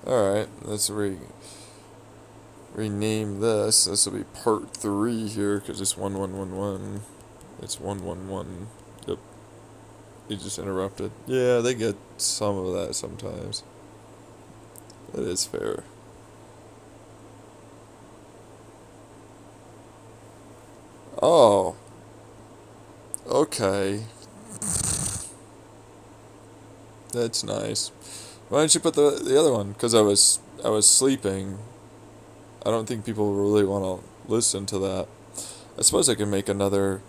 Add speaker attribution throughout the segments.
Speaker 1: Alright, let's rename this. This will be part 3 here, because it's 1111. It's 111. Yep. You just interrupted. Yeah, they get some of that sometimes. That is fair. Oh. Okay. That's nice. Why don't you put the other one? Because I was sleeping. I don't think people really want to listen to that. I suppose I can make another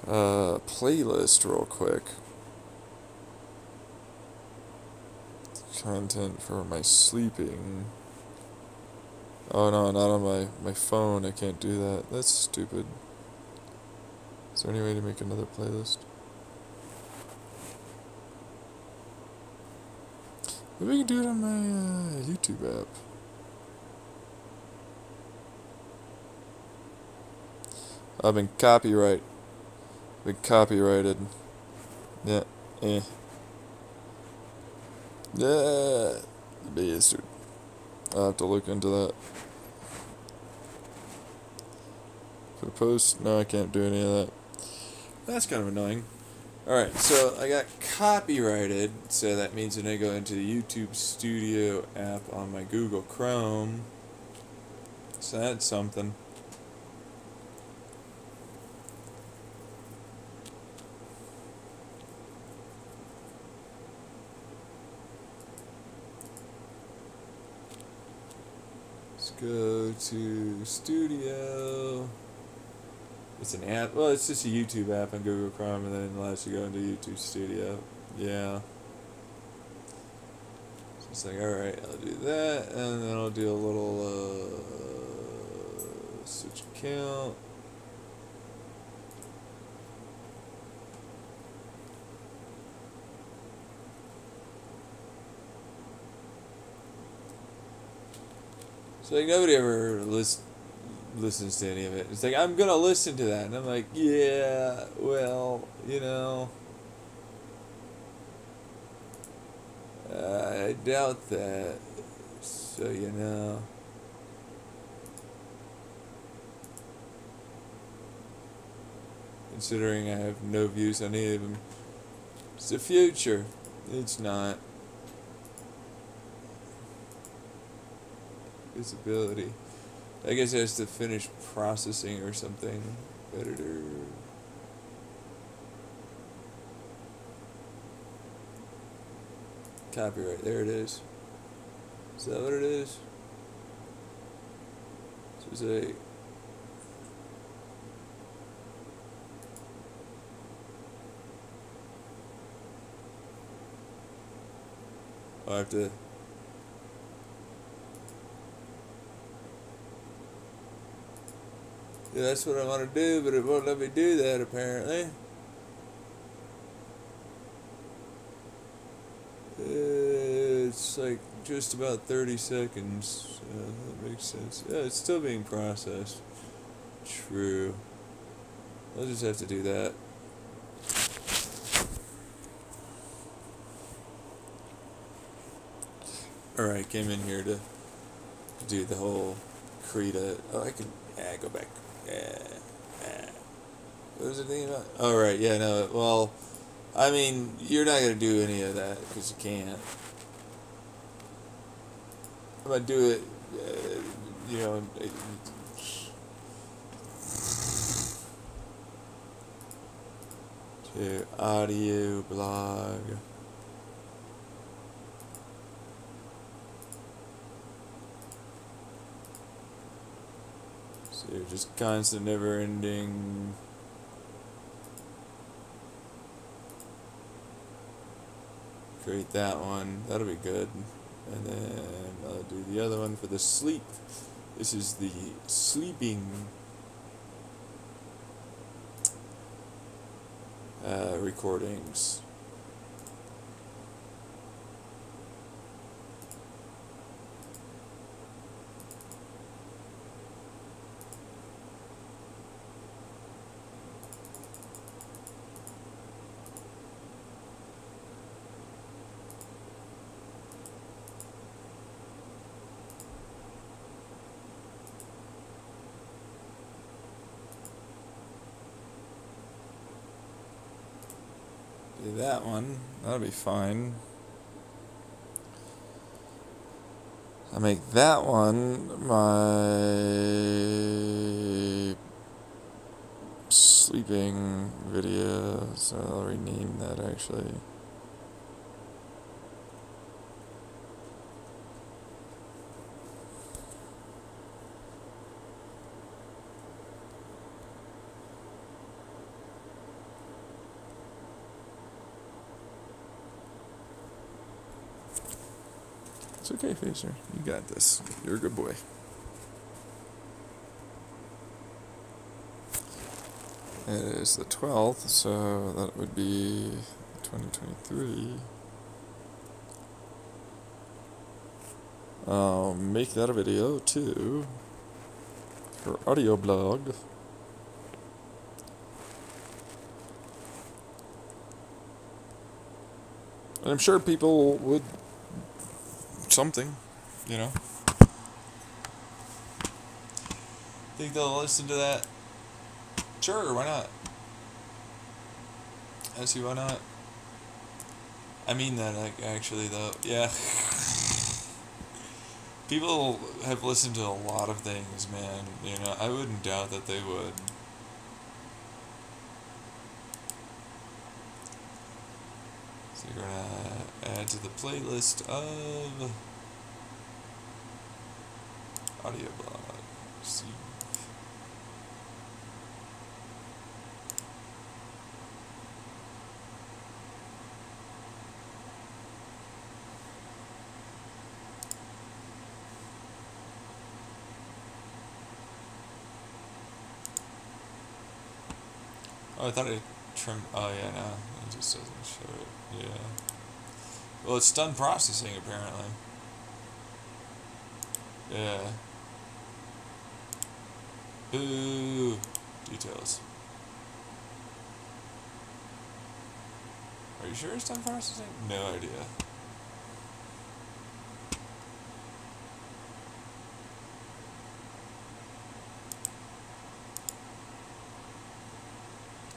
Speaker 1: playlist real quick. Content for my sleeping. Oh no, not on my phone. I can't do that. That's stupid. Is there any way to make another playlist? Maybe we can do it on my YouTube app. I've been copyrighted. Yeah. Eh. Yeah. Bastard. I'll have to look into that. Put a post? No, I can't do any of that. That's kind of annoying. Alright, so I got copyrighted, so that means when I go into the YouTube Studio app on my Google Chrome, so that's something. Let's go to Studio. It's an app. Well, it's just a YouTube app on Google Chrome, and then it allows you to go into YouTube Studio. Yeah. So it's like, alright, I'll do that, and then I'll do a little, switch account. So like nobody ever listens to any of it. It's like, I'm gonna listen to that, and I'm like, yeah, well, I doubt that. So considering I have no views on any of them, it's the future. It's not. Visibility. I guess it has to finish processing or something. Editor. Copyright. There it is. Is that what it is? So say. I have to. Yeah, that's what I want to do, but it won't let me do that apparently. It's like just about 30 seconds. That makes sense. Yeah, it's still being processed. True. I'll just have to do that. Alright, came in here to do the whole Krita. Oh, I can. Yeah, go back. Yeah. What was the thing about? Oh, right. Yeah, no. Well, I mean, you're not going to do any of that because you can't. I'm going to do it, you know. To audio blog. So you're just constant, never ending. Create that one. That'll be good. And then I'll do the other one for the sleep. This is the sleeping recordings. do that one. That'll be fine. I'll make that one my sleeping video, so I'll rename that actually. It's okay, Facer. You got this. You're a good boy. It is the 12th, so that would be 2023. I'll make that a video too for audio blog. And I'm sure people would something, you know. Think they'll listen to that? Sure, why not? I see why not. I mean that, like, actually, though. Yeah. People have listened to a lot of things, man. You know, I wouldn't doubt that they would. So you're gonna add to the playlist of audio blog. See. Oh, I thought it trimmed. Oh, yeah, no. It just doesn't show it. Yeah. Well, it's done processing, apparently. Yeah. Boo. Details. Are you sure it's done processing? No idea.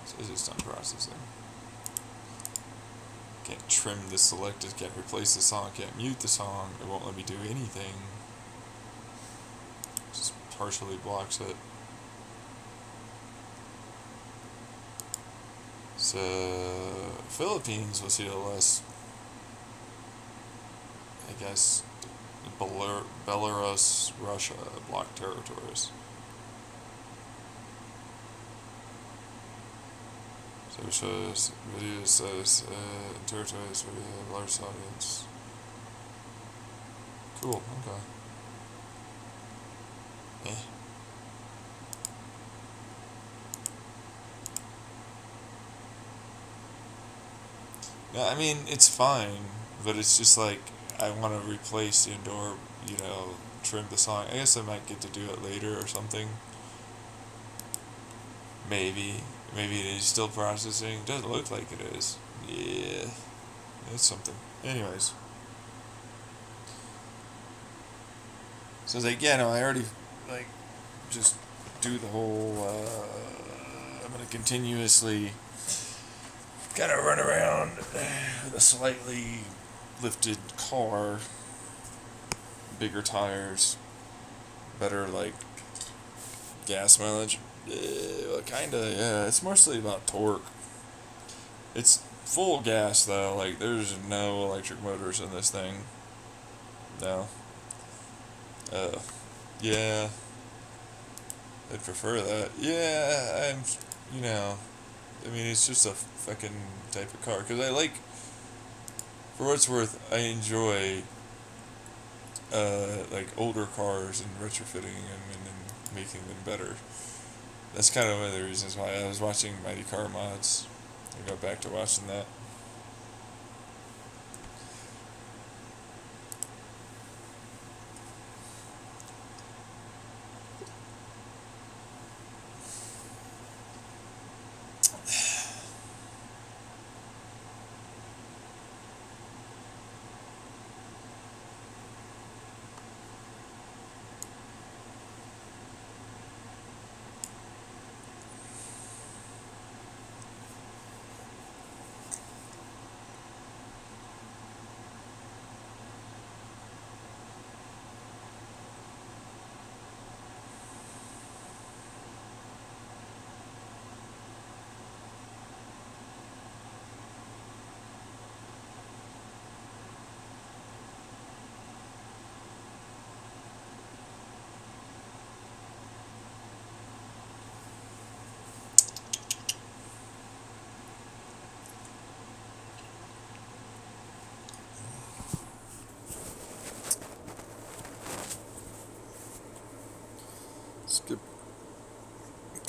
Speaker 1: Says it's done processing. Can't trim the selected, can't replace the song, can't mute the song, it won't let me do anything. Just partially blocks it. So, Philippines was CLS. I guess Belarus, Russia, blocked territories. So it shows video says territories where we have a large audience. Cool, okay. No, I mean, it's fine, but it's just like, I want to replace or, you know, trim the song. I guess I might get to do it later or something. Maybe. Maybe it is still processing. Doesn't look like it is. Yeah. That's something. Anyways. So it's like, yeah, no, I already, like, just do the whole, I'm going to continuously kind of run around with a slightly lifted car, bigger tires, better, like, gas mileage. Well, kinda, yeah. It's mostly about torque. It's full gas, though. Like, there's no electric motors in this thing. No. Yeah. I'd prefer that. Yeah, you know, I mean, it's just a fucking type of car. Because I like, for what it's worth, I enjoy, like, older cars and retrofitting them and making them better. That's kind of one of the reasons why I was watching Mighty Car Mods. I got back to watching that.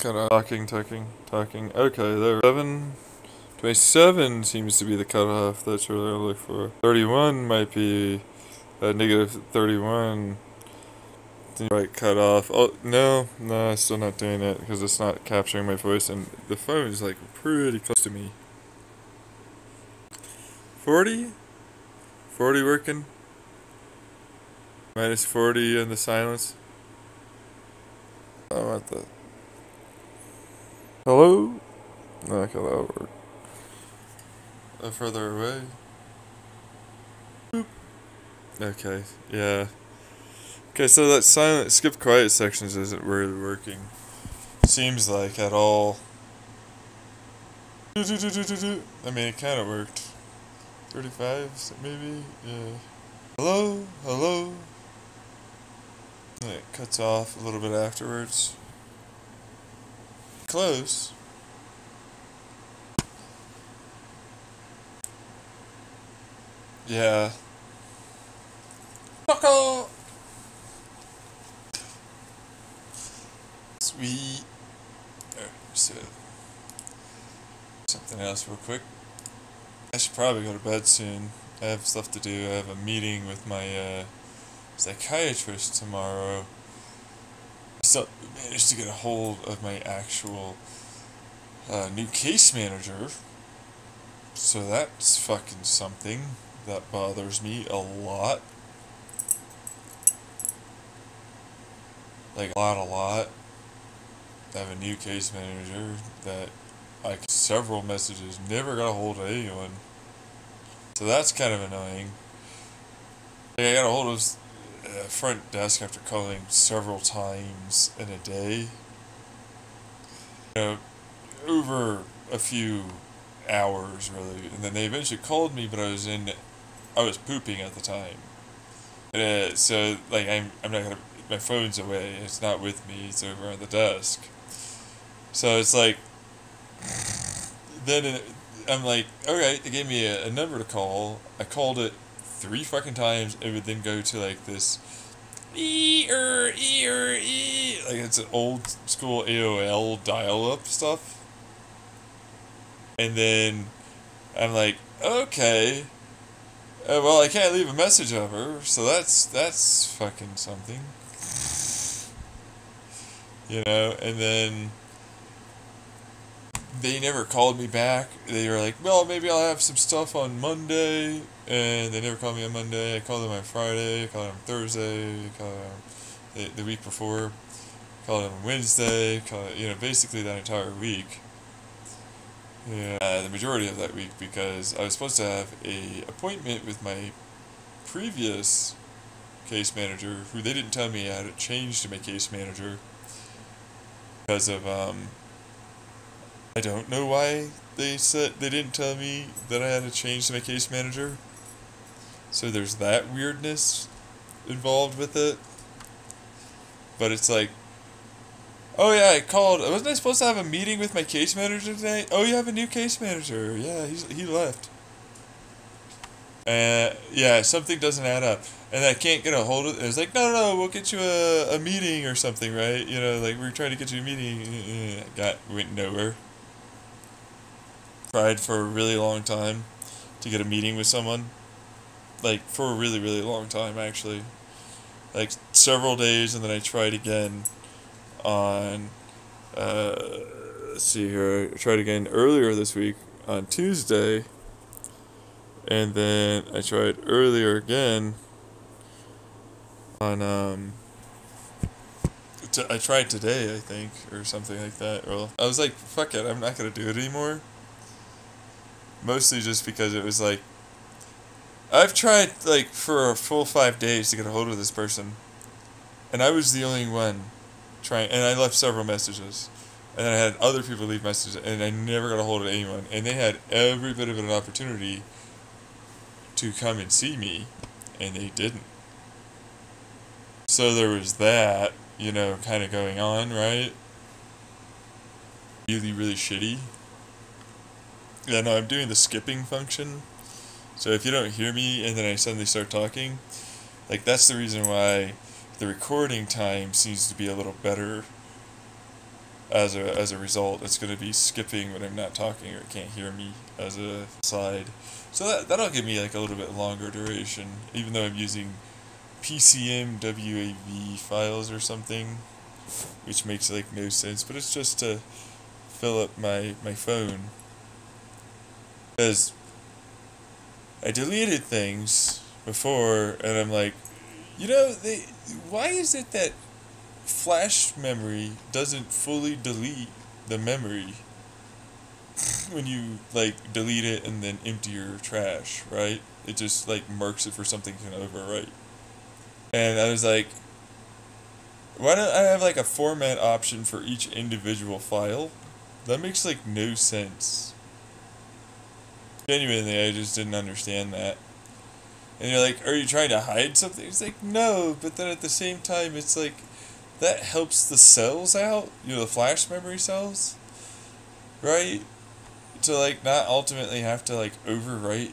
Speaker 1: Cut off. Talking. Okay, there. 27 seems to be the cutoff. That's what I look for. 31 might be negative 31. Right, cut off. Oh, no, I'm still not doing it because it's not capturing my voice, and the phone is like pretty close to me. 40? 40 working? Minus 40 in the silence. I want the. Hello? No, okay, that'll work. Further away. Boop. Okay, yeah. Okay, so that silent skip quiet sections isn't really working. Seems like at all. I mean, it kind of worked. 35, maybe? Yeah. Hello? And it cuts off a little bit afterwards. Close. Yeah. Buckle! Sweet. Alright, so something else real quick. I should probably go to bed soon. I have stuff to do. I have a meeting with my psychiatrist tomorrow. I still managed to get a hold of my actual new case manager. So that's fucking something. That bothers me a lot. Like a lot. I have a new case manager that several messages, never got a hold of anyone. So that's kind of annoying. Like, I got a hold of front desk after calling several times in a day. You know, over a few hours really, and then they eventually called me, but I was pooping at the time. So like I'm not gonna. My phone's away. It's not with me. It's over on the desk. So it's like. Then I'm like, okay, they gave me a number to call. I called it 3 fucking times. It would then go to like this, like it's an old school AOL dial-up stuff. And then I'm like, okay. Well, I can't leave a message of her, so that's fucking something. You know, and then they never called me back. They were like, well, maybe I'll have some stuff on Monday, and they never called me on Monday. I called them on Friday, I called them on Thursday, I called them the week before, I called them on Wednesday, basically that entire week. Yeah, the majority of that week, because I was supposed to have a appointment with my previous case manager, who they didn't tell me I had to change to my case manager because of I don't know why they didn't tell me that I had to change to my case manager. So there's that weirdness involved with it. But it's like, oh yeah, I called. Wasn't I supposed to have a meeting with my case manager today? Oh, you have a new case manager. Yeah, he left. Yeah, something doesn't add up. And I can't get a hold of it. It's like, no, we'll get you a meeting or something, right? You know, like we're trying to get you a meeting. Went nowhere. Tried for a really long time to get a meeting with someone. Like, for a really, really long time, actually. Like, several days, and then I tried again on, let's see here, I tried again earlier this week on Tuesday, and then I tried earlier again on, I tried today, I think, or something like that. Well, I was like, fuck it, I'm not gonna do it anymore. Mostly just because it was like, I've tried like for a full 5 days to get a hold of this person, and I was the only one trying, and I left several messages, and then I had other people leave messages, and I never got a hold of anyone, and they had every bit of an opportunity to come and see me, and they didn't. So there was that, kind of going on, right? Really, really shitty. Yeah, no, I'm doing the skipping function. So if you don't hear me and then I suddenly start talking, like that's the reason why the recording time seems to be a little better. as a result. It's going to be skipping when I'm not talking or it can't hear me as a side. So that'll give me like a little bit longer duration, even though I'm using PCM WAV files or something, which makes like no sense, but it's just to fill up my phone. Because I deleted things before, and I'm like, why is it that flash memory doesn't fully delete the memory when you like delete it and then empty your trash, right? It just like marks it for something to overwrite. And I was like, why don't I have like a format option for each individual file? That makes like no sense. Genuinely, I just didn't understand that. And you're like, are you trying to hide something? It's like, no, but then at the same time, it's like, that helps the cells out, the flash memory cells, right? To like not ultimately have to like overwrite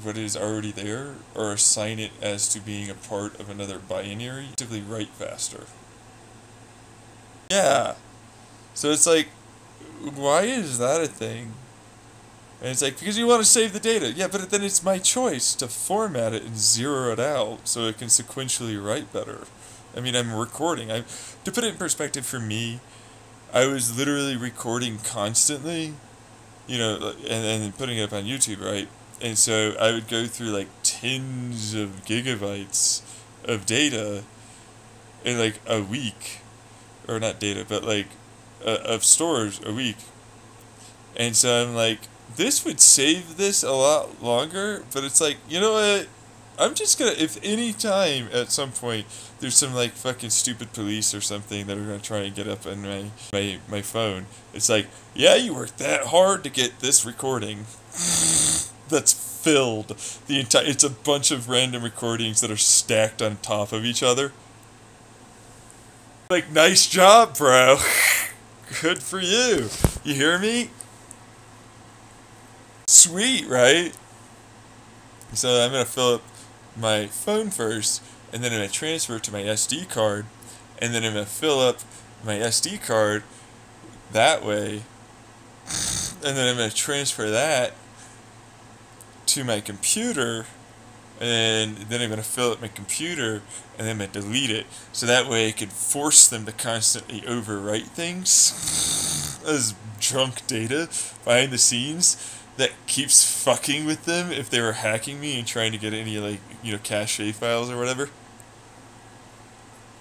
Speaker 1: what is already there or assign it as to being a part of another binary, typically write faster. Yeah. So it's like, why is that a thing? And it's like, because you want to save the data. Yeah, but then it's my choice to format it and zero it out so it can sequentially write better. I mean, I'm recording. To put it in perspective for me, I was literally recording constantly, and putting it up on YouTube, right? And so I would go through like tens of gigabytes of data in like a week. Or not data, but like of stores a week. And so I'm like, this would save this a lot longer, but it's like, you know what? I'm just gonna, if any time at some point there's some like fucking stupid police or something that are gonna try and get up on my phone, it's like, yeah, you worked that hard to get this recording that's filled the entire, it's a bunch of random recordings that are stacked on top of each other. Like, nice job, bro. Good for you. You hear me? Sweet, right? So I'm going to fill up my phone first, and then I'm going to transfer it to my SD card, and then I'm going to fill up my SD card that way, and then I'm going to transfer that to my computer, and then I'm going to fill up my computer, and then I'm going to delete it, so that way I could force them to constantly overwrite things as junk data behind the scenes that keeps fucking with them if they were hacking me and trying to get any, like, cache files or whatever.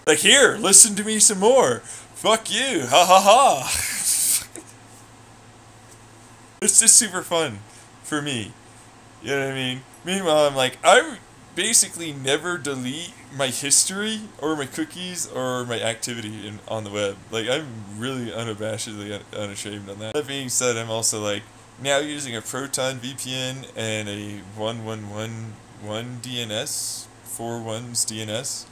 Speaker 1: Like, here, listen to me some more. Fuck you. Ha ha ha. It's just super fun for me. You know what I mean? Meanwhile, I'm like, I basically never delete my history or my cookies or my activity on the web. Like, I'm really unabashedly unashamed on that. That being said, I'm also like, now using a Proton VPN and a 1111 DNS, 4.1's DNS,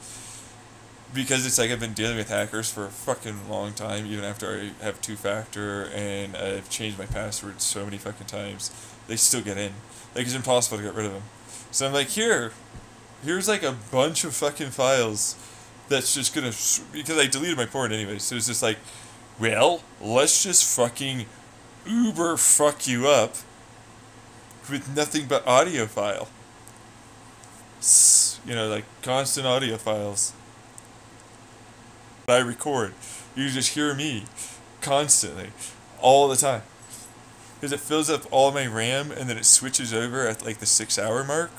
Speaker 1: because it's like I've been dealing with hackers for a fucking long time, even after I have two-factor and I've changed my password so many fucking times, they still get in. Like, it's impossible to get rid of them. So I'm like, here's like a bunch of fucking files that's just gonna, because I deleted my porn anyway, so it's just like, well, let's just fucking uber fuck you up with nothing but audio file. Like constant audio files that I record. You just hear me constantly, all the time. Because it fills up all my RAM and then it switches over at like the 6 hour mark.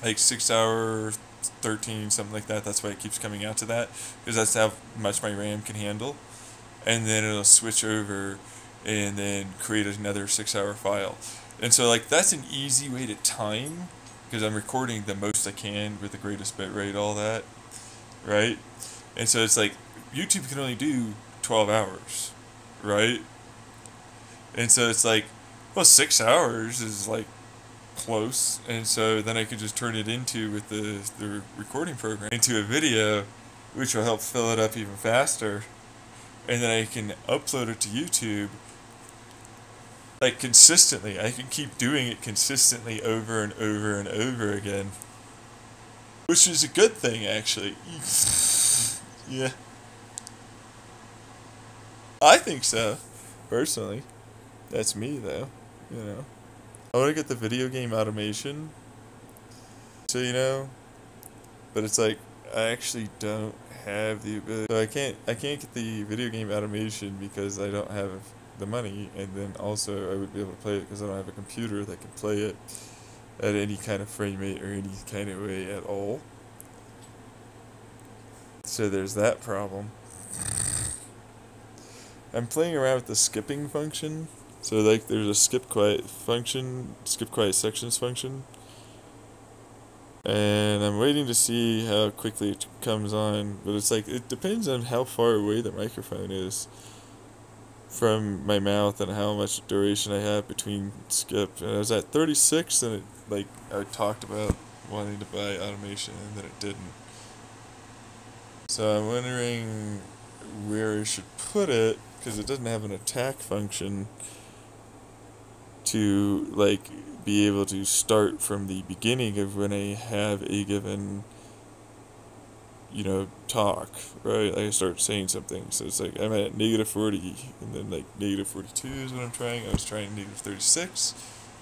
Speaker 1: Like 6 hour 13, something like that. That's why it keeps coming out to that. Because that's how much my RAM can handle. And then it'll switch over and then create another 6 hour file. And so like that's an easy way to time, because I'm recording the most I can with the greatest bitrate, all that, right? And so it's like YouTube can only do 12 hours, right? And so it's like, well, 6 hours is like close, and so then I could just turn it into, with the recording program, into a video, which will help fill it up even faster, and then I can upload it to YouTube like consistently. I can keep doing it consistently over and over and over again, which is a good thing, actually. Yeah. I think so, personally. That's me, though. You know, I want to get the video game automation. So but it's like I actually don't have the ability. So I can't get the video game automation because I don't have the money, and then also I would be able to play it because I don't have a computer that can play it at any kind of frame rate or any kind of way at all. So there's that problem. I'm playing around with the skipping function. So like there's a skip quiet function, skip quiet sections function. And I'm waiting to see how quickly it comes on, but it's like it depends on how far away the microphone is from my mouth and how much duration I have between skip. And I was at 36 and I talked about wanting to buy automation and then it didn't. So I'm wondering where I should put it because it doesn't have an attack function to be able to start from the beginning of when I have a given talk, right? I start saying something. So it's like I'm at -40 and then -42 is what I'm trying. I was trying -36,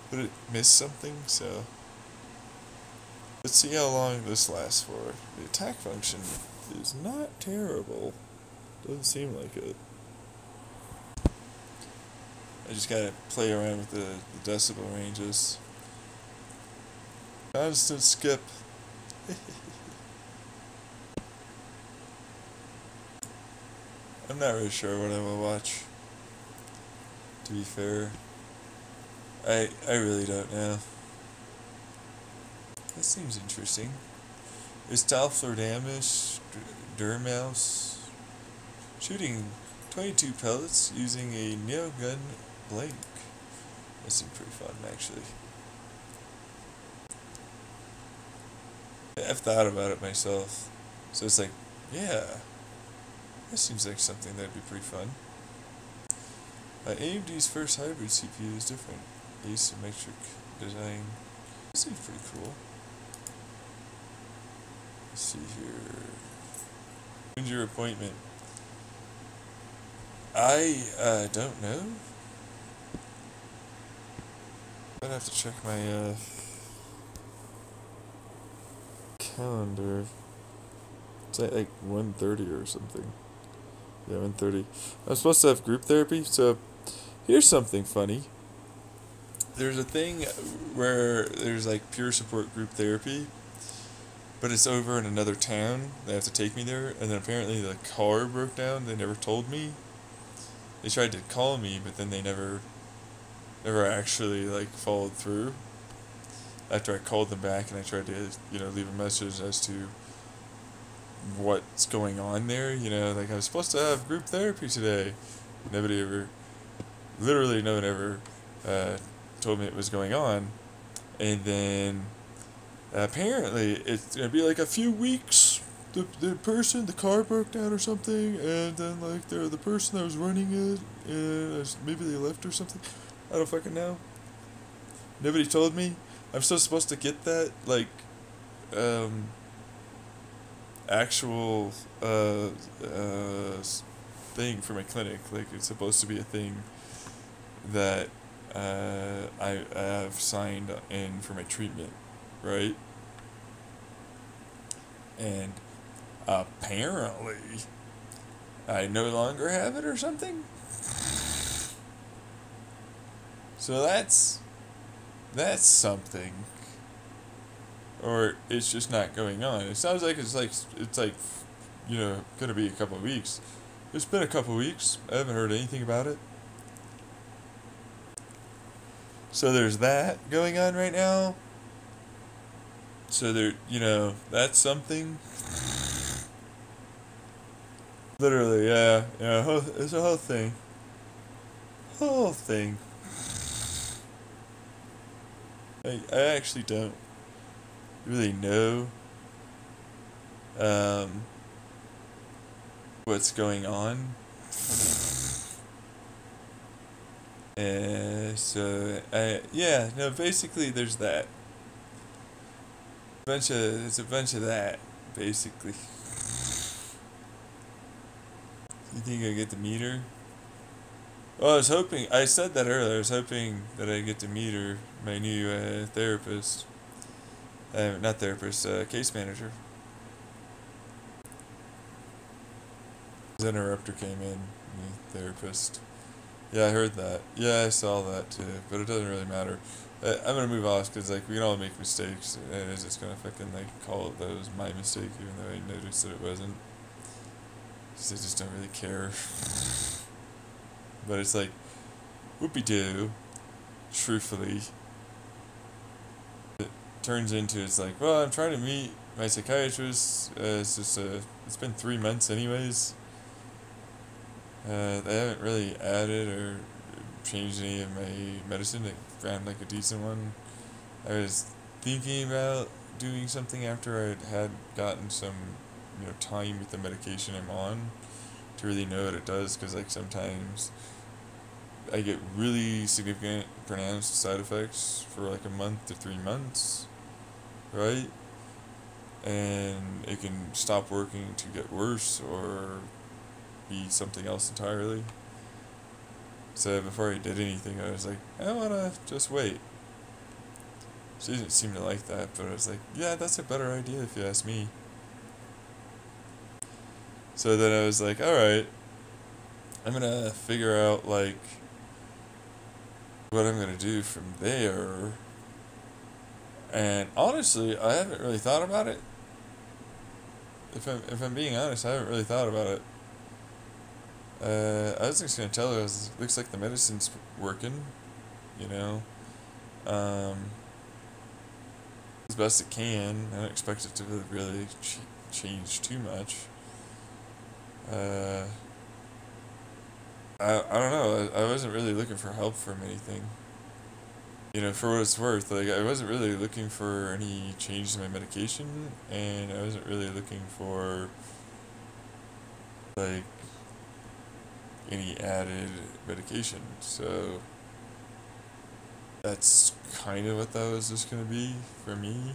Speaker 1: but it missed something, so let's see how long this lasts for. The attack function is not terrible. Doesn't seem like it. I just gotta play around with the decibel ranges. Constant skip. I'm not really sure what I will watch. To be fair, I really don't know. That seems interesting. Is Talflordamus Dormouse shooting 22 pellets using a neogun blank? That seems pretty fun, actually. I've thought about it myself, so it's like, yeah, that seems like something that'd be pretty fun. AMD's first hybrid CPU is different. Asymmetric design. That seems pretty cool. Let's see here. When's your appointment? I don't know. I'd have to check my calendar. It's at like 1:30 or something. Yeah, 1:30. I'm supposed to have group therapy, so here's something funny. There's a thing where there's like peer support group therapy, but it's over in another town. They have to take me there, and then apparently the car broke down. They never told me. They tried to call me, but then they never actually followed through. After I called them back and I tried to leave a message as to what's going on there, I was supposed to have group therapy today. Nobody ever, literally no one ever told me it was going on. And then apparently it's gonna be like a few weeks. The car broke down or something, and then the person that was running it, and maybe they left or something. I don't fucking know. Nobody told me. I'm still supposed to get that actual thing for my clinic. It's supposed to be a thing that I have signed in for my treatment, right? And apparently I no longer have it or something. So that's something. Or it's just not going on. It sounds like it's gonna be a couple of weeks. It's been a couple of weeks. I haven't heard anything about it. So there's that going on right now. So that's something. Literally, yeah, it's a whole thing. Whole thing. I actually don't really know what's going on. Basically there's that. It's a bunch of that, basically. You think I get the meter? Well, I was hoping. I said that earlier. I was hoping that I'd get to meet her, my new therapist. Not therapist. Case manager. His interrupter came in. The therapist. Yeah, I heard that. Yeah, I saw that too. But it doesn't really matter. I'm gonna move off because like we can all make mistakes, and it's just gonna fucking like call it that was my mistake, even though I noticed that it wasn't. Because I just don't really care. But it's like, whoopie doo. Truthfully, it turns into it's like, well, I'm trying to meet my psychiatrist. It's just it's been 3 months anyways. They haven't really added or changed any of my medicine. I found like a decent one. I was thinking about doing something after I had gotten some, time with the medication I'm on to really know what it does. Because like sometimes I get really significant, pronounced side effects for like a month to 3 months, right? And it can stop working to get worse or be something else entirely. So before I did anything, I was like, I want to just wait. She didn't seem to like that, but I was like, yeah, that's a better idea if you ask me. So then I was like, alright, I'm gonna figure out, like, what I'm gonna do from there. And honestly, I haven't really thought about it. If I'm being honest, I haven't really thought about it. I was just gonna tell her, looks like the medicine's working, you know. As best it can. I don't expect it to really change too much. I don't know. I wasn't really looking for help from anything. For what it's worth, like I wasn't really looking for any change in my medication, and I wasn't really looking for like any added medication. So that's kind of what that was just gonna be for me.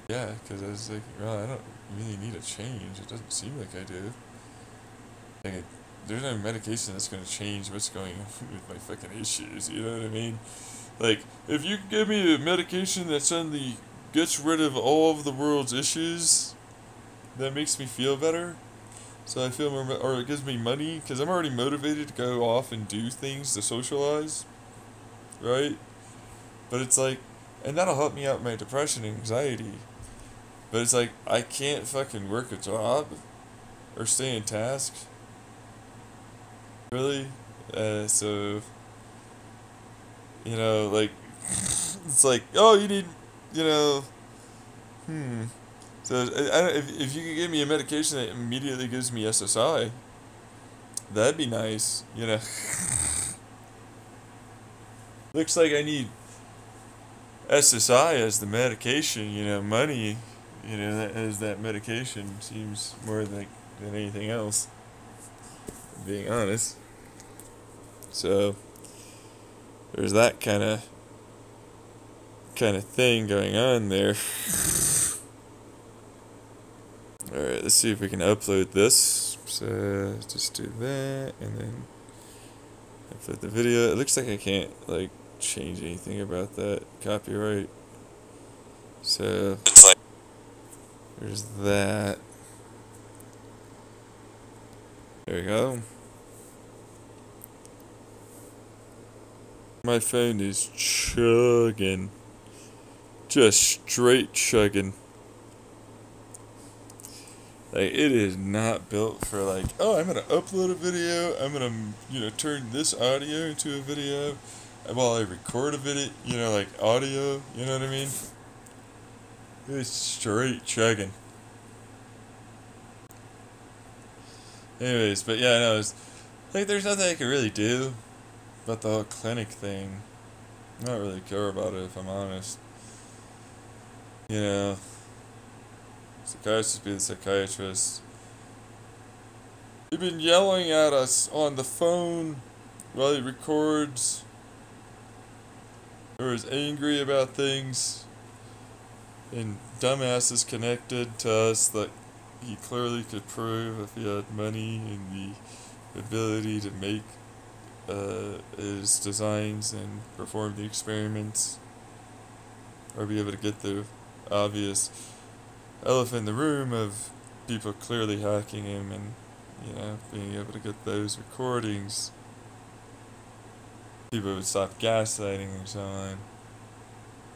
Speaker 1: Yeah, because I was like, well, I don't really need a change. It doesn't seem like I do. Like, there's no medication that's gonna change what's going on with my fucking issues. You know what I mean? Like, if you give me a medication that suddenly gets rid of all of the world's issues, that makes me feel better. So I feel more, or it gives me money, because I'm already motivated to go off and do things to socialize, right? But it's like, and that'll help me out with my depression and anxiety. But it's like, I can't fucking work a job or stay in tasks. Really? So, like, it's like, oh, you need, you know, So, if you could give me a medication that immediately gives me SSI, that'd be nice, Looks like I need SSI as the medication, money, as that medication seems more like than anything else, being honest. So there's that kind of thing going on there. Alright, let's see if we can upload this. So just do that and then upload the video. It looks like I can't change anything about that copyright. So it's like there's that. There we go. My phone is chugging. Just straight chugging. Like, it is not built for oh, I'm gonna upload a video, I'm gonna, turn this audio into a video while I record a video, audio, you know what I mean? It's straight chugging. Anyways, but yeah, no, it's there's nothing I can really do about the whole clinic thing. I'm not really care about it, if I'm honest. Psychiatrist be the psychiatrist. He's been yelling at us on the phone while he records. Or is angry about things. And dumbasses connected to us that he clearly could prove if he had money and the ability to make his designs and perform the experiments, or be able to get the obvious elephant in the room of people clearly hacking him, and being able to get those recordings, people would stop gaslighting and so on.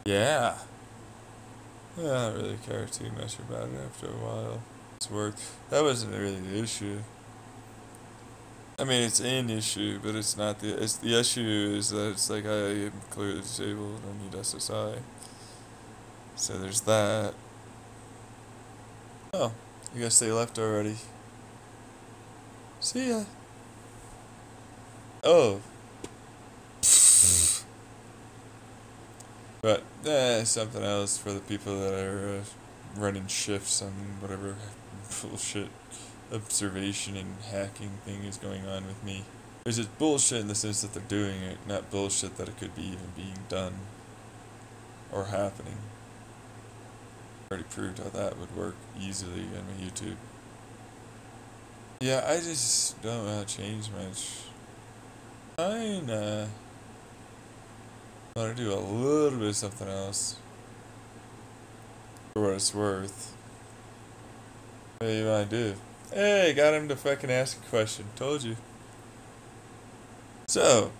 Speaker 1: Yeah. I don't really care too much about it after a while. It's worked. That wasn't really the issue. I mean, it's an issue, but it's not the issue is that it's like I am clearly disabled, I need SSI. So there's that. Oh, I guess they left already. See ya. Oh. But, something else for the people that are running shifts on whatever bullshit observation and hacking thing is going on with me. It's just bullshit in the sense that they're doing it, not bullshit that it could be even being done or happening. I already proved how that would work easily on my YouTube. Yeah, I just don't know how to change much. I want to do a little bit of something else for what it's worth. What do you want to do? Hey, got him to fucking ask a question. Told you. So,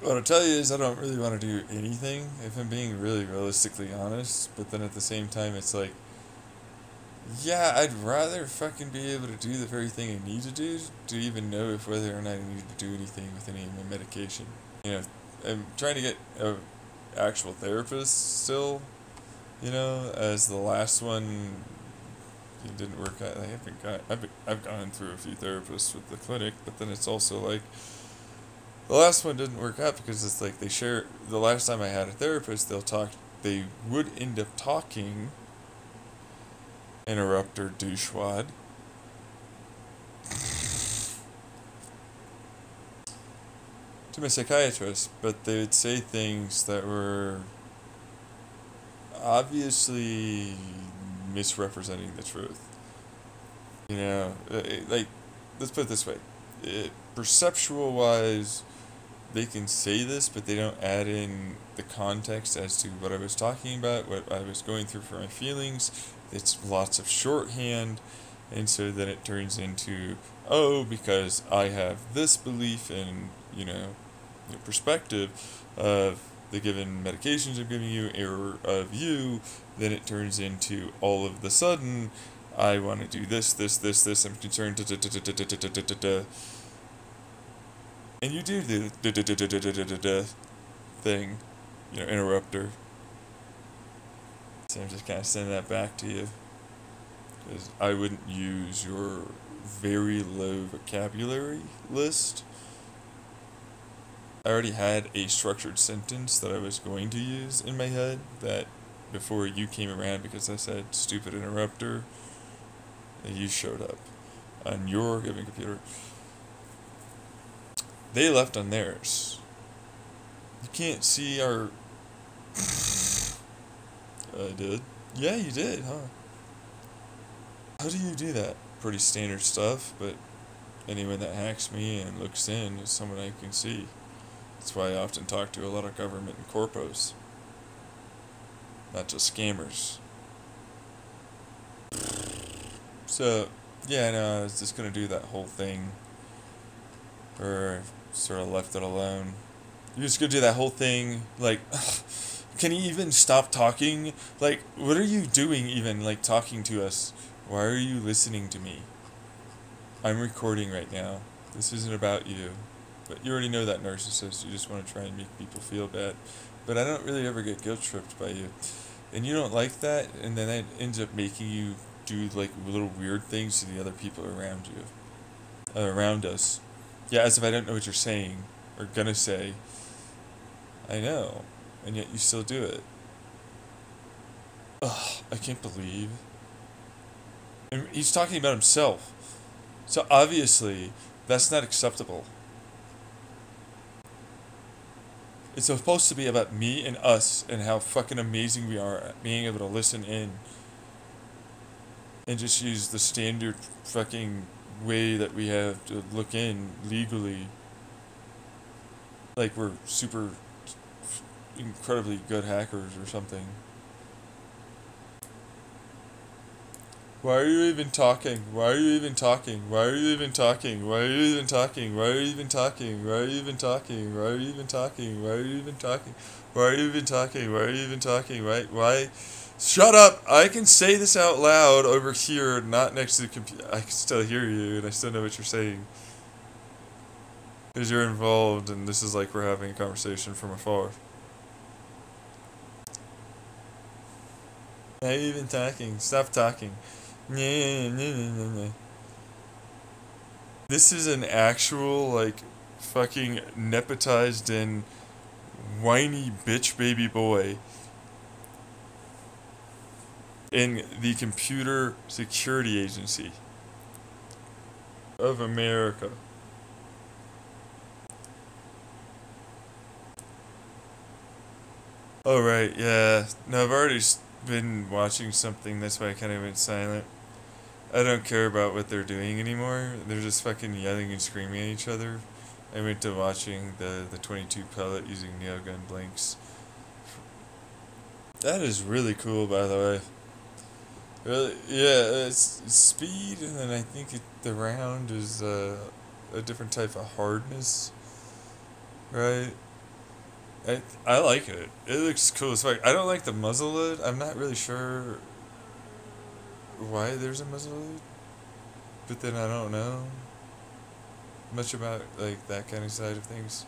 Speaker 1: what I'll tell you is I don't really want to do anything, if I'm being really realistically honest. But then at the same time, it's like, yeah, I'd rather fucking be able to do the very thing I need to do to even know if whether or not I need to do anything with any of my medication. I'm trying to get an actual therapist still, as the last one, it didn't work out. I've gone through a few therapists with the clinic, but then it's also like, the last one didn't work out because it's like the last time I had a therapist, they would end up talking, interrupter douchewad, to my psychiatrist, but they would say things that were obviously misrepresenting the truth. Like, let's put it this way. Perceptual wise, they can say this, but they don't add in the context as to what I was talking about, what I was going through for my feelings. It's lots of shorthand, and so then it turns into, because I have this belief and, perspective of the given medications I'm giving you, or of you, then it turns into all of the sudden, I want to do this, I'm concerned, and you do the thing, interrupter. So I'm just kind of sending that back to you, because I wouldn't use your very low vocabulary list. I already had a structured sentence that I was going to use in my head that before you came around, because I said stupid interrupter, you showed up on your given computer. They left on theirs. You can't see our... I did. Yeah, you did, huh? How do you do that? Pretty standard stuff, but anyone that hacks me and looks in is someone I can see. That's why I often talk to a lot of government and corpos. Not just scammers. So, yeah, no, I was just gonna do that whole thing. Or sort of left it alone. You're just gonna do that whole thing, like, can you even stop talking? Like, what are you doing even, like, talking to us? Why are you listening to me? I'm recording right now. This isn't about you. But you already know that, narcissist. You just want to try and make people feel bad. But I don't really ever get guilt-tripped by you. And you don't like that, and then that ends up making you do, like, little weird things to the other people around you. Around us. Yeah, as if I don't know what you're saying, or gonna say. I know. And yet you still do it. Ugh, I can't believe. And he's talking about himself. So obviously, that's not acceptable. It's supposed to be about me and us and how fucking amazing we are at being able to listen in. And just use the standard fucking way that we have to look in legally. Like we're super incredibly good hackers or something. Why are you even talking? Why are you even talking? Why are you even talking? Why are you even talking? Why are you even talking? Why are you even talking? Why are you even talking? Why are you even talking? Why are you even talking? Why are you even talking? Why? Shut up! I can say this out loud over here, not next to the computer. I can still hear you, and I still know what you're saying. Because you're involved, and this is like we're having a conversation from afar. Why are you even talking? Stop talking. This is an actual, like, fucking nepotized and whiny bitch baby boy in the Computer Security Agency of America. Oh, right, yeah. No, I've already been watching something, that's why I kind of went silent. I don't care about what they're doing anymore. They're just fucking yelling and screaming at each other. I went to watching the 22 pellet using neogun blinks. That is really cool, by the way. Really, yeah, it's speed, and then I think the round is a different type of hardness, right? I like it. It looks cool as fuck. I don't like the muzzle load. I'm not really sure why there's a muzzle load, but then I don't know much about like that kind of side of things.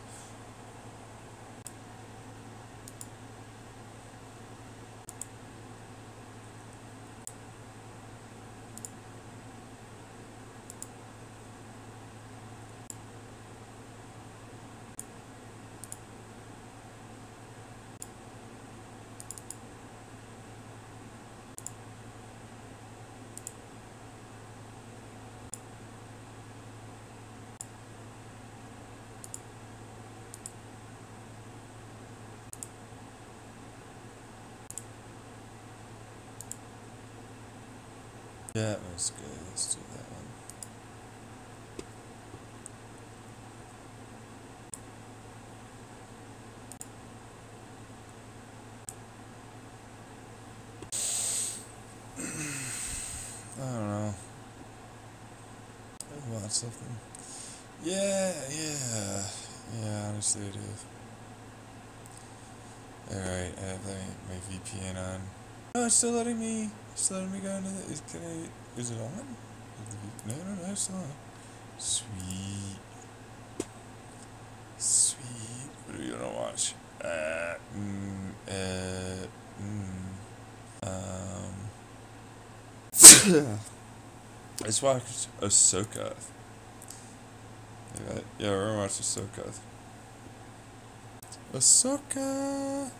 Speaker 1: Yeah, that was good. Let's do that one. I don't know. I want something. Yeah. Honestly, I do. Alright, I have my VPN on. No, it's still letting me. It's still letting me go into the. Is it on? No, it's still on. Sweet. What are you gonna watch? I just watched Ahsoka. Yeah, we're gonna watch Ahsoka. Ahsoka!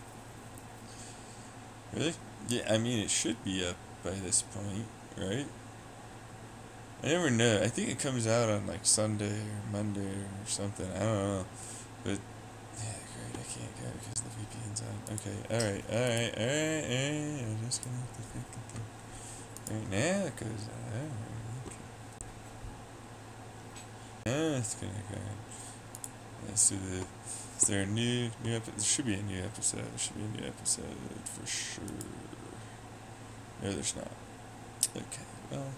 Speaker 1: Really? Yeah, I mean, it should be up by this point, right? I never know. I think it comes out on like Sunday or Monday or something. I don't know. But, yeah, great. I can't go because the VPN's on. Okay, alright. I'm just gonna have to think of it. Right now, because it's gonna go. Let's do the. Is there a new episode? There should be a new episode. For sure. No, there's not. Okay, well.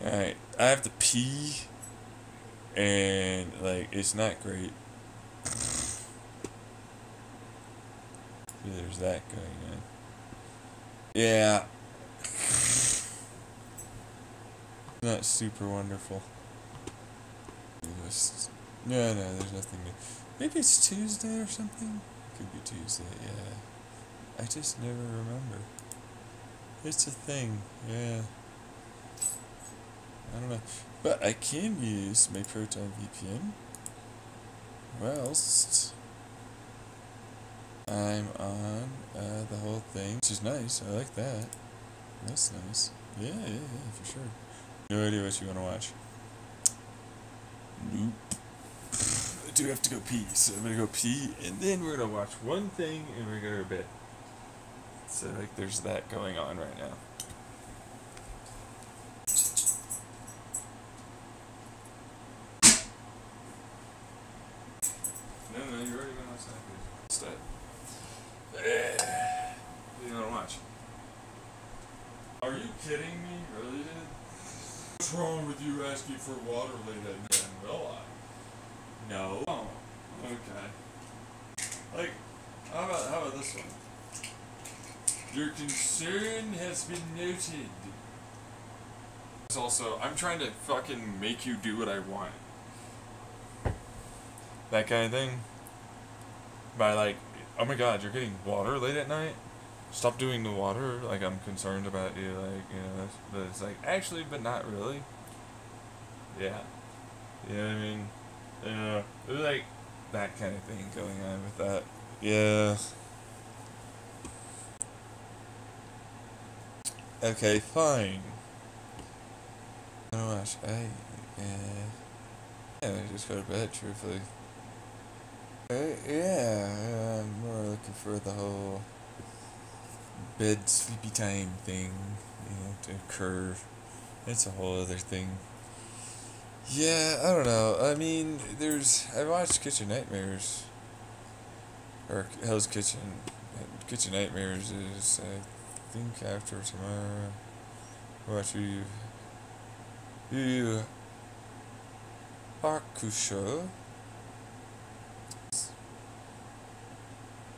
Speaker 1: Alright, I have to pee. And, like, it's not great. There's that going on. Yeah. Not super wonderful. No, there's nothing new. Maybe it's Tuesday or something? Could be Tuesday, yeah. I just never remember. It's a thing, yeah. I don't know. But I can use my Proton VPN. Whilst I'm on the whole thing, which is nice. I like that. That's nice. Yeah, for sure. No idea what you want to watch. Nope. I do have to go pee, so I'm gonna go pee, and then we're gonna watch one thing, and we're gonna go to bed. So, like, there's that going on right now. What do you want to watch? Are you kidding me? Really, dude? What's wrong with you asking for water late at night? Will I? No. Oh, okay. Like, how about this one? Your concern has been noted. It's also, I'm trying to fucking make you do what I want. That kind of thing. By like, oh my god, you're getting water late at night? Stop doing the water, like I'm concerned about you, like, you know, but it's like, actually, but not really. Yeah. You know what I mean? There's like, that kind of thing going on with that. Yeah. Okay, fine. Oh gosh, yeah, just go to bed, truthfully. Yeah, I'm more looking for the whole bed sleepy time thing, you know, to occur. It's a whole other thing. Yeah, I don't know. I mean, I watched Kitchen Nightmares. Or Hell's Kitchen. Kitchen Nightmares is, I think, after tomorrow. Watch Yu Hakusho.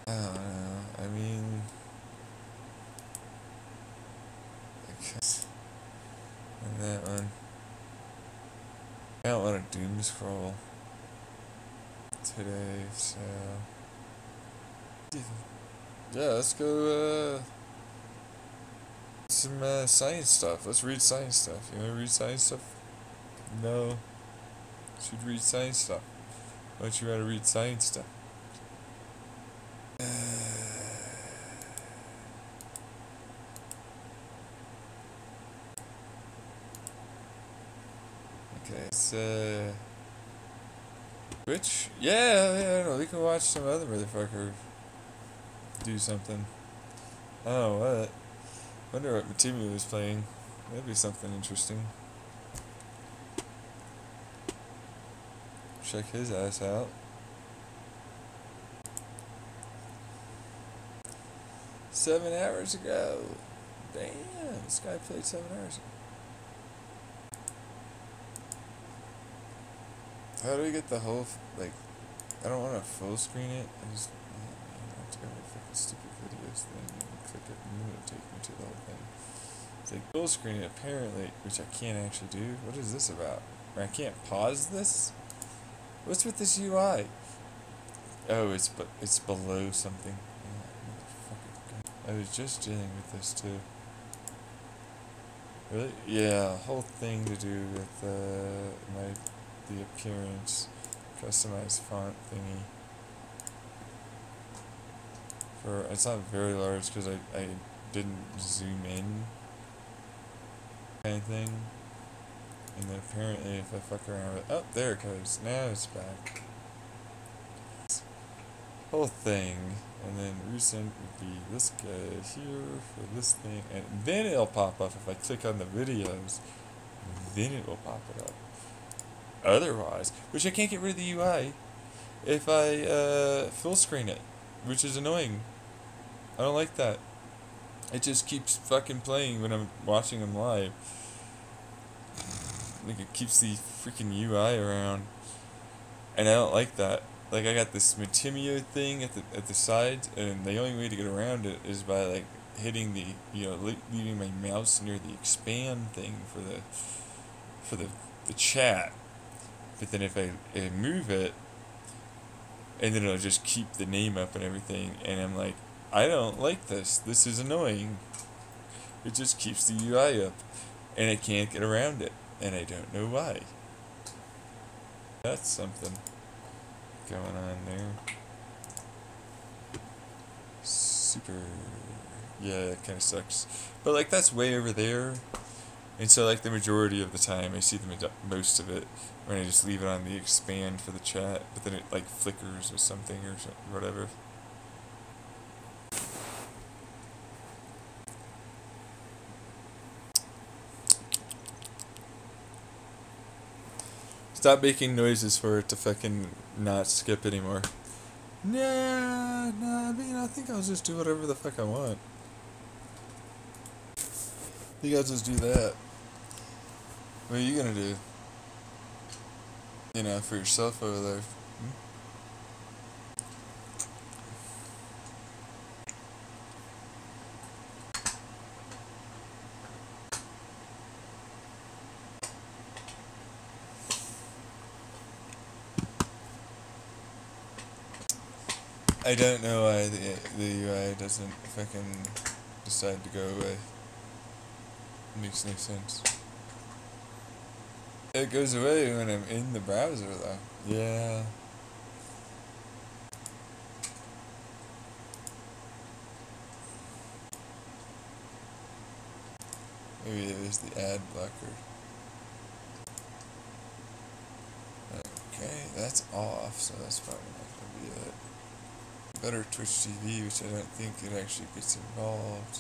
Speaker 1: I don't know. I mean, I guess. And that one. I don't want to doom scroll today, so. Yeah, let's go, some, science stuff. Let's read science stuff. You wanna read science stuff? No. Should read science stuff. Why don't you want to read science stuff? Okay, so which yeah, I don't know, we can watch some other motherfucker do something. Oh, what? Wonder what Matimi was playing. That'd be something interesting. Check his ass out. Seven hours ago. Damn, this guy played 7 hours ago. How do we get the whole, like, I don't want to full screen it. I just, I have to go to the fucking stupid videos thing and click it and it'll take me to the whole thing. It's like full screen it apparently, which I can't actually do. What is this about? I can't pause this? What's with this UI? Oh, it's below something. Yeah, I was just dealing with this too. Really? Yeah, whole thing to do with the appearance, customized font thingy. It's not very large because I didn't zoom in, kind of thing. And then apparently if I fuck around with, oh, there it goes. Now it's back. Whole thing, and then recent would be this guy here for this thing, and then it'll pop up if I click on the videos. Then it will pop it up. Otherwise, which I can't get rid of the UI if I full screen it, which is annoying. I don't like that. It just keeps fucking playing when I'm watching them live. Like it keeps the freaking UI around, and I don't like that. Like I got this Matimio thing at the sides, and the only way to get around it is by like hitting the, you know, leaving my mouse near the expand thing for the chat. But then if I move it, and then it'll just keep the name up and everything, and I'm like, I don't like this. This is annoying. It just keeps the UI up, and I can't get around it, and I don't know why. That's something going on there. Super. Yeah, it kind of sucks. But like that's way over there. And so like the majority of the time I see most of it when I just leave it on the expand for the chat, but then it like flickers or something or whatever. Stop making noises for it to fucking not skip anymore. Nah, being I think I'll just do whatever the fuck I want. I think I'll just do that. What are you gonna do? You know, for yourself over there. Hmm? I don't know why the UI doesn't fucking decide to go away. Makes no sense. It goes away when I'm in the browser though. Yeah. Maybe it was the ad blocker. Okay, that's off, so that's probably not gonna be it. Better Twitch TV, which I don't think it actually gets involved.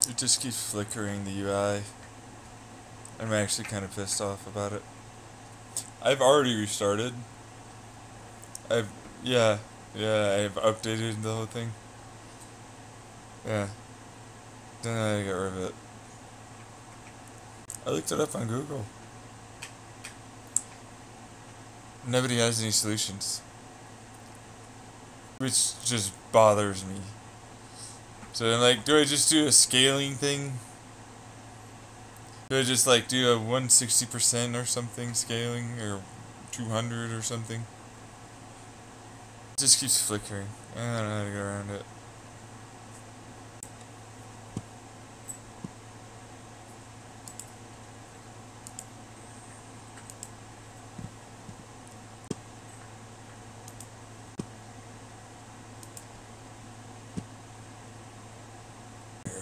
Speaker 1: It just keeps flickering the UI. I'm actually kind of pissed off about it. I've already restarted. Yeah, I've updated the whole thing. Yeah. Then I got rid of it. I looked it up on Google. Nobody has any solutions. Which just bothers me. So I'm like, do I just do a scaling thing? Do I just like do a 160% or something scaling, or 200 or something? It just keeps flickering. I don't know how to get around it.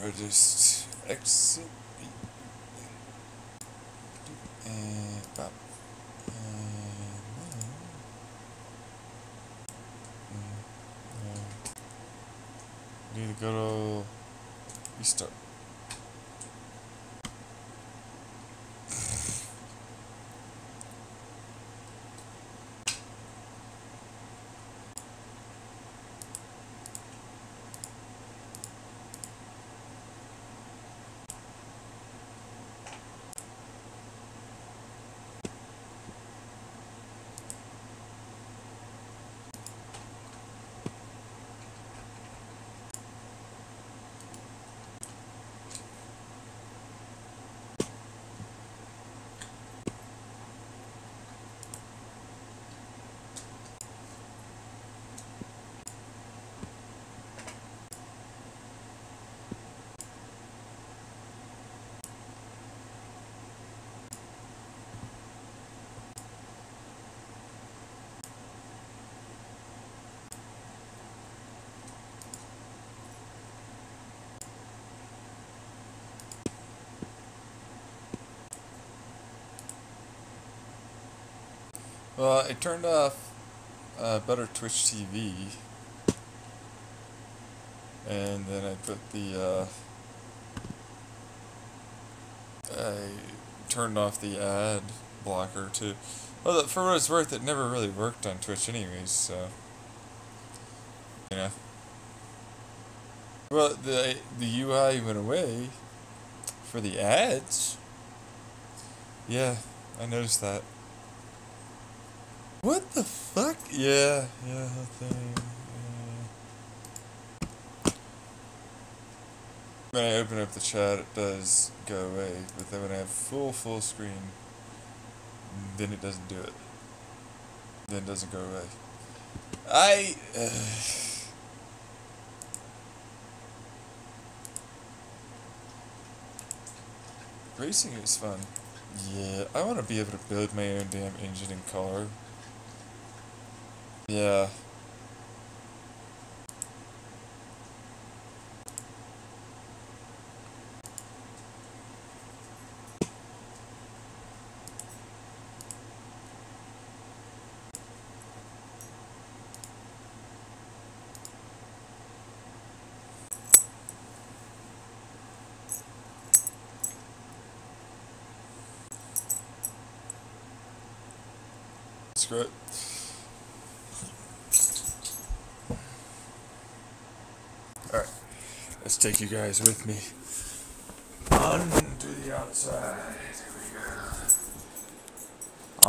Speaker 1: I'll just exit and pop. Need to go to restart. Well, I turned off Better Twitch TV, and then I put the I turned off the ad blocker too. Well, for what it's worth, it never really worked on Twitch anyways, so you know. Well, the UI went away for the ads. Yeah, I noticed that. What the fuck? Yeah, whole thing. Yeah. When I open up the chat, it does go away, but then when I have full screen, then it doesn't do it. Then it doesn't go away. Racing is fun. Yeah, I want to be able to build my own damn engine and car. Yeah. Screw it. Alright. Let's take you guys with me. Onto the outside. Here we go.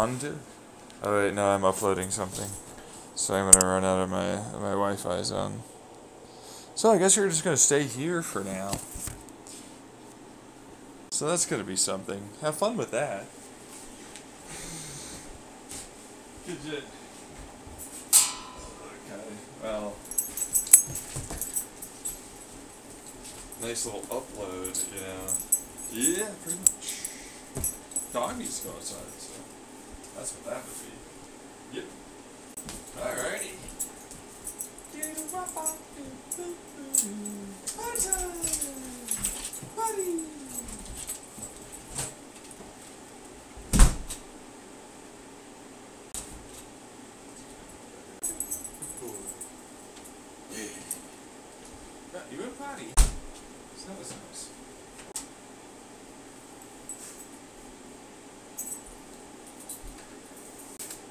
Speaker 1: Onto? Oh wait, no, I'm uploading something. So I'm gonna run out of my Wi-Fi zone. So I guess you're just gonna stay here for now. So that's gonna be something. Have fun with that. Good. Okay, well. Nice little upload, you know. Yeah, pretty much. Dog needs to go outside, so that's what that would be. Yep. Alrighty. Buddy! You went potty. So that was nice.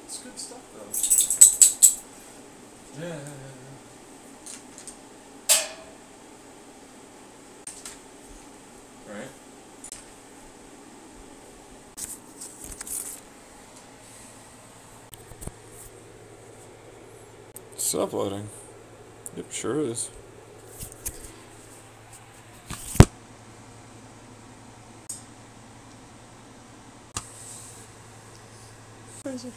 Speaker 1: It's good stuff, though. Yeah. Right? It's uploading. Yep, sure is. Crazy.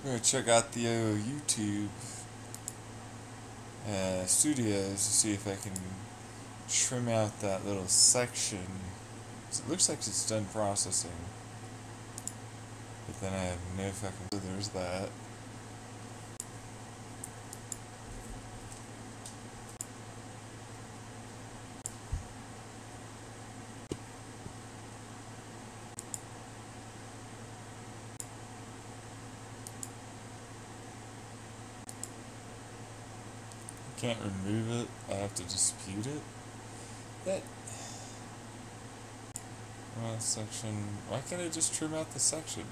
Speaker 1: We're gonna check out the YouTube studios to see if I can trim out that little section. It looks like it's done processing, but then I have no fucking. So there's that. Can't remove it. I have to dispute it. That section. Why can't I just trim out the section?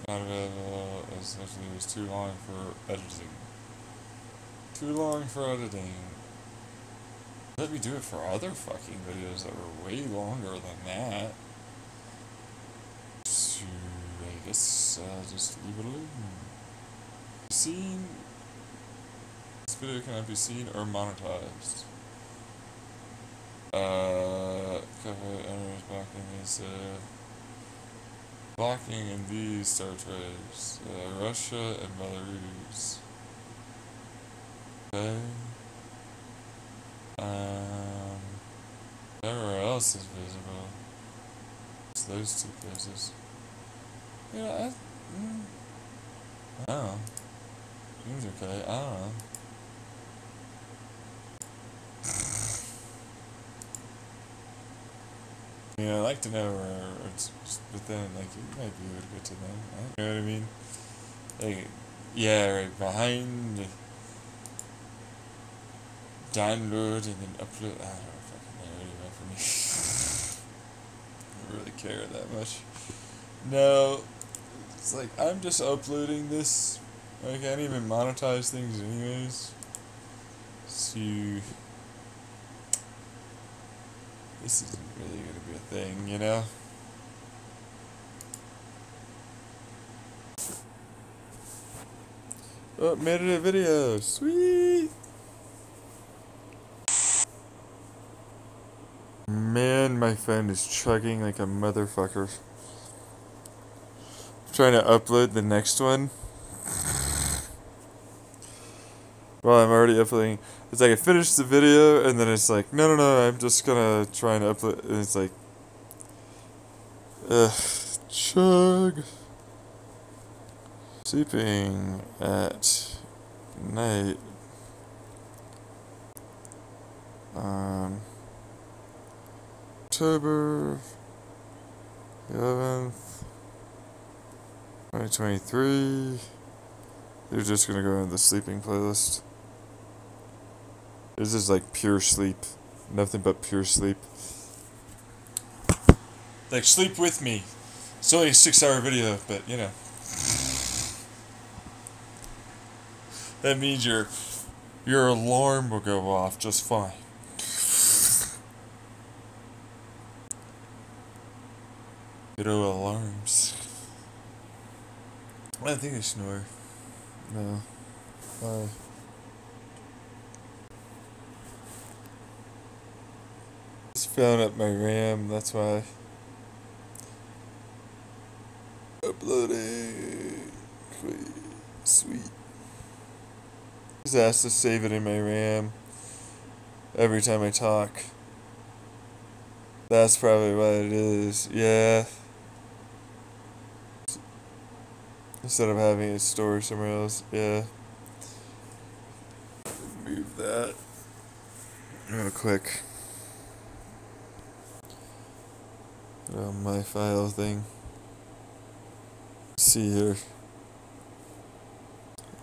Speaker 1: Not available. Essentially, it was too long for editing. Too long for editing. Let me do it for other fucking videos that were way longer than that. So I guess just leave it alone. Seen. This video cannot be seen or monetized. Cover enemies blocking these, blocking in these star trades. Russia and Belarus. Okay. Everywhere else is visible. It's those two places. Yeah, I don't know. Seems okay. I don't know. I like to know where it's, but then, like, you might be able to get to them. You know what I mean? Like, yeah, right behind, download, and then upload. I don't fucking know anymore for me. I don't really care that much. No, it's like, I'm just uploading this. I can't even monetize things anyways. So, this isn't really gonna be a thing, you know? Oh, made it a video. Sweet! man, my phone is chugging like a motherfucker. I'm trying to upload the next one. Well, I'm already uploading. It's like I finished the video, and then it's like, no, I'm just gonna try and upload. And it's like, chug. Sleeping at night. October 11th, 2023. You're just gonna go into the sleeping playlist. This is like pure sleep. Nothing but pure sleep. Like, sleep with me. It's only a 6-hour video, but you know. That means your alarm will go off just fine. Good old alarms. I think I snore. No. Why? Just filling up my RAM, that's why. Uploading. Sweet. Just asked to save it in my RAM every time I talk. That's probably what it is. Yeah. Instead of having it stored somewhere else. Yeah. Move that real quick. My file thing. See here.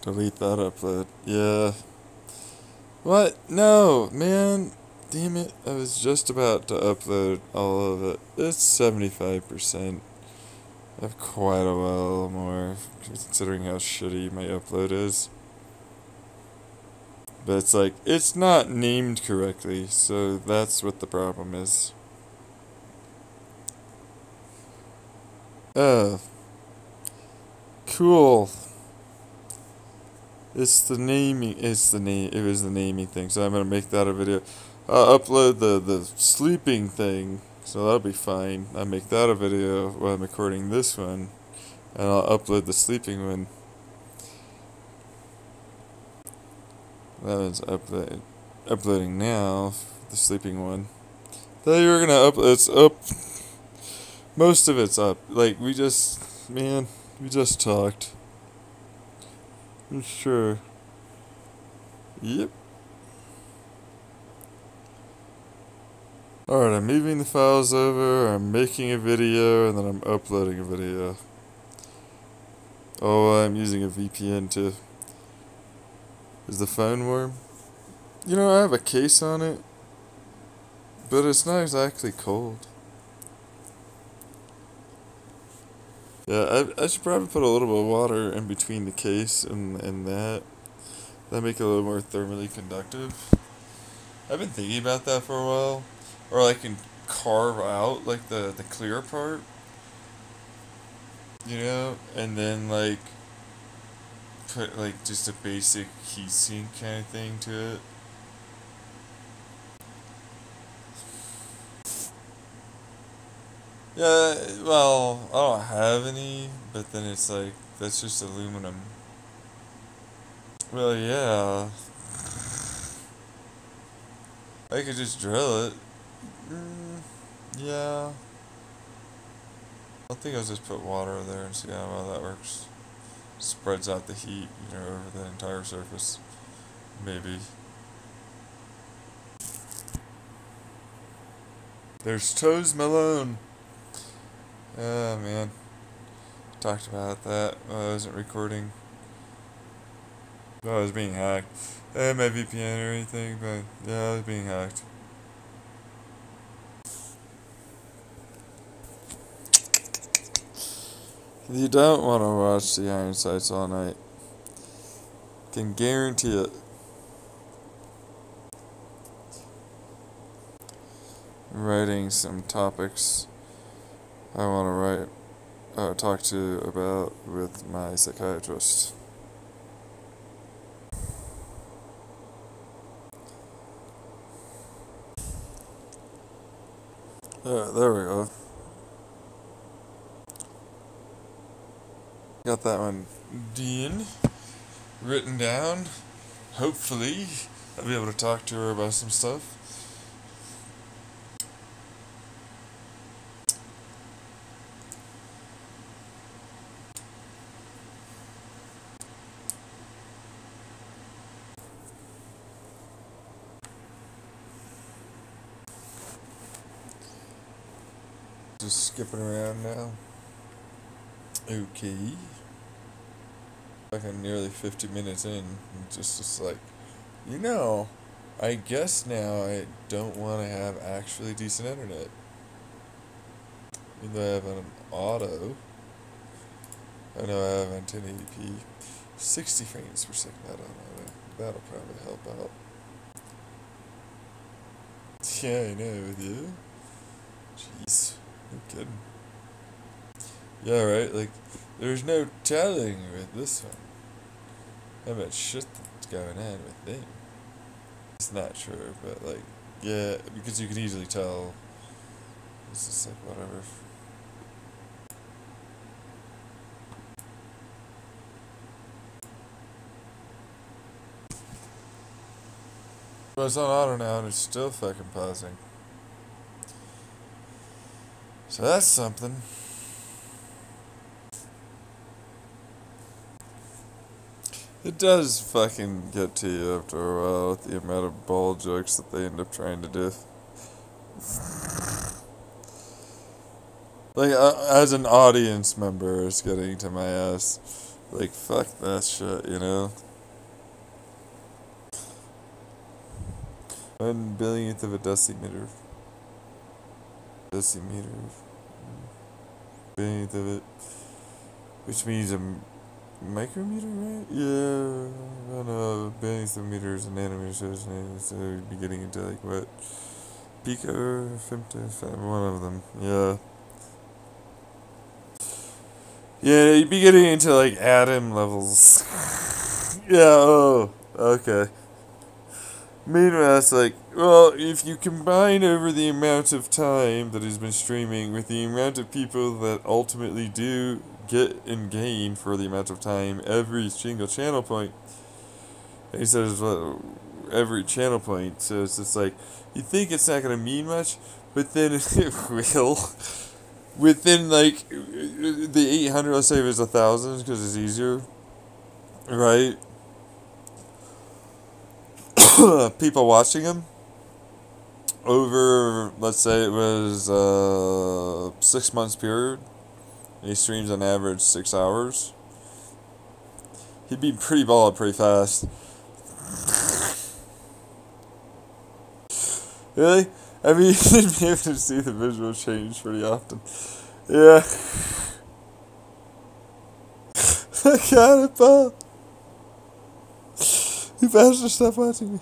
Speaker 1: Delete that upload. Yeah. What? No, man. Damn it. I was just about to upload all of it. It's 75%. I have quite a while more, considering how shitty my upload is. But it's like, it's not named correctly, so that's what the problem is. Oh. Cool. It was the naming thing, so I'm gonna make that a video. I'll upload the sleeping thing, so that'll be fine. I'll make that a video while I'm recording this one, and I'll upload the sleeping one. That one's uploading now, the sleeping one. Thought you were gonna upload. It's up. Most of it's up. Like, we just talked. Sure. Yep. Alright, I'm moving the files over, I'm making a video, and then I'm uploading a video. Oh, I'm using a VPN too. Is the phone warm? You know, I have a case on it, but it's not exactly cold. Yeah, I should probably put a little bit of water in between the case and that. That'd make it a little more thermally conductive. I've been thinking about that for a while. Or I can carve out, like, the clear part. You know? And then, like, put, like, just a basic heatsink kind of thing to it. Yeah, well, I don't have any, but then it's like, that's just aluminum. Well, yeah. I could just drill it. Yeah. I think I'll just put water there and see how well that works. Spreads out the heat, you know, over the entire surface. Maybe. There's Toes Malone. Oh, man. Talked about that while I wasn't recording. Oh, I was being hacked. I had my VPN or anything, but yeah, I was being hacked. You don't want to watch the Ironsides all night. Can guarantee it. I'm writing some topics I want to talk to you about with my psychiatrist. There we go. Got that one done, written down. Hopefully, I'll be able to talk to her about some stuff. Just skipping around now. Okay. Like I'm nearly 50 minutes in. Just like, I guess now I don't want to have actually decent internet. Even though I have an auto. I know I have on 1080p. 60 frames per second. I don't know. That'll probably help out. Yeah, I know with you. Jeez. No kidding. Yeah, right? Like, there's no telling with this one how much shit that's going on with them. It's not true, but like, yeah, because you can easily tell. It's just like, whatever. But it's on auto now and it's still fucking pausing. So that's something. It does fucking get to you after a while with the amount of ball jokes that they end up trying to do. Like, as an audience member, it's getting to my ass. Like, fuck that shit, you know? 1/1000th of a decimeter. Billionth of it. Which means a micrometer, right? Yeah, I don't know. Billionth of meters and nanometers, so we'd be getting into like what? Pico, femto, one of them. Yeah. Yeah, you'd be getting into like atom levels. Yeah, oh, okay. Meanwhile, it's like, well, if you combine over the amount of time that has been streaming with the amount of people that ultimately do get and gain for the amount of time every single channel point, and he says, well, every channel point, so it's just like, you think it's not going to mean much, but then it will. Within, like, the 800, let's say it was 1,000, because it's easier, right? People watching him over, let's say it was 6 months period, and he streams on average 6 hours, he'd be pretty bald pretty fast. Really? I mean, you'd be able to see the visual change pretty often. Yeah. I got it, Paul. You better stop watching me.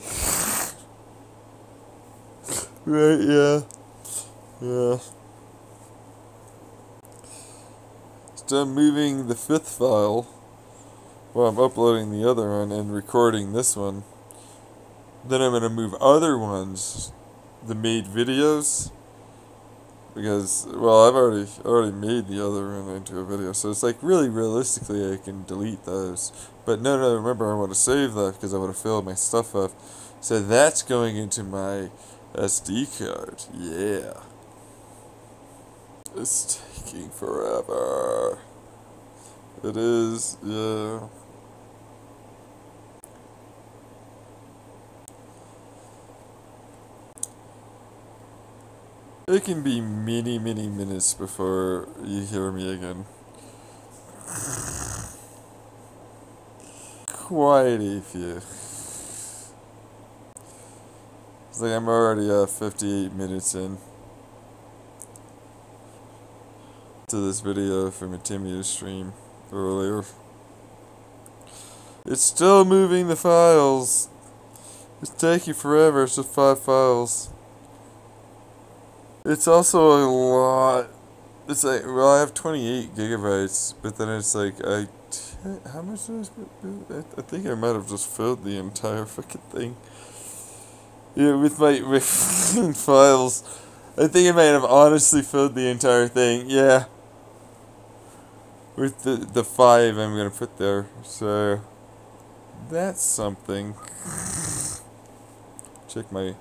Speaker 1: Right, yeah. Yeah. So I'm moving the 5th file while I'm uploading the other one and recording this one. Then I'm going to move other ones, the made videos, because, well, I've already made the other one into a video, so it's like really realistically I can delete those. But no, remember I want to save that because I want to fill my stuff up. So that's going into my SD card. Yeah. It's taking forever. It is, yeah. It can be many minutes before you hear me again. Quite a few. It's like I'm already 58 minutes in to this video from a Timio stream earlier. It's still moving the files. It's taking forever. It's just 5 files. It's also a lot. It's like, well, I have 28 gigabytes, but then it's like, how much did I spend? I think I might have just filled the entire fucking thing. Yeah, with my files. I think I might have honestly filled the entire thing. Yeah. With the 5 I'm gonna put there. So that's something. Check my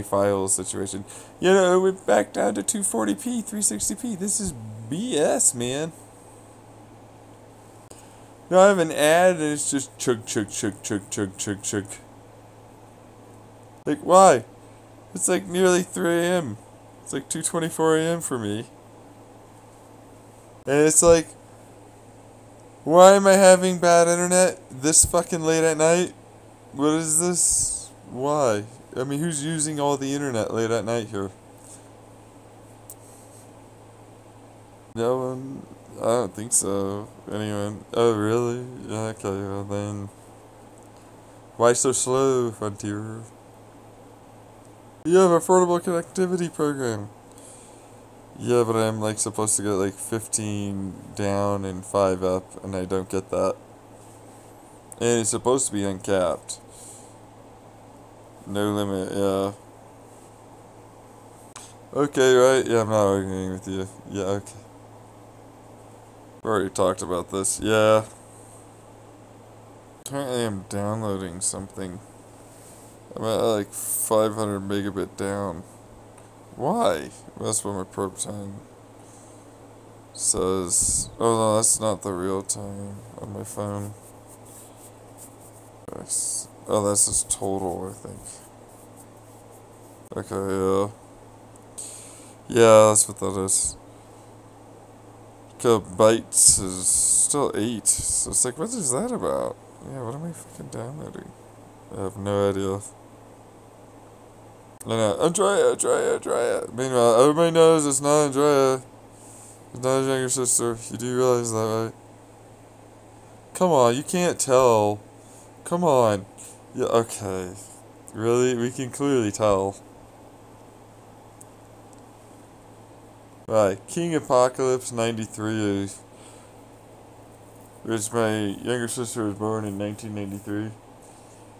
Speaker 1: files situation. You know, we're back down to 240p, 360p. This is BS, man. No, I have an ad and it's just chug. Like, why? It's like nearly 3 a.m. It's like 2:24 a.m. for me. And it's like, why am I having bad internet this fucking late at night? What is this? Why? I mean, who's using all the internet late at night here? No one. I don't think so. Anyone? Oh, really? Yeah, okay, well then. Why so slow, Frontier? You have affordable connectivity program. Yeah, but I'm like supposed to get like 15 down and 5 up, and I don't get that. And it's supposed to be uncapped. No limit, yeah. Okay, right? Yeah, I'm not arguing with you. Yeah, okay. We already talked about this. Yeah. Apparently I'm downloading something. I'm at like 500 megabit down. Why? That's what my probe time says. Oh no, that's not the real time on my phone. Oh, that's just total, I think. Okay, yeah. Yeah, that's what that is. Bytes is still 8. So it's like, what is that about? Yeah, what am I fucking downloading? I have no idea. I know, Andrea. Meanwhile, everybody knows it's not Andrea. It's not his younger sister. You do realize that, right? Come on, you can't tell. Come on. Yeah, okay. Really? We can clearly tell. Right, King Apocalypse 93, which my younger sister was born in 1993.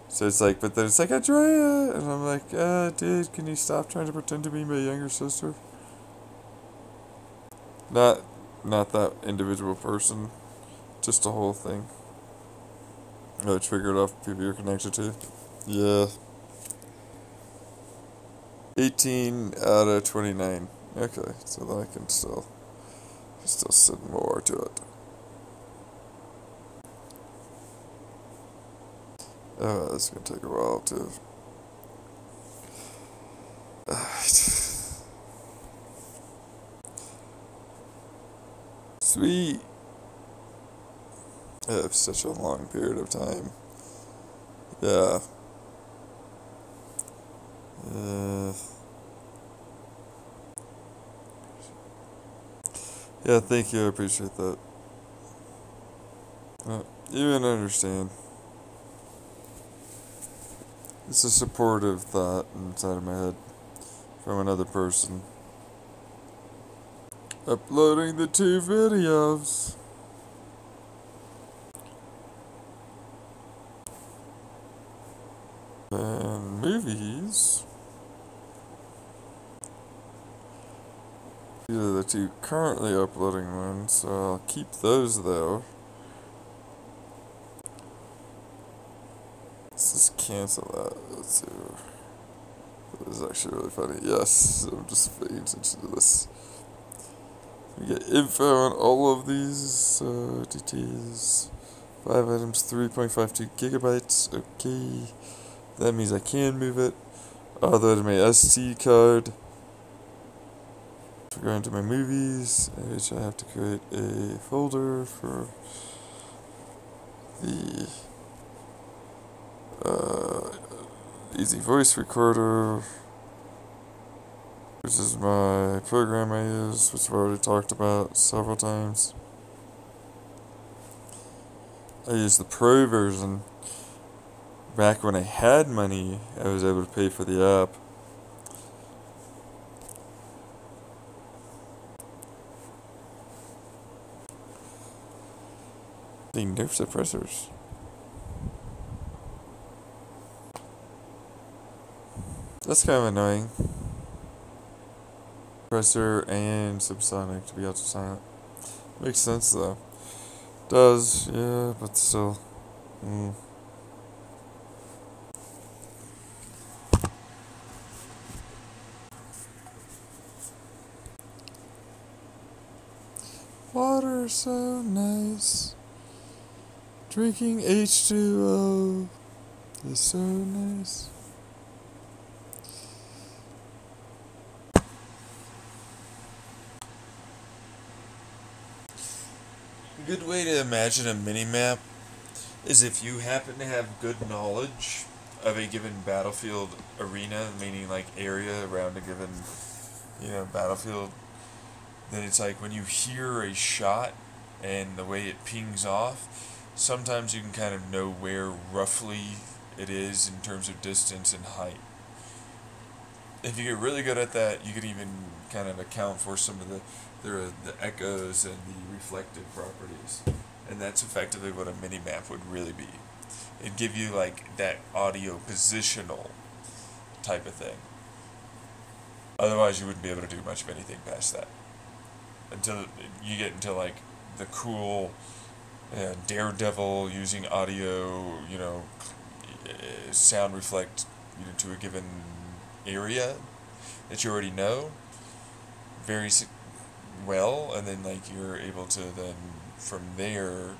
Speaker 1: So it's like, but then it's like, Andrea! And I'm like, dude, can you stop trying to pretend to be my younger sister? Not that individual person. Just the whole thing. Oh, triggered off people you're connected to. Yeah. 18 out of 29. Okay, so then I can still send more to it. Oh, that's gonna take a while too. Alright. Sweet. I have such a long period of time. Yeah. Yeah, thank you, I appreciate that. You even understand. It's a supportive thought inside of my head from another person. Uploading the 2 videos. And movies. These are the 2 currently uploading ones, so I'll keep those though. Let's just cancel that. Let's see. This is actually really funny. Yes, I'm just paying attention to this. We get info on all of these DTs. 5 items, 3.52 gigabytes. Okay. That means I can move it. Other than my SD card. Go into my movies, which I have to create a folder for the Easy Voice Recorder, which is my program I use, which I've already talked about several times. I use the Pro version. Back when I had money, I was able to pay for the app. The nerve suppressors. That's kind of annoying. compressor and subsonic to be ultrasonic. Makes sense though. Does, yeah, but still. Water so nice. Drinking H2O is so nice. A good way to imagine a mini-map is if you happen to have good knowledge of a given battlefield arena, meaning like area around a given, battlefield, then it's like when you hear a shot and the way it pings off, sometimes you can kind of know where roughly it is in terms of distance and height. If you get really good at that, you can even kind of account for some of the echoes and the reflective properties. And that's effectively what a mini-map would really be. It'd give you like that audio positional type of thing. Otherwise you wouldn't be able to do much of anything past that. Until you get into like the cool Daredevil using audio, sound reflect to a given area that you already know very well, and then like you're able to then from there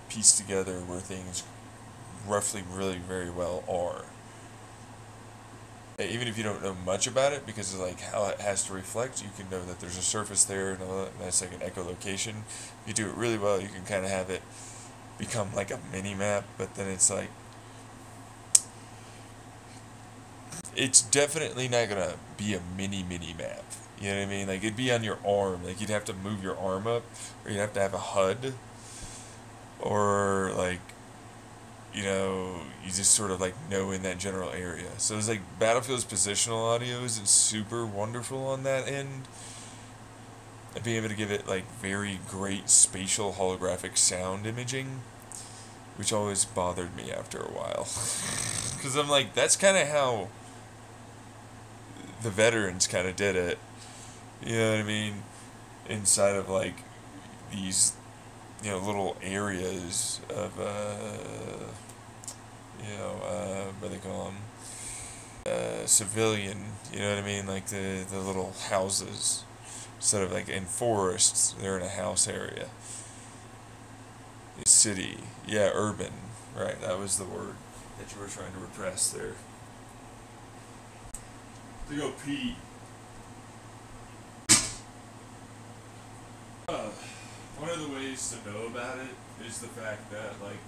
Speaker 1: piece together where things roughly really very well are. Even if you don't know much about it, because of like how it has to reflect, you can know that there's a surface there and all that, and that's like an echolocation. If you do it really well, you can kind of have it become like a mini map, but then it's like it's definitely not gonna be a mini map. You know what I mean? Like it'd be on your arm. Like you'd have to move your arm up, or you'd have to have a HUD, or like you just sort of like know in that general area. So it's like Battlefield's positional audio isn't super wonderful on that end. And being able to give it like very great spatial holographic sound imaging, which always bothered me after a while. Because I'm like, that's kind of how the veterans kind of did it. You know what I mean? Inside of like these, little areas of, what do they call them? Civilian, you know what I mean? Like the little houses. Instead of like in forests, they're in a house area. City, yeah, urban, right, that was the word that you were trying to repress there. To go pee. One of the ways to know about it is the fact that, like,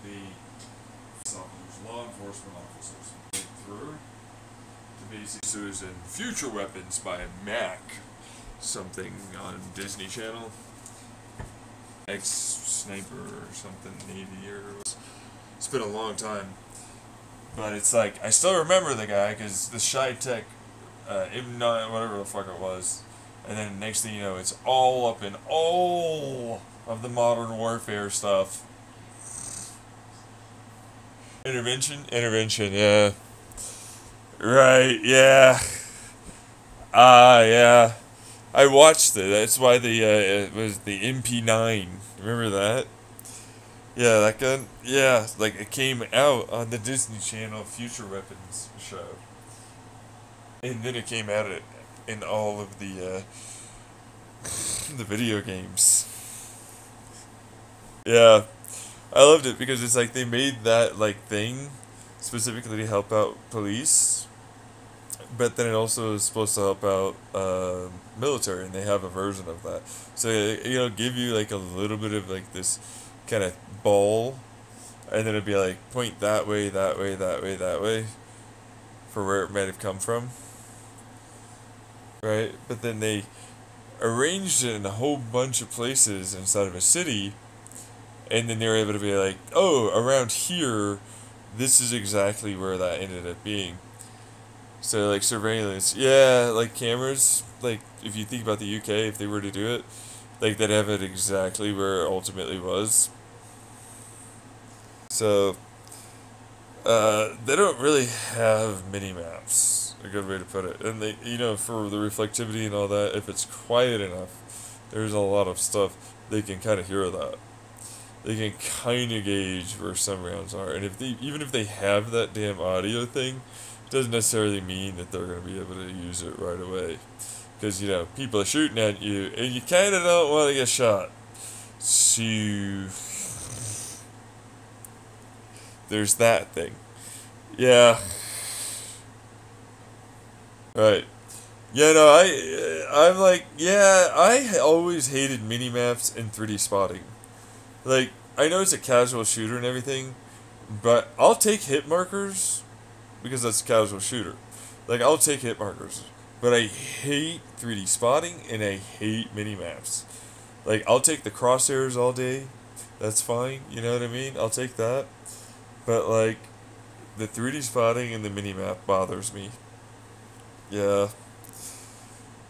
Speaker 1: law enforcement officers went through to basically Susan Future Weapons by Mac something on Disney Channel. Ex-sniper or something, Navy or... It's been a long time. But it's like, I still remember the guy, because the Shy Tech, whatever the fuck it was. And then next thing you know, it's all up in all of the Modern Warfare stuff. Intervention, yeah. Right, yeah. Yeah. I watched it. That's why it was the MP9. Remember that? Yeah, that gun. Yeah, like it came out on the Disney Channel Future Weapons show, and then it came out in all of the the video games. Yeah, I loved it because it's like they made that like thing specifically to help out police. But then it also is supposed to help out military, and they have a version of that. So give you like a little bit of like this kind of ball, and then it'd be like point that way, that way, that way, that way, for where it might have come from. Right, but then they arranged it in a whole bunch of places inside of a city, and then they were able to be like, oh, around here, this is exactly where that ended up being. So, like, surveillance. Yeah, like, cameras, like, if you think about the UK, if they were to do it, like, they'd have it exactly where it ultimately was. So, they don't really have mini-maps. a good way to put it. And they, you know, for the reflectivity and all that, if it's quiet enough, there's a lot of stuff they can kind of hear that. They can kind of gauge where some rounds are, and if they, even if they have that damn audio thing, doesn't necessarily mean that they're going to be able to use it right away. Because, you know, people are shooting at you, and you kind of don't want to get shot. So, there's that thing. Yeah. Right. Yeah, no, I'm like, yeah, I always hated mini-maps and 3D spotting. Like, I know it's a casual shooter and everything, but I'll take hit markers because that's a casual shooter. Like, I'll take hit markers, but I hate 3D spotting and I hate mini-maps. Like, I'll take the crosshairs all day. That's fine, you know what I mean? I'll take that. But, like, the 3D spotting and the mini-map bothers me. Yeah.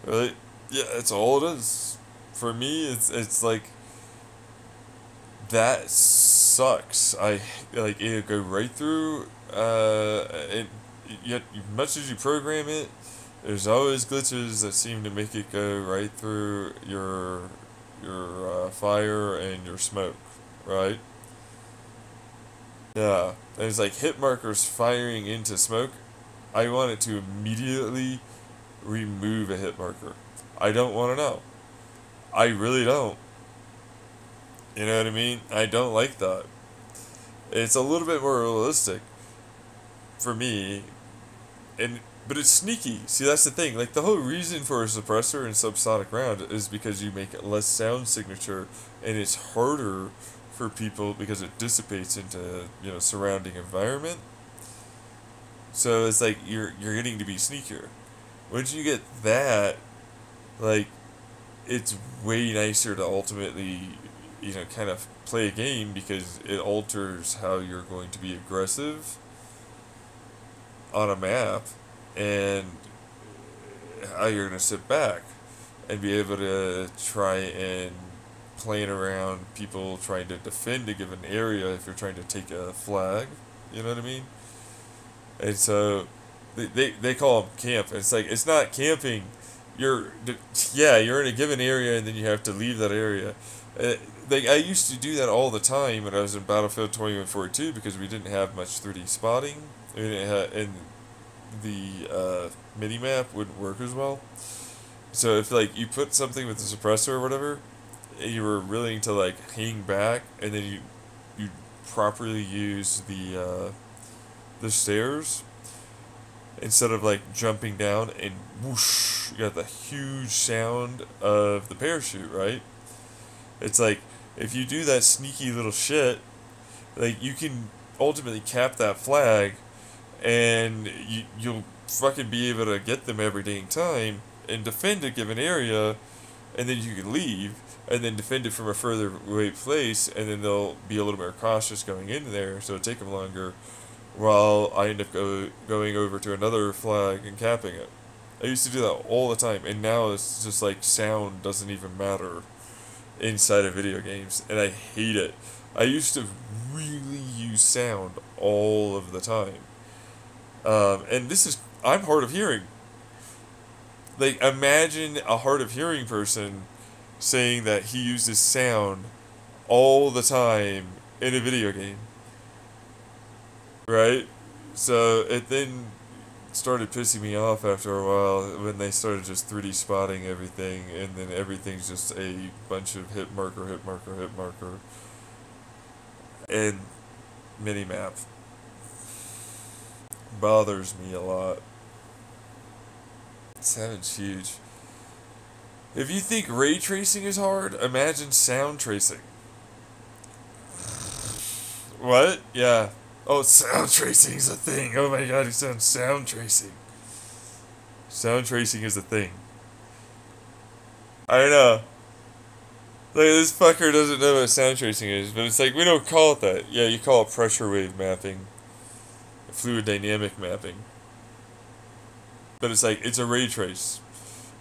Speaker 1: Really? Yeah, that's all it is. For me, it's like, that sucks. I, like, it'll go right through, yet, much as you program it, there's always glitches that seem to make it go right through your fire and your smoke, right? Yeah, and it's like hit markers firing into smoke. I want it to immediately remove a hit marker. I don't want to know. I really don't. You know what I mean? I don't like that. It's a little bit more realistic for me, but it's sneaky. See, that's the thing. Like, the whole reason for a suppressor in subsonic round is because you make less sound signature, and it's harder for people because it dissipates into, you know, surrounding environment. So it's like you're getting to be sneakier. Once you get that, like, it's way nicer to ultimately, you know, kind of play a game because it alters how you're going to be aggressive on a map and how you're going to sit back and be able to try and plan around people trying to defend a given area if you're trying to take a flag. You know what I mean? And so they call them camp. It's like, it's not camping. You're in a given area and then you have to leave that area. Like, I used to do that all the time when I was in Battlefield 2142 because we didn't have much 3D spotting, and the mini-map wouldn't work as well. So if, like, you put something with the suppressor or whatever, and you were willing to, like, hang back, and then you properly use the stairs instead of, like, jumping down and whoosh, you got the huge sound of the parachute, right? It's like, if you do that sneaky little shit, like, you can ultimately cap that flag, and you'll fucking be able to get them every dang time and defend a given area, and then you can leave and then defend it from a further away place, and then they'll be a little more cautious going in there, so it'll take them longer, while I end up going over to another flag and capping it. I used to do that all the time, and now it's just like sound doesn't even matter inside of video games, and I hate it. I used to really use sound all of the time. And I'm hard of hearing. Like, imagine a hard of hearing person saying that he uses sound all the time in a video game. Right? So it then started pissing me off after a while when they started just 3D spotting everything, and then everything's just a bunch of hit marker, and mini-map. Bothers me a lot. Sound's huge. If you think ray tracing is hard, imagine sound tracing. What? Yeah. Oh, sound tracing is a thing. Oh my god, he sounds sound tracing. Sound tracing is a thing. I know. Like, this fucker doesn't know what sound tracing is, but it's like, we don't call it that. Yeah, you call it pressure wave mapping. Fluid dynamic mapping. But it's like, it's a ray trace.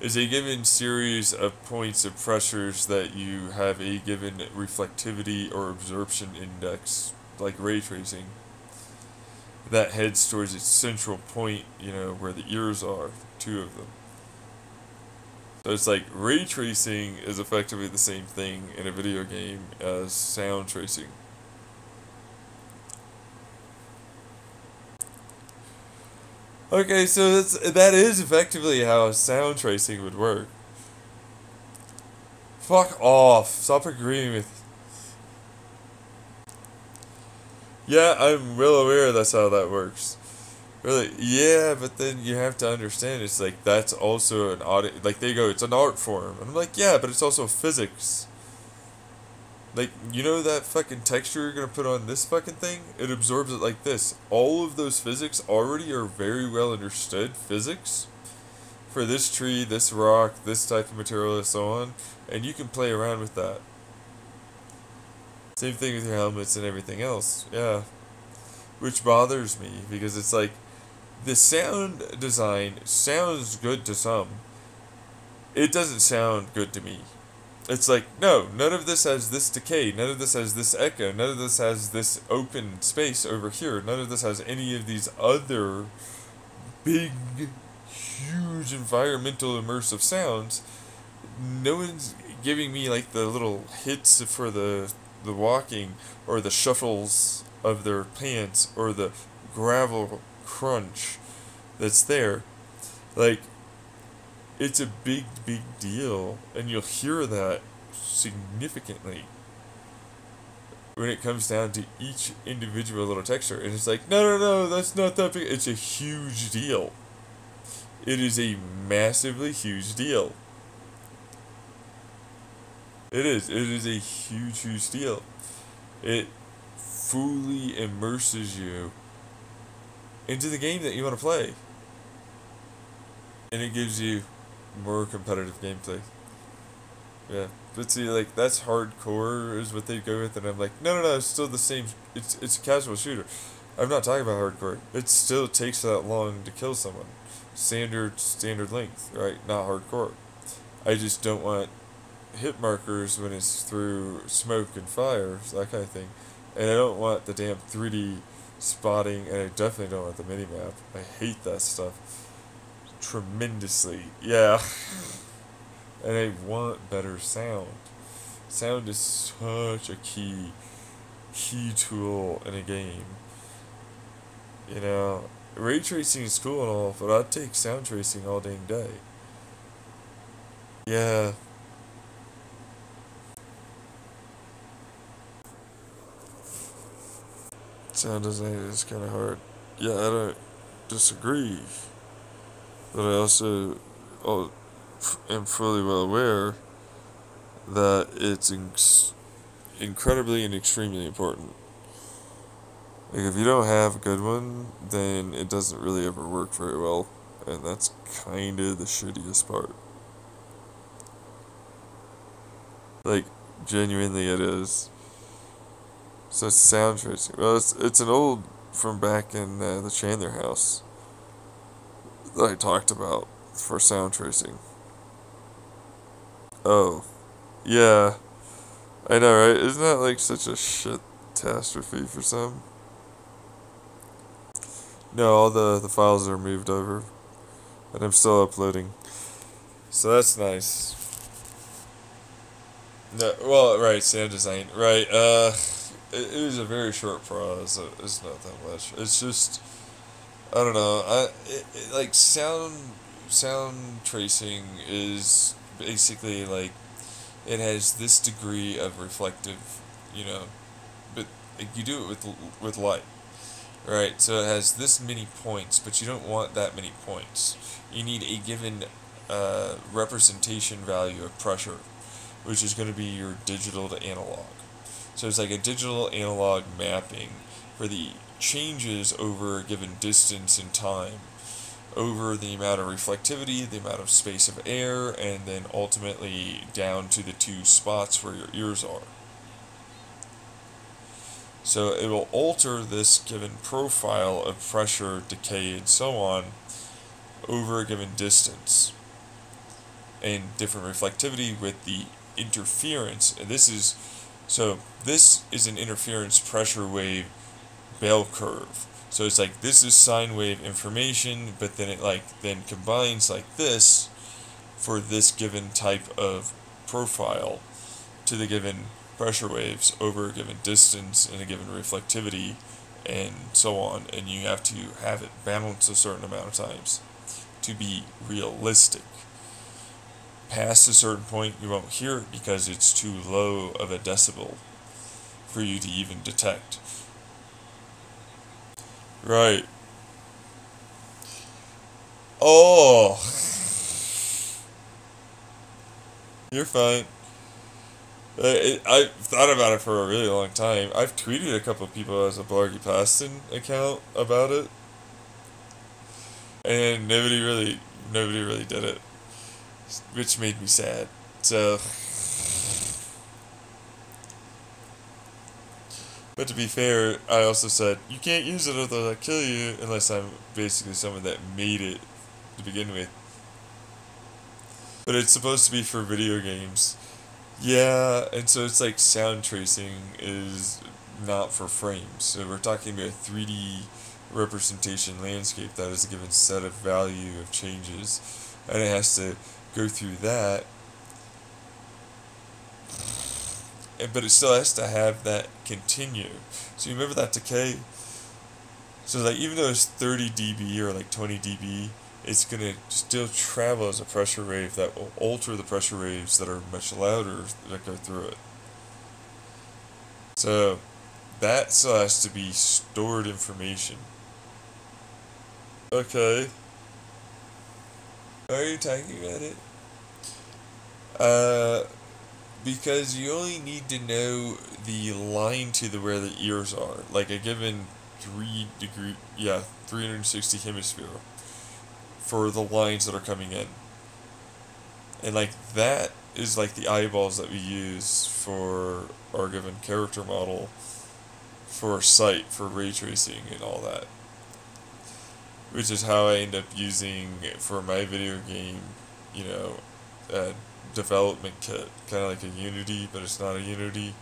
Speaker 1: It's a given series of points of pressures that you have a given reflectivity or absorption index, like ray tracing. that heads towards its central point, you know, where the ears are, two of them. So it's like ray tracing is effectively the same thing in a video game as sound tracing. Okay, so that is effectively how sound tracing would work. Fuck off. Stop agreeing with. Yeah, I'm well aware that's how that works. Really? Yeah, but then you have to understand it's like that's also an art. Like they go, it's an art form. And I'm like, yeah, but it's also physics. Like, you know that fucking texture you're gonna put on this fucking thing? It absorbs it like this. All of those physics already are very well understood physics for this tree, this rock, this type of material, and so on. And you can play around with that. Same thing with your helmets and everything else. Yeah. Which bothers me because it's like the sound design sounds good to some. It doesn't sound good to me. It's like, no, none of this has this decay, none of this has this echo, none of this has this open space over here, none of this has any of these other big, huge environmental immersive sounds. No one's giving me like the little hits for the walking, or the shuffles of their pants, or the gravel crunch that's there. Like, it's a big, big deal, and you'll hear that significantly when it comes down to each individual little texture. And it's like, no, no, no, that's not that big. It's a huge deal. It is a massively huge deal. It is. It is a huge, huge deal. It fully immerses you into the game that you want to play. And it gives you more competitive gameplay. Yeah. But see, like, that's hardcore is what they go with, and I'm like, no, no, no, it's still the same. It's a casual shooter. I'm not talking about hardcore. It still takes that long to kill someone. Standard length, right? Not hardcore. I just don't want hit markers when it's through smoke and fire, that kind of thing. And I don't want the damn 3D spotting, and I definitely don't want the minimap. I hate that stuff tremendously. Yeah. And I want better sound. Sound is such a key tool in a game. You know, ray tracing is cool and all, but I'd take sound tracing all dang day. Yeah. Sound design is kind of hard. Yeah, I don't disagree, but I also am fully well aware that it's incredibly and extremely important. Like, if you don't have a good one, then it doesn't really ever work very well, and that's kind of the shittiest part. Like, genuinely it is. So sound tracing. Well, it's an old from back in the Chandler house that I talked about for sound tracing. Oh, yeah, I know, right? Isn't that like such a shit catastrophe for some? No, all the files are moved over, and I'm still uploading, so that's nice. No, well, right, sound design, right? It was a very short pause. So it's not that much. It's just, I don't know. Like sound tracing is basically like it has this degree of reflective, you know, but like, you do it with light, right? So it has this many points, but you don't want that many points. You need a given representation value of pressure, which is going to be your digital to analog. So it's like a digital analog mapping for the changes over a given distance and time, over the amount of reflectivity, the amount of space of air, and then ultimately down to the two spots where your ears are. So it will alter this given profile of pressure, decay, and so on over a given distance, and different reflectivity with the interference. And this is an interference pressure wave bell curve. So it's like this is sine wave information, but then it then combines like this for this given type of profile to the given pressure waves over a given distance and a given reflectivity and so on, and you have to have it balanced a certain amount of times to be realistic. Past a certain point you won't hear it because it's too low of a decibel for you to even detect. Right. Oh, you're fine. I've thought about it for a really long time. I've tweeted a couple of people as a Blargy Paston account about it, and nobody really did it, which made me sad. So, but to be fair, I also said you can't use it or they'll kill you unless I'm basically someone that made it to begin with. But it's supposed to be for video games. Yeah, and so it's like sound tracing is not for frames. So we're talking about a 3D representation landscape that has a given set of value of changes, and it has to go through that. But it still has to have that continue. So you remember that decay? So like even though it's 30 dB or like 20 dB, it's going to still travel as a pressure wave that will alter the pressure waves that are much louder that go through it. So that still has to be stored information. Okay. Why are you talking about it? Because you only need to know the line to where the ears are, like a given 360 hemisphere for the lines that are coming in. And like that is like the eyeballs that we use for our given character model for sight, for ray tracing and all that. Which is how I end up using for my video game, a development kit, kind of like a Unity, but it's not a Unity.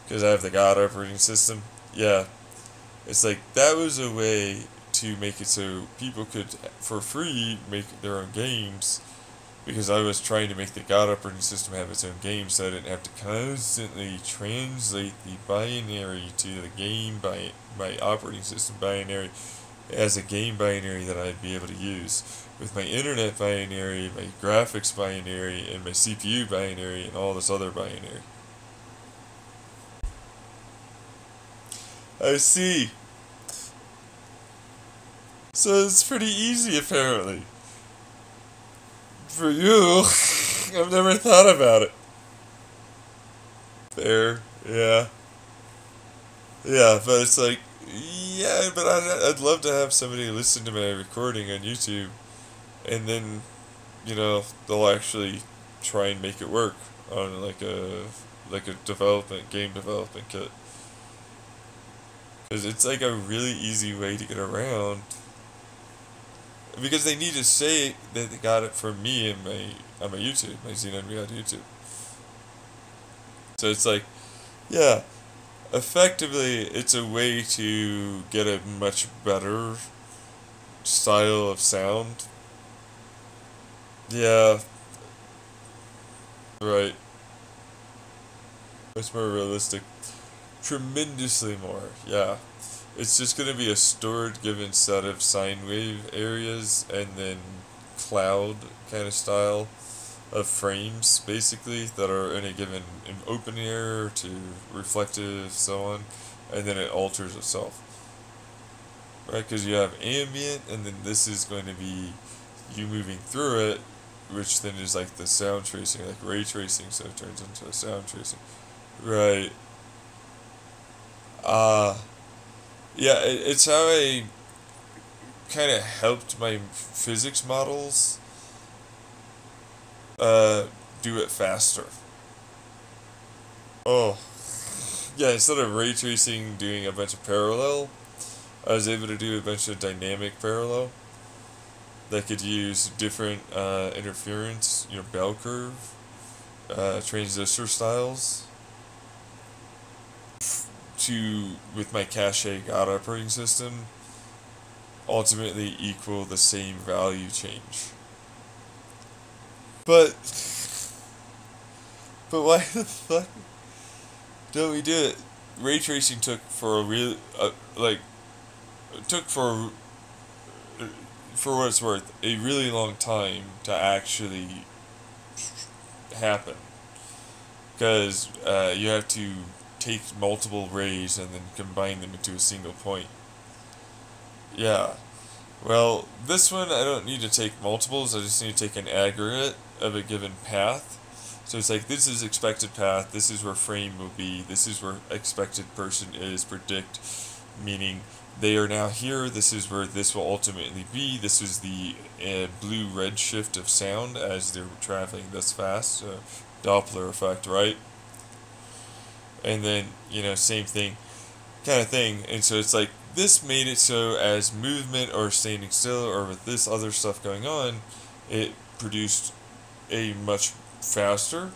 Speaker 1: Because I have the God operating system. Yeah. It's like, that was a way to make it so people could, for free, make their own games. Because I was trying to make the God operating system have its own game, so I didn't have to constantly translate the binary to the game by my operating system binary as a game binary that I'd be able to use. With my internet binary, my graphics binary, and my CPU binary, and all this other binary. I see. So it's pretty easy, apparently. For you, I've never thought about it. Fair, yeah. Yeah, but it's like, yeah, but I'd love to have somebody listen to my recording on YouTube, and then, they'll actually try and make it work on like a game development kit. Because it's like a really easy way to get around. Because they need to say that they got it from me on my YouTube, my Xenon Real YouTube. So it's like, yeah, effectively it's a way to get a much better style of sound. Yeah. Right. Much more realistic. Tremendously more, yeah. It's just going to be a stored given set of sine wave areas and then cloud kind of style of frames, basically, that are in a given open air to reflective, so on, and then it alters itself. Right, because you have ambient, and then this is going to be you moving through it, which then is like the sound tracing, like ray tracing, so it turns into sound tracing. Right. Yeah, it's how I kind of helped my physics models do it faster. Oh, yeah, instead of ray tracing doing a bunch of parallel, I was able to do a bunch of dynamic parallel that could use different interference, bell curve, transistor styles. to, with my cache God operating system, ultimately equal the same value change. But why the fuck don't we do it? Ray tracing took for a real took for what it's worth a really long time to actually happen, because you have to take multiple rays and then combine them into a single point. Yeah. Well, this one I don't need to take multiples, I just need to take an aggregate of a given path. So it's like, this is expected path, this is where frame will be, this is where expected person is, predict, meaning they are now here, this is where this will ultimately be, this is the blue red shift of sound as they're traveling this fast, so Doppler effect, right? And then, same thing, kind of thing, and so it's like, this made it so as movement or standing still or with this other stuff going on, it produced a much faster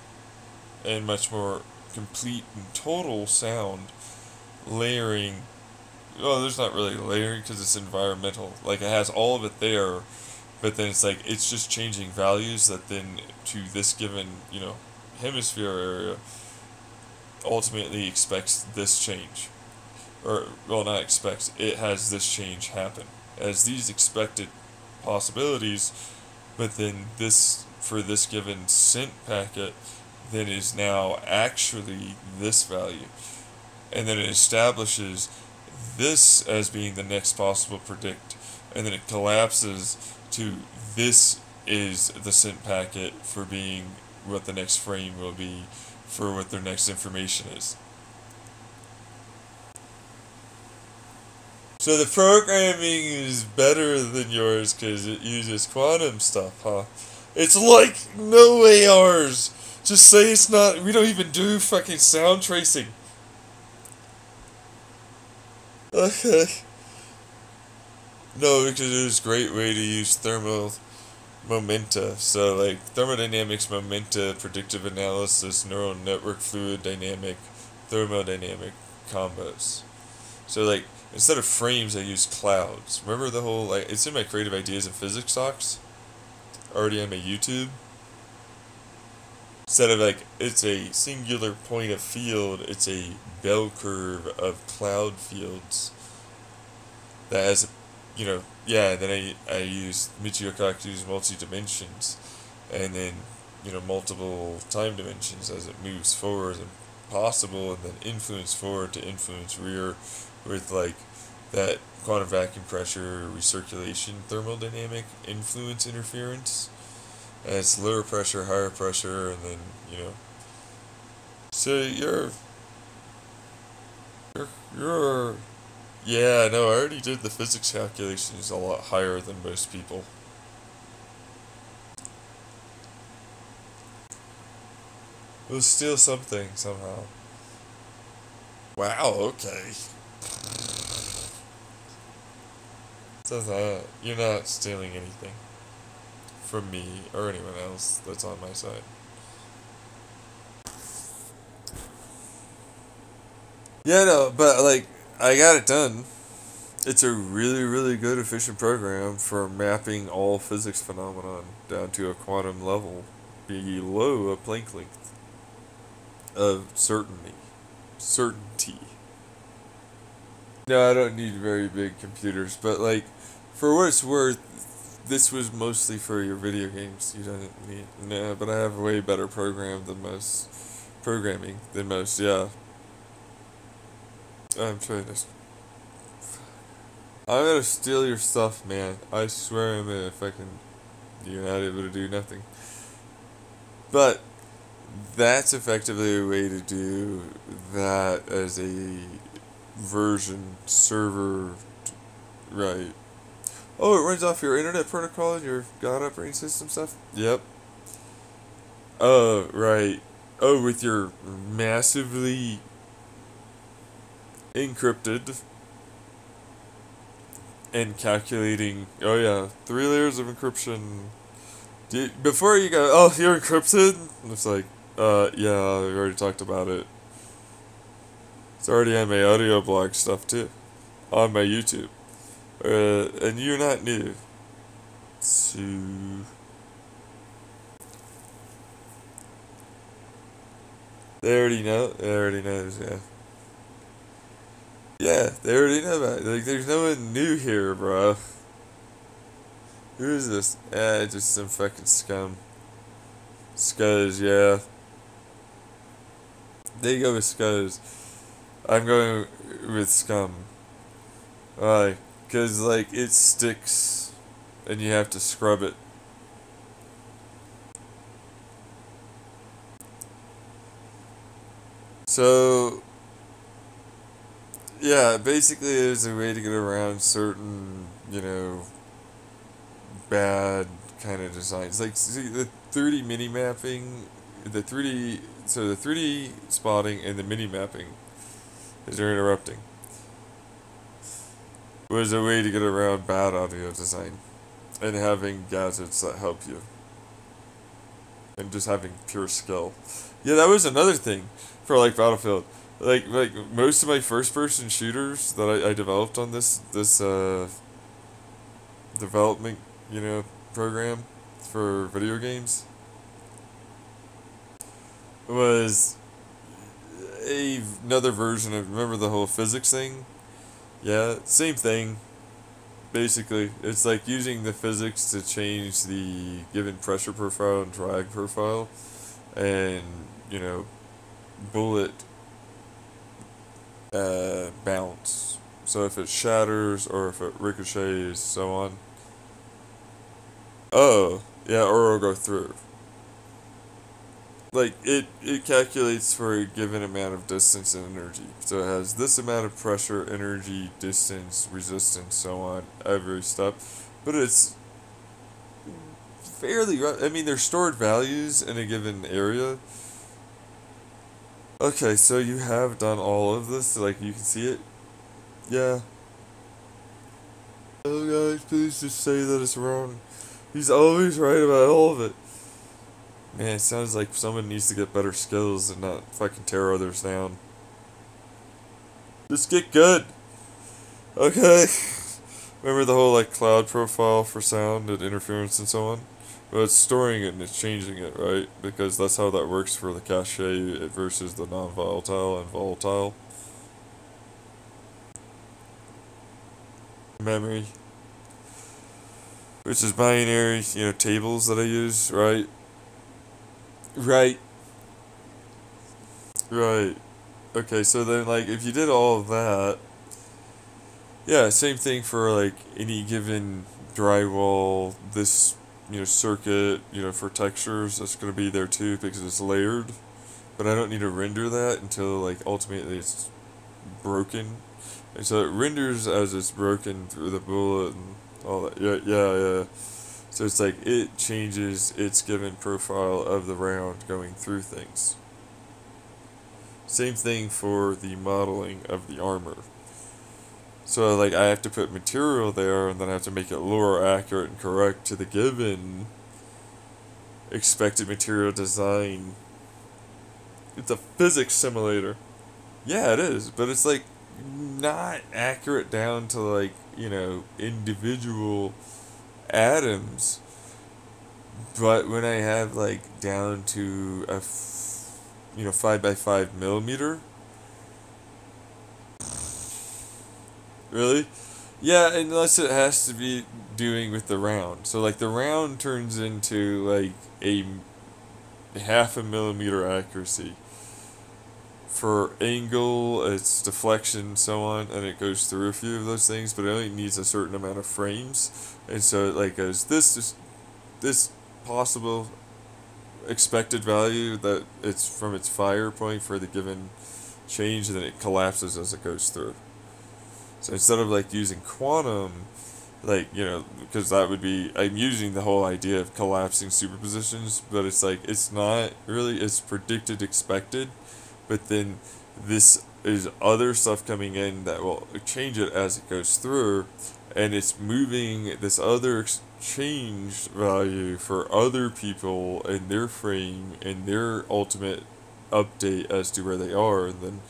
Speaker 1: and much more complete and total sound layering. Well, there's not really layering because it's environmental. Like, it has all of it there, but then it's like, it's just changing values that then to this given, hemisphere area ultimately expects this change. Or, well, not expects, it has this change happen. As these expected possibilities, but then this, for this given scent packet, then is now actually this value. And then it establishes this as being the next possible predict. And then it collapses to this is the scent packet for being what the next frame will be for what their next information is. So the programming is better than yours because it uses quantum stuff, huh? It's like no ARs. Just say it's not. We don't even do fucking sound tracing. Okay. No, because there's a great way to use thermal momenta. So like thermodynamics, momenta, predictive analysis, neural network, fluid dynamic, thermodynamic combos. So like, instead of frames, I use clouds. Remember the whole, like, it's in my creative ideas in physics talks, already on my YouTube. Instead of like, it's a singular point of field, it's a bell curve of cloud fields that has, then I use Michio Kaku's multi-dimensions, and then, multiple time dimensions as it moves forward and possible, and then influence forward to influence rear, with like that quantum vacuum pressure recirculation thermodynamic influence interference, and it's lower pressure, higher pressure, and then so you're yeah, no, I already did the physics calculations a lot higher than most people. It was still something somehow. Wow, okay. So you're not stealing anything from me or anyone else that's on my side. Yeah, no, but like, I got it done. It's a really, really good, efficient program for mapping all physics phenomenon down to a quantum level below a Planck length of certainty. No, I don't need very big computers, but like, for what it's worth, this was mostly for your video games. You don't need, no, but I have a way better programming than most, yeah. I'm trying to, I'm gonna steal your stuff, man. I swear I'm gonna fucking, you're not able to do nothing. But, that's effectively a way to do that as a version server, right? Oh, it runs off your internet protocol and your God operating system stuff? Yep. Oh, right. Oh, with your massively encrypted and calculating. Oh, yeah. 3 layers of encryption. Before you go, oh, you're encrypted? It's like, yeah, we already talked about it. It's already on my audio blog stuff too, on my YouTube. And you're not new to. They already know. They already knows. Yeah. Yeah, they already know about it. Like, there's no one new here, bro. Who is this? Just some fucking scum. Scuzz, yeah. They go with Scuzz. I'm going with scum. Why? Because, like, it sticks and you have to scrub it. So, yeah, basically there's a way to get around certain, bad kind of designs. Like, see, the 3D mini mapping, the 3D spotting and the mini mapping, as you're interrupting, was a way to get around bad audio design and having gadgets that help you. And just having pure skill. Yeah, that was another thing for, like, Battlefield. Like most of my first-person shooters that I developed on this development, program for video games was another version of, remember the whole physics thing? Yeah, same thing. Basically, it's like using the physics to change the given pressure profile and drag profile, and bullet bounce. So if it shatters or if it ricochets, so on. Oh, yeah, or it'll go through. Like, it calculates for a given amount of distance and energy. So it has this amount of pressure, energy, distance, resistance, so on, every step. But it's fairly, I mean, they're stored values in a given area. Okay, so you have done all of this, like, you can see it? Yeah. Oh, guys, please just say that it's wrong. He's always right about all of it. Man, it sounds like someone needs to get better skills and not fucking tear others down. Just get good. Okay. Remember the whole, like, cloud profile for sound and interference and so on? Well, it's storing it and it's changing it, right? Because that's how that works for the cache versus the non-volatile and volatile. Memory. Which is binary, tables that I use, right? Right. Right. Okay, so then, like, if you did all of that, yeah, same thing for, like, any given drywall, this, circuit, for textures, that's going to be there too because it's layered. But I don't need to render that until, like, ultimately it's broken. And so it renders as it's broken through the bullet and all that. Yeah. So it's like it changes its given profile of the round going through things. Same thing for the modeling of the armor. So, like, I have to put material there, and then I have to make it lore accurate and correct to the given expected material design. It's a physics simulator. Yeah, it is, but it's, like, not accurate down to, like, individual atoms. But when I have, like, down to a 5x5 millimeter. Really? Yeah, unless it has to be doing with the round. So, like, the round turns into, like, a half a millimeter accuracy. For angle, it's deflection, so on, and it goes through a few of those things, but it only needs a certain amount of frames. And so it, like, goes, this possible expected value that it's from its fire point for the given change, and then it collapses as it goes through. So instead of, like, using quantum, like, because that would be, I'm using the whole idea of collapsing superpositions, but it's like, it's not really, it's predicted expected, but then this is other stuff coming in that will change it as it goes through, and it's moving this other change value for other people in their frame and their ultimate update as to where they are, and then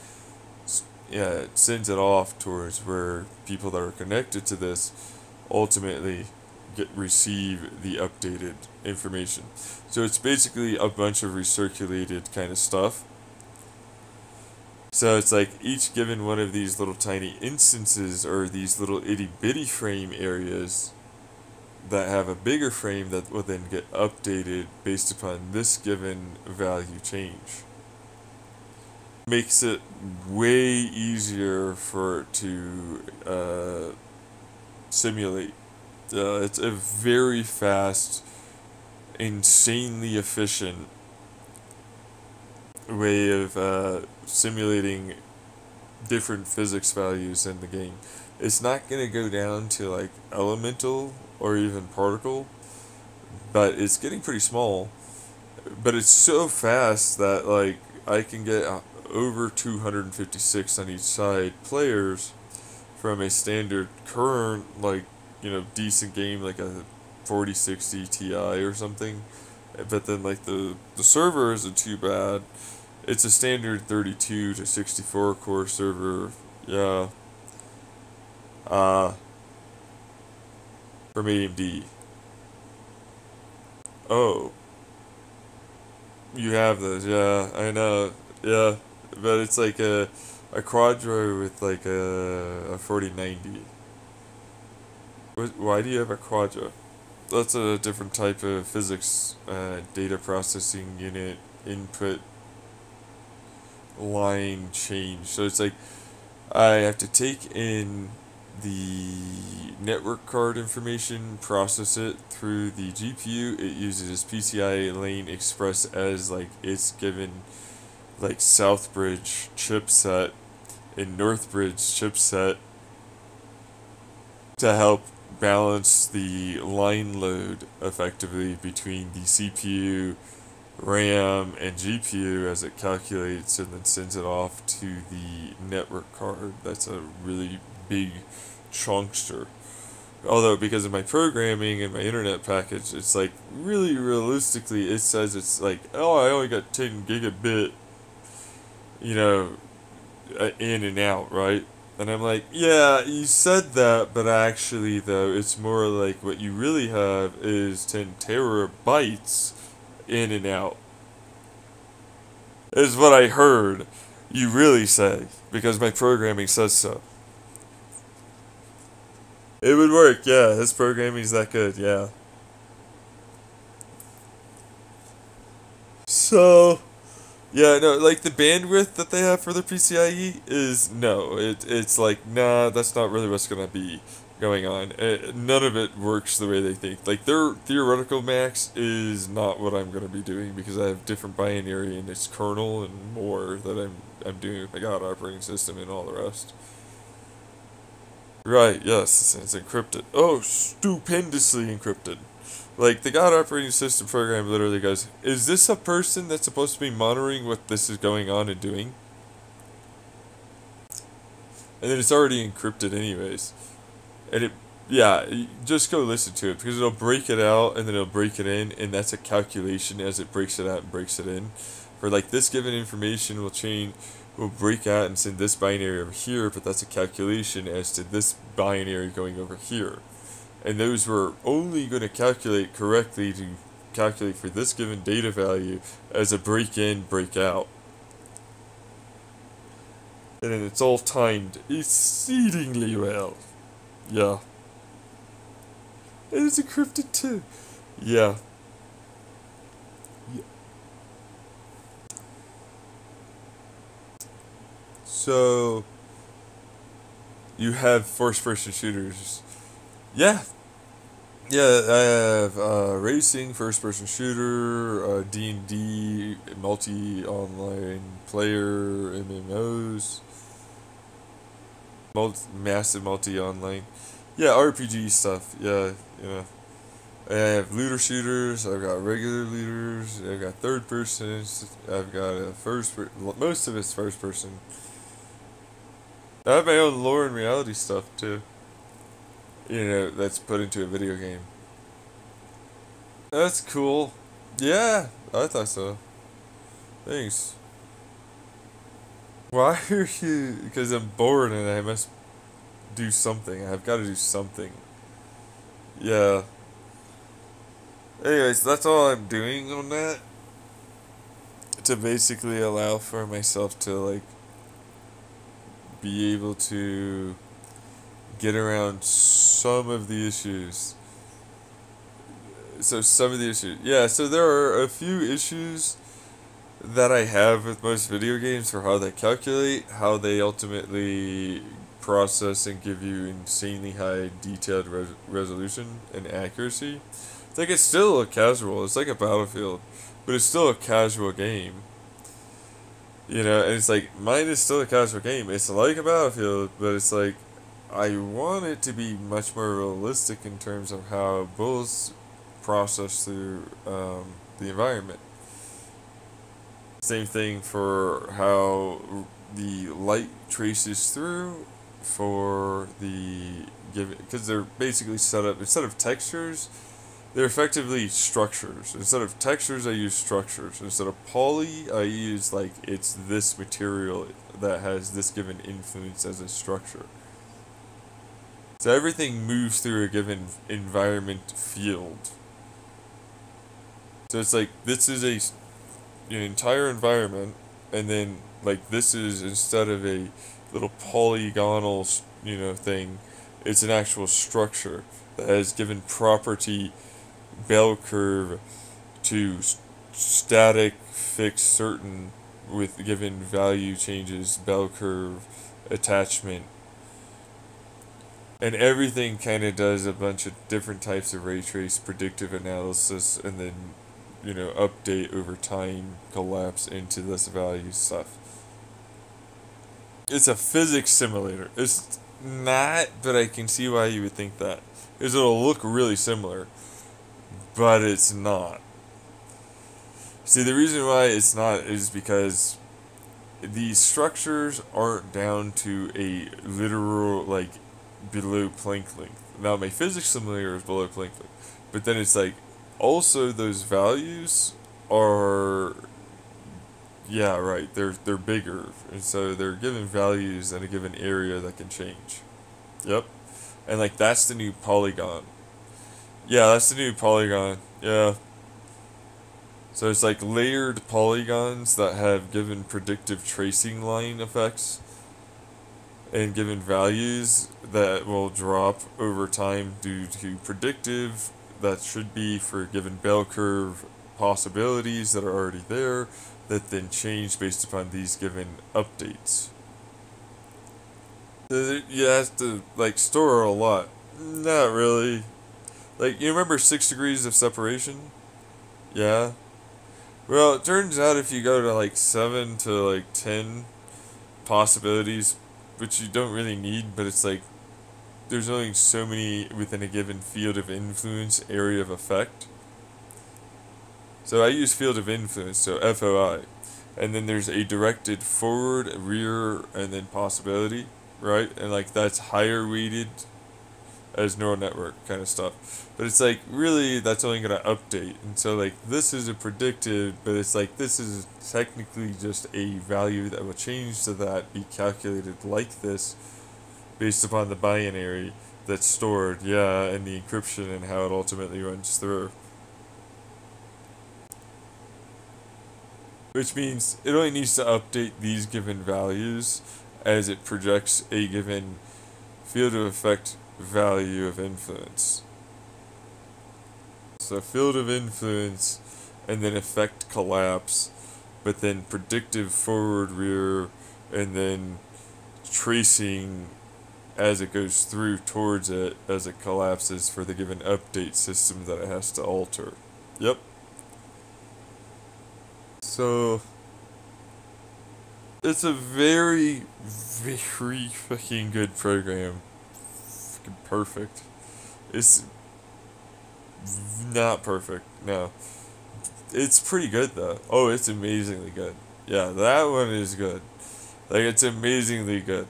Speaker 1: yeah, it sends it off towards where people that are connected to this ultimately receive the updated information. So it's basically a bunch of recirculated kind of stuff. So it's like each given one of these little tiny instances or these little itty bitty frame areas that have a bigger frame that will then get updated based upon this given value change. Makes it way easier for it to simulate. It's a very fast, insanely efficient way of simulating different physics values in the game. It's not going to go down to like elemental or even particle, but it's getting pretty small. But it's so fast that like I can get over 256 on each side players from a standard current, like, you know, decent game like a 4060 Ti or something. But then like the server isn't too bad. It's a standard 32 to 64 core server. Yeah. From AMD. Oh, you have those, yeah, I know. Yeah. But it's like a Quadro with like a 4090. Why do you have a Quadro? That's a different type of physics data processing unit input line change. So it's like I have to take in the network card information, process it through the GPU. It uses PCI Lane Express as like its given like Southbridge chipset and Northbridge chipset to help balance the line load effectively between the CPU, RAM, and GPU as it calculates and then sends it off to the network card. That's a really big chunkster. Although because of my programming and my internet package, it's like really realistically it says it's like, oh, I only got 10 gigabit, you know, in and out, right? And I'm like, yeah, you said that, but actually, though, it's more like what you really have is 10 terabytes in and out. Is what I heard you really say, because my programming says so. It would work, yeah, his programming's that good, yeah. So, yeah, no, like the bandwidth that they have for their PCIe is no. It's like, nah, that's not really what's gonna be going on. None of it works the way they think. Like their theoretical max is not what I'm gonna be doing because I have different binary in its kernel and more that I'm doing with my God operating system and all the rest. Right, yes, it's encrypted. Oh, stupendously encrypted. Like, the God operating system program literally goes, is this a person that's supposed to be monitoring what this is going on and doing? And then it's already encrypted anyways. And it, yeah, just go listen to it, because it'll break it out, and then it'll break it in, and that's a calculation as it breaks it out and breaks it in. For, like, this given information will break out and send this binary over here, but that's a calculation as to this binary going over here. And those were only going to calculate correctly to calculate for this given data value as a break-in, break-out. And then it's all timed exceedingly well. Yeah. And it's encrypted too. Yeah. Yeah. So, you have first-person shooters. Yeah. Yeah, I have racing, first-person shooter, D&D, multi-online player, MMOs, massive multi-online. Yeah, RPG stuff, yeah, you know. I have looter shooters, I've got regular looters, I've got third-person, I've got a most of it's first-person. I have my own lore and reality stuff, too. You know, that's put into a video game. That's cool. Yeah, I thought so. Thanks. Why are you? Because I'm bored and I must do something. I've got to do something. Yeah. Anyways, that's all I'm doing on that. To basically allow for myself to, like, be able to get around some of the issues. So, some of the issues. Yeah, so there are a few issues that I have with most video games for how they calculate, how they ultimately process and give you insanely high detailed resolution and accuracy. It's like it's still a casual, it's like a Battlefield, but it's still a casual game. You know, and it's like, mine is still a casual game. It's like a Battlefield, but it's like, I want it to be much more realistic in terms of how bullets process through the environment. Same thing for how the light traces through for the given, because they're basically set up, instead of textures, they're effectively structures. Instead of textures, I use structures. Instead of poly, I use, like, it's this material that has this given influence as a structure. So everything moves through a given environment field. So it's like, this is an entire environment, and then, like, this is, instead of a little polygonal, thing, it's an actual structure that has given property bell curve to static, fixed, certain, with given value changes, bell curve, attachment, and everything kind of does a bunch of different types of ray trace predictive analysis, and then, update over time, collapse into this value stuff. It's a physics simulator. It's not, but I can see why you would think that. Because it'll look really similar, but it's not. See, the reason why it's not is because these structures aren't down to a literal, like, below Planck length. Now, my physics simulator is below Planck length, but then it's like, also those values are, yeah, right, they're bigger, and so they're given values in a given area that can change. Yep. And, like, that's the new polygon. Yeah, that's the new polygon. Yeah. So it's like layered polygons that have given predictive tracing line effects and given values that will drop over time due to predictive that should be for given bell curve possibilities that are already there that then change based upon these given updates. You have to, like, store a lot. Not really. Like, you remember 6 degrees of separation? Yeah. Well, it turns out if you go to, like, 7 to, like, 10 possibilities, which you don't really need, but it's like, there's only so many within a given field of influence, area of effect. So I use field of influence, so FOI. And then there's a directed forward, rear, and then possibility, right? And, like, that's higher weighted as neural network kind of stuff. But it's like, really, that's only going to update. And so, like, this is a predictive, but it's like, this is technically just a value that will change to that, be calculated like this, based upon the binary that's stored, yeah, and the encryption and how it ultimately runs through. Which means it only needs to update these given values as it projects a given field of effect value of influence. So field of influence and then effect collapse, but then predictive forward, rear, and then tracing as it goes through towards it as it collapses for the given update system that it has to alter. Yep. So it's a very, very fucking good program. Fucking perfect. It's not perfect, no. It's pretty good though. Oh, it's amazingly good. Yeah, that one is good. Like, it's amazingly good.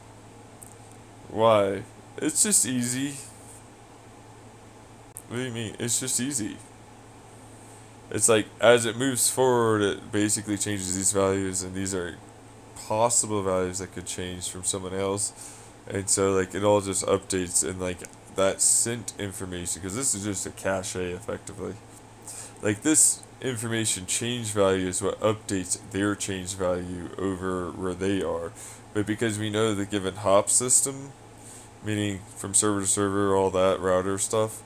Speaker 1: Why? It's just easy. What do you mean? It's just easy. It's like, as it moves forward, it basically changes these values, and these are possible values that could change from someone else, and so like it all just updates and like that sent information, because this is just a cache effectively. Like this information change value is what updates their change value over where they are. But because we know the given hop system, meaning from server to server, all that router stuff,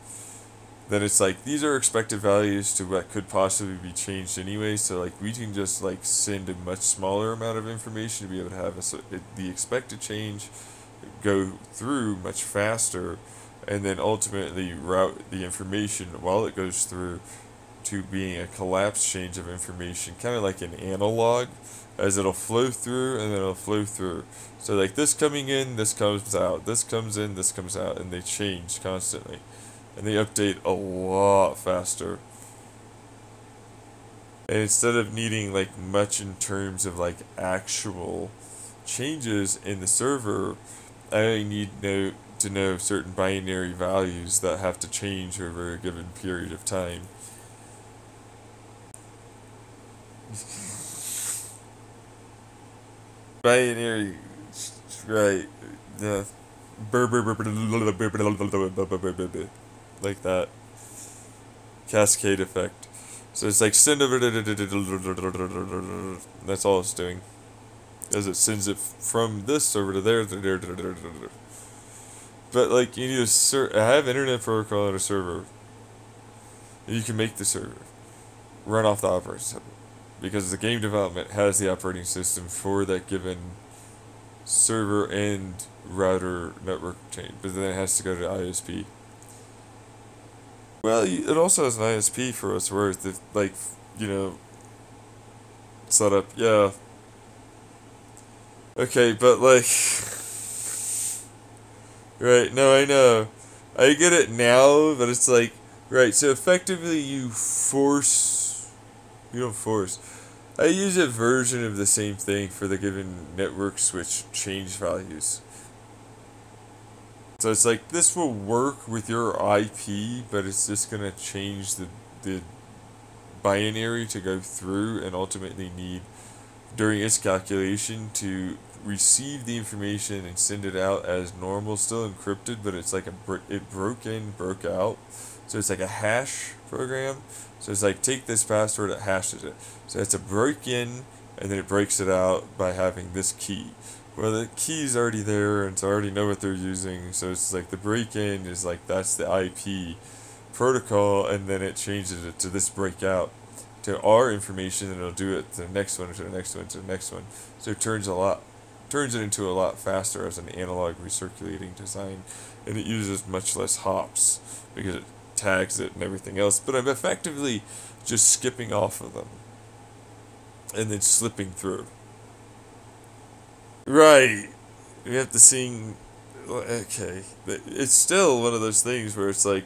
Speaker 1: then it's like these are expected values to what could possibly be changed anyway. So like we can just like send a much smaller amount of information to be able to have the expected change go through much faster, and then ultimately route the information while it goes through to being a collapse change of information, kind of like an analog, as it'll flow through and then it'll flow through. So like this coming in, this comes out, this comes in, this comes out, and they change constantly. And they update a lot faster. And instead of needing like much in terms of like actual changes in the server, I only need to know certain binary values that have to change over a given period of time. Binary, right? Yeah, like that cascade effect. So it's like send over. That's all it's doing, as it sends it from this server to there. But like you need to have internet protocol on a server. You can make the server run off the operating system, because the game development has the operating system for that given server and router network chain, but then it has to go to ISP. Well, it also has an ISP for what's worth, if, like, you know, setup, yeah. Okay, but like, right, no, I know. I get it now, but it's like, right, so effectively you don't force. I use a version of the same thing for the given network switch change values. So it's like this will work with your IP, but it's just going to change the binary to go through and ultimately need, during its calculation, to receive the information and send it out as normal, still encrypted, but it's like it broke in, broke out. So it's like a hash program. So it's like take this password, it hashes it. So it's a break in, and then it breaks it out by having this key. Well, the key's already there, and so I already know what they're using. So it's like the break in is like that's the IP protocol, and then it changes it to this breakout to our information, and it'll do it to the next one, to the next one, to the next one. So it turns it into a lot faster as an analog recirculating design, and it uses much less hops because it tags it and everything else. But I'm effectively just skipping off of them and then slipping through. Right. We have to sing. Okay, it's still one of those things where it's like,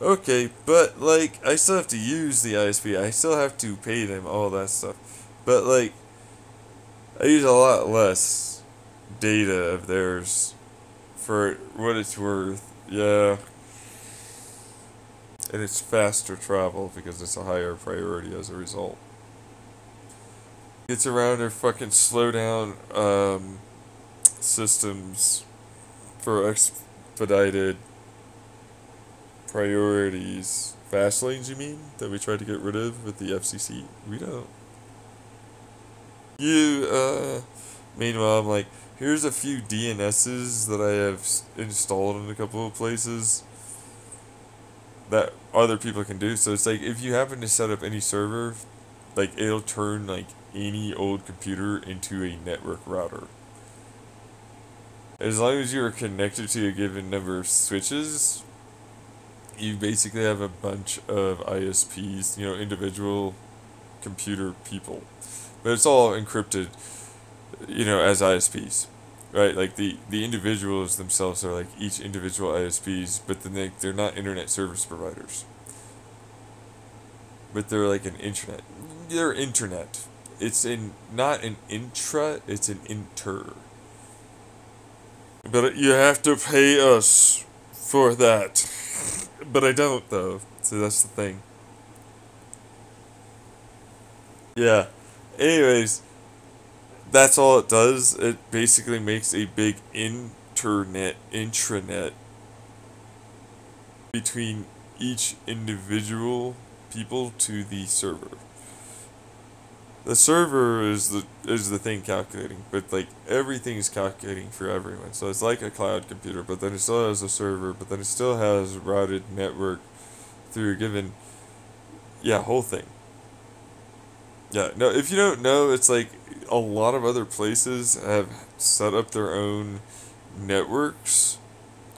Speaker 1: okay, but like I still have to use the ISP. I still have to pay them, all that stuff. But like, I use a lot less data of theirs for what it's worth. Yeah. And it's faster travel because it's a higher priority as a result. It's around their fucking slowdown systems for expedited priorities. Fast lanes, you mean? That we tried to get rid of with the FCC? We don't. Meanwhile, I'm like, here's a few DNSs that I have installed in a couple of places that other people can do. So it's like, if you happen to set up any server, like, it'll turn, like, any old computer into a network router. As long as you are connected to a given number of switches, you basically have a bunch of ISPs, individual computer people. But it's all encrypted, as ISPs, right? Like the individuals themselves are like each individual ISPs, but then they're not internet service providers. But they're like an internet. They're internet. It's not an intra, it's an inter. But you have to pay us for that. But I don't, though. So that's the thing. Yeah. Anyways, that's all it does. It basically makes a big intranet between each individual people to the server. The server is the thing calculating, but like everything is calculating for everyone. So it's like a cloud computer, but then it still has a server, but then it still has a routed network through a given, yeah, whole thing. Yeah, no, if you don't know, it's like a lot of other places have set up their own networks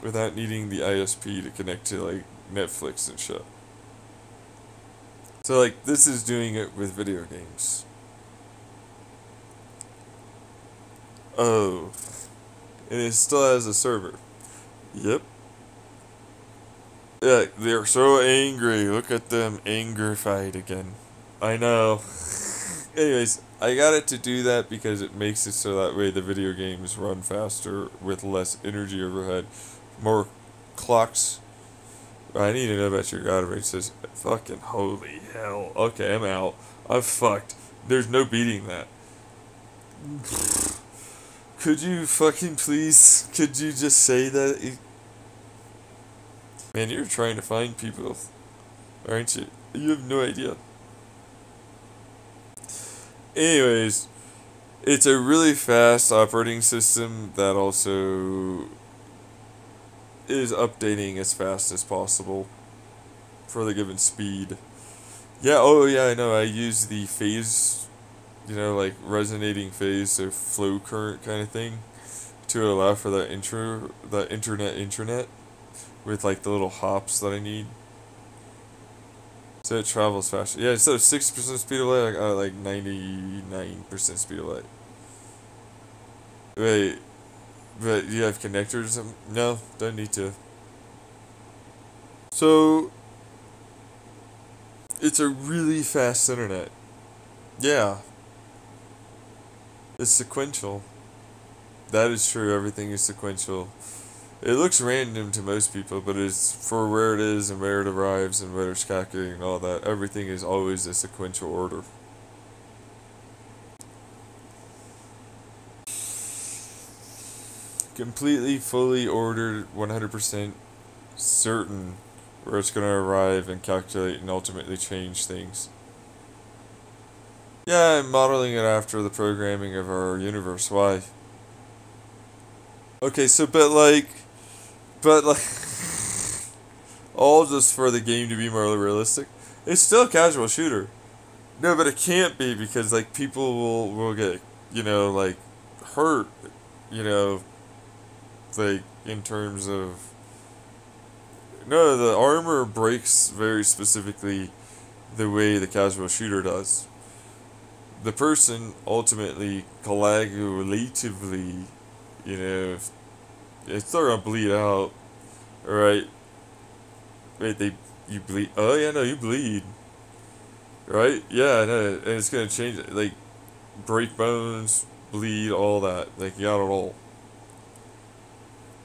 Speaker 1: without needing the ISP to connect to like Netflix and shit. So like this is doing it with video games. Oh, and it still has a server. Yep. Yeah, they're so angry. Look at them anger fight again. I know. Anyways, I got it to do that because it makes it so that way the video games run faster with less energy overhead, more clocks. I need to know about your God rate. Says fucking holy hell. Okay, I'm out. I'm fucked. There's no beating that. Could you fucking please? Could you just say that? Man, you're trying to find people, aren't you? You have no idea. Anyways, it's a really fast operating system that also is updating as fast as possible for the given speed. Yeah, oh yeah, I know. I use the phase, like resonating phase, so flow current kind of thing, to allow for that internet intranet with like the little hops that I need. So it travels faster. Yeah, instead of 60% speed of light, I got like 99% speed of light. Wait, but you have connectors? No, don't need to. So, it's a really fast internet. Yeah. It's sequential. That is true, everything is sequential. It looks random to most people, but it's for where it is and where it arrives and where it's calculating and all that. Everything is always a sequential order. Completely, fully ordered, 100% certain where it's going to arrive and calculate and ultimately change things. Yeah, I'm modeling it after the programming of our universe. Why? Okay, so, but like, all just for the game to be more realistic. It's still a casual shooter. No, but it can't be because, like, people will get, like, hurt, you know, like, in terms of... No, the armor breaks very specifically the way the casual shooter does. The person ultimately, coagulatively, it's still gonna bleed out. Alright. Wait, you bleed? Oh, yeah, no, you bleed. Right? Yeah, no, and it's gonna change it. Like, break bones, bleed, all that. Like, you got it all.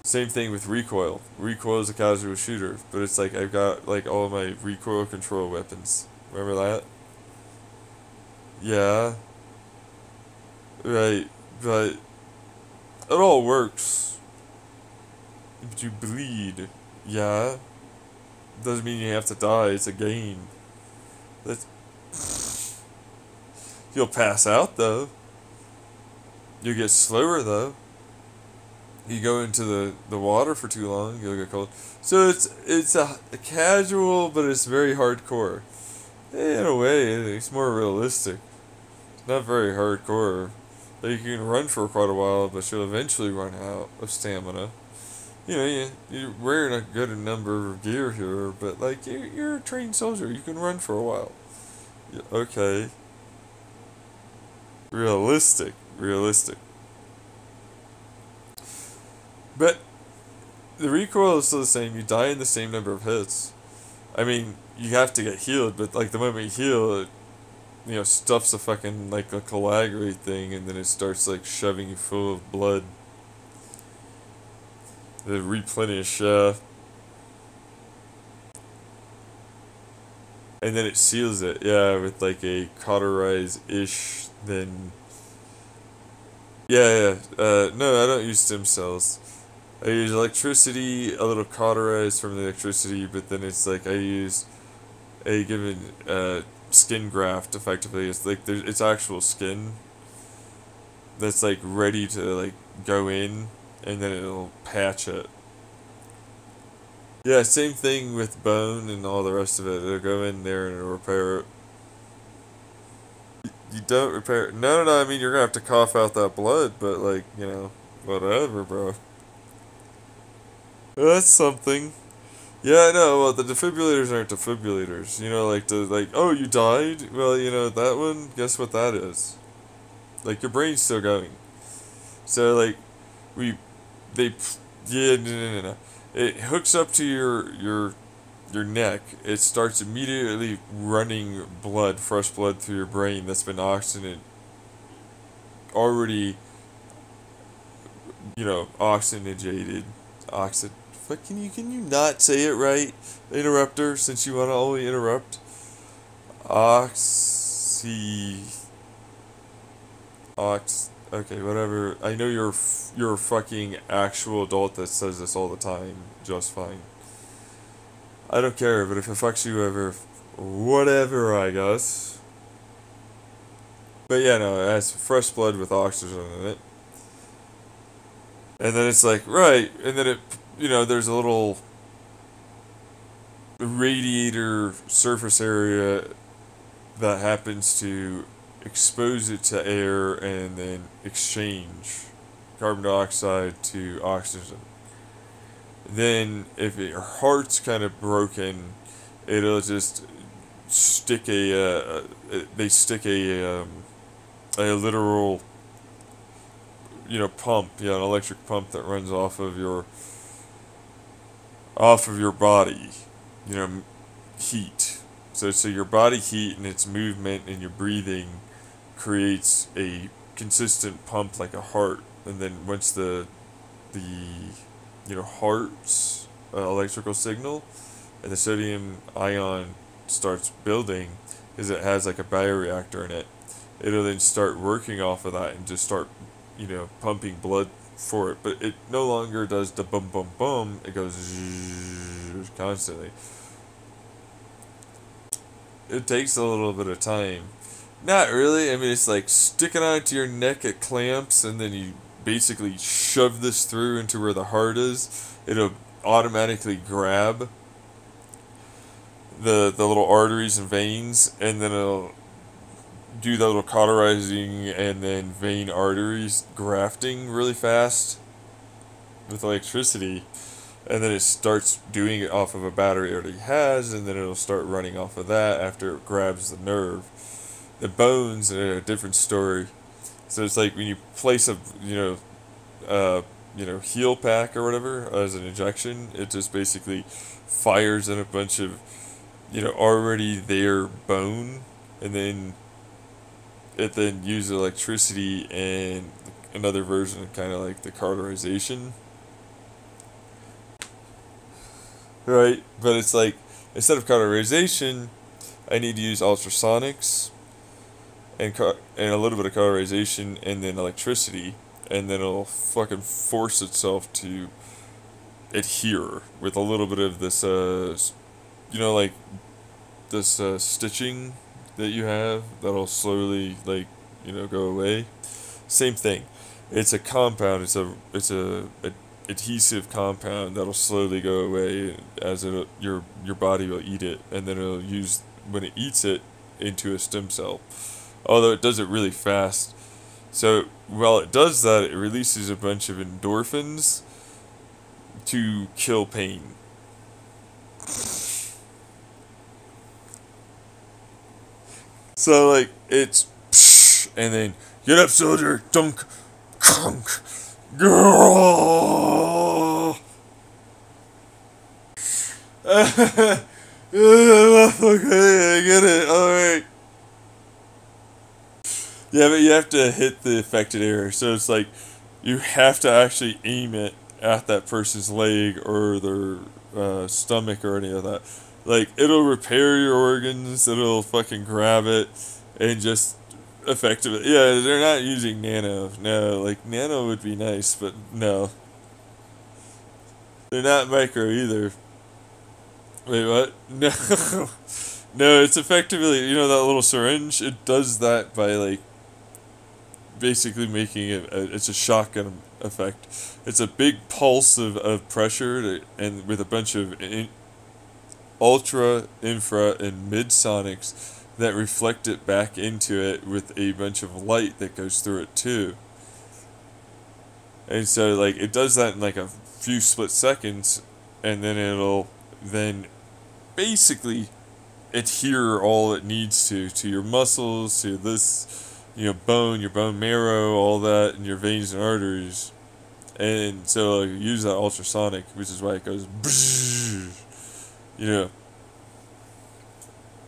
Speaker 1: Same thing with recoil. Recoil is a casual shooter, but it's like I've got like all my recoil control weapons. Remember that? Yeah. Right. But it all works. But you bleed. Yeah. Doesn't mean you have to die. It's a game. That's... You'll pass out though. You'll get slower though. You go into the water for too long, you'll get cold. So it's a casual, but it's very hardcore. In a way, it's more realistic. It's not very hardcore. Like you can run for quite a while, but you'll eventually run out of stamina. You're wearing a good number of gear here, but like you're a trained soldier. You can run for a while. Yeah, okay. Realistic. But the recoil is still the same. You die in the same number of hits. I mean, you have to get healed, but like the moment you heal, it stuffs a fucking like a coagulate thing, and then it starts like shoving you full of blood. The replenish, and then it seals it, yeah, with like a cauterize-ish, then Yeah, yeah. No, I don't use stem cells. I use electricity, a little cauterized from the electricity, but then it's like I use a given skin graft. Effectively, it's like it's actual skin that's like ready to like go in, and then it'll patch it. Yeah, same thing with bone and all the rest of it. It'll go in there and it'll repair it. You don't repair it. No, no, no. I mean, you're gonna have to cough out that blood, but like, whatever, bro. That's something. Yeah, I know. Well, the defibrillators aren't defibrillators. Like oh, you died. Well, that one. Guess what that is? Like your brain's still going. So like, we, they, yeah, no, no, no, no. It hooks up to your neck. It starts immediately running blood, fresh blood through your brain that's been already, oxygenated, oxid. But can you not say it right, interrupter? Since you want to only interrupt, oxy, ox. Okay, whatever. I know you're a fucking actual adult that says this all the time. Just fine. I don't care, but if it fucks you ever, whatever, I guess. But yeah, no, it has fresh blood with oxygen in it. And then it's like, right, and then there's a little radiator surface area that happens to expose it to air and then exchange carbon dioxide to oxygen. Then, if your heart's kind of broken, it'll just stick they stick a literal, pump, yeah, an electric pump that runs off of your body, heat. So your body heat and its movement and your breathing creates a consistent pump like a heart, and then once the heart's electrical signal and the sodium ion starts building, is it has like a bioreactor in it. It'll then start working off of that and just start, pumping blood for it. But it no longer does the bum bum bum. It goes constantly. It takes a little bit of time. Not really. I mean, it's like sticking onto your neck at clamps, and then you basically shove this through into where the heart is. It'll automatically grab the little arteries and veins, and then it'll do the little cauterizing and then vein arteries grafting really fast with electricity, and then it starts doing it off of a battery it already has, and then it'll start running off of that after it grabs the nerve. The bones are a different story. So it's like when you place a heal pack or whatever as an injection, it just basically fires in a bunch of already there bone, and then it then uses electricity and another version, kind of like the cauterization, right? But it's like, instead of cauterization, I need to use ultrasonics and a little bit of cauterization and then electricity, and then it'll fucking force itself to adhere with a little bit of this, like this stitching that you have that'll slowly go away. Same thing. It's a compound. It's a adhesive compound that'll slowly go away as your body will eat it, and then it'll use, when it eats it, into a stem cell. Although it does it really fast. So while it does that, it releases a bunch of endorphins to kill pain. So it's psh, and then get up, soldier, dunk, crunk, girl. Okay, I get it. All right. Yeah, but you have to hit the affected area, so it's like you have to actually aim it at that person's leg or their stomach or any of that. Like, it'll repair your organs, it'll fucking grab it and just effectively. Yeah, they're not using nano. No, like nano would be nice, but no. They're not micro either. Wait, what? No. No, it's effectively, you know that little syringe? It does that by, like, basically making it, it's a shotgun effect. It's a big pulse of pressure and with a bunch of ultra, infra, and mid sonics that reflect it back into it with a bunch of light that goes through it too. And so, like, it does that in like a few split seconds, and then it'll then basically adhere all it needs to your muscles, to this, you know, bone, your bone marrow, all that, and your veins and arteries. And so, like, use that ultrasonic, which is why it goes, you know,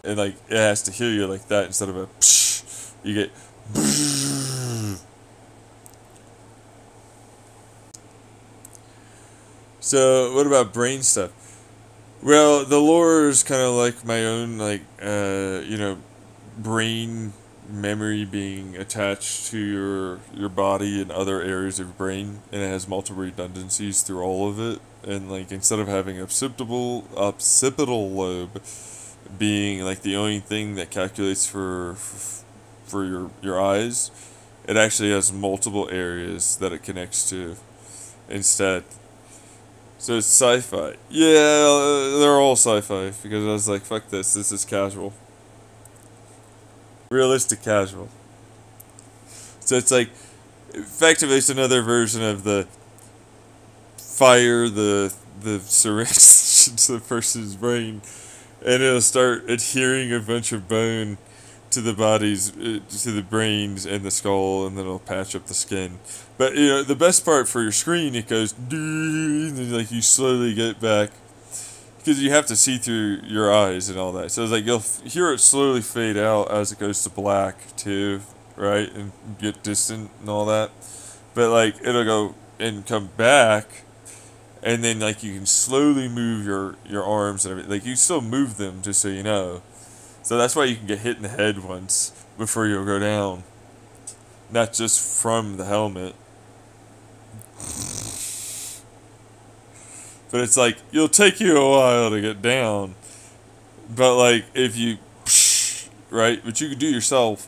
Speaker 1: and like it has to hear you like that instead of a you get. So what about brain stuff? Well, the lore is kind of like my own, like, you know, brain memory being attached to your body and other areas of your brain, and it has multiple redundancies through all of it. And like instead of having occipital lobe being like the only thing that calculates for your eyes, it actually has multiple areas that it connects to instead. So it's sci-fi. Yeah, they're all sci-fi because I was like, fuck this. This is casual, realistic casual. So it's like, effectively, it's another version of the fire the syringe to the person's brain, and it'll start adhering a bunch of bone to the bodies, to the brains and the skull, and then it'll patch up the skin. But you know, the best part for your screen, it goes, and then, like, you slowly get back because you have to see through your eyes and all that. So it's like you'll hear it slowly fade out as it goes to black too, right, and get distant and all that. But like it'll go and come back, and then like you can slowly move your arms and everything. Like you still move them, just so you know. So that's why you can get hit in the head once before you'll go down, not just from the helmet. But it's like, it'll take you a while to get down. But like, if you, right, but you can do yourself.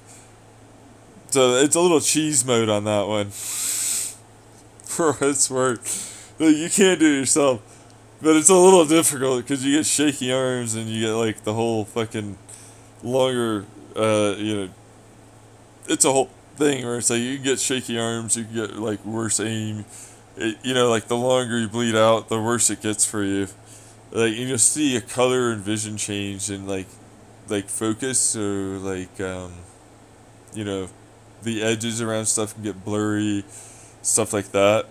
Speaker 1: So it's a little cheese mode on that one. For what it's worth. Like, you can't do it yourself. But it's a little difficult because you get shaky arms and you get like the whole fucking longer, you know, it's a whole thing where it's like you can get shaky arms, you can get like worse aim. You know, like the longer you bleed out, the worse it gets for you. Like you'll see a color and vision change and like focus, so like you know, the edges around stuff can get blurry, stuff like that.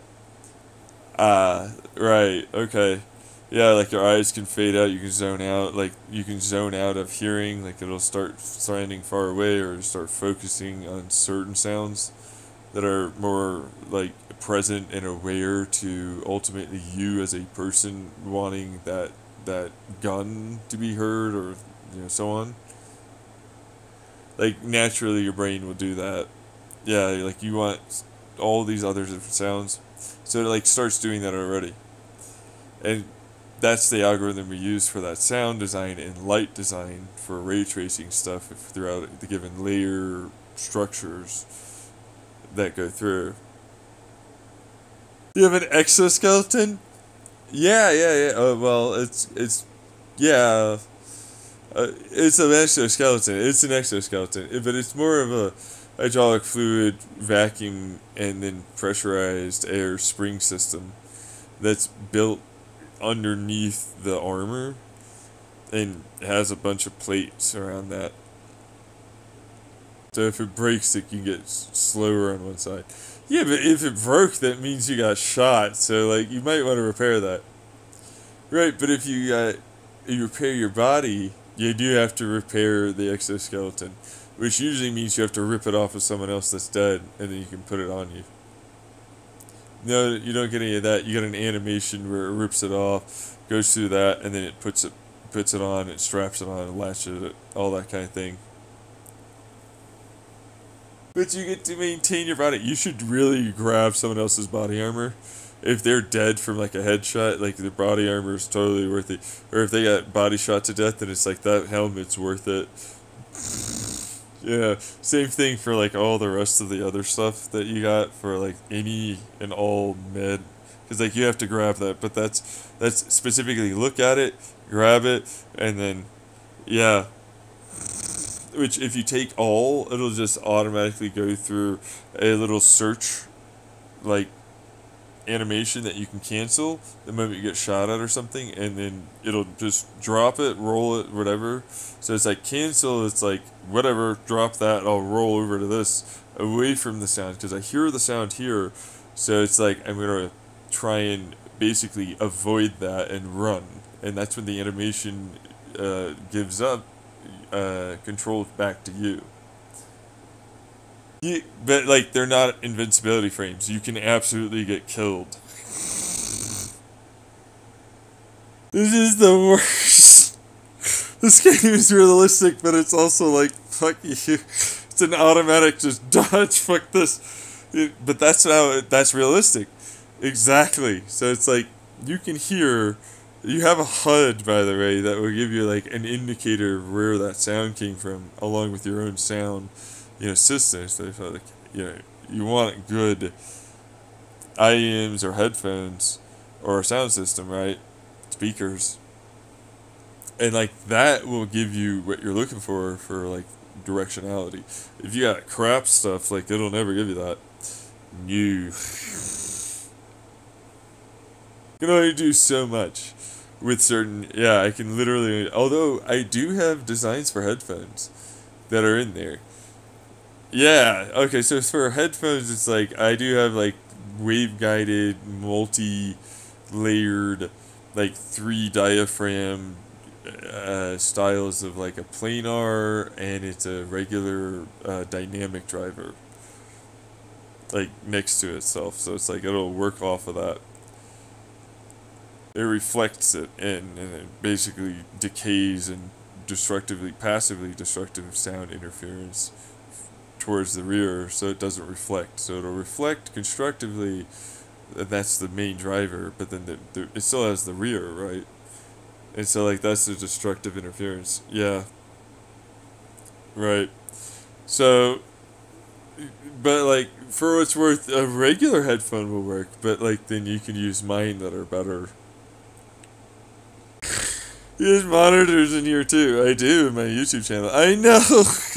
Speaker 1: Right, okay. Yeah, like your eyes can fade out, you can zone out, like you can zone out of hearing, like it'll start sounding far away or start focusing on certain sounds that are more like present and aware to ultimately you as a person wanting that gun to be heard, or you know, so on. Like naturally your brain will do that. Yeah, like you want all these other different sounds. So it like starts doing that already. And that's the algorithm we use for that sound design and light design for ray tracing stuff throughout the given layer structures that go through. You have an exoskeleton? Yeah. Well, it's yeah. It's an exoskeleton. It's an exoskeleton, but it's more of a hydraulic fluid vacuum and then pressurized air spring system that's built underneath the armor and has a bunch of plates around that. So if it breaks, it can get slower on one side. Yeah, but if it broke, that means you got shot. So like, you might want to repair that. Right, but if you repair your body, you do have to repair the exoskeleton, which usually means you have to rip it off of someone else that's dead, and then you can put it on you. No, you don't get any of that. You get an animation where it rips it off, goes through that, and then it puts it on, it straps it on, and latches it, all that kind of thing. But you get to maintain your body. You should really grab someone else's body armor. If they're dead from like a headshot, like their body armor is totally worth it. Or if they got body shot to death, then it's like that helmet's worth it. Yeah, same thing for like all the rest of the other stuff that you got for like any and all med. Because like you have to grab that, but that's specifically look at it, grab it, and then yeah. Which if you take all, it'll just automatically go through a little search like animation that you can cancel the moment you get shot at or something, and then it'll just drop it, roll it, whatever. So it's like cancel, it's like whatever, drop that, I'll roll over to this away from the sound because I hear the sound here. So it's like I'm gonna try and basically avoid that and run, and that's when the animation gives up control back to you. Yeah, but like they're not invincibility frames. You can absolutely get killed. This is the worst. This game is realistic, but it's also like fuck you. It's an automatic just dodge. Fuck this. But that's realistic. Exactly. So it's like you can hear. You have a HUD, by the way, that will give you like an indicator of where that sound came from, along with your own sound. System. So if like, you want good IEMs or headphones or a sound system, right? Speakers. And like that will give you what you're looking for like directionality. If you got crap stuff, like it'll never give you that. You can only do so much with certain. Yeah, I can literally. Although I do have designs for headphones that are in there. Yeah, okay, so for headphones, it's like, I do have, like, wave-guided, multi-layered, like, 3 diaphragm styles of, like, a planar, and it's a regular dynamic driver, like, next to itself, so it's like, it'll work off of that. It reflects it in, and it basically decays and passively destructive sound interference towards the rear, so it doesn't reflect. So it'll reflect constructively, and that's the main driver, but then it still has the rear, right? And so, like, that's the destructive interference. Yeah. Right. So, but, like, for what it's worth, a regular headphone will work, but, like, then you can use mine that are better. There's monitors in here, too. I do, in my YouTube channel. I know!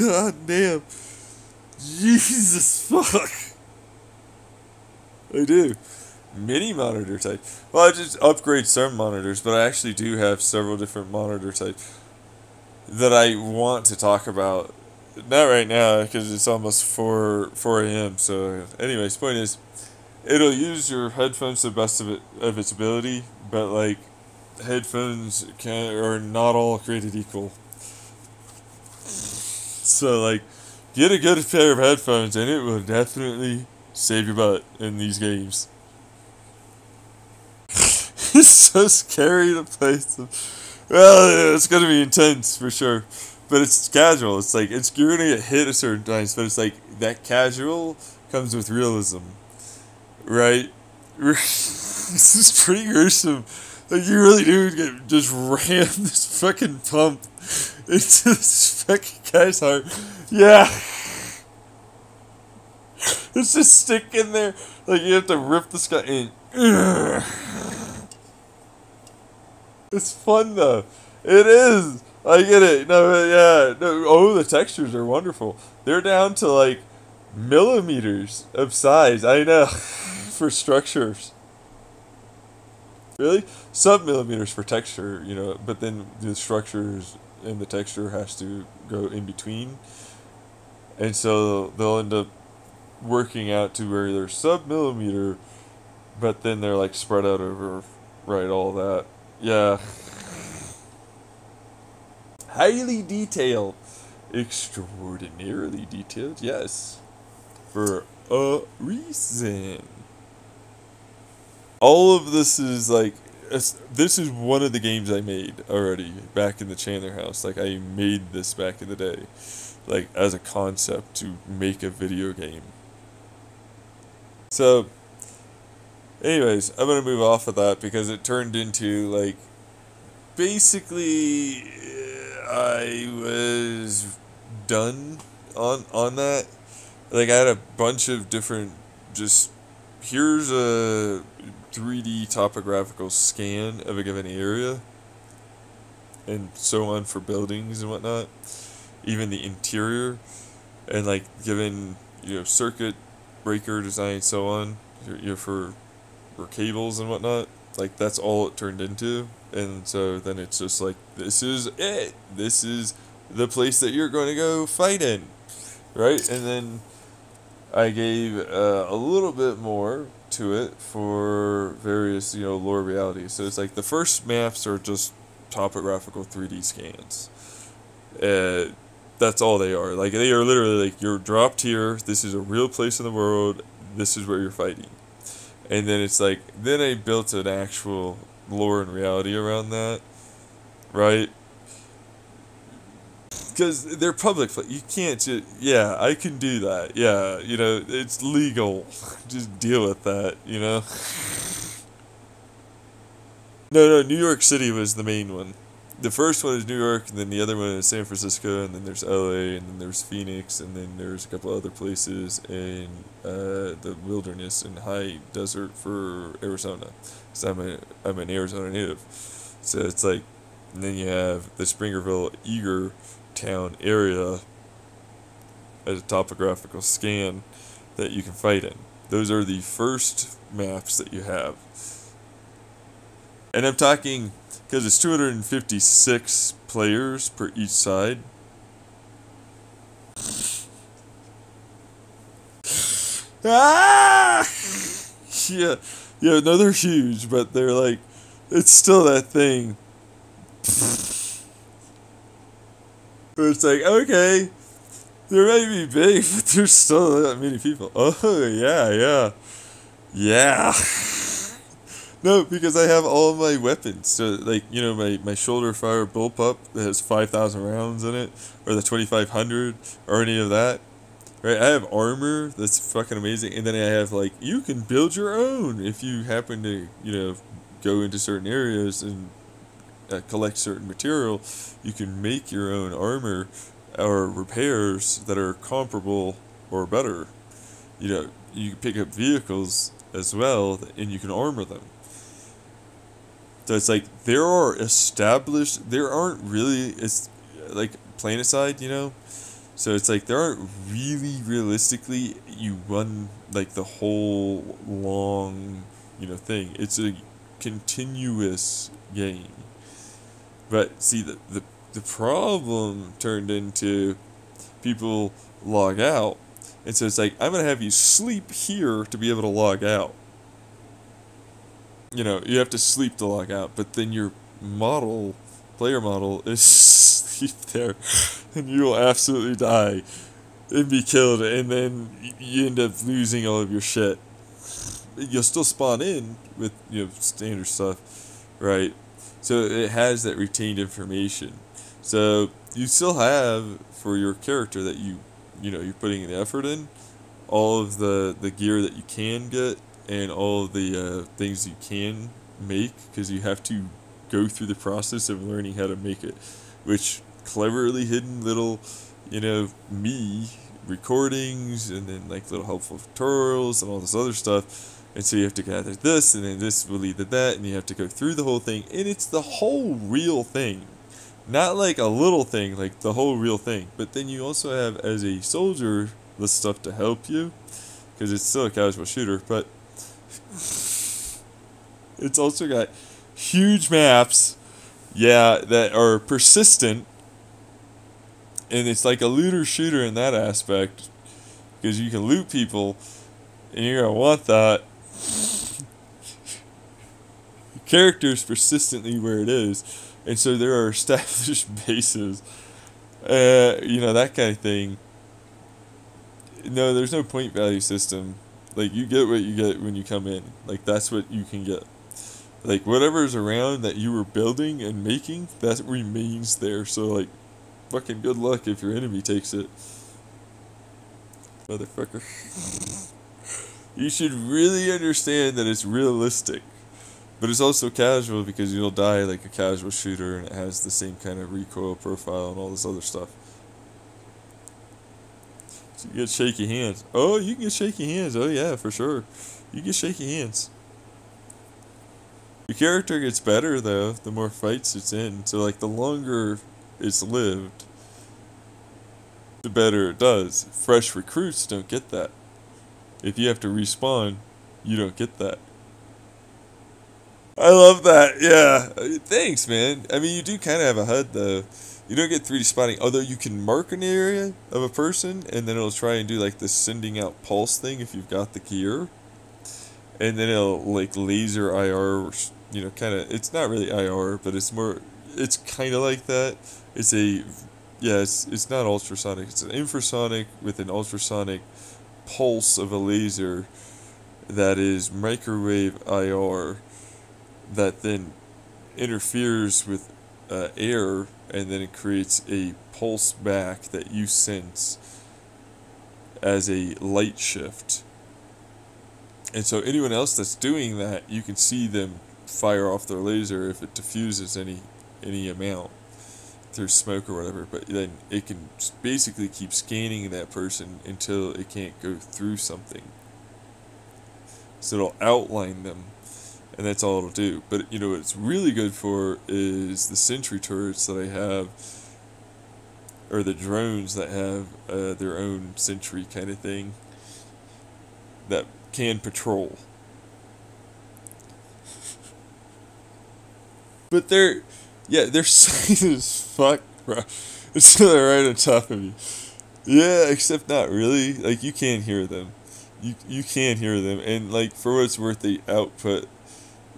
Speaker 1: God damn. Jesus fuck. I do. Mini monitor type. Well, I just upgrade some monitors, but I actually do have several different monitor types that I want to talk about. Not right now, because it's almost 4 a.m. So, anyways, point is, it'll use your headphones to the best of its ability, but like, headphones are not all created equal. So, like, get a good pair of headphones, and it will definitely save your butt in these games. It's so scary to play them. Well, it's gonna be intense for sure, but it's casual. It's like you're gonna get hit at certain times, but it's like that casual comes with realism, right? This is pretty gruesome. Like you really do just ram this fucking pump into this fucking guy's heart. Yeah. It's just stick in there. Like you have to rip this guy in. It's fun though. It is. I get it. No, yeah. No. Oh, the textures are wonderful. They're down to like millimeters of size. I know. For structures. Really? Sub-millimeters for texture, but then the structures and the texture has to go in between. And so they'll end up working out to where they're sub-millimeter, but then they're like spread out over, right, all that. Yeah. Highly detailed. Extraordinarily detailed, yes. For a reason. All of this is like, this is one of the games I made already back in the Chandler house. Like I made this back in the day, like as a concept to make a video game. So anyways, I'm gonna move off of that because it turned into like basically I was done on that. Like I had a bunch of different just here's a 3D topographical scan of a given area and so on for buildings and whatnot, even the interior, and like given circuit breaker design and so on, for cables and whatnot. Like that's all it turned into, and so then it's just like this is it. This is the place that you're going to go fight in, right? And then I gave a little bit more to it for various lore realities. So it's like the first maps are just topographical 3D scans. That's all they are. Like they are literally like you're dropped here. This is a real place in the world. This is where you're fighting. And then it's like, then I built an actual lore and reality around that, right? Because they're public, you can't just, yeah, I can do that, yeah, it's legal, just deal with that, No, New York City was the main one. The first one is New York, and then the other one is San Francisco, and then there's LA, and then there's Phoenix, and then there's a couple other places in the wilderness and high desert for Arizona. So I'm an Arizona native. So it's like, and then you have the Springerville Eager Town area as a topographical scan that you can fight in. Those are the first maps that you have. And I'm talking, because it's 256 players per each side. Ah! Yeah, no, they're huge, but they're like, it's still that thing. But it's like, okay, they might be big, but there's still that many people. Oh, yeah. No, because I have all of my weapons. So, like, my shoulder fire bullpup that has 5,000 rounds in it, or the 2,500, or any of that. Right? I have armor that's fucking amazing, and then I have, like, you can build your own if you happen to, go into certain areas and collect certain material. You can make your own armor or repairs that are comparable or better. You can pick up vehicles as well, and you can armor them. So it's like there aren't really, it's like Planetside, so it's like there aren't really realistically you run like the whole long thing. It's a continuous game. But see, the problem turned into people log out, and so it's like I'm gonna have you sleep here to be able to log out. You have to sleep to log out, but then your player model, is sleep there, and you will absolutely die and be killed, and then you end up losing all of your shit. You'll still spawn in with, standard stuff, right? So it has that retained information. So you still have, for your character that you're putting the effort in, all of the gear that you can get, and all of the things you can make, because you have to go through the process of learning how to make it, which cleverly hidden little, me recordings, and then like little helpful tutorials and all this other stuff. And so you have to gather this, and then this will lead to that, and you have to go through the whole thing, and it's the whole real thing. Not like a little thing, like the whole real thing. But then you also have, as a soldier, the stuff to help you, because it's still a casual shooter, but it's also got huge maps, that are persistent, and it's like a looter shooter in that aspect, because you can loot people, and you're gonna want that. The character's persistently where it is, and so there are established bases, that kind of thing. No, there's no point value system. Like, you get what you get when you come in. Like, that's what you can get. Like, whatever's around that you were building and making, that remains there. So, like, fucking good luck if your enemy takes it. Motherfucker. You should really understand that it's realistic. But it's also casual because you'll die like a casual shooter and it has the same kind of recoil profile and all this other stuff. So you get shaky hands. Oh, you can get shaky hands. Oh yeah, for sure. You get shaky hands. Your character gets better though, the more fights it's in. So like the longer it's lived, the better it does. Fresh recruits don't get that. If you have to respawn, you don't get that. I love that, yeah. Thanks, man. I mean, you do kind of have a HUD, though. You don't get 3D spotting, although you can mark an area of a person, and then it'll try and do, like, this sending out pulse thing if you've got the gear. And then it'll, like, laser IR, you know, kind of, it's not really IR, but it's more, it's kind of like that. It's a, yeah, it's not ultrasonic. It's an infrasonic with an ultrasonic pulse of a laser that is microwave IR that then interferes with air, and then it creates a pulse back that you sense as a light shift. And so anyone else that's doing that, you can see them fire off their laser if it diffuses any amount through smoke or whatever, but then it can basically keep scanning that person until it can't go through something. So it'll outline them, and that's all it'll do. But you know what it's really good for is the sentry turrets that I have, or the drones that have their own sentry kind of thing that can patrol. But they're silent as fuck, bro. It's right on top of you. Yeah, except not really. Like, you can't hear them. You can't hear them, and like, for what it's worth, the output,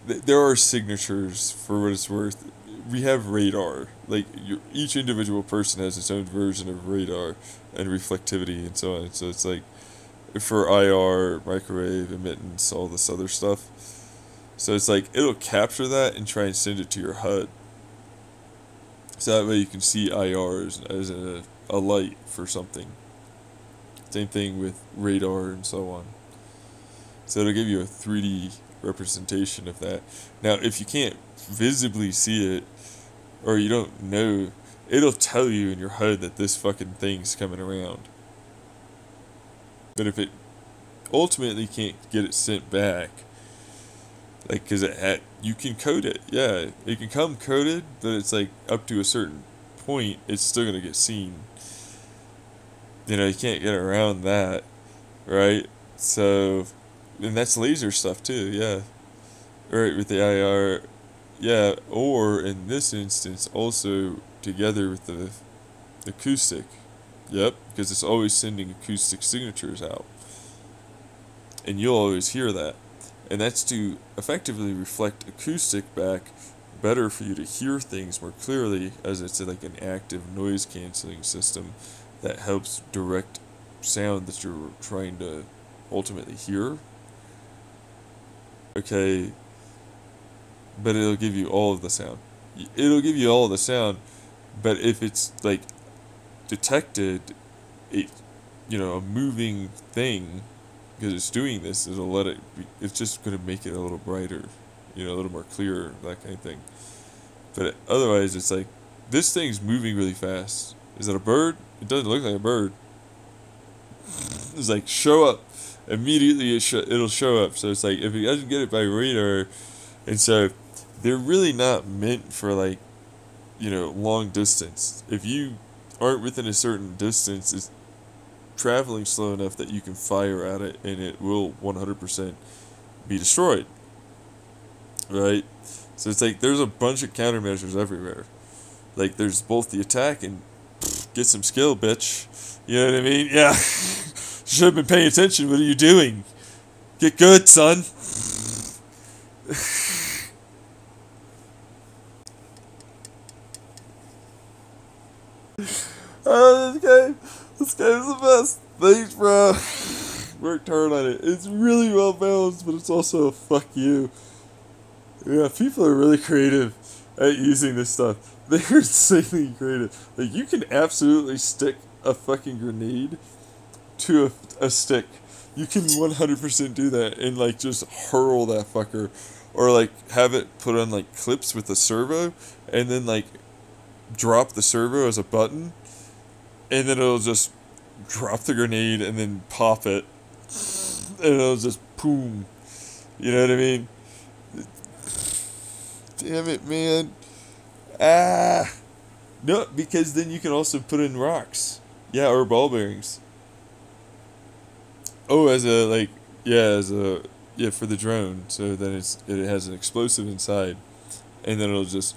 Speaker 1: there are signatures. For what it's worth, we have radar. Like, each individual person has its own version of radar and reflectivity and so on. So it's like, for IR, microwave, emittance, all this other stuff. So it's like, it'll capture that and try and send it to your HUD. So that way you can see IR as a light for something. Same thing with radar and so on. So it'll give you a 3D representation of that. Now, if you can't visibly see it, or you don't know, it'll tell you in your HUD that this fucking thing's coming around. But if it ultimately can't get it sent back, like, because you can code it, yeah, it can come coded, but it's like up to a certain point, it's still gonna get seen. You know, you can't get around that, right? So, and that's laser stuff too, yeah. Right, with the IR, yeah, or in this instance, also together with the acoustic, yep, because it's always sending acoustic signatures out. And you'll always hear that. And that's to effectively reflect acoustic back, better for you to hear things more clearly, as it's like an active noise canceling system that helps direct sound that you're trying to ultimately hear. Okay, but it'll give you all of the sound. It'll give you all of the sound, but if it's like detected a moving thing, because it's doing this, it'll let it be, it's just going to make it a little brighter, a little more clear, that kind of thing. But otherwise, it's like, this thing's moving really fast. Is that a bird? It doesn't look like a bird. It's like, show up. Immediately it'll show up. So it's like, if it doesn't get it by radar, and so they're really not meant for, like, long distance. If you aren't within a certain distance, it's traveling slow enough that you can fire at it and it will 100% be destroyed, right? So it's like, there's a bunch of countermeasures everywhere. Like, there's both the attack and get some skill, bitch. You know what I mean? Yeah. Should have been paying attention. What are you doing? Get good, son. This guy is the best. Thanks, bro. Worked hard on it. It's really well balanced, but it's also a fuck you. Yeah, people are really creative. at using this stuff. They're insanely creative. Like, you can absolutely stick a fucking grenade to a stick. You can 100% do that and, like, just hurl that fucker. Or, like, have it put on, like, clips with a servo, and then, like, drop the servo as a button, and then it'll just drop the grenade and then pop it, and it'll just boom. You know what I mean? Damn it, man. Ah. No, because then you can also put in rocks. Yeah, or ball bearings. Oh, as a, like, yeah, for the drone. So then it has an explosive inside, and then it'll just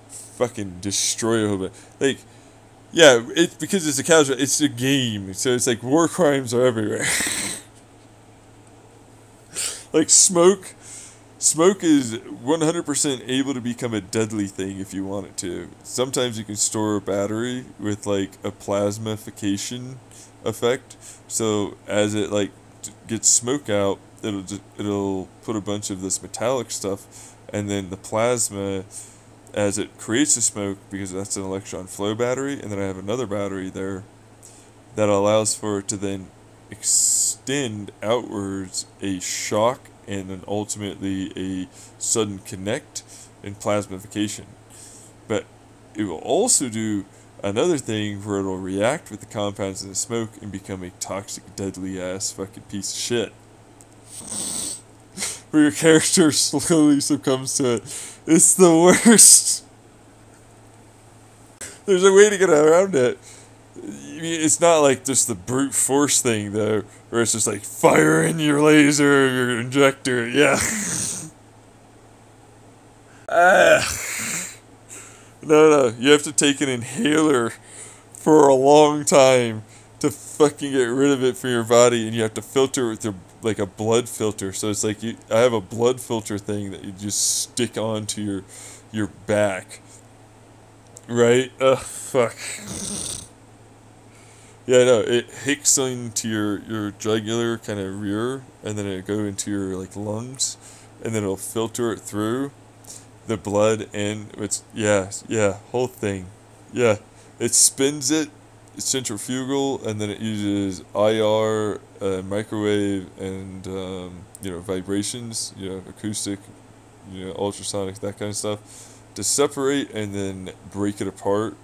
Speaker 1: fucking destroy a whole bit. Like, yeah, it's because it's a casual, it's a game, so it's like war crimes are everywhere. Like, smoke is 100% able to become a deadly thing if you want it to. Sometimes you can store a battery with, like, a plasmification effect, so as it, like, gets smoke out, it'll put a bunch of this metallic stuff, and then the plasma, as it creates the smoke, because that's an electron flow battery, and then I have another battery there that allows for it to then extend outwards a shock and then ultimately a sudden connect and plasmification. But it will also do another thing where it'll react with the compounds in the smoke and become a toxic, deadly ass fucking piece of shit. Where your character slowly succumbs to it. It's the worst. There's a way to get around it. I mean, it's not like just the brute force thing, though, where it's just like, fire in your laser, your injector, yeah. No, you have to take an inhaler for a long time to fucking get rid of it from your body, and you have to filter it with your, like, a blood filter. So it's like, I have a blood filter thing that you just stick onto your back. Right? Fuck. Yeah, no, it hicks into your jugular kind of rear, and then it'll go into your, like, lungs, and then it'll filter it through the blood, and it's, whole thing. Yeah, it spins it, it's centrifugal, and then it uses IR, microwave, and, vibrations, acoustic, ultrasonic, that kind of stuff, to separate and then break it apart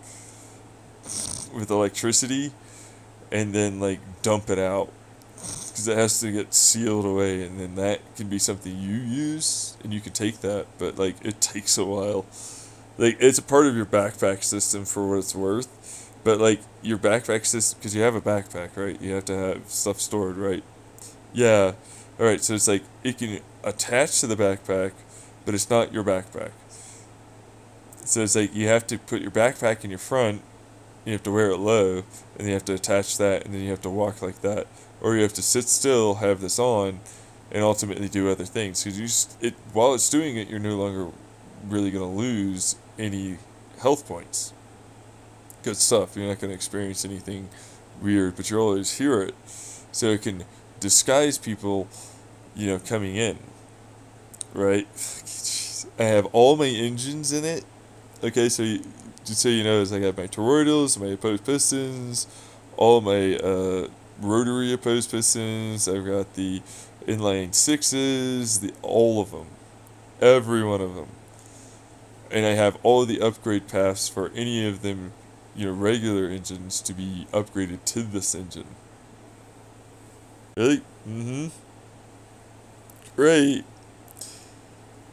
Speaker 1: with electricity, and then, like, dump it out, because it has to get sealed away, and then that can be something you use, and you can take that, but, like, it takes a while. Like, it's a part of your backpack system for what it's worth, but, like, your backpack system, because you have a backpack, right? You have to have stuff stored, right? Yeah. Alright, so it's like, it can attach to the backpack, but it's not your backpack. So it's like, you have to put your backpack in your front, you have to wear it low, and you have to attach that, and then you have to walk like that. Or you have to sit still, have this on, and ultimately do other things. Because while it's doing it, you're no longer really going to lose any health points. Good stuff. You're not going to experience anything weird, but you'll always hear it. So it can disguise people, coming in. Right? I have all my engines in it. Okay, so just so you know, is I got my toroidals, my opposed pistons, all my rotary opposed pistons. I've got the inline sixes, all of them, every one of them, and I have all of the upgrade paths for any of them, regular engines to be upgraded to this engine. Really? Mm-hmm. Great.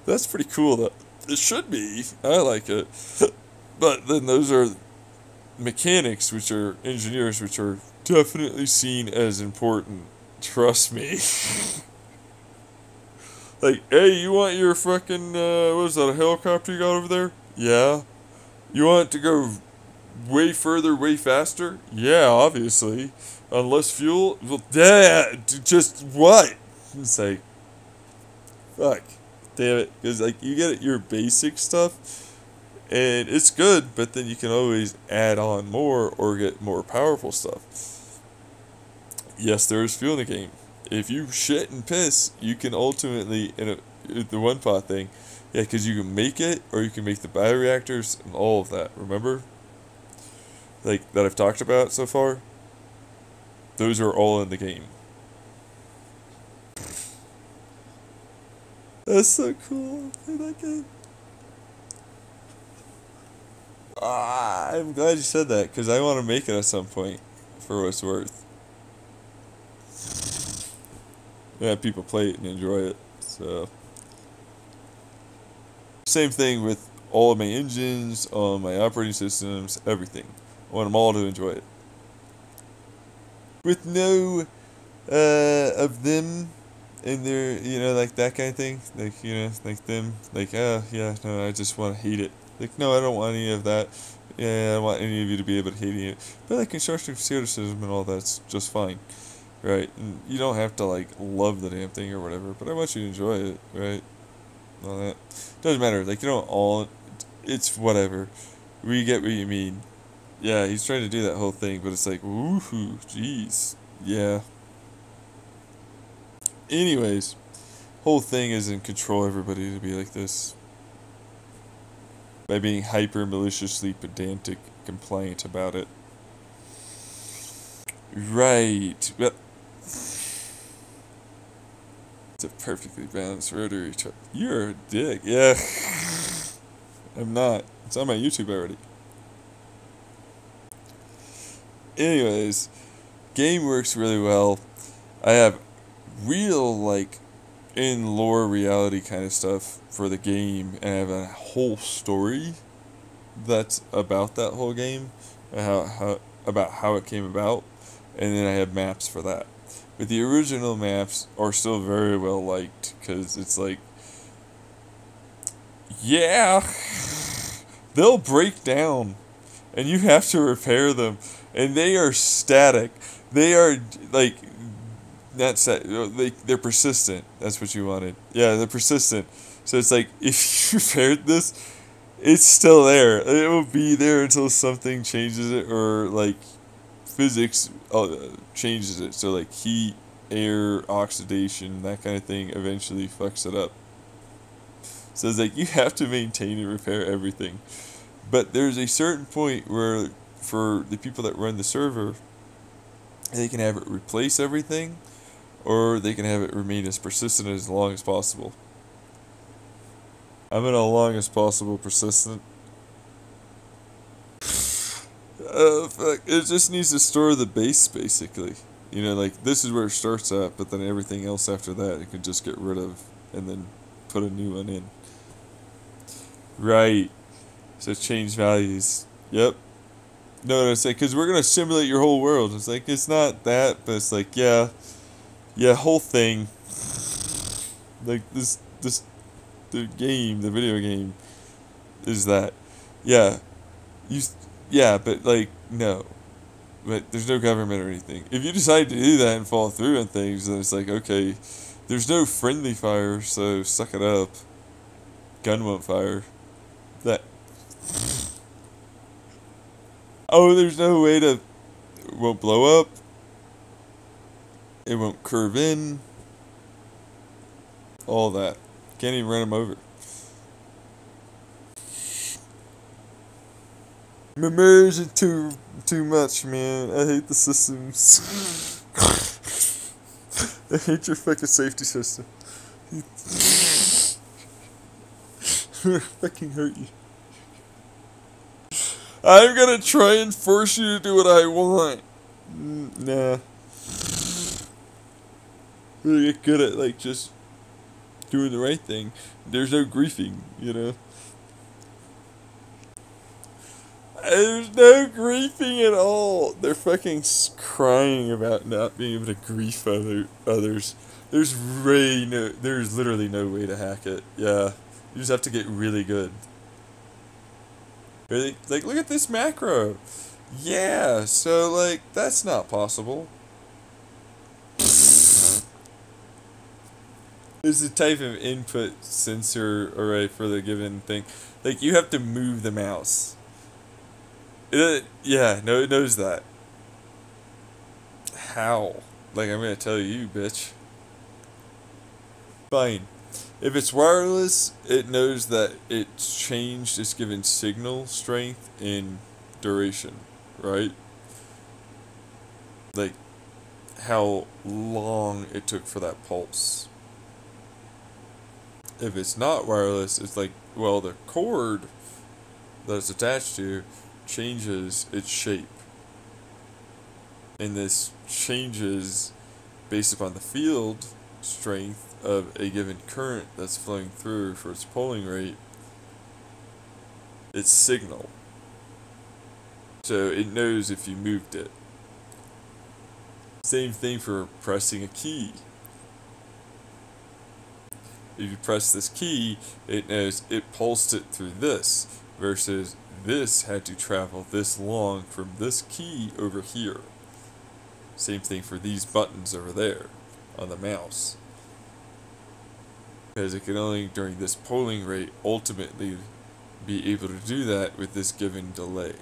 Speaker 1: That's pretty cool. That it should be. I like it. But then those are mechanics, which are engineers, which are definitely seen as important. Trust me. Like, hey, you want your fucking, what is that, a helicopter you got over there? Yeah. You want it to go way further, way faster? Yeah, obviously. On less fuel? Well, yeah, just what? It's like, fuck. Damn it. Because, like, you get your basic stuff, and it's good, but then you can always add on more or get more powerful stuff. Yes, there is fuel in the game. If you shit and piss, you can ultimately, the one pot thing. Yeah, because you can make it, or you can make the bioreactors and all of that. Remember? Like, that I've talked about so far? Those are all in the game. That's so cool. I play that game. I'm glad you said that, because I want to make it at some point, for what it's worth. Yeah, people play it and enjoy it, so... Same thing with all of my engines, all of my operating systems, everything. I want them all to enjoy it. With no, of them in their, like that kind of thing. Like, like them, like, yeah, no, I just want to hate it. Like, no, I don't want any of that. Yeah, I don't want any of you to be able to hate it. But like constructive criticism and all that's just fine. Right? And you don't have to, like, love the damn thing or whatever, but I want you to enjoy it, right? All that. Doesn't matter. Like, you don't all... It's whatever. We get what you mean. Yeah, he's trying to do that whole thing, but it's like, woohoo, jeez. Yeah. Anyways, whole thing is in control everybody to be like this. By being hyper maliciously pedantic, compliant about it. Right. Well, it's a perfectly balanced rotary truck. You're a dick. Yeah. I'm not. It's on my YouTube already. Anyways, game works really well. I have real, like, in lore reality kind of stuff for the game, and I have a whole story that's about that whole game, and about how it came about, and then I have maps for that. But the original maps are still very well liked, because it's like, yeah, they'll break down, and you have to repair them, and they are static. They are, like, not set, they're persistent. That's what you wanted. Yeah, they're persistent. So it's like, if you repaired this, it's still there. It will be there until something changes it, or, like, physics changes it. So, like, heat, air, oxidation, that kind of thing eventually fucks it up. So it's like, you have to maintain and repair everything. But there's a certain point where, for the people that run the server, they can have it replace everything, or they can have it remain as persistent as long as possible. I'm in a long as possible persistent. Fuck. It just needs to store the base, basically. Like, this is where it starts at, but then everything else after that, it can just get rid of, and then put a new one in. Right. So change values. Yep. No, it's like, because we're going to simulate your whole world. It's like, it's not that, but it's like, yeah, whole thing. Like, the video game, is that. Yeah. But, like, no. But there's no government or anything. If you decide to do that and follow through on things, then it's like, okay, there's no friendly fire, so suck it up. Gun won't fire. That. Oh, there's no way to... It won't blow up. It won't curve in. All that. Can't even run them over. Memories are too much, man. I hate the systems. I hate your fucking safety system. I fucking hurt you. I'm gonna try and force you to do what I want. Nah. I'm gonna get good at, like, just doing the right thing. There's no griefing, There's no griefing at all. They're fucking crying about not being able to grief others. There's literally no way to hack it. Yeah. You just have to get really good. Really? Like, look at this macro. Yeah, so, like, that's not possible. There's a type of input sensor array for the given thing. Like, you have to move the mouse. It knows that. How? Like, I'm gonna tell you, bitch. Fine. If it's wireless, it knows that it's changed its given signal strength and duration, right? Like how long it took for that pulse. If it's not wireless, it's like, well, the cord that it's attached to changes its shape. And this changes based upon the field strength of a given current that's flowing through for its pulling rate, its signal. So it knows if you moved it. Same thing for pressing a key. If you press this key, it knows it pulsed it through this, versus this had to travel this long from this key over here. Same thing for these buttons over there on the mouse. Because it can only, during this polling rate, ultimately be able to do that with this given delay.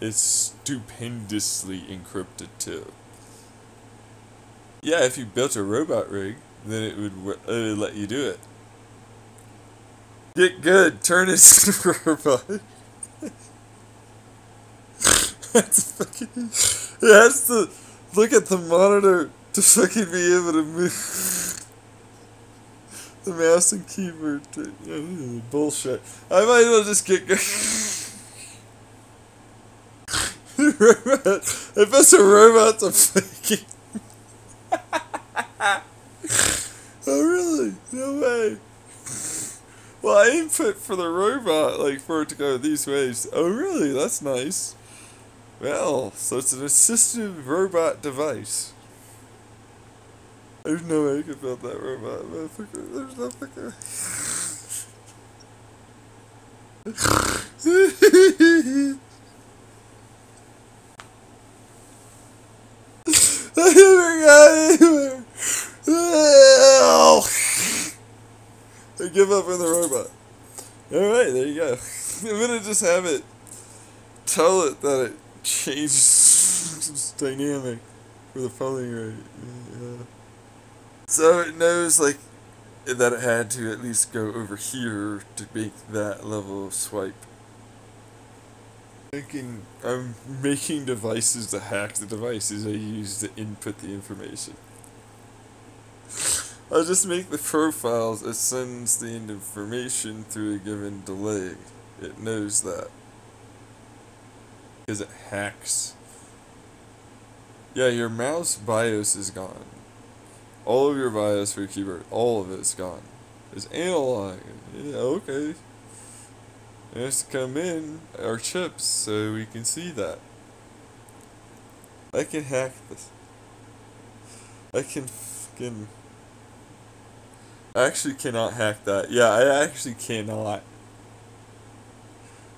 Speaker 1: It's stupendously encrypted too. Yeah, if you built a robot rig, then it would let you do it. Get good, turn it into a robot. That's fucking. It has to look at the monitor to fucking be able to move the mouse and keyboard. Bullshit. I might as well just get good. If it's a robot, to fucking. Oh really? No way. Well, I input for the robot, like for it to go these ways. Oh really? That's nice. Well, so it's an assistive robot device. There's no way I could build that robot, motherfucker. There's no fucking. I never got anywhere. I give up on the robot. Alright, there you go. I'm gonna just have it tell it that it changed its dynamic for the polling rate. Yeah. So it knows like that it had to at least go over here to make that level of swipe. I'm making devices to hack the devices I use to input the information. I'll just make the profiles. It sends the information through a given delay. It knows that. Because it hacks. Yeah, your mouse BIOS is gone. All of your BIOS for your keyboard, all of it's gone. It's analog. Yeah, okay. It has to come in our chips so we can see that. I can hack this. I can fucking. I actually cannot hack that. Yeah, I actually cannot.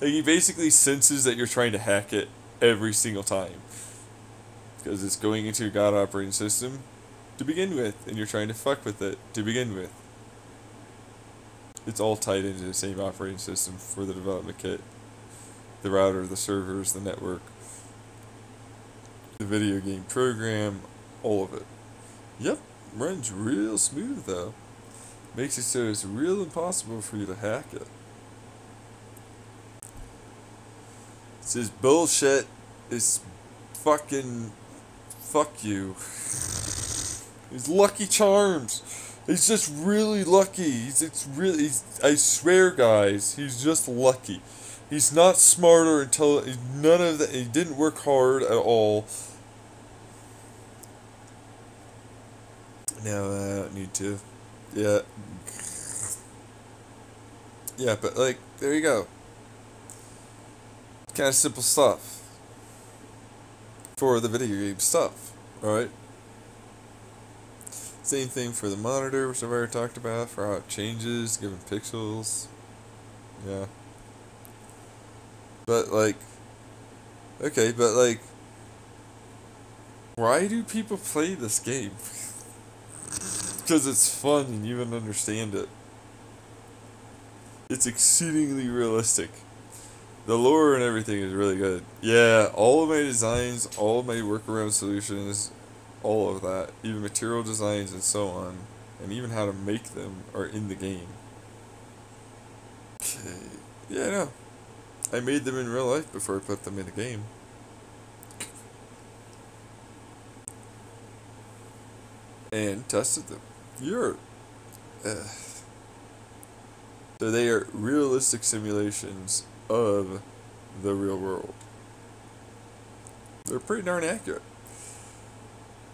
Speaker 1: Like, he basically senses that you're trying to hack it every single time. Because it's going into your God operating system to begin with, and you're trying to fuck with it to begin with. It's all tied into the same operating system for the development kit. The router, the servers, the network, the video game program, all of it. Yep, runs real smooth though. Makes it so it's real impossible for you to hack it. It's just bullshit. It's fucking fuck you. He's Lucky Charms. He's just really lucky. I swear, guys, he's just lucky. He's not smart or intelligent. None of that. He didn't work hard at all. No, I don't need to. Yeah. Yeah, but like, there you go. Kind of simple stuff. For the video game stuff, alright? Same thing for the monitor, which I've already talked about, for how it changes, given pixels. Yeah. But like, okay, but like, why do people play this game? Because it's fun and you don't understand it. It's exceedingly realistic. The lore and everything is really good. Yeah, all of my designs, all of my workaround solutions all of that, even material designs and so on, and even how to make them are in the game. Okay. Yeah, no. I made them in real life before I put them in the game. And tested them. So they are realistic simulations of the real world. They're pretty darn accurate.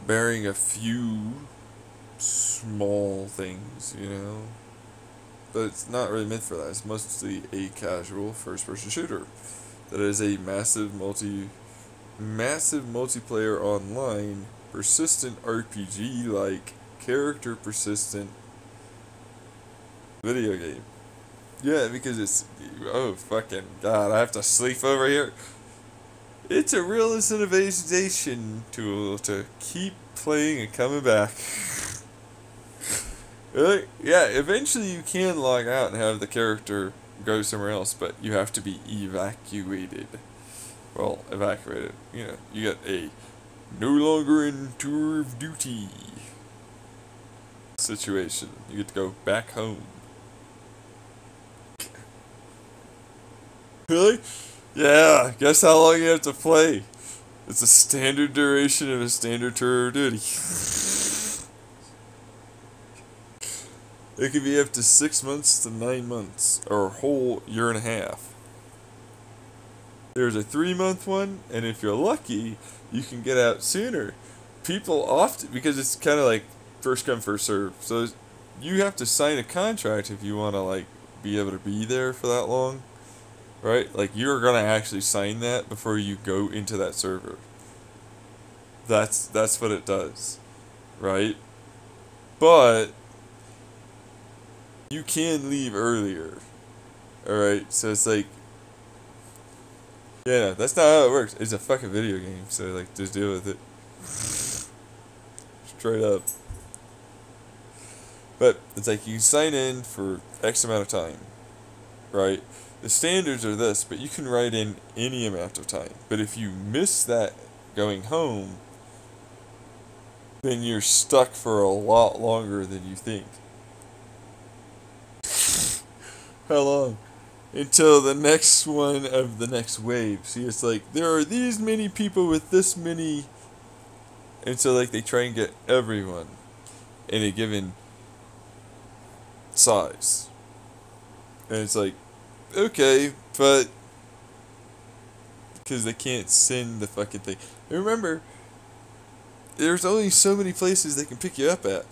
Speaker 1: Bearing a few small things, you know. But it's not really meant for that. It's mostly a casual first-person shooter. That is a massive multiplayer online, persistent RPG-like, character persistent video game. Yeah, because it's, oh fucking god, I have to sleep over here. It's a real incentivization tool to keep playing and coming back. Really? Yeah, eventually you can log out and have the character go somewhere else, but you have to be evacuated. Well, evacuated. You know, you get a no longer in tour of duty situation. You get to go back home. Really? Yeah, guess how long you have to play? It's a standard duration of a standard tour of duty. It could be up to 6 months to 9 months, or a whole year and a half. There's a 3-month one, and if you're lucky, you can get out sooner. People often, because it's kind of like first come, first serve, so you have to sign a contract if you want to, like, be able to be there for that long. Right? Like, you're gonna actually sign that before you go into that server. That's what it does. Right? But you can leave earlier. Alright? So it's like, yeah, that's not how it works. It's a fucking video game, so like, just deal with it. Straight up. But it's like you sign in for X amount of time. Right? The standards are this, but you can write in any amount of time. But if you miss that going home, then you're stuck for a lot longer than you think. How long? Until the next one of the next wave. See, it's like, there are these many people with this many, and so like they try and get everyone in a given size. And it's like, okay, but because they can't send the fucking thing. And remember, there's only so many places they can pick you up at.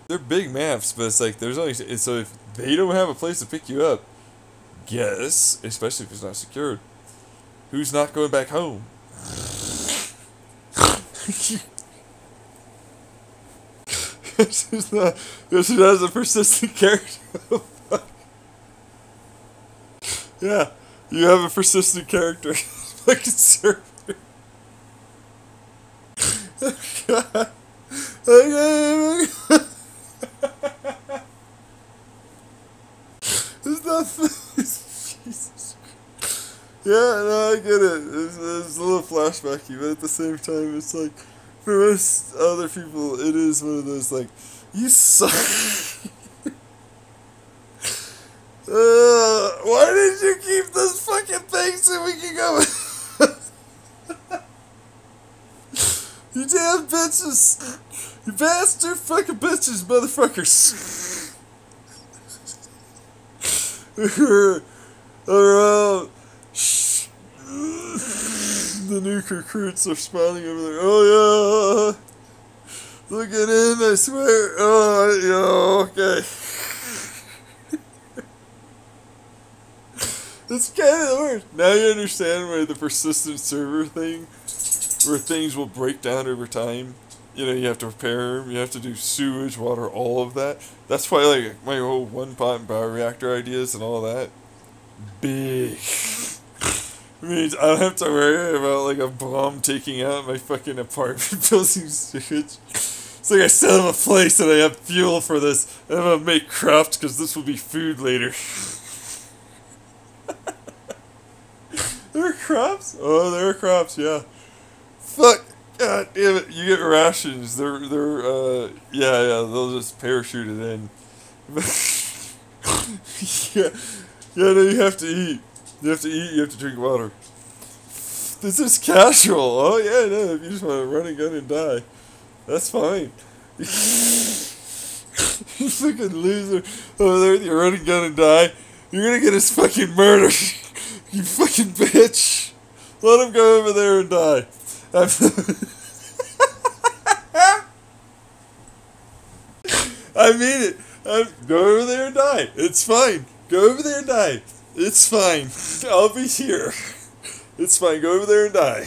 Speaker 1: They're big maps, but it's like there's only, so if they don't have a place to pick you up, guess, especially if it's not secured, who's not going back home? This is a persistent character. Yeah, you have a persistent character. Fucking server. God. It's not. Jesus. Yeah, no, I get it. It's a little flashbacky, but at the same time, it's like, for most other people, it is one of those, like, you suck. Why did you keep this fucking thing so we can go? You damn bitches! You bastard fucking bitches, motherfuckers! Around. The nuke recruits are smiling over there. Oh yeah! Look at in, I swear. Oh, yeah, okay. It's kind of the worst. Now you understand why the persistent server thing, where things will break down over time. You know, you have to repair them, you have to do sewage, water, all of that. That's why, like, my whole one-pot bioreactor ideas and all that, big. It means I don't have to worry about, like, a bomb taking out my fucking apartment building sewage. It's like I still have a place and I have fuel for this, and I'm gonna make crops because this will be food later. There are crops? Oh, there are crops, yeah. Fuck. God damn it! You get rations. Yeah. They'll just parachute it in. yeah, no, you have to eat. You have to eat. You have to drink water. This is casual. Oh yeah, no. If you just want to run and gun and die, that's fine. You fucking loser over there with your running gun and die. You're gonna get us fucking murdered. You fucking bitch. Let him go over there and die. I mean it. Go over there and die. It's fine. Go over there and die. It's fine. I'll be here. It's fine. Go over there and die.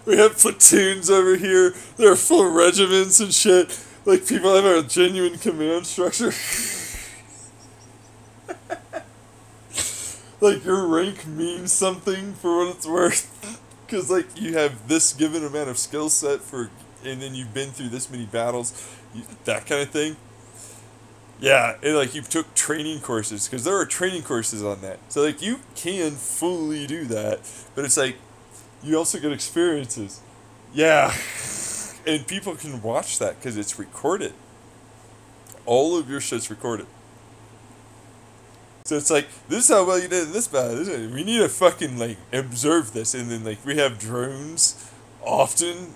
Speaker 1: We have platoons over here. They're full regiments and shit. Like, people have a genuine command structure. Like, your rank means something for what it's worth. Because, like, you have this given amount of skill set for, and then you've been through this many battles, that kind of thing. Yeah, and, like, you took training courses, because there are training courses on that. So, like, you can fully do that, but it's like, you also get experiences. Yeah. And people can watch that, because it's recorded. All of your shit's recorded. So it's like, this is how well you did in this battle. We need to fucking, like, observe this. And then, like, we have drones often,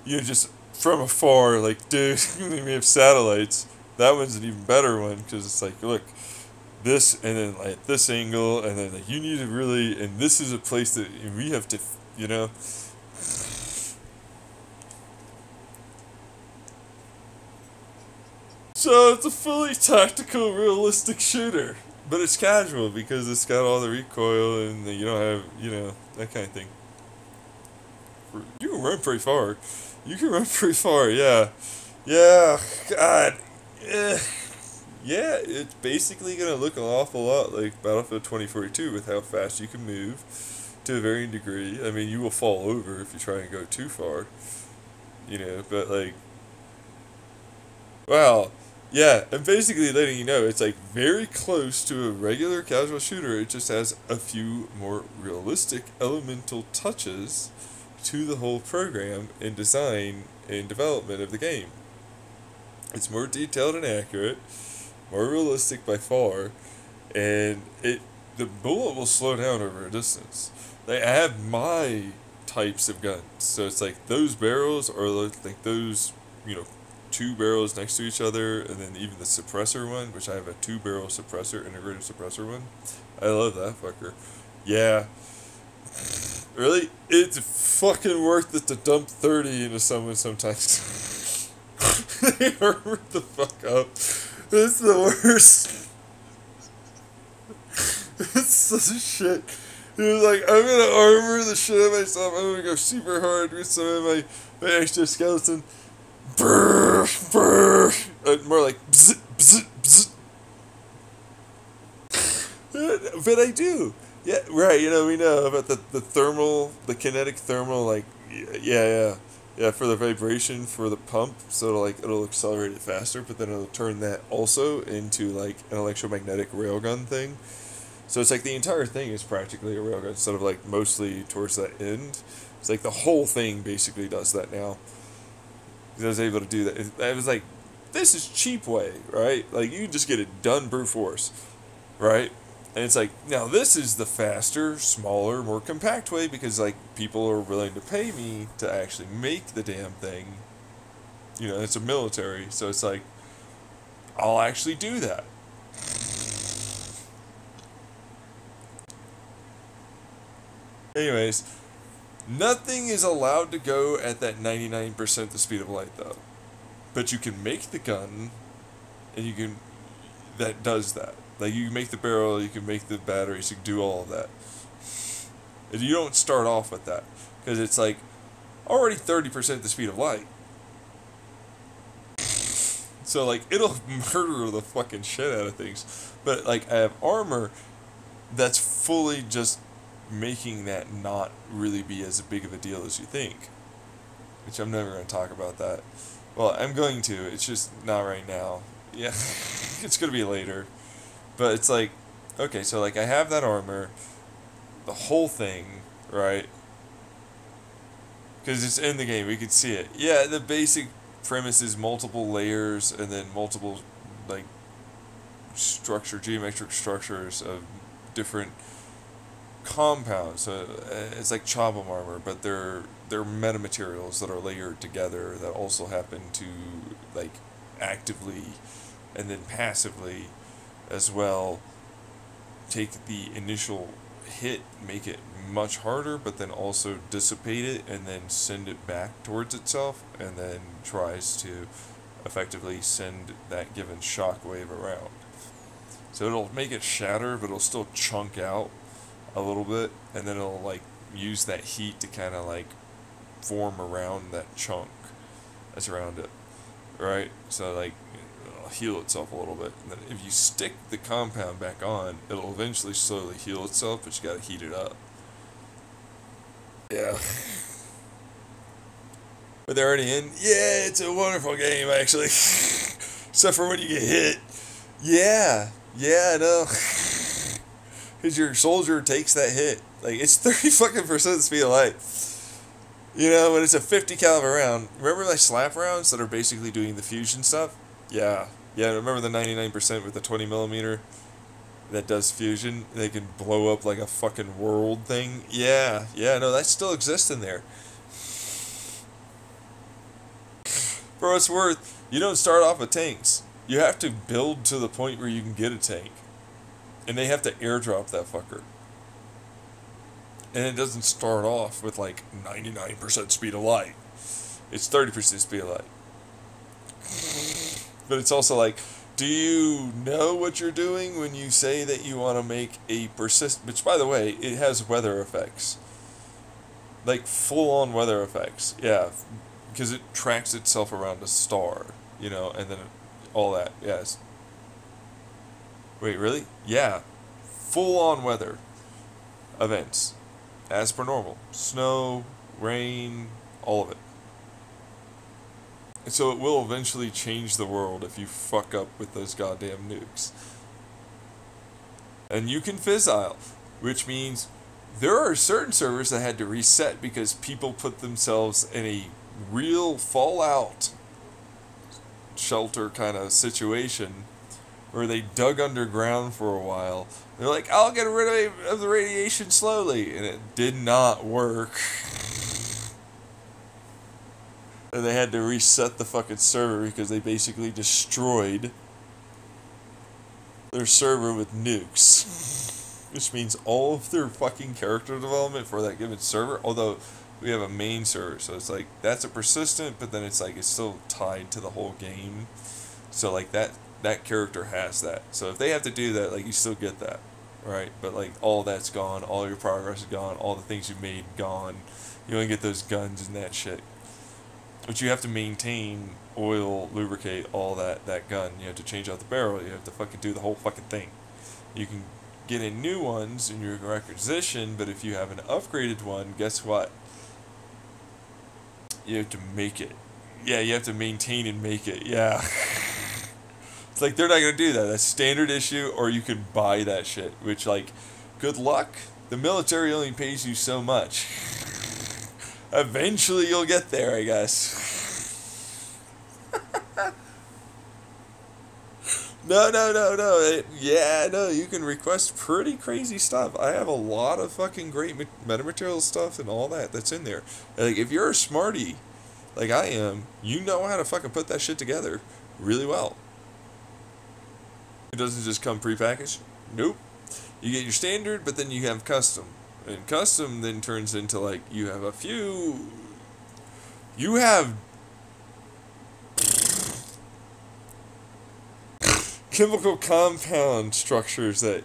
Speaker 1: just from afar, like, dude, we have satellites. That one's an even better one, because it's like, look, this, and then, like, this angle, and then, like, you need to really, and this is a place that we have to, So it's a fully tactical, realistic shooter. But it's casual because it's got all the recoil and you don't have, that kind of thing. You can run pretty far. Yeah. Yeah, God. Yeah, it's basically going to look an awful lot like Battlefield 2042 with how fast you can move to a varying degree. I mean, you will fall over if you try and go too far. But like, wow. Yeah, and basically letting you know it's like very close to a regular casual shooter. It just has a few more realistic elemental touches to the whole program and design and development of the game. It's more detailed and accurate, more realistic by far, and the bullet will slow down over a distance. I have my types of guns, so it's like those barrels are like those, two barrels next to each other, and then even the suppressor one, which I have a 2-barrel suppressor, integrated suppressor one. I love that fucker. Yeah. Really? It's fucking worth it to dump 30 into someone sometimes. They armor the fuck up. It's the worst. It's such shit. He was like, I'm gonna armor the shit out of myself. I'm gonna go super hard with some of my exoskeleton. Brr, brr. More like bzz, bzz, bzz. But I do. Yeah, right, we know about the kinetic thermal, like, yeah, for the vibration for the pump, so it'll accelerate it faster, but then it'll turn that also into, like, an electromagnetic railgun thing. So it's like the entire thing is practically a railgun, instead of, like, mostly towards that end. It's like the whole thing basically does that now. I was able to do that. I was like, this is cheap way, right? Like, you can just get it done brute force, right? And it's like, now this is the faster, smaller, more compact way, because, like, people are willing to pay me to actually make the damn thing. It's a military, so it's like, I'll actually do that. Anyways, nothing is allowed to go at that 99% the speed of light, though. But you can make the gun, and that does that. Like, you can make the barrel, you can make the batteries, you can do all of that. And you don't start off with that, because it's like already 30% the speed of light. So, like, it'll murder the fucking shit out of things. But, like, I have armor that's fully just making that not really be as big of a deal as you think. Which I'm never going to talk about that. Well, I'm going to. It's just not right now. Yeah, it's going to be later. But it's like, okay, so, like, I have that armor, the whole thing, right? Because it's in the game, we could see it. Yeah, the basic premise is multiple layers and then multiple, like, geometric structures of different compounds. So it's like Chobham armor, but they're metamaterials that are layered together that also happen to, like, actively and then passively as well take the initial hit, make it much harder, but then also dissipate it and then send it back towards itself, and then tries to effectively send that given shockwave around. So it'll make it shatter, but it'll still chunk out a little bit, and then it'll like use that heat to kind of like form around that chunk that's around it, right? So like it'll heal itself a little bit, and then if you stick the compound back on, it'll eventually slowly heal itself, but you gotta heat it up. Yeah. But they're already in? Yeah, it's a wonderful game, actually. Except for when you get hit. Yeah, I know. Because your soldier takes that hit. Like, it's 30% speed of light. You know, when it's a 50 caliber round. Remember like slap rounds that are basically doing the fusion stuff? Yeah, remember the 99% with the 20 millimeter that does fusion? They can blow up like a fucking world thing. Yeah, no, that still exists in there. For what it's worth, you don't start off with tanks. You have to build to the point where you can get a tank. And they have to airdrop that fucker. And it doesn't start off with like 99% speed of light. It's 30% speed of light. But it's also like, do you know what you're doing when you say that you want to make a which, by the way, it has weather effects. Like full-on weather effects. Yeah, because it tracks itself around a star, you know, and then all that. Yes. Wait, really? Yeah. Full-on weather events. As per normal. Snow, rain, all of it. And so it will eventually change the world if you fuck up with those goddamn nukes. And you can fizzile, which means there are certain servers that had to reset because people put themselves in a real fallout shelter kind of situation where they dug underground for a while. They're like, I'll get rid of the radiation slowly. And it did not work. And they had to reset the fucking server because they basically destroyed their server with nukes. Which means all of their fucking character development for that given server, although we have a main server, so it's like, that's a persistent, but then it's like, it's still tied to the whole game. So like that character has that. So if they have to do that, like, you still get that, right? But like, all that's gone, all your progress is gone, all the things you made gone. You only get those guns and that shit. But you have to maintain, oil, lubricate, all that gun. You have to change out the barrel. You have to fucking do the whole fucking thing. You can get in new ones in your requisition, but if you have an upgraded one, guess what? You have to make it. Yeah, you have to maintain and make it. Yeah. It's like, they're not going to do that. That's standard issue, or you can buy that shit. Which, like, good luck. The military only pays you so much. Eventually you'll get there, I guess. No. No, you can request pretty crazy stuff. I have a lot of fucking great metamaterial stuff and all that's in there. Like, if you're a smarty, like I am, you know how to fucking put that shit together really well. It doesn't just come prepackaged. Nope. You get your standard, but then you have custom. And custom then turns into, like, you have a few... You have... chemical compound structures that...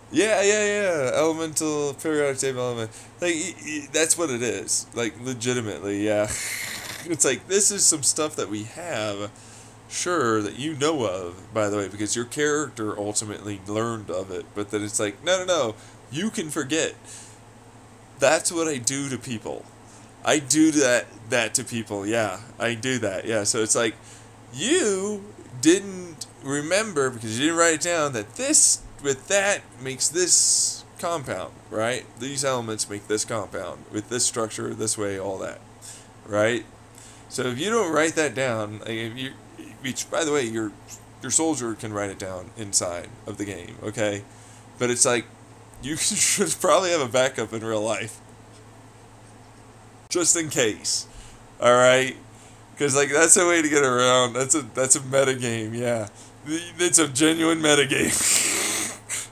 Speaker 1: Yeah. Elemental, periodic table element. Like, that's what it is. Like, legitimately, yeah. It's like, this is some stuff that we have, sure, that you know of, by the way, because your character ultimately learned of it. But then it's like, no. You can forget. That's what I do to people. I do that to people, yeah. I do that, yeah. So it's like, you didn't remember, because you didn't write it down, that this with that makes this compound, right? These elements make this compound, with this structure, this way, all that. right? So if you don't write that down, like if you, which by the way, your soldier can write it down inside of the game, okay? But it's like you should probably have a backup in real life, just in case. All right, because like that's a way to get around. That's a meta game, yeah. It's a genuine meta game.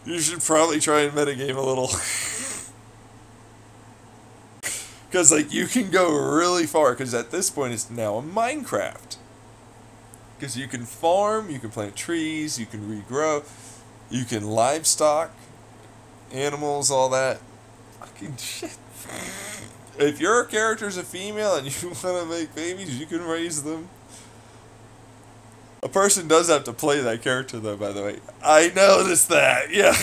Speaker 1: You should probably try and meta game a little. Because, like, you can go really far, because at this point it's now a Minecraft. Because you can farm, you can plant trees, you can regrow, you can livestock, animals, all that. Fucking shit. If your character's a female and you want to make babies, you can raise them. A person does have to play that character, though, by the way. I noticed that, yeah.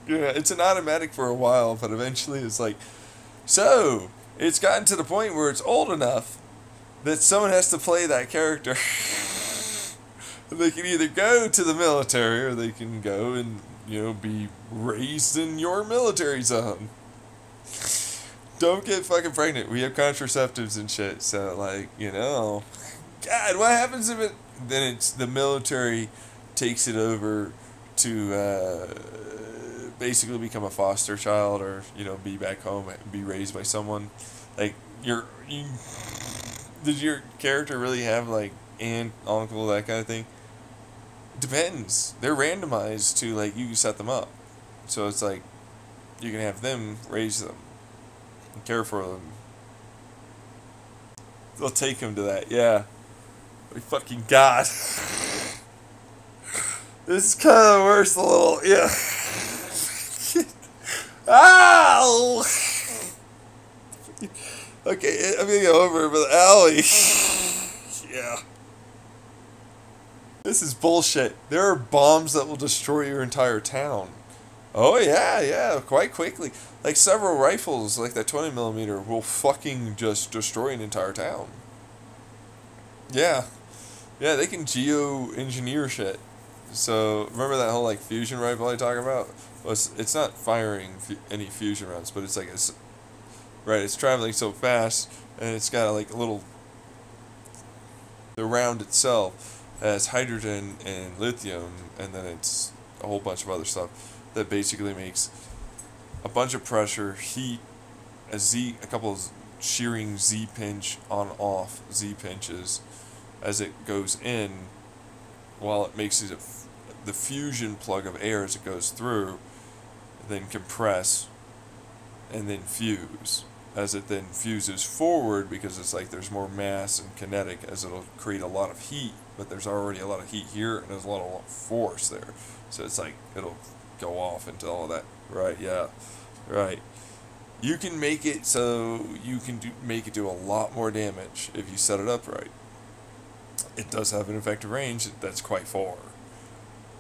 Speaker 1: Yeah, it's an automatic for a while, but eventually it's like... So, it's gotten to the point where it's old enough that someone has to play that character. They can either go to the military or they can go and, you know, be raised in your military zone. Don't get fucking pregnant. We have contraceptives and shit, so, like, you know. God, what happens if it... Then it's the military takes it over to, basically become a foster child, or you know, be back home and be raised by someone. Like did your character really have like aunt, uncle, that kind of thing? Depends. They're randomized to, like, you can set them up, so it's like you can have them raise them and care for them. They'll take them to that. Yeah. My fucking god. This is kind of worse a little. Yeah. Ow! Okay, I'm gonna go over it, but owie. Yeah. This is bullshit. There are bombs that will destroy your entire town. Oh yeah, quite quickly. Like several rifles, like that 20mm, will fucking just destroy an entire town. Yeah. Yeah, they can geo-engineer shit. So, remember that whole, like, fusion rifle I talk about? Well, it's not firing any fusion rounds, but it's like, it's traveling so fast, and it's got, like, a little... The round itself has hydrogen and lithium, and then it's a whole bunch of other stuff that basically makes a bunch of pressure, heat, a couple of shearing Z-pinch on-off Z-pinches as it goes in, while it makes the fusion plug of air as it goes through, then compress, and then fuse. As it then fuses forward, because it's like there's more mass and kinetic, as it'll create a lot of heat, but there's already a lot of heat here, and there's a lot of force there. So it's like, it'll go off into all of that. Right, yeah. Right. You can make it so you can make it do a lot more damage if you set it up right. It does have an effective range that's quite far,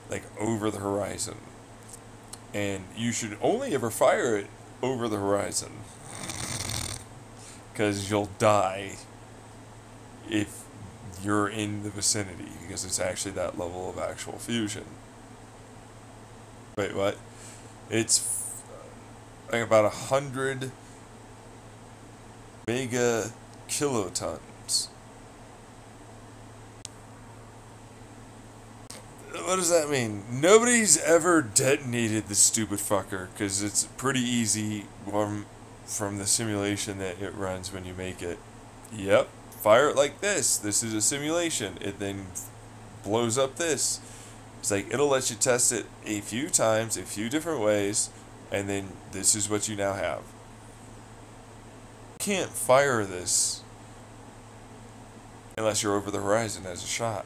Speaker 1: like over the horizon, and you should only ever fire it over the horizon, because you'll die if you're in the vicinity, because it's actually that level of actual fusion. Wait, what? It's like about 100 mega kilotons. What does that mean? Nobody's ever detonated this stupid fucker, because it's pretty easy from the simulation that it runs when you make it. Yep, fire it like this. This is a simulation. It then blows up this. It's like, it'll let you test it a few times, a few different ways, and then this is what you now have. You can't fire this unless you're over the horizon as a shot.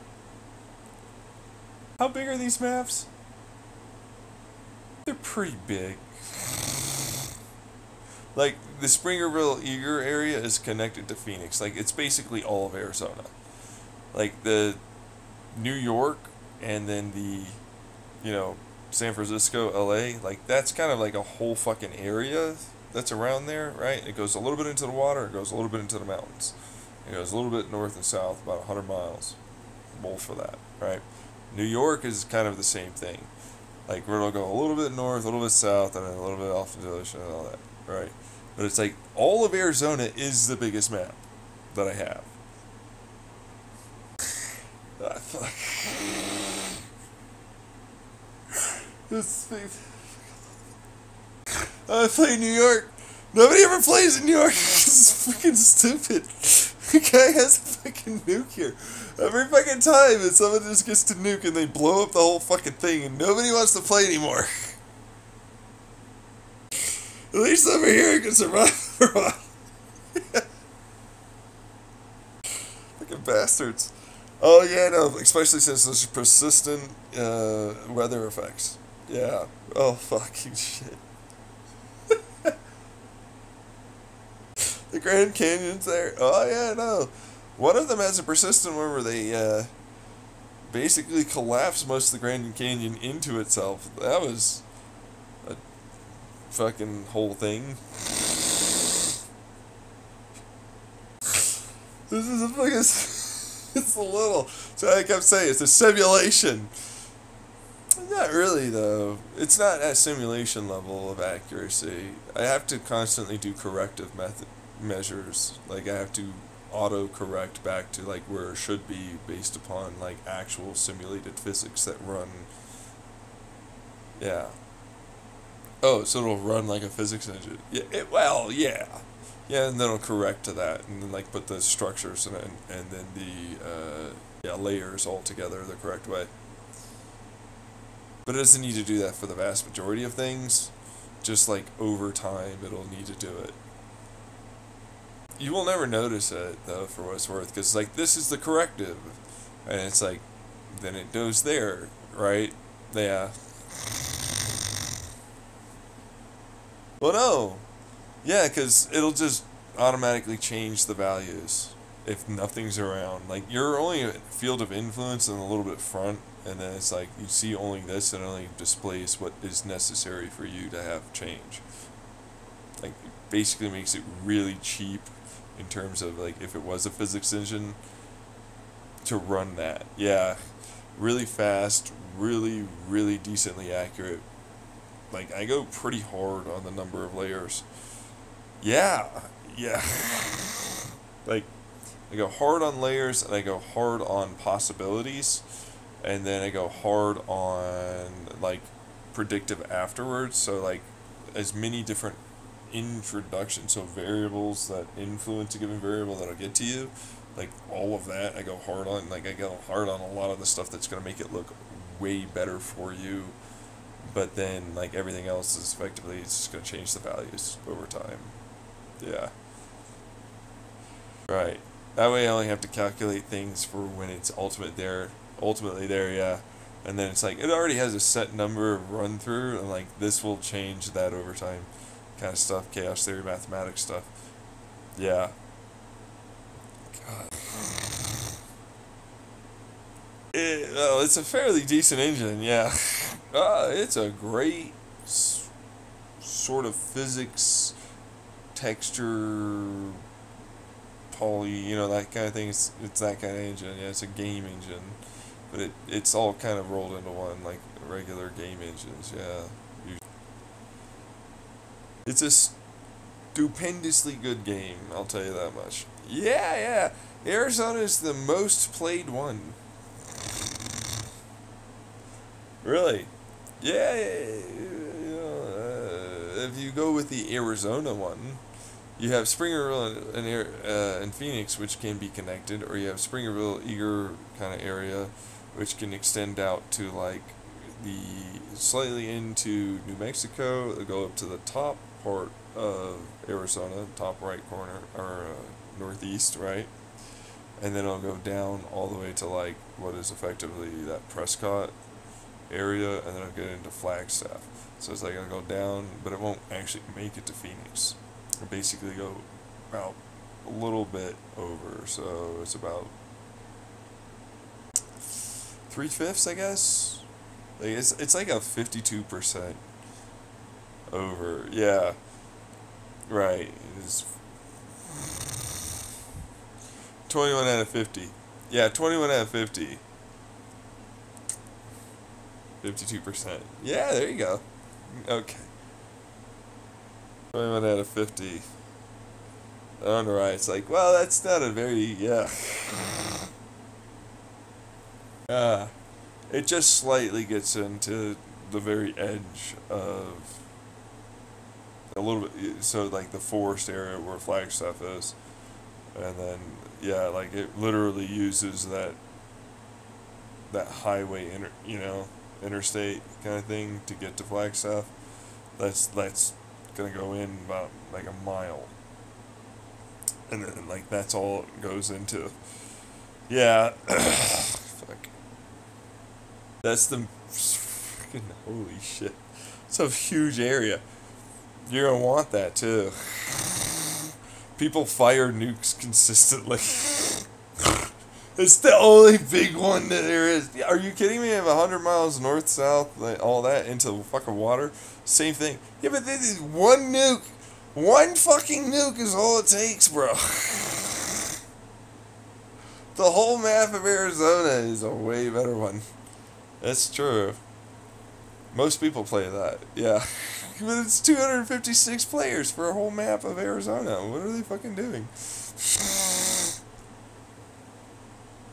Speaker 1: How big are these maps? They're pretty big. Like, the Springerville Eager area is connected to Phoenix. Like, it's basically all of Arizona. Like, the New York and then the, you know, San Francisco, LA, like, that's kind of like a whole fucking area that's around there, right? It goes a little bit into the water, it goes a little bit into the mountains. It goes a little bit north and south, about 100 miles. Both for that, right? New York is kind of the same thing. Like, we're going to go a little bit north, a little bit south, and then a little bit off the ocean and all that, right? But it's like, all of Arizona is the biggest map. that I have. Ah, fuck. This thing. I play New York. Nobody ever plays in New York. It's fucking stupid. The guy has a fucking nuke here. Every fucking time, and someone just gets to nuke and they blow up the whole fucking thing, and nobody wants to play anymore. At least over here, I can survive for a while. Fucking bastards. Oh yeah, no, especially since there's persistent weather effects. Yeah. Oh fucking shit. The Grand Canyon's there. Oh yeah, no. One of them has a persistent one where they basically collapse most of the Grand Canyon into itself. That was a fucking whole thing. This is a fucking... It's a little... So I kept saying, it's a simulation. Not really, though. It's not at simulation level of accuracy. I have to constantly do corrective measures. Like, I have to auto-correct back to, like, where it should be based upon, like, actual simulated physics that run... Yeah. Oh, so it'll run like a physics engine. Yeah, well, yeah. Yeah, and then it'll correct to that, and then, like, put the structures in it, and then the layers all together the correct way. But it doesn't need to do that for the vast majority of things. Just, like, over time, it'll need to do it. You will never notice it, though, for what it's worth, because, like, this is the corrective. And it's like, then it goes there, right? Yeah. Well, no. Yeah, because it'll just automatically change the values if nothing's around. Like, you're only a field of influence and a little bit front, and then it's like you see only this and it only displays what is necessary for you to have change. Like, it basically makes it really cheap in terms of, like, if it was a physics engine to run that. Yeah, really fast, really, really decently accurate. Like, I go pretty hard on the number of layers. Yeah. Like, I go hard on layers, and I go hard on possibilities, and then I go hard on, like, predictive afterwards. So, like, as many different introductions, so variables that influence a given variable that'll get to you, like, all of that I go hard on. Like, I go hard on a lot of the stuff that's going to make it look way better for you. But then, like, everything else is effectively, it's just going to change the values over time. Yeah. Right. That way I only have to calculate things for when it's ultimately there, yeah. And then it's like, it already has a set number of run through, and, like, this will change that over time kind of stuff, chaos theory, mathematics stuff. Yeah. God. It's a fairly decent engine, yeah. It's a great sort of physics, texture, poly, you know, that kind of thing. It's that kind of engine. Yeah, it's a game engine, but it's all kind of rolled into one, like regular game engines. Yeah, it's a stupendously good game. I'll tell you that much. Yeah. Arizona is the most played one. Really? Yeah. If you go with the Arizona one, you have Springerville and Phoenix, which can be connected, or you have Springerville, Eager kind of area, which can extend out to, like, the slightly into New Mexico. It'll go up to the top part of Arizona, top right corner, or northeast, right? And then it'll go down all the way to, like, what is effectively that Prescott area, and then it'll get into Flagstaff. So it's like it'll go down, but it won't actually make it to Phoenix. It'll basically go about a little bit over, so it's about 3/5, I guess. Like, it's like a 52% over. Yeah, right. It's 21 out of 50. Yeah, 21 out of 50. 52%. Yeah, there you go. Okay. 21 out of 50. I wonder why. It's like, well, that's not a very, yeah. It just slightly gets into the very edge of a little bit, so like the forest area where Flagstaff is, and then yeah, like it literally uses that highway interstate kind of thing to get to Flagstaff. That's gonna go in about like a mile, and then like that's all it goes into. Yeah, fuck. That's the fucking holy shit. It's a huge area. You're gonna want that too. People fire nukes consistently. It's the only big one that there is. Are you kidding me? I have 100 miles north, south, like, all that into fucking water. Same thing. Yeah, but this is one nuke. One fucking nuke is all it takes, bro. The whole map of Arizona is a way better one. That's true. Most people play that, yeah. But it's 256 players for a whole map of Arizona. What are they fucking doing?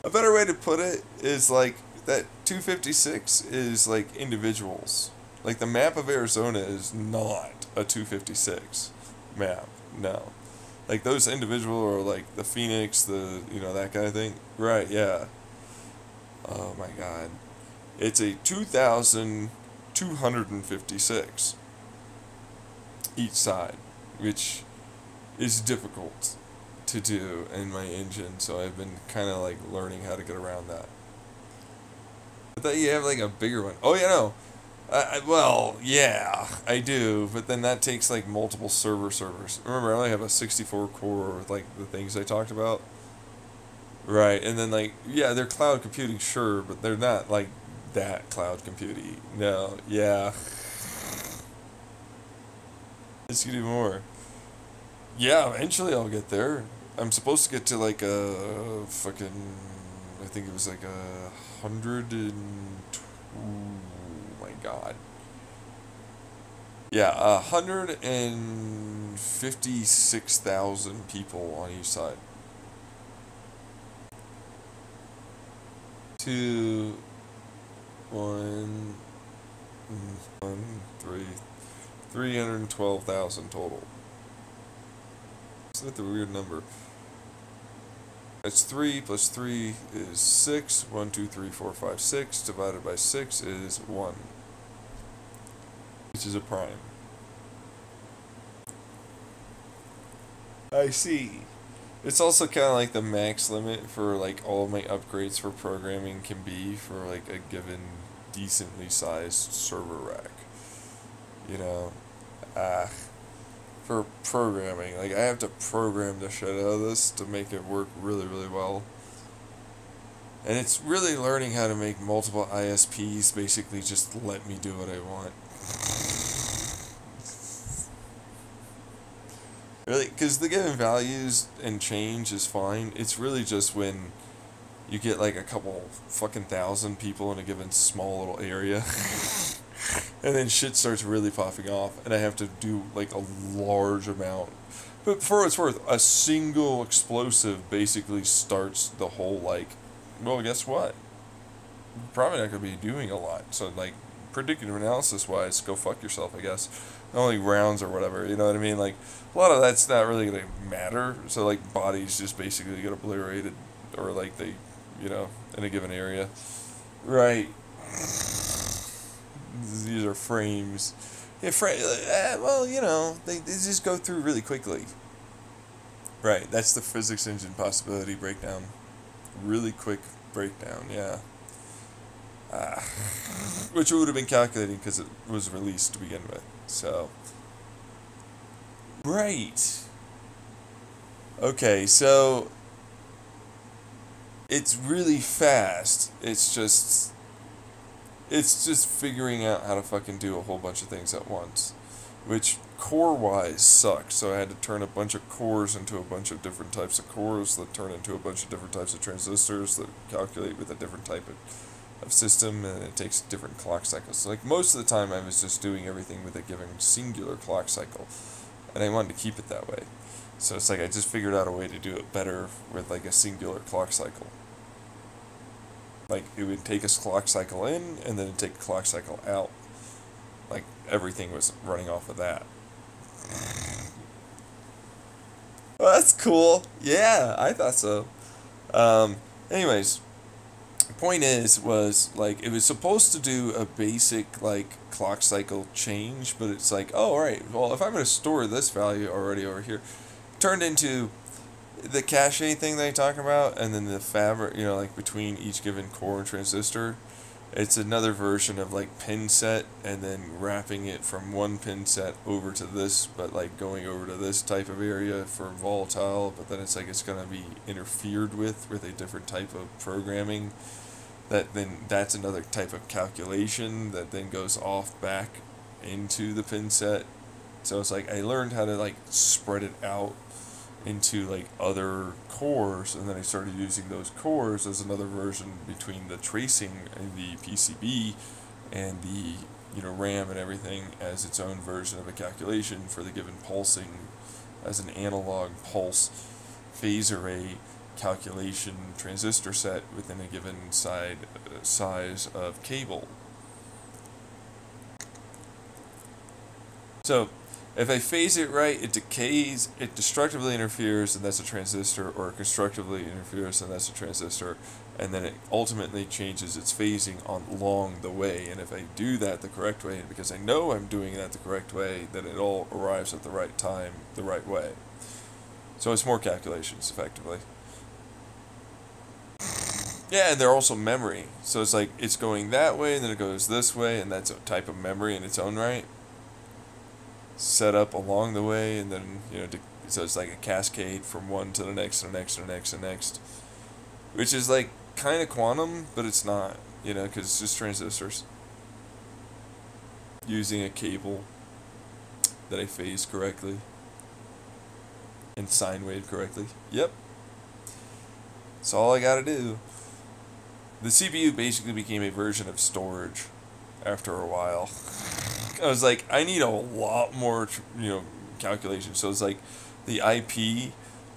Speaker 1: A better way to put it is like that 256 is like individuals. Like the map of Arizona is not a 256 map. No. Like those individual are like the Phoenix, that kind of thing. Right, yeah. Oh my god. It's a 2,256 each side, which is difficult to do in my engine, so I've been kind of like learning how to get around that. I thought you have like a bigger one. Oh, yeah, no. Well, yeah, I do, but then that takes like multiple servers. Remember, I only have a 64 core with like the things I talked about. Right, and then like, yeah, they're cloud computing, sure, but they're not like that cloud computing. No, yeah. Let's do more. Yeah, eventually I'll get there. I'm supposed to get to like a fucking, I think it was like 102, oh my god. Yeah, 156,000 people on each side. 2, 1, 312,000 total. Isn't that the weird number? That's 3 plus 3 is 6. 1, 2, 3, 4, 5, 6. Divided by 6 is 1. Which is a prime. I see. It's also kind of like the max limit for like all of my upgrades for programming can be for like a given decently sized server rack. You know? For programming. Like, I have to program the shit out of this to make it work really, really well. And it's really learning how to make multiple ISPs basically just let me do what I want. Really, because the given values and change is fine. It's really just when you get like a couple fucking thousand people in a given small little area. And then shit starts really popping off, and I have to do like a large amount. But for what it's worth, a single explosive basically starts the whole like, well, guess what? You're probably not going to be doing a lot. So like, predictive analysis wise, go fuck yourself, I guess. Only rounds or whatever, you know what I mean? Like, a lot of that's not really going to matter. So like, bodies just basically get obliterated, or like they, in a given area. Right. These are frames. Yeah, well, they just go through really quickly. Right, that's the physics engine possibility breakdown. Really quick breakdown, yeah. Which we would have been calculating because it was released to begin with, so. Right. Okay, so it's really fast. It's just figuring out how to fucking do a whole bunch of things at once, which core-wise sucks. So I had to turn a bunch of cores into a bunch of different types of cores that turn into a bunch of different types of transistors that calculate with a different type of system, and it takes different clock cycles. So like most of the time I was just doing everything with a given singular clock cycle, and I wanted to keep it that way. So it's like I just figured out a way to do it better with like a singular clock cycle. Like it would take a clock cycle in and then it'd take a clock cycle out. Like everything was running off of that. Well, that's cool. Yeah, I thought so. Anyways, the point was like it was supposed to do a basic like clock cycle change, but it's like, oh, all right, well, if I'm going to store this value already over here, turned into the cache thing that I talk about, and then the fabric, like between each given core and transistor. It's another version of like pin set, and then wrapping it from one pin set over to this, but like going over to this type of area for volatile, but then it's like it's going to be interfered with a different type of programming. That's another type of calculation that then goes off back into the pin set. So it's like I learned how to like spread it out into like other cores, and then I started using those cores as another version between the tracing and the PCB and the RAM and everything as its own version of a calculation for the given pulsing as an analog pulse phase array calculation transistor set within a given size of cable. So if I phase it right, it decays, it destructively interferes, and that's a transistor, or constructively interferes, and that's a transistor, and then it ultimately changes its phasing along the way. And if I do that the correct way, because I know I'm doing that the correct way, then it all arrives at the right time, the right way. So it's more calculations, effectively. Yeah, and they're also memory. So it's like, it's going that way, and then it goes this way, and that's a type of memory in its own right. Set up along the way, and then so it's like a cascade from one to the next and the next and the next and the next, which is like kind of quantum, but it's not, because it's just transistors using a cable that I phase correctly and sine wave correctly. Yep, that's all I gotta do. The CPU basically became a version of storage after a while. I was like, I need a lot more, calculation. So it's like the IP,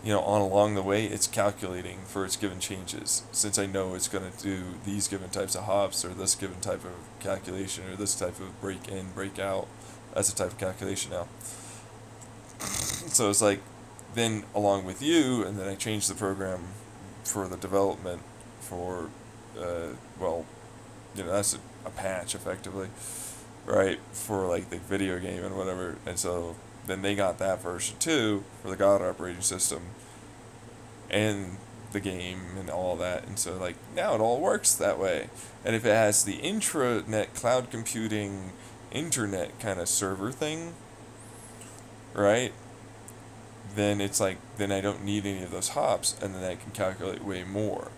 Speaker 1: on along the way, it's calculating for its given changes. Since I know it's going to do these given types of hops, or this given type of calculation, or this type of break in, break out, that's a type of calculation now. So it's like, then along with you, and then I changed the program for the development for, that's a patch effectively. Right, for like the video game and whatever, and so then they got that version too for the God operating system and the game and all that, and so like now it all works that way. And if it has the intranet cloud computing internet kind of server thing, right, then it's like, then I don't need any of those hops, and then I can calculate way more.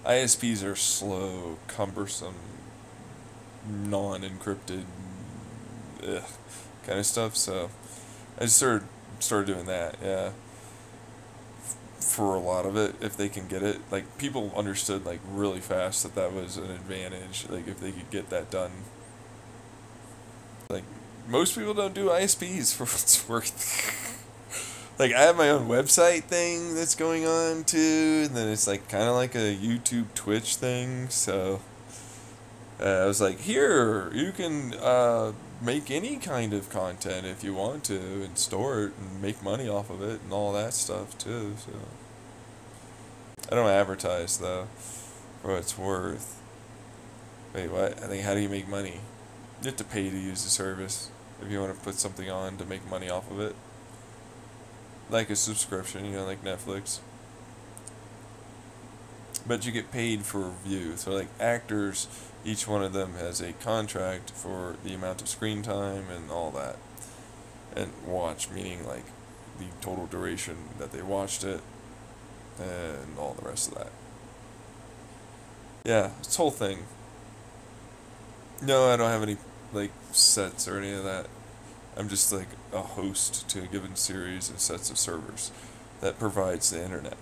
Speaker 1: ISPs are slow, cumbersome, non-encrypted kind of stuff, so I just started doing that, yeah, for a lot of it, if they can get it. Like, people understood, like, really fast that was an advantage, like, if they could get that done. Like, most people don't do ISPs for what it's worth. Like, I have my own website thing that's going on, too, and then it's, like, kind of like a YouTube Twitch thing, so I was like, here, you can make any kind of content if you want to, and store it, and make money off of it, and all that stuff, too, so. I don't advertise, though, for what it's worth. Wait, what? I think, how do you make money? You have to pay to use the service if you want to put something on to make money off of it. Like a subscription, like Netflix. But you get paid for view. So like actors, each one of them has a contract for the amount of screen time and all that. And watch, meaning like the total duration that they watched it and all the rest of that. Yeah, this whole thing. No, I don't have any like sets or any of that. I'm just like a host to a given series and sets of servers that provides the internet.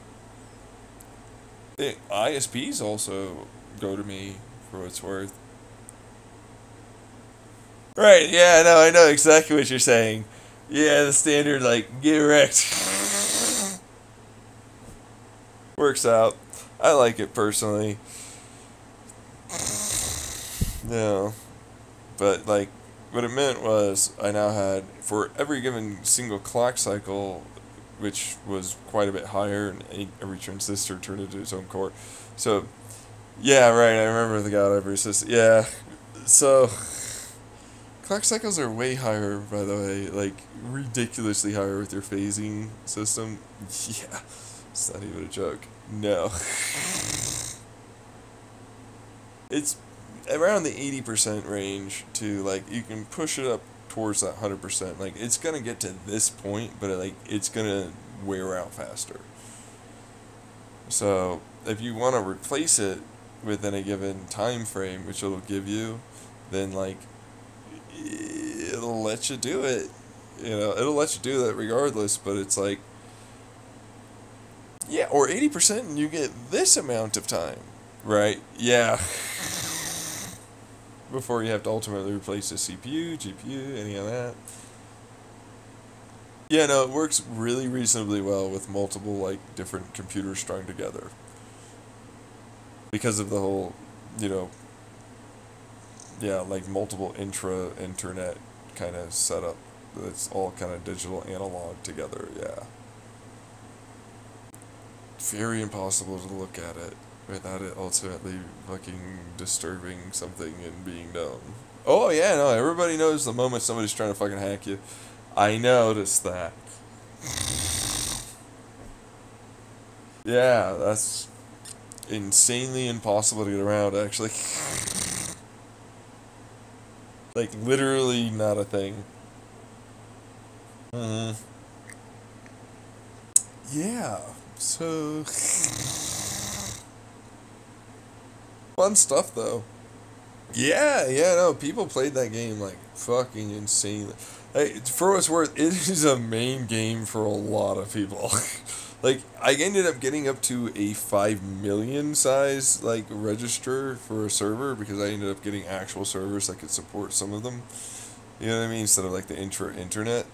Speaker 1: The ISPs also go to me for what it's worth. Right, yeah, no, I know exactly what you're saying. Yeah, the standard, like, get wrecked. Works out. I like it personally. No. But, like, what it meant was I now had, for every given single clock cycle, which was quite a bit higher, and every transistor turned into its own core. So, yeah, right, I remember the God every system. Yeah. So, clock cycles are way higher, by the way, like, ridiculously higher with your phasing system. Yeah. It's not even a joke. No. It's around the 80% range to, like, you can push it up towards that 100%. Like, it's gonna get to this point, but, like, it's gonna wear out faster. So, if you want to replace it within a given time frame, which it'll give you, then, like, it'll let you do it. You know, it'll let you do that regardless, but it's like, yeah, or 80% and you get this amount of time, right? Yeah. Before you have to ultimately replace the CPU, GPU, any of that. Yeah, no, it works really reasonably well with multiple, like, different computers strung together. Because of the whole, you know, yeah, like multiple internet kind of setup. It's all kind of digital analog together, yeah. Very impossible to look at it without it ultimately fucking disturbing something and being known. Oh yeah, no, everybody knows the moment somebody's trying to fucking hack you. I noticed that. Yeah, that's insanely impossible to get around, actually. Like, literally not a thing. Hmm. Yeah, so... Fun stuff, though. Yeah, yeah, no, people played that game, like, fucking insane. Hey, for what it's worth, it is a main game for a lot of people. Like, I ended up getting up to a 5 million size, like, register for a server because I ended up getting actual servers that could support some of them. You know what I mean? Instead of, like, the internet.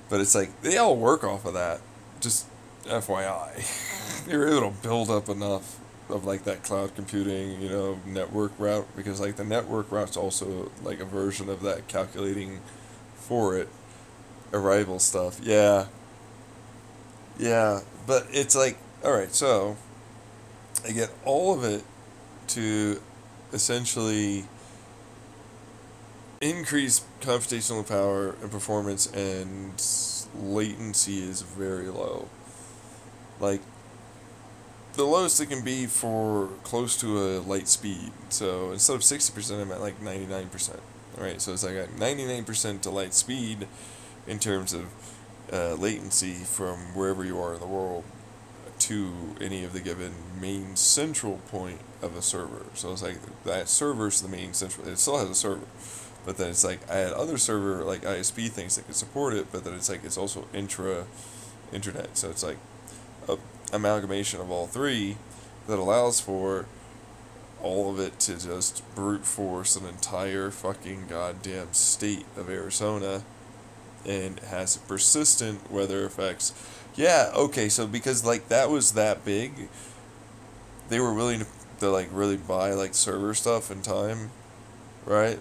Speaker 1: But it's like, they all work off of that. Just FYI. They were able to build up enough of, like, that cloud computing, you know, network route. Because, like, the network route's also, like, a version of that calculating for it. Arrival stuff. Yeah. Yeah. But it's like, alright, so I get all of it to essentially increase computational power and performance, and latency is very low. Like, the lowest it can be for close to a light speed. So instead of 60%, I'm at like 99%. Alright, so it's like at 99% to light speed in terms of latency from wherever you are in the world to any of the given main central point of a server. So it's like that server's the main central. It still has a server, but then it's like I had other server like ISP things that could support it, but then it's like it's also internet. So it's like a amalgamation of all three that allows for all of it to just brute force an entire fucking goddamn state of Arizona, and has persistent weather effects. Yeah, okay, so because like that was that big, they were willing to like really buy like server stuff in time, right?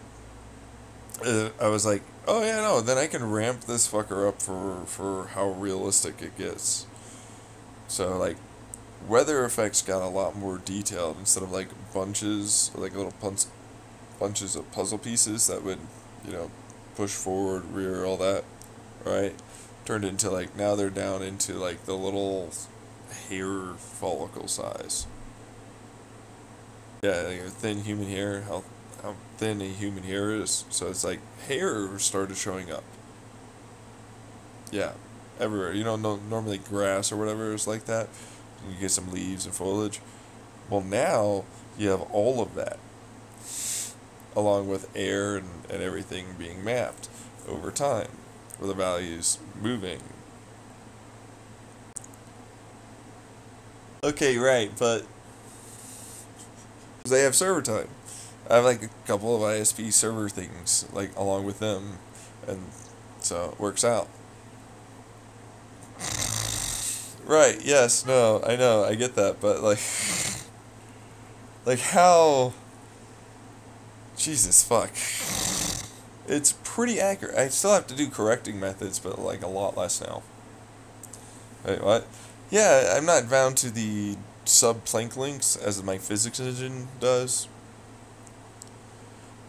Speaker 1: I was like, oh yeah, no, then I can ramp this fucker up for how realistic it gets. So like, weather effects got a lot more detailed instead of like bunches, like little bunches of puzzle pieces that would, you know, push forward, rear, all that, right? Turned into like, now they're down into like the little hair follicle size. Yeah, like a thin human hair, how thin a human hair is. So it's like hair started showing up. Yeah, everywhere. You know, no, normally grass or whatever is like that. You get some leaves and foliage. Well, now you have all of that, along with air and everything being mapped over time, with the values moving. Okay, right, but they have server time. I have like a couple of ISP server things, like along with them, and So it works out. Right, yes, no, I know, I get that, but like how, Jesus fuck. It's pretty accurate. I still have to do correcting methods, but like a lot less now. Wait, what? Yeah, I'm not bound to the sub-Planck links as my physics engine does.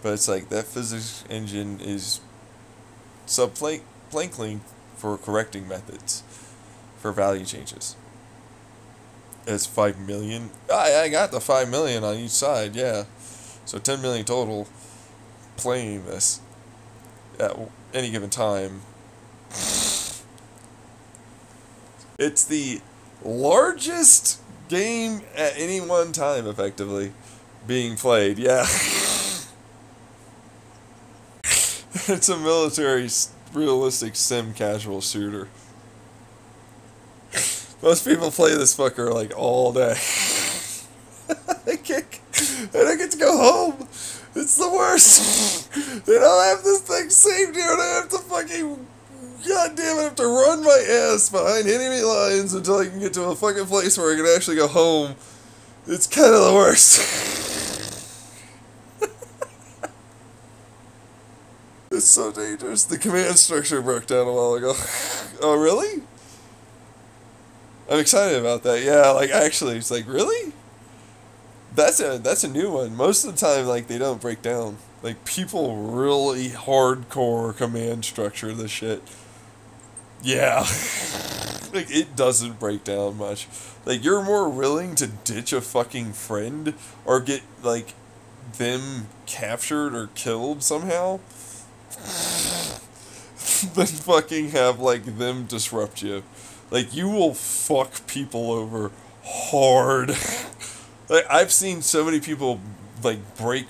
Speaker 1: But it's like that physics engine is sub-Planck link for correcting methods for value changes. It's 5 million. I got the 5 million on each side, yeah. So 10 million total playing this at any given time. It's the largest game at any one time, effectively, being played, yeah. It's a military, realistic sim casual shooter. Most people play this fucker like all day. I don't get to go home. It's the worst. They don't have this thing saved here, and I have to fucking, god damn it, I have to run my ass behind enemy lines until I can get to a fucking place where I can actually go home. It's kind of the worst. It's so dangerous. The command structure broke down a while ago. Oh, really? I'm excited about that. Yeah, like, actually, it's like, really? That's a new one. Most of the time, like, they don't break down. Like, people really hardcore command structure this shit. Yeah. Like, it doesn't break down much. Like, you're more willing to ditch a fucking friend or get, like, them captured or killed somehow than fucking have, like, them disrupt you. Like, you will fuck people over hard. Like, I've seen so many people, like, break,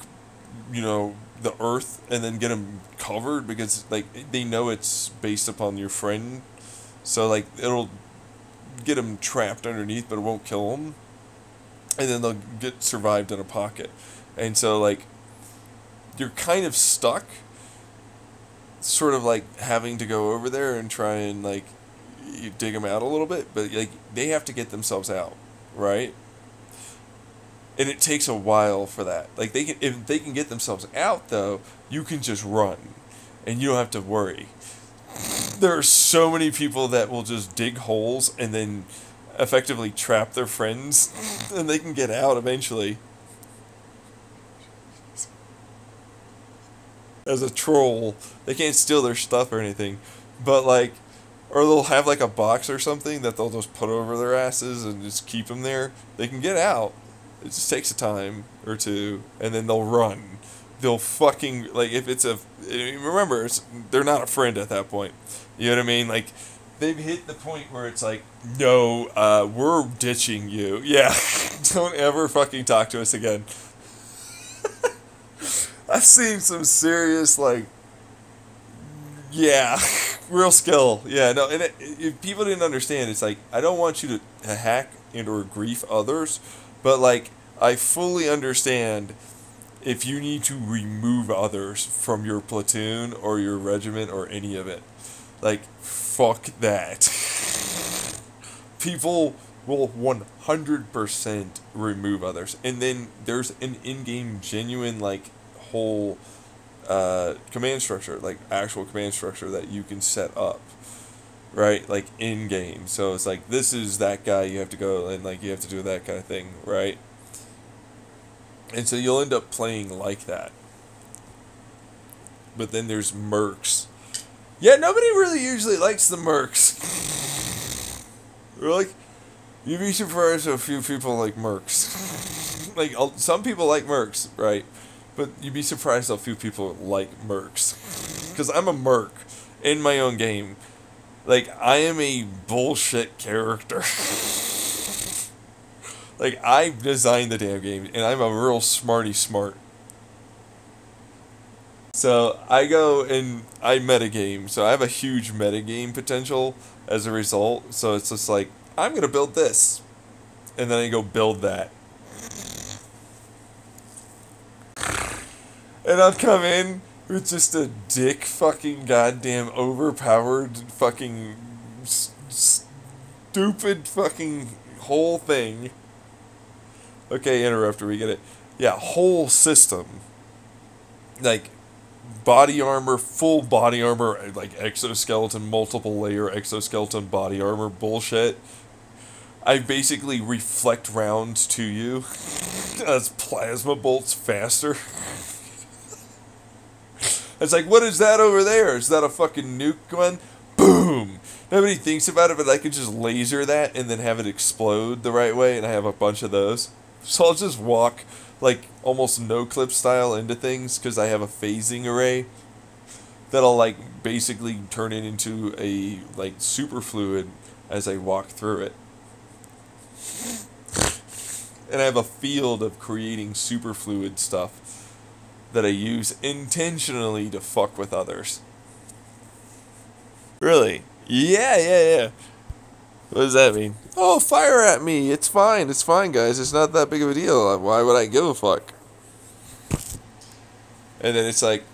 Speaker 1: you know, the earth and then get them covered because, like, they know it's based upon your friend. So, like, it'll get them trapped underneath, but it won't kill them. And then they'll get survived in a pocket. And so, like, you're kind of stuck, sort of, like, having to go over there and try and, like, you dig them out a little bit, but, like, they have to get themselves out, right? And it takes a while for that. Like, they can, if they can get themselves out, though, you can just run, and you don't have to worry. There are so many people that will just dig holes and then effectively trap their friends, and they can get out eventually. As a troll, they can't steal their stuff or anything, but, like, or they'll have, like, a box or something that they'll just put over their asses and just keep them there. They can get out. It just takes a time or two, and then they'll run. They'll fucking, like, if it's a, remember, they're not a friend at that point. You know what I mean? Like, they've hit the point where it's like, no, we're ditching you. Yeah, don't ever fucking talk to us again. I've seen some serious, like, yeah, real skill. Yeah, no, and if people didn't understand, it's like, I don't want you to hack and or grief others, but, like, I fully understand if you need to remove others from your platoon or your regiment or any of it. Like, fuck that. People will 100% remove others. And then there's an in-game genuine, like, whole command structure, like actual command structure that you can set up, right? Like in-game. So it's like, this is that guy, you have to go and, like, you have to do that kind of thing, right? And so you'll end up playing like that. But then there's mercs. Yeah, nobody really usually likes the mercs. Really? You'd be surprised a few people like mercs. Like, some people like mercs, right? But you'd be surprised how few people like mercs. Because I'm a merc in my own game. Like, I am a bullshit character. Like, I designed the damn game, and I'm a real smarty smart. So, I go and I metagame. So, I have a huge metagame potential as a result. So, it's just like, I'm going to build this. And then I go build that. And I'll come in It's just a dick fucking goddamn overpowered fucking stupid fucking whole thing. Okay, interrupter, we get it. Yeah, whole system. Like, body armor, full body armor, like exoskeleton, multiple layer exoskeleton body armor bullshit. I basically reflect rounds to you as plasma bolts faster. It's like, what is that over there? Is that a fucking nuke gun? Boom! Nobody thinks about it, but I could just laser that and then have it explode the right way, and I have a bunch of those. So I'll just walk, like, almost no-clip style into things, because I have a phasing array that'll, like, basically turn it into a, like, super fluid as I walk through it. And I have a field of creating superfluid stuff that I use intentionally to fuck with others. Really? Yeah. What does that mean? Oh, fire at me. It's fine, guys. It's not that big of a deal. Why would I give a fuck? And then it's like,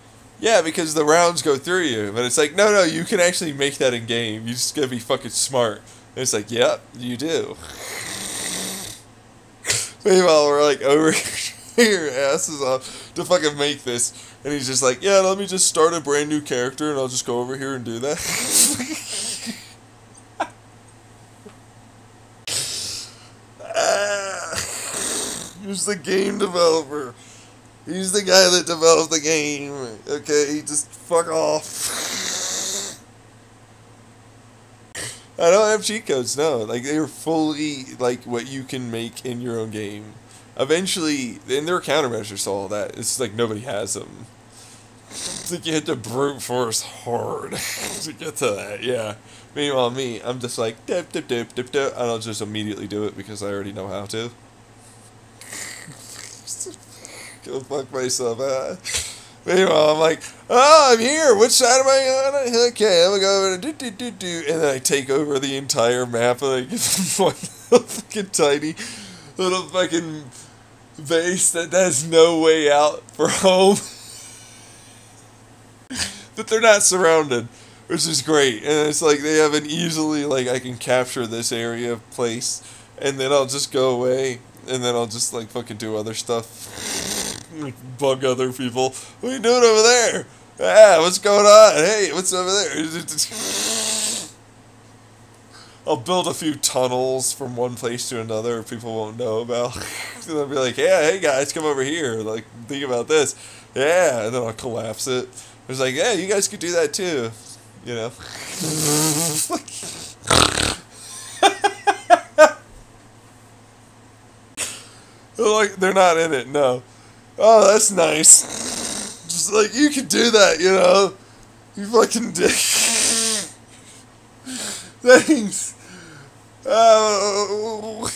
Speaker 1: yeah, because the rounds go through you. But it's like, no, you can actually make that in game. You just gotta be fucking smart. And it's like, yep, you do. Meanwhile, we're like over here, asses off, to fucking make this. And he's just like, yeah, let me just start a brand new character and I'll just go over here and do that. He's the game developer. He's the guy that developed the game. Okay, just fuck off. I don't have cheat codes, no. Like, they're fully, like, what you can make in your own game. Eventually, and there are countermeasures to all that. It's like nobody has them. It's like you have to brute force hard to get to that, yeah. Meanwhile, me, I'm just like, dip, and I'll just immediately do it because I already know how to. Go fuck myself, Meanwhile, I'm like, oh, I'm here. Which side am I on? Okay, I'm gonna go over to and then I take over the entire map, and I give them one little fucking tiny little fucking base that has no way out for home. But they're not surrounded, which is great. And it's like they have an easily, like, I can capture this area of place, and then I'll just go away, and then I'll just, like, fucking do other stuff. Bug other people. What are you doing over there? Ah, what's going on? Hey, what's over there? I'll build a few tunnels from one place to another people won't know about. And they'll be like, yeah, hey guys, come over here. Like, think about this. Yeah, and then I'll collapse it. It's like, yeah, you guys could do that too. You know? Like, they're not in it, no. Oh, that's nice. Just like, you can do that, you know? You fucking dick. Thanks. Oh.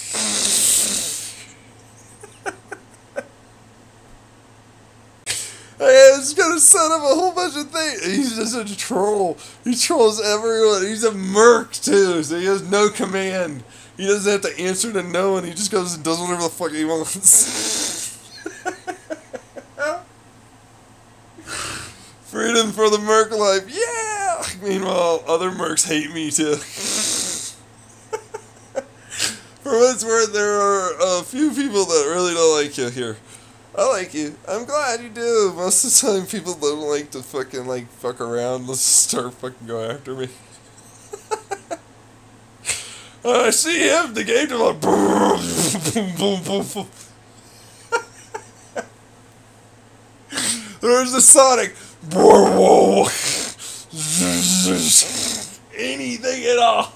Speaker 1: It's gonna set up a whole bunch of things. He's just a troll. He trolls everyone. He's a merc, too, so he has no command. He doesn't have to answer to no one. He just goes and does whatever the fuck he wants. Freedom for the merc life, yeah! Meanwhile, other mercs hate me too. For what it's worth, there are a few people that really don't like you here. I like you. I'm glad you do. Most of the time, people don't like to fucking, like, fuck around. Let's start fucking going after me. I see him, the game developer. Boom, boom, boom, boom. There's the Sonic. Whoa. Anything at all.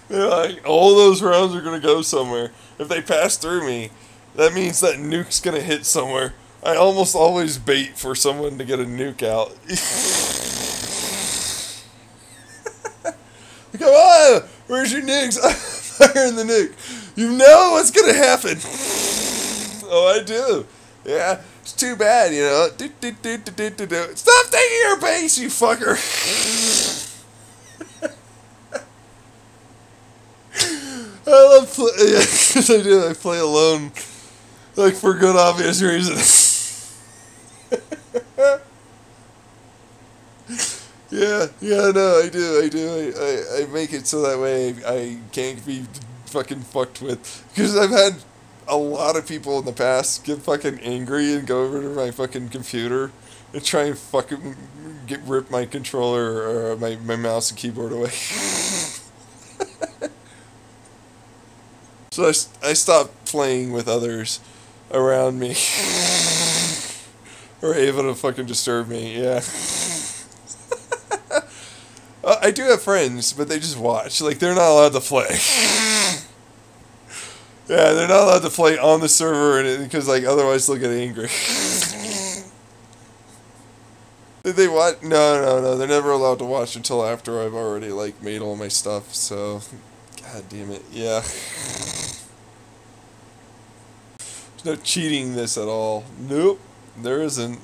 Speaker 1: Like, all those rounds are gonna go somewhere. If they pass through me, that means that nuke's gonna hit somewhere. I almost always bait for someone to get a nuke out. Come on! Where's your nukes? I'm firing the nuke. You know what's gonna happen. Oh, I do. Yeah, it's too bad, you know. Stop taking your base, you fucker! I love play. Yeah, I do. I play alone, like, for good obvious reasons. Yeah, no, I do. I make it so that way I can't be fucking fucked with. Because I've had a lot of people in the past get fucking angry and go over to my fucking computer and try and fucking rip my controller or my mouse and keyboard away. So I stopped playing with others around me. Or able to fucking disturb me, yeah. I do have friends, but they just watch. Like, they're not allowed to play. Yeah, they're not allowed to play on the server because, like, otherwise they'll get angry. Did they watch? No. They're never allowed to watch until after I've already, like, made all my stuff, so... God damn it, yeah. There's no cheating this at all. Nope, there isn't.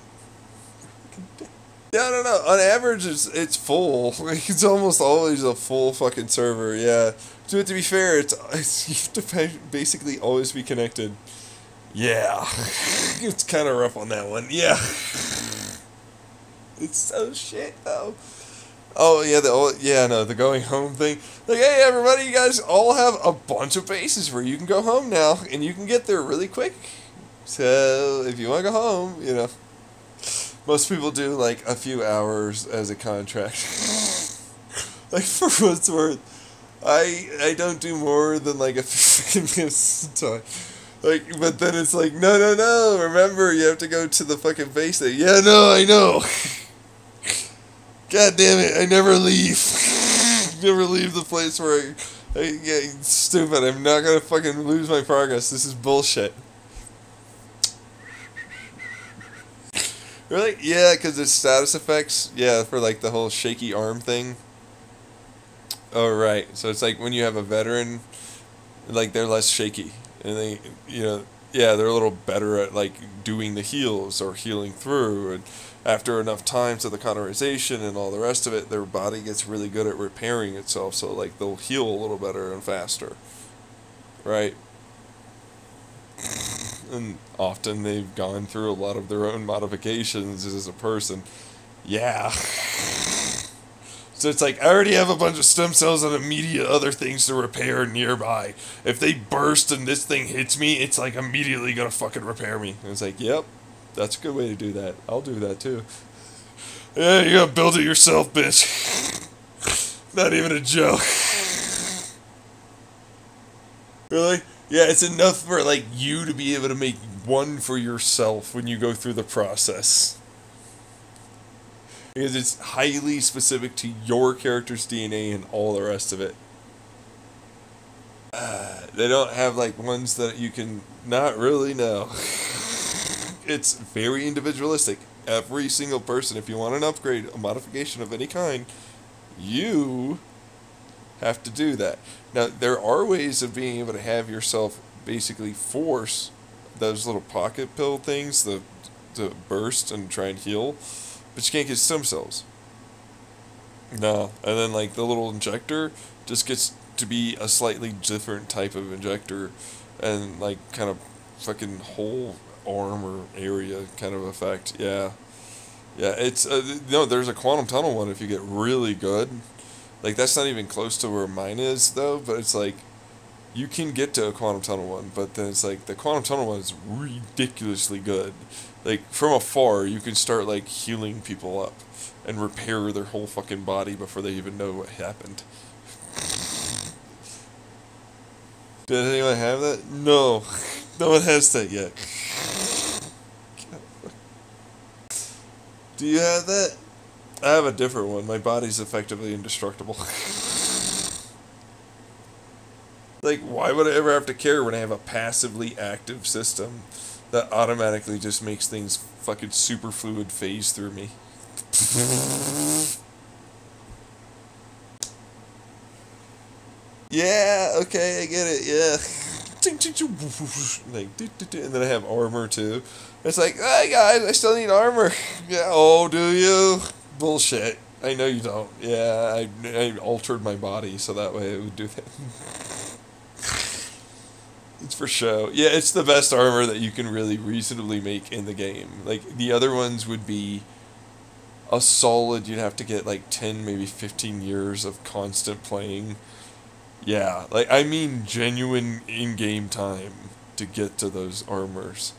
Speaker 1: Yeah, no. On average, it's full. Like, it's almost always a full fucking server. Yeah. To be fair, it's you have to basically always be connected. Yeah. It's kind of rough on that one. Yeah. It's so shit though. Oh yeah, the going home thing. Like, hey everybody, you guys all have a bunch of bases where you can go home now, and you can get there really quick. So if you want to go home, you know. Most people do, like, a few hours as a contract. Like, for what's worth, I don't do more than, like, a few minutes time. Like, but then it's like, no, remember, you have to go to the fucking base. Yeah, no, I know. God damn it, I never leave. Never leave the place where I get stupid. I'm not gonna fucking lose my progress. This is bullshit. Really? Yeah, because it's status effects. Yeah, for like the whole shaky arm thing. Oh, right. So it's like when you have a veteran, like they're less shaky. And they, yeah, they're a little better at like doing the heals or healing through. And after enough time to the cauterization and all the rest of it, their body gets really good at repairing itself. So like they'll heal a little better and faster. Right? And often they've gone through a lot of their own modifications as a person. Yeah. So it's like, I already have a bunch of stem cells and immediate other things to repair nearby. If they burst and this thing hits me, it's like immediately gonna fucking repair me. And it's like, yep, that's a good way to do that. I'll do that too. Yeah, you gotta build it yourself, bitch. Not even a joke. Really? Yeah, it's enough for, like, you to be able to make one for yourself when you go through the process. Because it's highly specific to your character's DNA and all the rest of it. They don't have, like, ones that you can not really know. It's very individualistic. Every single person, if you want an upgrade, a modification of any kind, you have to do that. Now, there are ways of being able to have yourself basically force those little pocket pill things to burst and try and heal, but you can't get stem cells. No, and then like the little injector just gets to be a slightly different type of injector, and like kind of fucking whole arm or area kind of effect. Yeah, it's no. There's a quantum tunnel one if you get really good. Like, that's not even close to where mine is, though, but it's like, you can get to a quantum tunnel one, but then it's like, the quantum tunnel one is ridiculously good. Like, from afar, you can start, like, healing people up and repair their whole fucking body before they even know what happened. Did anyone have that? No. No one has that yet. Do you have that? I have a different one. My body's effectively indestructible. Like, why would I ever have to care when I have a passively active system that automatically just makes things fucking super fluid phase through me? Yeah, okay, I get it, yeah. Like, and then I have armor too. It's like, hey guys, I still need armor. Yeah, oh, do you? Bullshit. I know you don't. Yeah, I altered my body so that way it would do that. It's for show. Yeah, it's the best armor that you can really reasonably make in the game. Like, the other ones would be a solid, you'd have to get like 10, maybe 15 years of constant playing. Yeah, like, I mean genuine in-game time to get to those armors.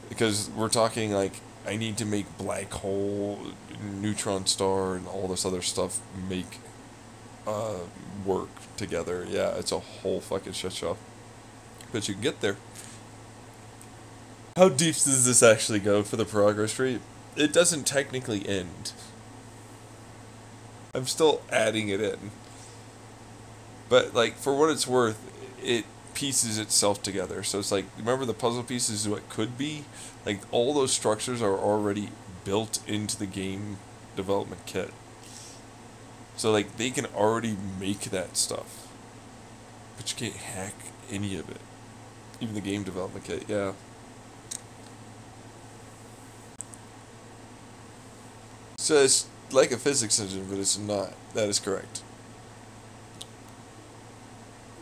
Speaker 1: Because we're talking, like, I need to make black hole, neutron star, and all this other stuff make work together. Yeah, it's a whole fucking shit show. But you can get there. How deep does this actually go for the progress tree? It doesn't technically end. I'm still adding it in. But, like, for what it's worth, it pieces itself together. So it's like, remember the puzzle pieces is what could be? Like, all those structures are already built into the game development kit. So, like, they can already make that stuff. But you can't hack any of it. Even the game development kit, yeah. So it's like a physics engine, but it's not. That is correct.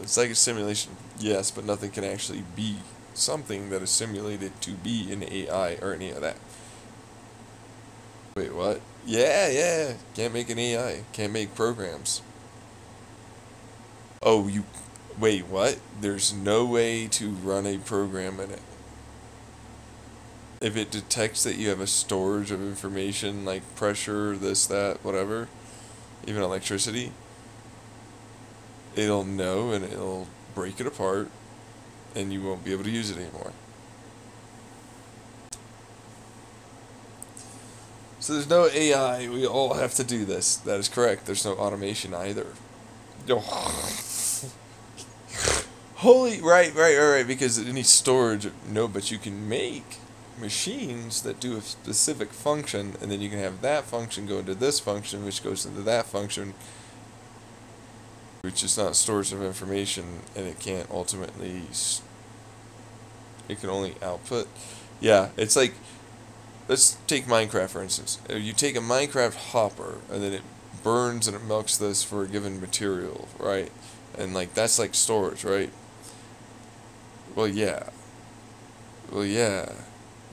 Speaker 1: It's like a simulation, yes, but nothing can actually be something that is simulated to be an AI or any of that. Wait, what? Yeah. Can't make an AI. Can't make programs. Oh, you... Wait, what? There's no way to run a program in it. If it detects that you have a storage of information, like pressure, this, that, whatever, even electricity, it'll know and it'll break it apart and you won't be able to use it anymore. So there's no AI. We all have to do this. That is correct. There's no automation either. Holy, right, because it needs storage. No, but you can make machines that do a specific function, and then you can have that function go into this function, which goes into that function, which is not storage of information, and it can't ultimately, it can only output. Yeah, it's like, let's take Minecraft for instance. You take a Minecraft hopper, and then it burns and it melts this for a given material, right? And like, that's like storage, right? Well, yeah.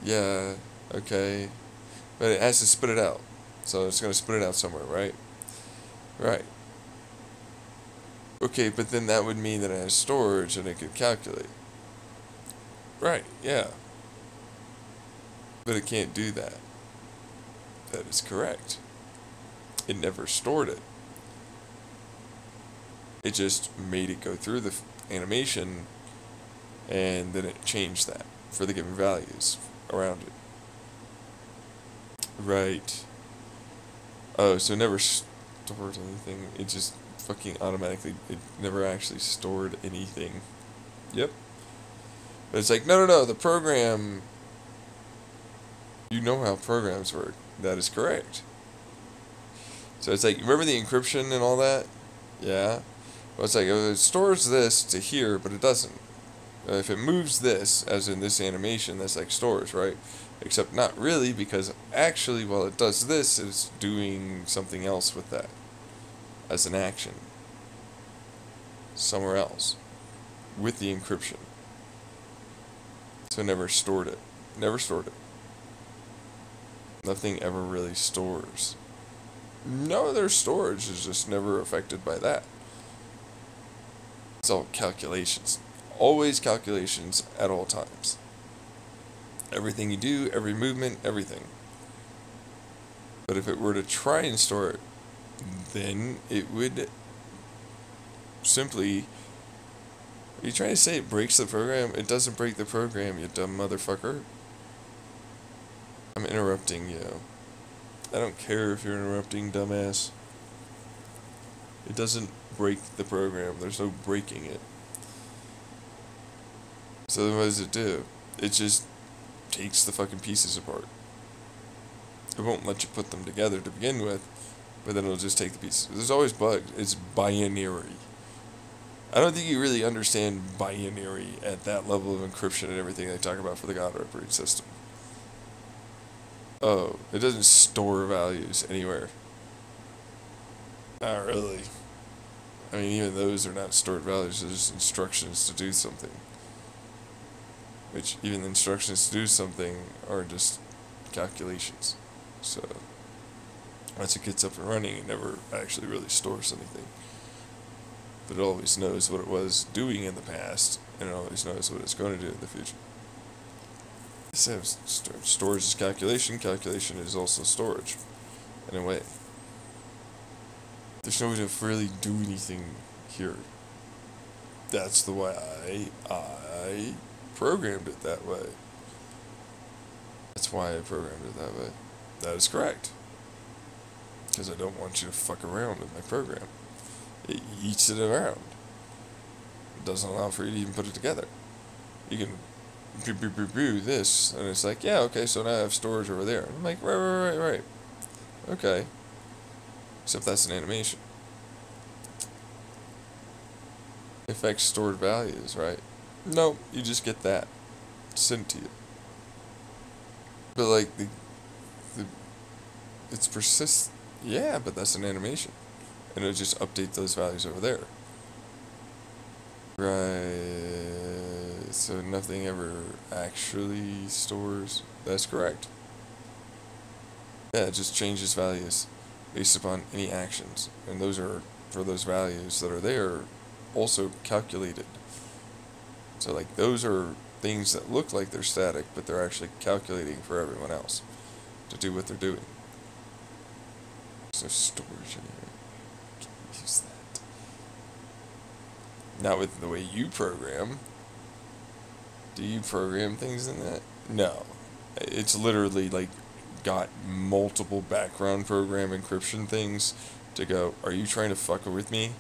Speaker 1: Yeah, okay. But it has to spit it out. So it's going to spit it out somewhere, right? Right. Okay, but then that would mean that it has storage and it could calculate. Right, yeah. But it can't do that. That is correct. It never stored it. It just made it go through the animation, and then it changed that for the given values around it. Right. Oh, so it never stored anything. It just fucking automatically, it never actually stored anything. Yep. But it's like, no, the program, you know how programs work. That is correct. So it's like, remember the encryption and all that? Yeah. Well, it's like, it stores this to here, but it doesn't. If it moves this, as in this animation, that's like stores, right? Except not really, because actually while it does this, it's doing something else with that as an action somewhere else with the encryption. So it never stored it. Never stored it. Nothing ever really stores. No, their storage is just never affected by that. It's all calculations. Always calculations at all times. Everything you do, every movement, everything. But if it were to try and store it, then it would simply... Are you trying to say it breaks the program? It doesn't break the program, you dumb motherfucker. I'm interrupting you. I don't care if you're interrupting, dumbass. It doesn't break the program. There's no breaking it. So then what does it do? It just takes the fucking pieces apart. It won't let you put them together to begin with, but then it'll just take the pieces. There's always bugs. It's binary. I don't think you really understand binary at that level of encryption and everything they talk about for the God operating system. Oh, it doesn't store values anywhere. Not really. I mean, even those are not stored values, they're just instructions to do something. Which, even the instructions to do something are just calculations. So once it gets up and running, it never actually really stores anything. But it always knows what it was doing in the past, and it always knows what it's going to do in the future. So storage is calculation. Calculation is also storage, in a way. There's no way to really do anything here. That's the way I programmed it that way. That's why I programmed it that way. That is correct. Because I don't want you to fuck around with my program. It eats it around. It doesn't allow for you to even put it together. You can do this, and it's like, yeah, okay, so now I have storage over there. I'm like, right. Okay. Except that's an animation. It affects stored values, right? No, you just get that sent to you. But like it's persist. Yeah, but that's an animation, and it'll just update those values over there. Right. So nothing ever actually stores. That's correct. Yeah, it just changes values based upon any actions, and those are for those values that are there, also calculated. So like those are things that look like they're static, but they're actually calculating for everyone else to do what they're doing. There's no storage anywhere. Can't use that. Not with the way you program. Do you program things in that? No. It's literally like got multiple background program encryption things to go, are you trying to fuck with me?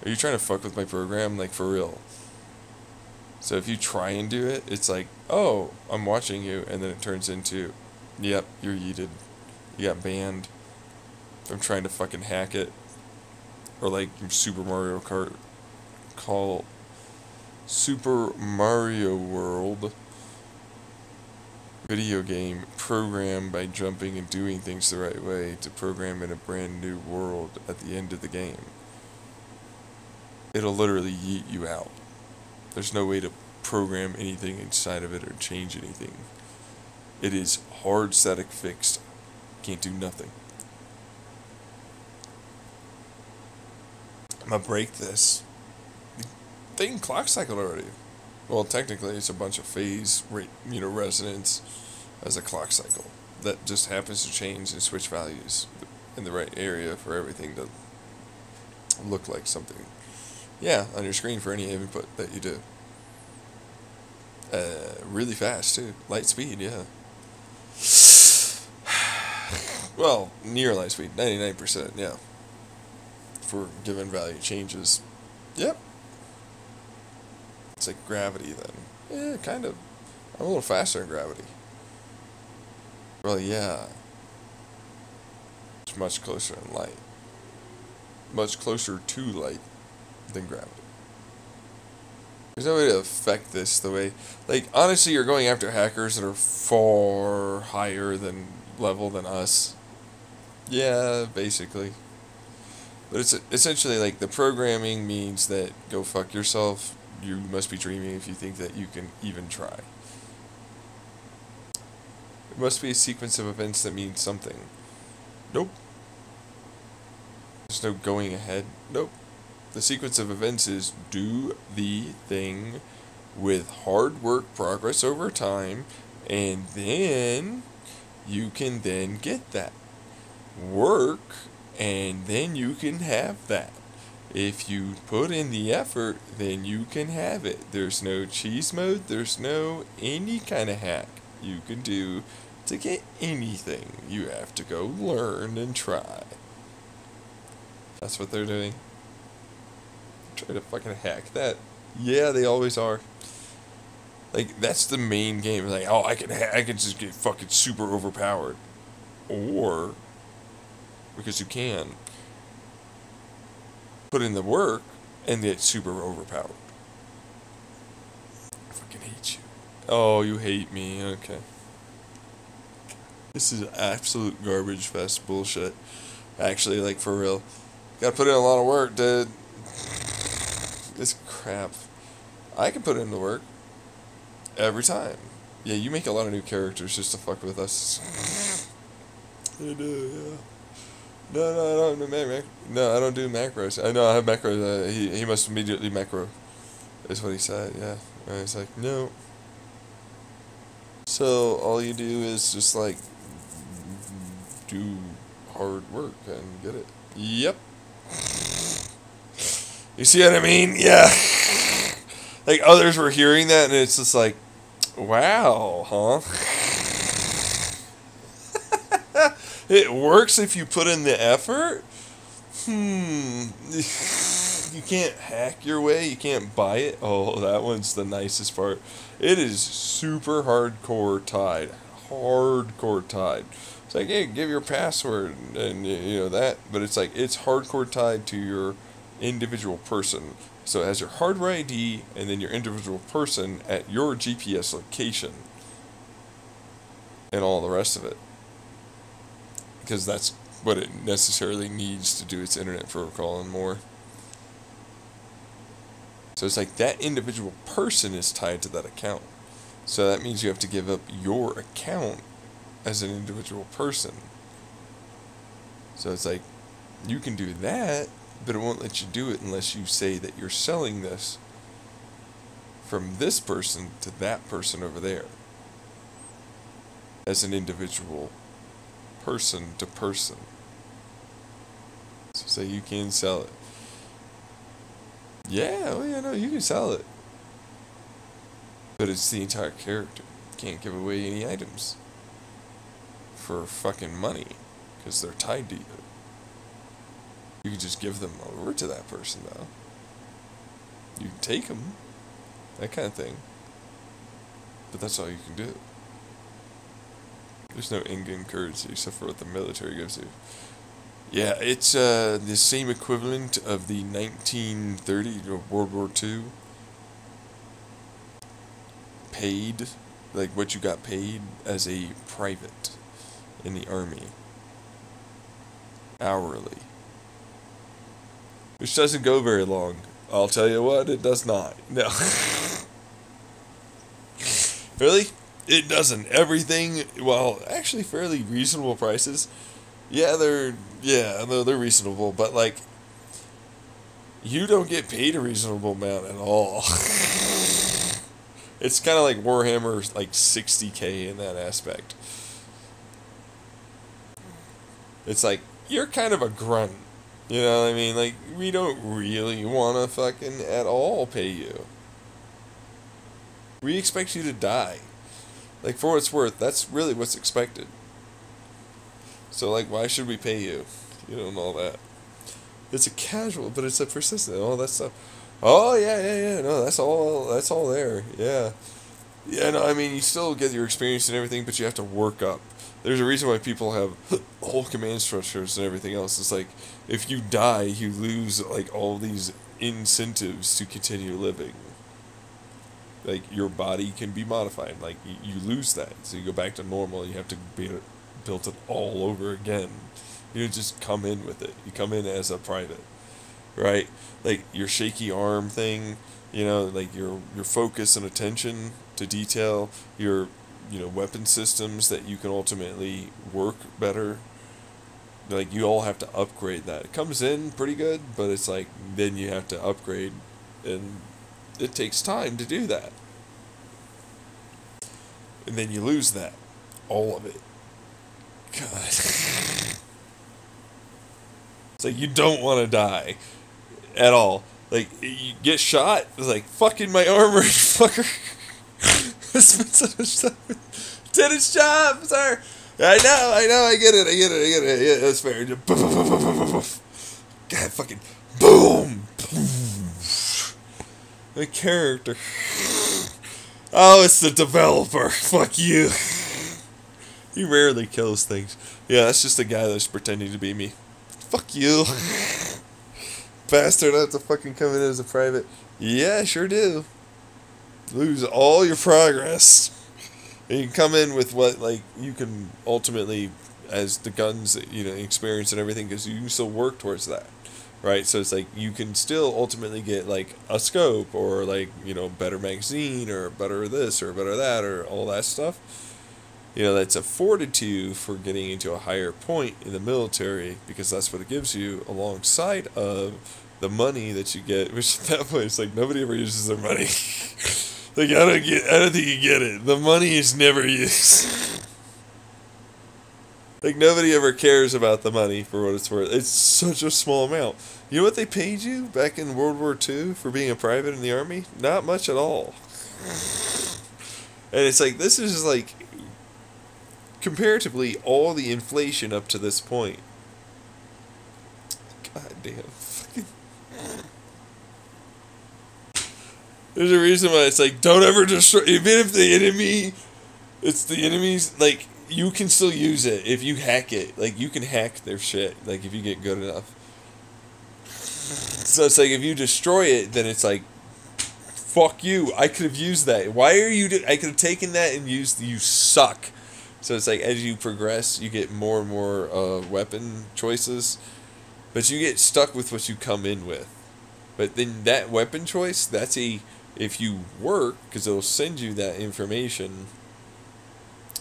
Speaker 1: Are you trying to fuck with my program? Like, for real. So if you try and do it, it's like, oh, I'm watching you, and then it turns into, yep, you're yeeted. You got banned from trying to fucking hack it. Or like Super Mario Kart, call Super Mario World video game programmed by jumping and doing things the right way to program in a brand new world at the end of the game. It'll literally yeet you out. There's no way to program anything inside of it or change anything. It is hard static fixed. Can't do nothing. I'm gonna break this. The thing clock cycled already. Well, technically it's a bunch of phase rate, resonance as a clock cycle that just happens to change and switch values in the right area for everything to look like something. Yeah, on your screen for any input that you do. Really fast too. Light speed, yeah. Well, near light speed, 99%, yeah. For given value changes. Yep. It's like gravity then. Yeah, kind of. I'm a little faster than gravity. Well, yeah. It's much closer than light. Much closer to light than gravity. There's no way to affect this the way... Like, honestly, you're going after hackers that are far higher than level than us. Yeah, basically. But it's essentially like the programming means that go fuck yourself. You must be dreaming if you think that you can even try. It must be a sequence of events that means something. Nope. There's no going ahead. Nope. The sequence of events is do the thing with hard work, progress over time, and then you can then get that. Work, and then you can have that. If you put in the effort, then you can have it. There's no cheese mode, there's no any kind of hack you can do to get anything. You have to go learn and try. That's what they're doing. Try to fucking hack that. Yeah, they always are. Like, that's the main game. Like, oh, I can just get fucking super overpowered. Or, because you can, put in the work and get super overpowered. I fucking hate you. Oh, you hate me. Okay. This is absolute garbage fest bullshit. Actually, like, for real. Gotta put in a lot of work, dude. This crap. I can put in the work. Every time. Yeah, you make a lot of new characters just to fuck with us. I do, yeah. No, I don't do No, I don't do macros. I know I have macros. He must immediately macro. Is what he said. Yeah. And it's like no. So all you do is just like do hard work and get it. Yep. You see what I mean? Yeah. Like others were hearing that, and it's just like, wow, huh? It works if you put in the effort. You can't hack your way. You can't buy it. Oh, that one's the nicest part. It is super hardcore tied. Hardcore tied. It's like, hey, give your password and you know that, but it's like it's hardcore tied to your individual person. So it has your hardware ID and then your individual person at your GPS location and all the rest of it. Because that's what it necessarily needs to do its internet protocol and more. So it's like that individual person is tied to that account. So that means you have to give up your account as an individual person. So it's like you can do that, but it won't let you do it unless you say that you're selling this from this person to that person over there as an individual person to person. So say you can sell it. Yeah, oh yeah, no, you can sell it. But it's the entire character. You can't give away any items for fucking money because they're tied to you. You can just give them over to that person, though. You can take them, that kind of thing. But that's all you can do. There's no in-game currency except for what the military gives you. Yeah, it's the same equivalent of the 1930 World War II paid, like what you got paid as a private in the army, hourly. Which doesn't go very long. I'll tell you what, it does not. No. Really? It doesn't. Everything, well, actually fairly reasonable prices. Yeah, they're reasonable, but like, you don't get paid a reasonable amount at all. It's kind of like Warhammer, like 60K in that aspect. It's like, you're kind of a grunt. You know what I mean? Like, we don't really want to fucking at all pay you. We expect you to die. Like, for what it's worth, that's really what's expected. So, like, why should we pay you? You know, and all that. It's a casual, but it's a persistent, all that stuff. Oh, yeah, no, that's all there, yeah. Yeah, no, I mean, you still get your experience and everything, but you have to work up. There's a reason why people have whole command structures and everything else. It's like, if you die, you lose, like, all these incentives to continue living. Like, your body can be modified. Like, you lose that. So you go back to normal. You have to build it all over again. You don't just come in with it. You come in as a private. Right? Like, your shaky arm thing, you know, like, your focus and attention to detail, your, you know, weapon systems that you can ultimately work better. Like, you all have to upgrade that. It comes in pretty good, but it's like, then you have to upgrade, and it takes time to do that. And then you lose that. All of it. God. It's like, you don't want to die. At all. Like, you get shot, it's like, fucking my armor, fucker. Did its job, sir. I know, I get it. Yeah, that's fair. God, fucking boom. The character. Oh, it's the developer. Fuck you. He rarely kills things. Yeah, that's just a guy that's pretending to be me. Fuck you. Bastard, I have to fucking come in as a private. Yeah, sure do. Lose all your progress. And you can come in with what, like, you can ultimately, as the guns, you know, experience and everything, because you can still work towards that. Right? So it's like, you can still ultimately get, like, a scope, or, like, you know, better magazine, or better this, or better that, or all that stuff. that's afforded to you for getting into a higher point in the military, because that's what it gives you, alongside of the money that you get, which at that point, it's like nobody ever uses their money. Like, I don't think you get it. The money is never used. Like, nobody ever cares about the money for what it's worth. It's such a small amount. You know what they paid you back in World War II for being a private in the Army? Not much at all. And it's like, this is like, comparatively, all the inflation up to this point. God damn. There's a reason why it's like, don't ever destroy, even if the enemy, it's the enemy's, like, you can still use it if you hack it. Like, you can hack their shit, like, if you get good enough. So it's like, if you destroy it, then it's like, fuck you, I could have used that. Why are you, I could have taken that and used, you suck. So it's like, as you progress, you get more and more weapon choices, but you get stuck with what you come in with. But then that weapon choice, that's if you work, because it'll send you that information,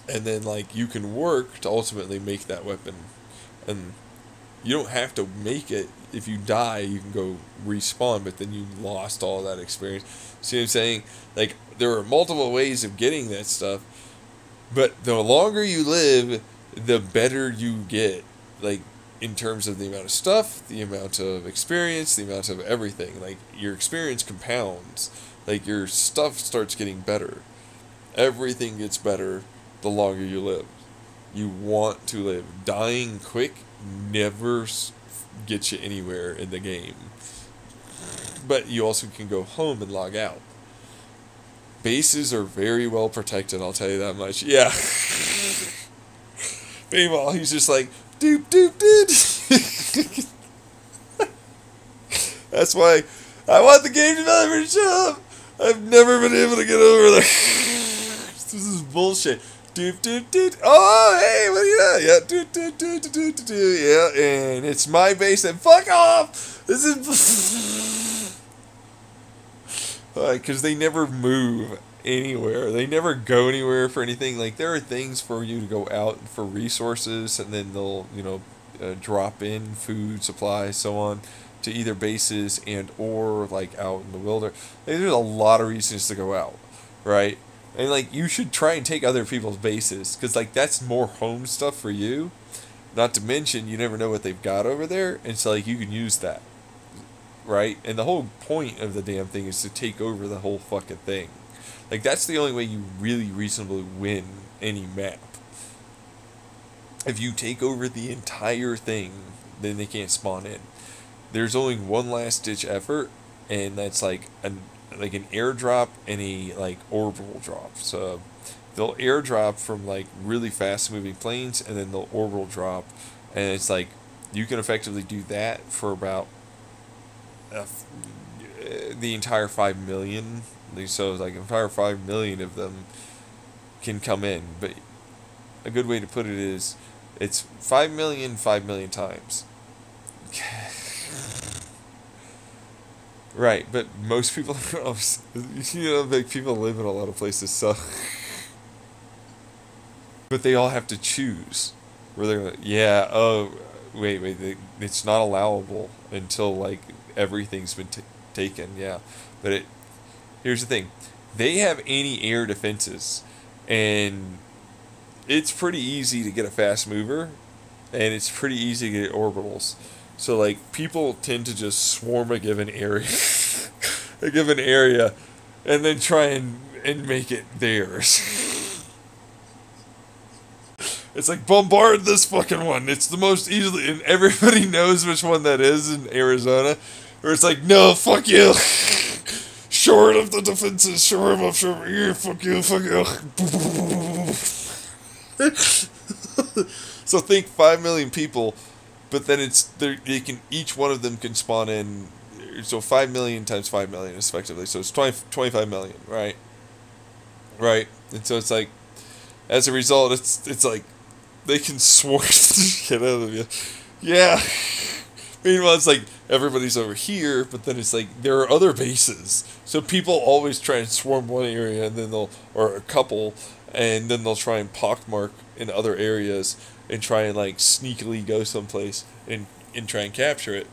Speaker 1: and then, like, you can work to ultimately make that weapon. And you don't have to make it. If you die, you can go respawn, but then you lost all that experience. See what I'm saying? Like, there are multiple ways of getting that stuff, but the longer you live, the better you get. Like, in terms of the amount of stuff, the amount of experience, the amount of everything. Like, your experience compounds. Like, your stuff starts getting better. Everything gets better the longer you live. You want to live. Dying quick never gets you anywhere in the game. But you also can go home and log out. Bases are very well protected, I'll tell you that much. Yeah. Meanwhile, he's just like, doop, doop, doop. That's why I want the game developer to show up. I've never been able to get over there. This is bullshit. Doop, doop, doop. Oh, hey, what do you know? Yeah, doop, doop, doop, doop, doop, doop. Yeah, and it's my base, and fuck off. This is because they never move anywhere. They never go anywhere for anything. Like, there are things for you to go out for resources, and then they'll, drop in food, supplies, so on, to either bases and or, like, out in the wilderness. Like, there's a lot of reasons to go out, right? And, like, you should try and take other people's bases, because, like, that's more home stuff for you. Not to mention, you never know what they've got over there, and so, like, you can use that, right? And the whole point of the damn thing is to take over the whole fucking thing. Like, that's the only way you really reasonably win any map. If you take over the entire thing, then they can't spawn in. There's only one last ditch effort, and that's like an airdrop and a, like, orbital drop. So they'll airdrop from, like, really fast moving planes, and then they'll orbital drop, and it's like you can effectively do that for about the entire 5 million. So, like, entire 5 million of them can come in. But a good way to put it is, it's 5 million times. Right, but most people, like, people live in a lot of places, so. But they all have to choose. Where they're like, yeah, oh, wait, it's not allowable until, like, everything's been taken, yeah. But here's the thing. They have anti-air defenses, and it's pretty easy to get a fast mover, and it's pretty easy to get orbitals. So, like, people tend to just swarm a given area, and then try and make it theirs. It's like, bombard this fucking one. It's the most easily, and everybody knows which one that is in Arizona. Where it's like, no, fuck you. Short of the defenses, shore them up, shore them, yeah, fuck you. So think 5 million people, but then each one of them can spawn in, so 5 million times 5 million is effectively, so it's 25 million, right? Right? And so it's like, as a result, it's like, they can swarm the shit out of you. Yeah. Meanwhile, it's like everybody's over here, but then it's like there are other bases. So people always try and swarm one area, and then or a couple, and then they'll try and pockmark in other areas and try and like sneakily go someplace and try and capture it.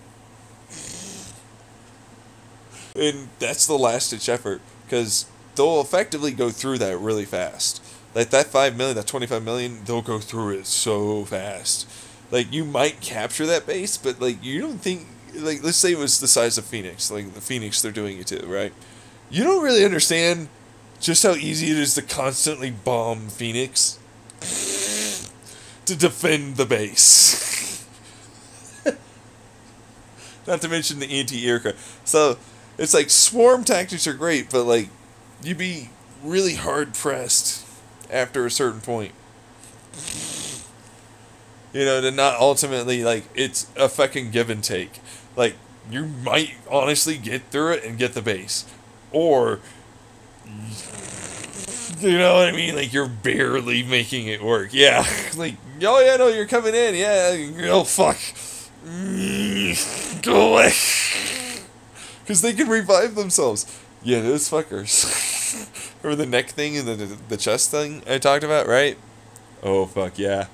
Speaker 1: And that's the last ditch effort, because they'll effectively go through that really fast. Like that 5 million, that 25 million, they'll go through it so fast. Like you might capture that base, but like you don't think, like let's say it was the size of Phoenix, like the Phoenix they're doing it to, right? You don't really understand just how easy it is to constantly bomb Phoenix to defend the base. Not to mention the anti-aircraft. So it's like swarm tactics are great, but like you'd be really hard pressed after a certain point. You know, to not ultimately, like, it's a fucking give and take. Like, you might honestly get through it and get the base. Or, you know what I mean? Like, you're barely making it work. Yeah. Like, oh yeah, no, you're coming in. Yeah. Oh, fuck. Go away. Because they can revive themselves. Yeah, those fuckers. Remember the neck thing and the chest thing I talked about, right? Oh, fuck, yeah.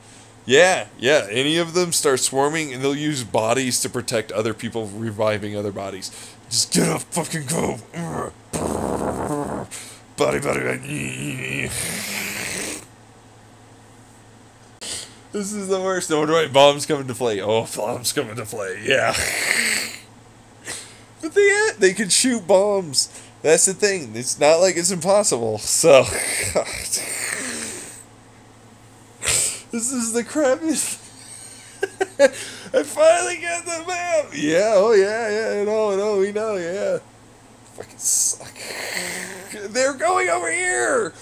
Speaker 1: Yeah, any of them start swarming, and they'll use bodies to protect other people reviving other bodies. Just get up, fucking go. Body. This is the worst. No wonder why bombs come into play. Oh, bombs come into play, yeah. But they can shoot bombs. That's the thing. It's not like it's impossible, so... God. This is the crappiest. I finally got the map. Yeah, oh yeah, no, we know, yeah. Fucking suck. They're going over here.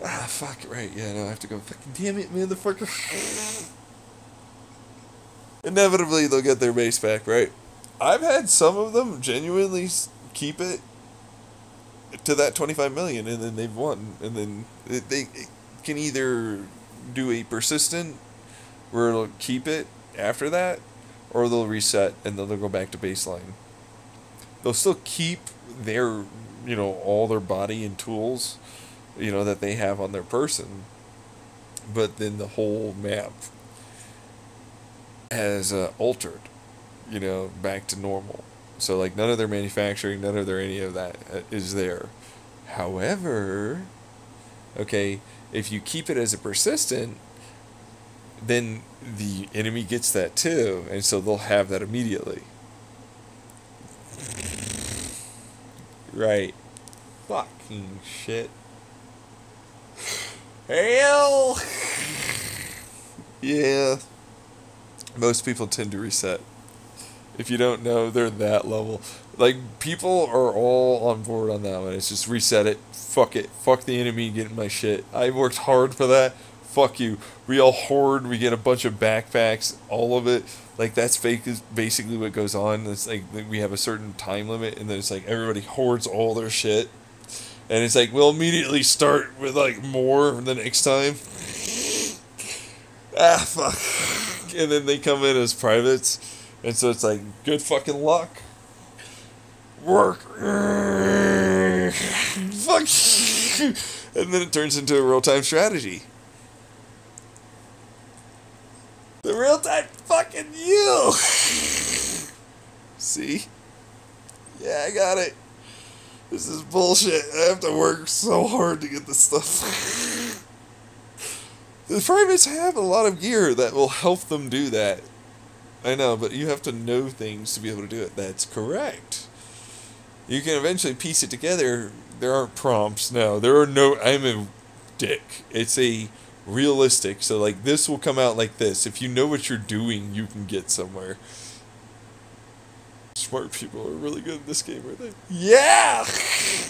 Speaker 1: Ah, fuck, right, yeah, no, I have to go. Fucking damn it, motherfucker. Inevitably, they'll get their base back, right? I've had some of them genuinely keep it to that 25 million, and then they've won, and then they can either do a persistent where it'll keep it after that, or they'll reset and then they'll go back to baseline. They'll still keep their, you know, all their body and tools, you know, that they have on their person, but then the whole map has altered, you know, back to normal. So like none of their manufacturing, none of their any of that is there. However, okay, if you keep it as a persistent, then the enemy gets that too, and so they'll have that immediately. Right. Fucking shit. Hell! Yeah. Most people tend to reset. If you don't know, they're that level. Like, people are all on board on that one. It's just reset it. Fuck it. Fuck the enemy getting my shit. I worked hard for that. Fuck you. We all hoard. We get a bunch of backpacks. All of it. Like, that's basically what goes on. It's like we have a certain time limit, and then it's like everybody hoards all their shit. And it's like, we'll immediately start with, like, more the next time. Ah, fuck. And then they come in as privates. And so it's like, good fucking luck. Work. Fuck. And then it turns into a real-time strategy. The real-time fucking you. See? Yeah, I got it. This is bullshit. I have to work so hard to get this stuff. The privates have a lot of gear that will help them do that. I know, but you have to know things to be able to do it. That's correct. You can eventually piece it together. There aren't prompts. No, there are no... I'm a dick. It's a realistic. So, like, this will come out like this. If you know what you're doing, you can get somewhere. Smart people are really good in this game, aren't they? Yeah!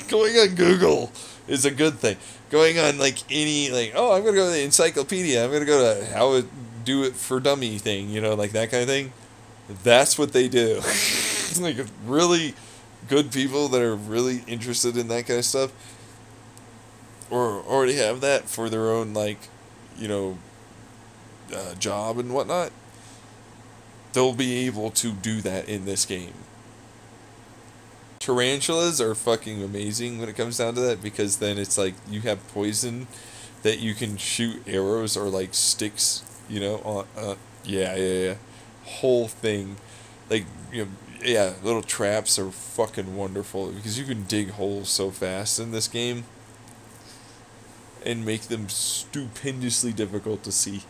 Speaker 1: Going on Google is a good thing. Going on, like, any... Like, oh, I'm going to go to the encyclopedia. I'm going to go to how it... do it for dummy thing, you know, like that kind of thing. That's what they do. Like really good people that are really interested in that kind of stuff, or already have that for their own, like, you know, job and whatnot. they'll be able to do that in this game. Tarantulas are fucking amazing when it comes down to that, because then it's like you have poison that you can shoot arrows or like sticks, you know, on yeah. Whole thing. Like, you know, yeah, little traps are fucking wonderful because you can dig holes so fast in this game and make them stupendously difficult to see.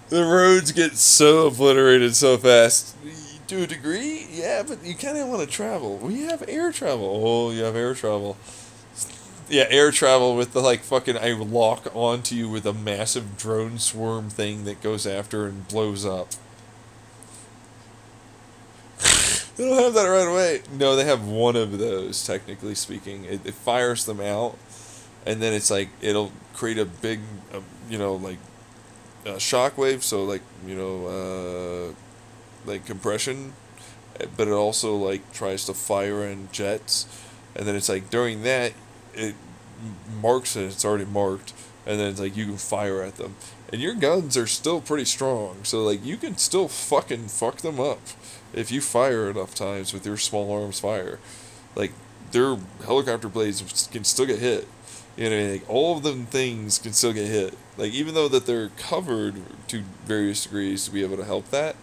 Speaker 1: The roads get so obliterated so fast. To a degree, yeah, but you kind of want to travel. We have air travel. Oh, you have air travel. Yeah, air travel with the, like, fucking, I lock onto you with a massive drone swarm thing that goes after and blows up. They don't have that right away. No, they have one of those, technically speaking. It fires them out, and then it's like, it'll create a big, you know, like, shockwave, so, like, you know, like, compression, but it also, like, tries to fire in jets, and then it's like, during that, it marks it, it's already marked, and then it's like, you can fire at them. And your guns are still pretty strong, so, like, you can still fucking fuck them up if you fire enough times with your small arms fire. Like, their helicopter blades can still get hit. You know, like, all of them things can still get hit. Like, even though that they're covered to various degrees to be able to help that,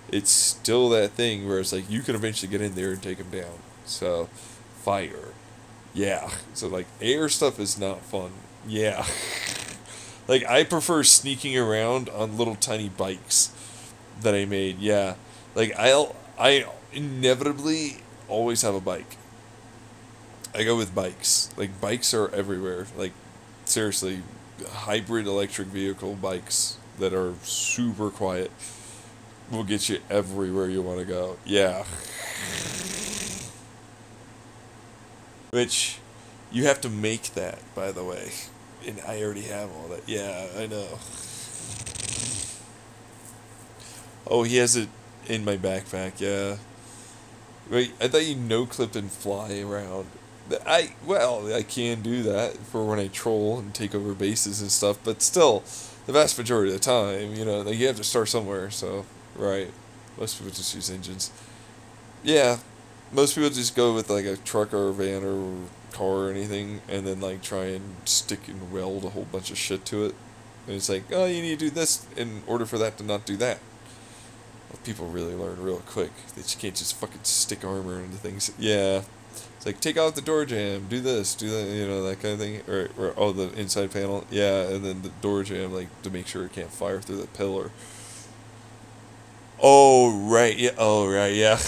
Speaker 1: it's still that thing where it's like, you can eventually get in there and take them down. So, fire. Yeah. So, like, air stuff is not fun. Yeah. Like, I prefer sneaking around on little tiny bikes that I made. Yeah. Like, I inevitably always have a bike. I go with bikes. Like, bikes are everywhere. Like, seriously, hybrid electric vehicle bikes that are super quiet will get you everywhere you want to go. Yeah. Which, you have to make that, by the way. And I already have all that. Yeah, I know. Oh, he has it in my backpack, yeah. Wait, I thought you no-clip and fly around. Well, I can do that for when I troll and take over bases and stuff, but still, the vast majority of the time, you know, like, you have to start somewhere, so, right. Most people just use engines. Yeah, most people just go with, like, a truck or a van or car or anything, and then, like, try and stick and weld a whole bunch of shit to it. And it's like, oh, you need to do this in order for that to not do that. Well, people really learn real quick that you can't just fucking stick armor into things. Yeah. It's like, take out the door jamb, do this, do that, you know, that kind of thing. Or oh, the inside panel. Yeah, and then the door jamb, like, to make sure it can't fire through the pillar. Oh, right, yeah. Oh, right, yeah.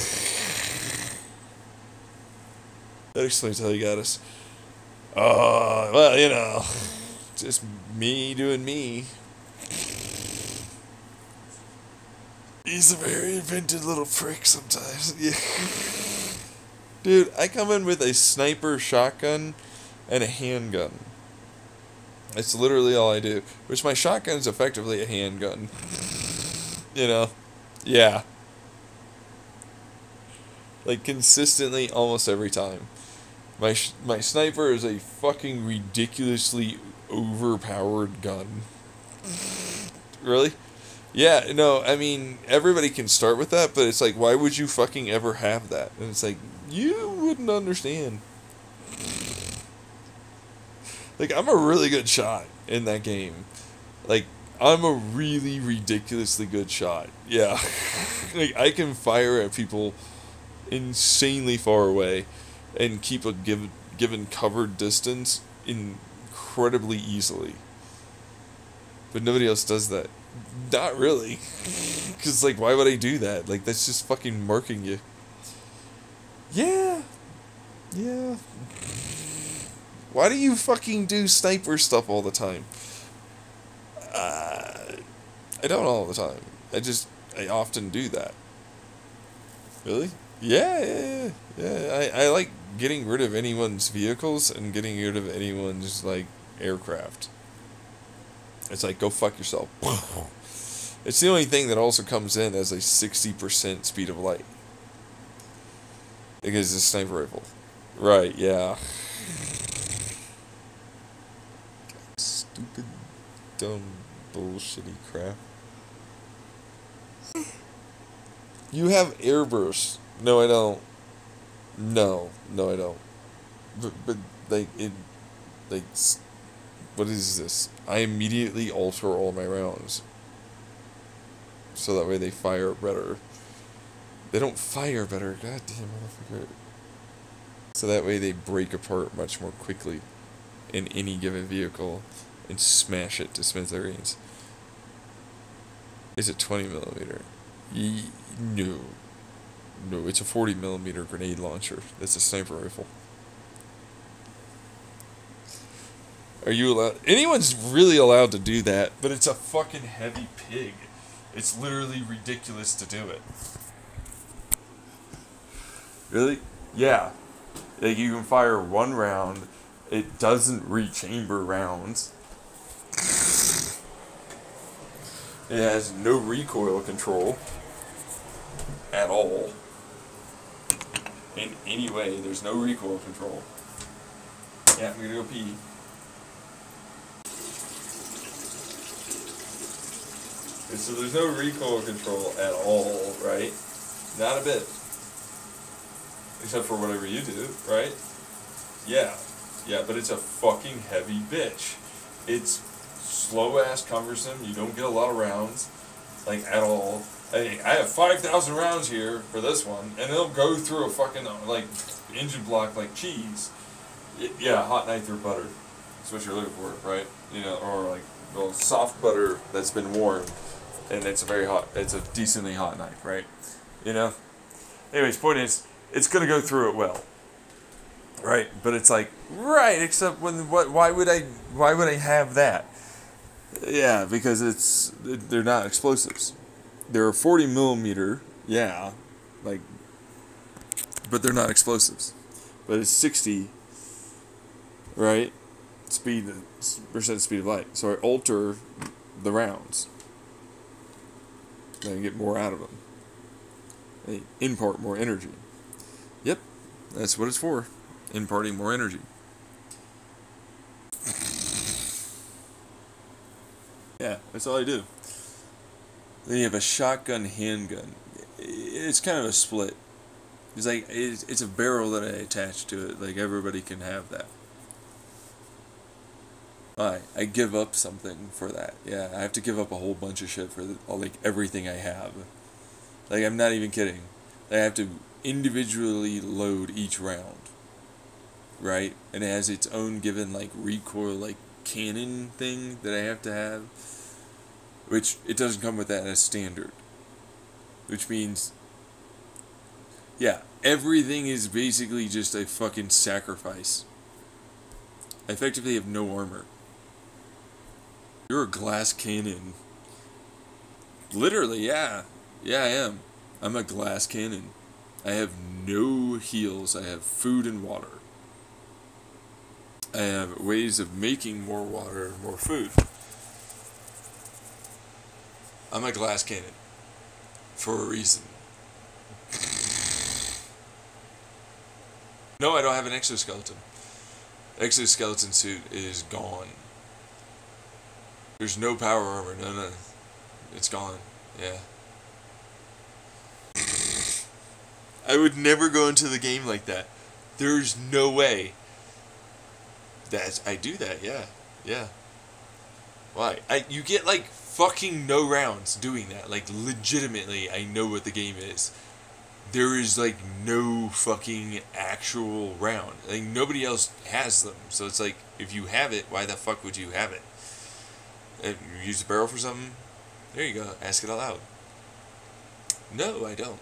Speaker 1: That explains how you got us. Oh, well, you know, just me doing me. He's a very inventive little prick sometimes. Yeah. Dude, I come in with a sniper shotgun and a handgun. That's literally all I do. Which my shotgun is effectively a handgun. You know? Yeah. Like, consistently, almost every time. My sniper is a fucking ridiculously overpowered gun. Really? Yeah, no, I mean, everybody can start with that, but it's like, why would you fucking ever have that? And it's like, you wouldn't understand. Like, I'm a really good shot in that game. Like, I'm a really ridiculously good shot. Yeah. Like, I can fire at people insanely far away and keep a given covered distance incredibly easily. But nobody else does that. Not really. Because, like, why would I do that? Like, that's just fucking marking you. Yeah. Yeah. Why do you fucking do sniper stuff all the time? I don't all the time. I often do that. Really? Yeah. I like getting rid of anyone's vehicles and getting rid of anyone's, like, aircraft. It's like, go fuck yourself. It's the only thing that also comes in as a 60% speed of light. Because it's a sniper rifle. Right, yeah. Stupid, dumb, bullshitty crap. You have airburst. No, I don't. No, I don't. But like like, what is this? I immediately alter all my rounds, so that way they fire better. They don't fire better. God damn motherfucker. So that way they break apart much more quickly in any given vehicle and smash it to smithereens. Is it 20 millimeter? No. No, it's a 40 millimeter grenade launcher. That's a sniper rifle. Are you allowed? Anyone's really allowed to do that, but it's a fucking heavy pig. It's literally ridiculous to do it. Really? Yeah. Like, you can fire one round. It doesn't rechamber rounds. It has no recoil control at all. In any way, there's no recoil control. Yeah, I'm gonna go pee. So there's no recoil control at all, right? Not a bit. Except for whatever you do, right? Yeah. Yeah, but it's a fucking heavy bitch. It's slow-ass cumbersome. You don't get a lot of rounds, like, at all. I have 5,000 rounds here for this one, and it'll go through a fucking, like, engine block like cheese. Yeah, hot knife through butter. That's what you're looking for, right? You know, or, like, well, soft butter that's been warmed, and it's a decently hot knife, right? You know? Anyways, point is, it's gonna go through it well. Right, but it's like, right, except why would I have that? Yeah, because they're not explosives. They're 40 millimeter, yeah, like, but they're not explosives. But it's 60, right? Percent speed of light. So I alter the rounds. And I get more out of them. I impart more energy. Yep, that's what it's for. Imparting more energy. Yeah, that's all I do. Then you have a shotgun handgun. It's kind of a split. It's like it's a barrel that I attach to it. Like, everybody can have that. I give up something for that. Yeah, I have to give up a whole bunch of shit for like everything I have. Like, I'm not even kidding. I have to individually load each round. Right? And it has its own given, like, recoil, like, cannon thing that I have to have. Which, it doesn't come with that as standard. Which means, yeah, everything is basically just a fucking sacrifice. I effectively have no armor. You're a glass cannon. Literally, yeah. Yeah, I am. I'm a glass cannon. I have no heals. I have food and water. I have ways of making more water and more food. I'm a glass cannon. For a reason. No, I don't have an exoskeleton. Exoskeleton suit is gone. There's no power armor. No. It's gone. Yeah. I would never go into the game like that. There's no way. I do that, yeah. Yeah. Why? You get, like, fucking no rounds doing that. Like, legitimately, I know what the game is. There is, like, no fucking actual round. Like, nobody else has them. So it's like, if you have it, why the fuck would you have it? If you use a barrel for something? There you go. Ask it out loud. No, I don't.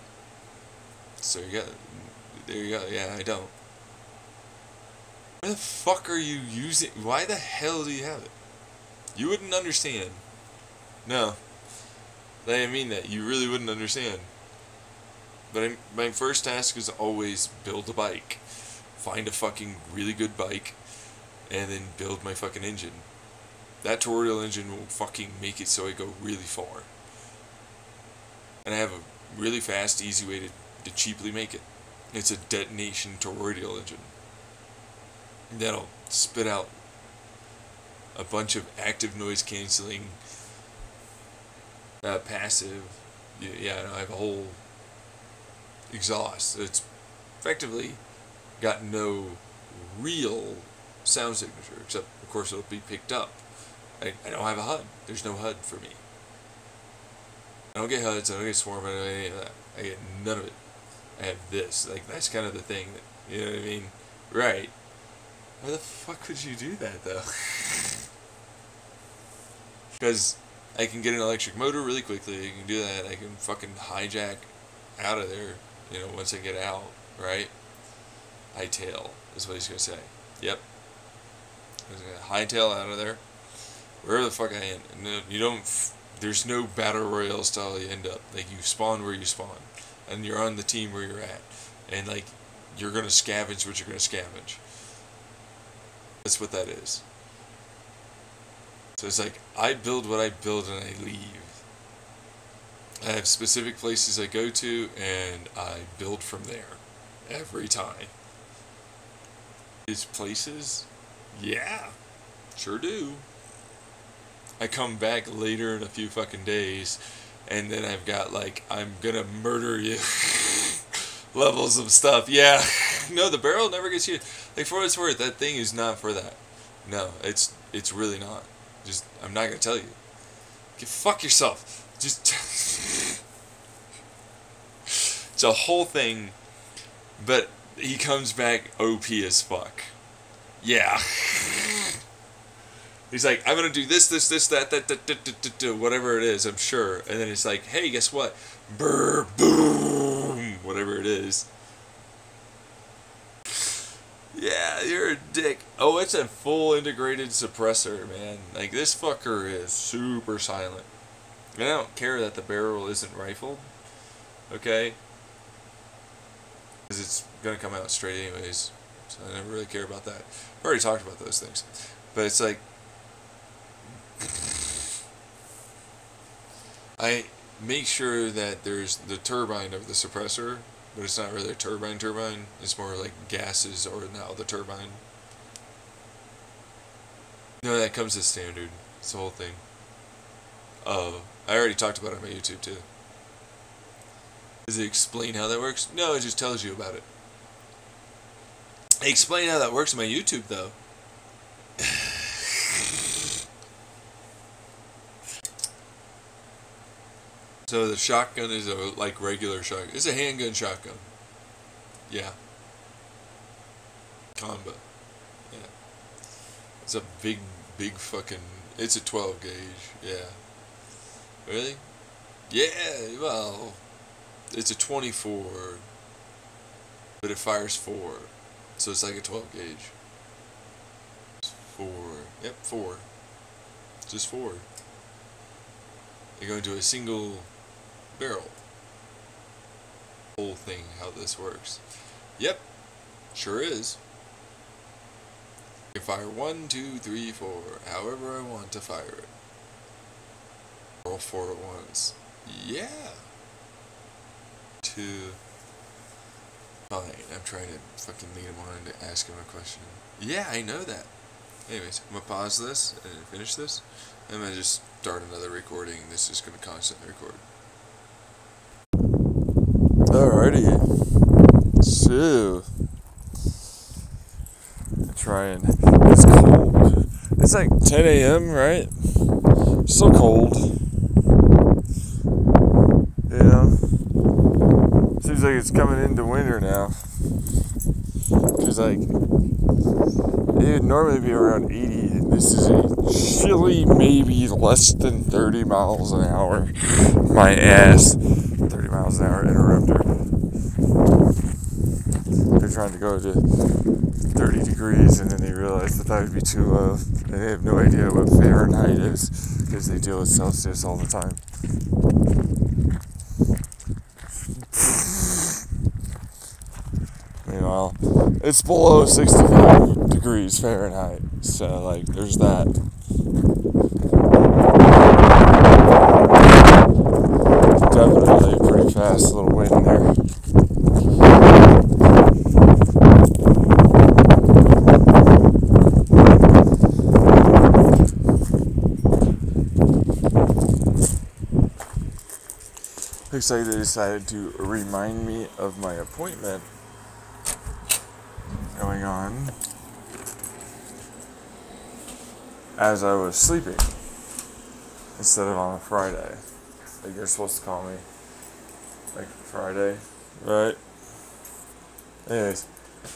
Speaker 1: So you got... There you go. Yeah, I don't. Why the fuck are you using... Why the hell do you have it? You wouldn't understand. No. I mean that. You really wouldn't understand. But my first task is always build a bike. Find a fucking really good bike. And then build my fucking engine. That toroidal engine will fucking make it so I go really far. And I have a really fast, easy way to cheaply make it. It's a detonation toroidal engine. That'll spit out a bunch of active noise cancelling, passive. Yeah, I have a whole exhaust. It's effectively got no real sound signature, except of course it'll be picked up. I don't have a HUD. There's no HUD for me. I don't get HUDs, I don't get swarm, I don't get any of that. I get none of it. I have this. Like, that's kind of the thing, that, you know what I mean? Right. Why the fuck would you do that, though? Because I can get an electric motor really quickly, I can do that, I can fucking hijack out of there, you know, once I get out, right? Hightail is what he's gonna say. Yep. He's gonna hightail out of there. Wherever the fuck I am. No, you don't, there's no battle royale style you end up. Like, you spawn where you spawn. And you're on the team where you're at. And, like, you're gonna scavenge what you're gonna scavenge. That's what that is. So it's like, I build what I build and I leave. I have specific places I go to and I build from there. Every time. These places? Yeah. Sure do. I come back later in a few fucking days and then I've got like, I'm gonna murder you levels of stuff. Yeah. No, the barrel never gets used. Like, for what it's worth, that thing is not for that. No, it's really not. Just, I'm not gonna tell you. Fuck yourself. Just it's a whole thing, but he comes back OP as fuck. Yeah. He's like, I'm gonna do this, that, whatever it is, I'm sure. And then it's like, hey, guess what? Brr, boom, whatever it is. Yeah, you're a dick. Oh, it's a full integrated suppressor, man. Like, this fucker is super silent. And I don't care that the barrel isn't rifled, okay? Because it's gonna come out straight anyways. So I never really care about that. I've already talked about those things. But it's like, I make sure that there's the turbine of the suppressor, but it's not really a turbine. It's more like gases or now the turbine. No, that comes as standard. It's the whole thing. Oh, I already talked about it on my YouTube too. Does it explain how that works? No, it just tells you about it. I explain how that works on my YouTube though. So the shotgun is a like regular shotgun. It's a handgun shotgun. Yeah. Combo. Yeah. It's a big fucking. It's a 12 gauge. Yeah. Really? Yeah. Well, it's a 24, but it fires 4, so it's like a 12 gauge. 4. Yep, 4. Just 4. They go into a single barrel. Whole thing, how this works. Yep, sure is. I can fire 1, 2, 3, 4, however I want to fire it. All 4 at once. Yeah. 2. Fine, I'm trying to fucking lead him on to ask him a question. Yeah, I know that. Anyways, I'm gonna pause this and finish this. I'm gonna just start another recording. This is gonna constantly record. Alrighty. So, trying. It's cold. It's like 10 a.m., right? Still cold. You know? Seems like it's coming into winter now. Because, like, it would normally be around 80, and this is a chilly, maybe less than 30 miles an hour. My ass. 30 miles an hour interrupter. They're trying to go to 30 degrees, and then they realize that would be too low. And they have no idea what Fahrenheit is, because they deal with Celsius all the time. Meanwhile, it's below 65 degrees Fahrenheit, so, like, there's that. Definitely a pretty fast little wind there. looks like they decided to remind me of my appointment going on as I was sleeping instead of on a Friday. Like you're supposed to call me like Friday, right? Anyways,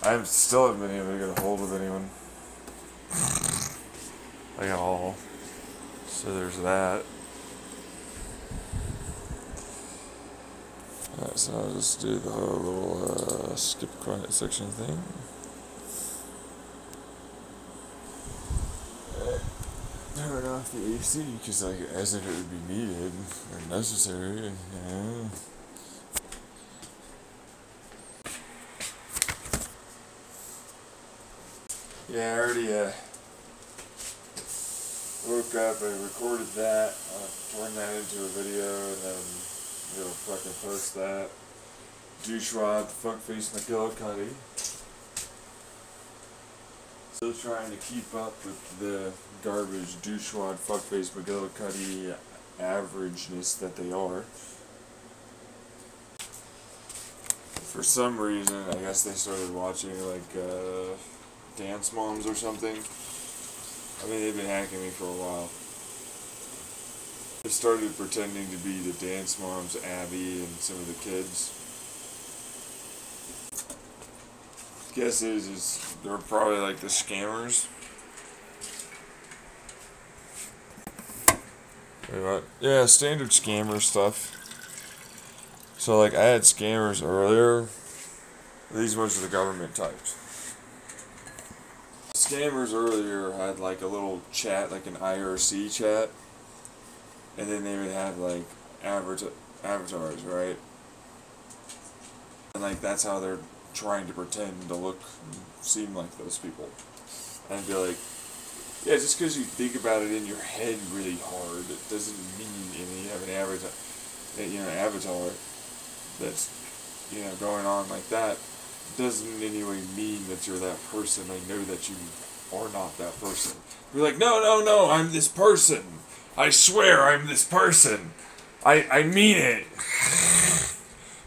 Speaker 1: I still haven't been able to get a hold of anyone like at all. So there's that. Alright, so I'll just do the whole little skip quiet section thing. Turn off the AC because, like, as if it would be needed or necessary, you know. Yeah, I already woke up, I recorded that, turned that into a video, and then we'll fucking post that. Douchewad, fuckface McGillicuddy. Still trying to keep up with the garbage douchewad, fuckface McGillicuddy averageness that they are. For some reason, I guess they started watching, like, Dance Moms or something. I mean, they've been hacking me for a while. They started pretending to be the Dance Moms, Abby, and some of the kids. Guess is they're probably like the scammers. Wait, what? Yeah, standard scammer stuff. So, like, I had scammers earlier. These ones are the government types. Scammers earlier had like a little chat, like an IRC chat, and then they would have like avatars, right? And like that's how they're trying to pretend to look, seem like those people, and be like, yeah, just because you think about it in your head really hard, it doesn't mean, and you have an avatar that's, going on like that. Doesn't in any way mean that you're that person. I know that you are not that person. You're like, no, I'm this person. I swear I'm this person. I mean it.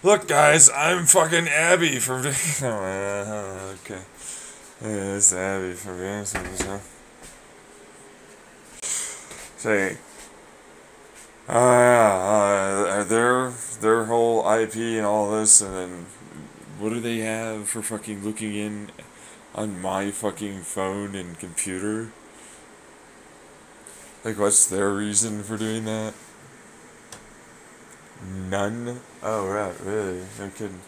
Speaker 1: Look, guys, I'm fucking Abby from... okay. Yeah, it's Abby from Vance's, huh? Say, their whole IP and all this, and then... What do they have for fucking looking in on my fucking phone and computer? Like, what's their reason for doing that? None? Oh, right, really? No kidding.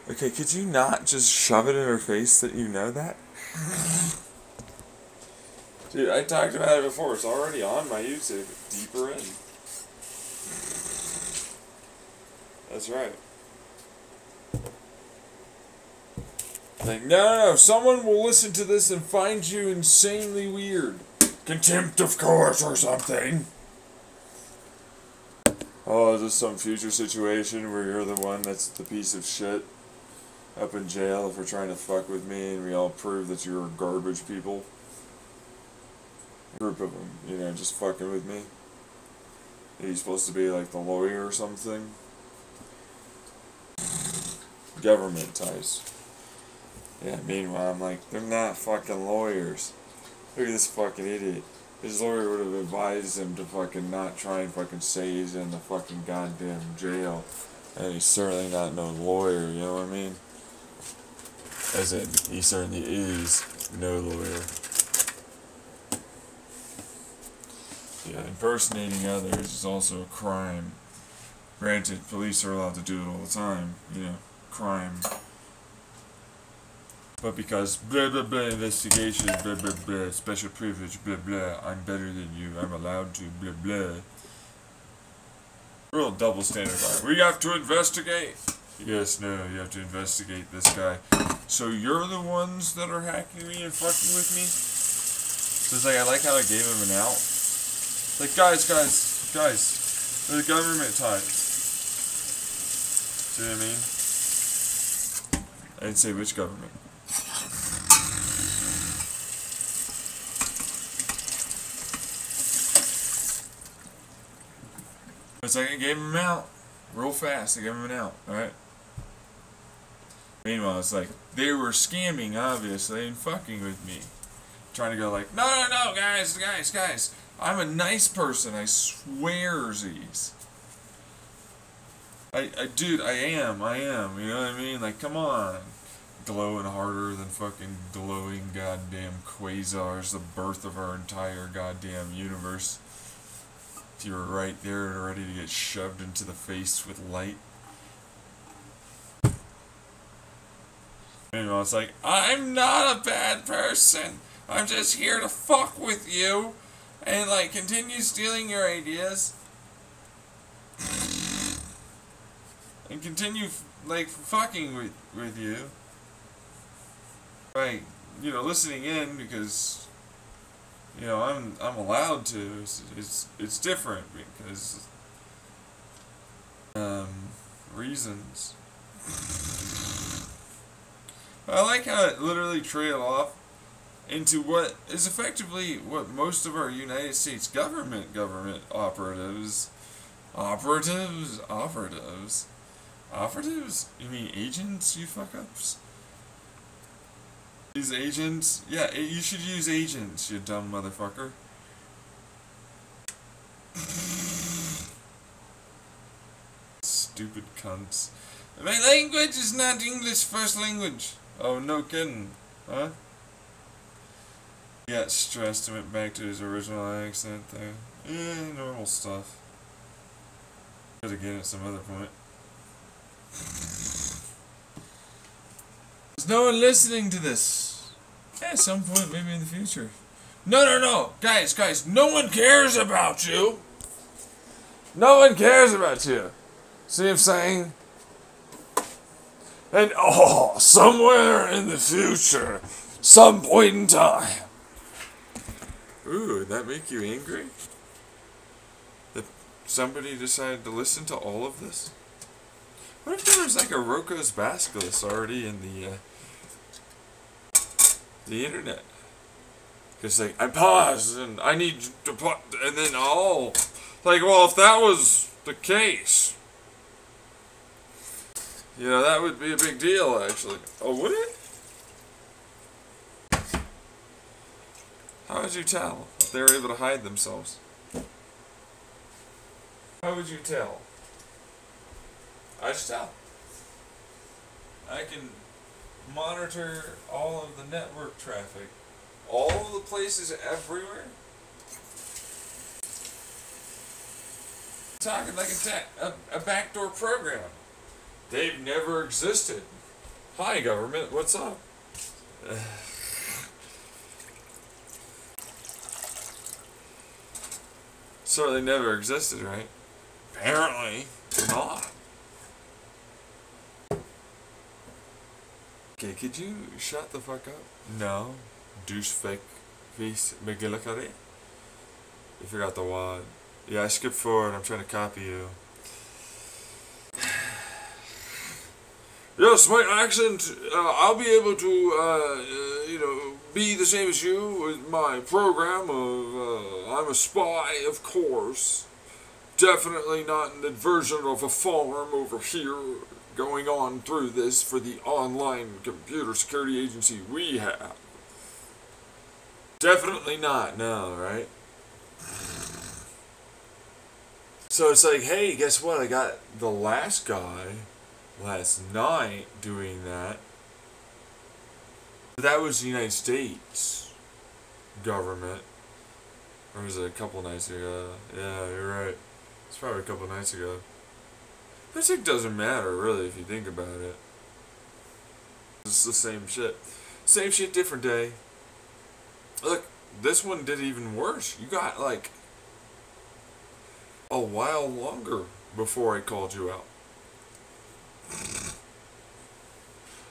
Speaker 1: Okay, could you not just shove it in her face that you know that? Dude, I talked about it before. It's already on my YouTube. Deeper in. That's right. Like, no, someone will listen to this and find you insanely weird. Contempt of court or something. Oh, is this some future situation where you're the one that's the piece of shit up in jail for trying to fuck with me and we all prove that you're garbage people? A group of them, just fucking with me. Are you supposed to be like the lawyer or something? Government ties. Yeah, meanwhile, I'm like, they're not fucking lawyers. Look at this fucking idiot. His lawyer would have advised him to fucking not try and fucking say he's in the fucking goddamn jail. And he's certainly not no lawyer, you know what I mean? As in, he certainly is no lawyer. Yeah, impersonating others is also a crime. Granted, police are allowed to do it all the time, crime. But because blah blah blah investigation, blah blah blah, special privilege, blah blah, I'm better than you, I'm allowed to, blah blah. Real double standard. We have to investigate. Yes, no, you have to investigate this guy. So you're the ones that are hacking me and fucking with me? So it's like, I like how I gave him an out. Like, guys, they're the government types. See what I mean? I didn't say which government. It's like I gave him out real fast. I gave him an out. All right. Meanwhile, it's like they were scamming, obviously, and fucking with me, trying to go like, no, guys. I'm a nice person. I swearsies. Dude, I am. You know what I mean? Like, come on. Glowing harder than fucking glowing goddamn quasars, the birth of our entire goddamn universe. You're right there and ready to get shoved into the face with light. Meanwhile, it's like, I'm not a bad person. I'm just here to fuck with you and, like, continue stealing your ideas. And continue, like, fucking with you. Right, you know, listening in because, you know, I'm allowed to. It's different because reasons. I like how it literally trailed off into what is effectively what most of our United States government operatives. You mean agents, you fuck-ups? These agents? Yeah, you should use agents, you dumb motherfucker. Stupid cunts. My language is not English first language. Oh, no kidding. Huh? He got stressed and went back to his original accent there. Eh, normal stuff. Could again at some other point. There's no one listening to this. Yeah, at some point, maybe in the future. No. Guys, no one cares about you. No one cares about you. See what I'm saying? And, somewhere in the future, some point in time. Ooh, would that make you angry? That somebody decided to listen to all of this? What if there was like a Roko's Basculus already in the internet? Because like, I paused and I need to put, and then like, well, if that was the case, you know, that would be a big deal, actually. Oh, would it? How would you tell if they were able to hide themselves? How would you tell? I just tell. I can monitor all of the network traffic, all of the places everywhere. I'm talking like a backdoor program. They've never existed. Hi, government, what's up? Certainly never existed, right? Apparently not. Okay, could you shut the fuck up? No. Douche fake face McGillicuddy. You forgot the wad. Yeah, I skipped forward. I'm trying to copy you. Yes, my accent, I'll be able to, you know, be the same as you with my program of, I'm a spy, of course. Definitely not an version of a farm over here going on through this for the online computer security agency we have. Definitely not, no, right? So it's like, hey, guess what? I got the last guy last night doing that. But that was the United States government. Or was it a couple nights ago? Yeah, you're right. It's probably a couple nights ago. But it doesn't matter, really, if you think about it. It's the same shit. Same shit, different day. Look, this one did even worse. You got, like, a while longer before I called you out.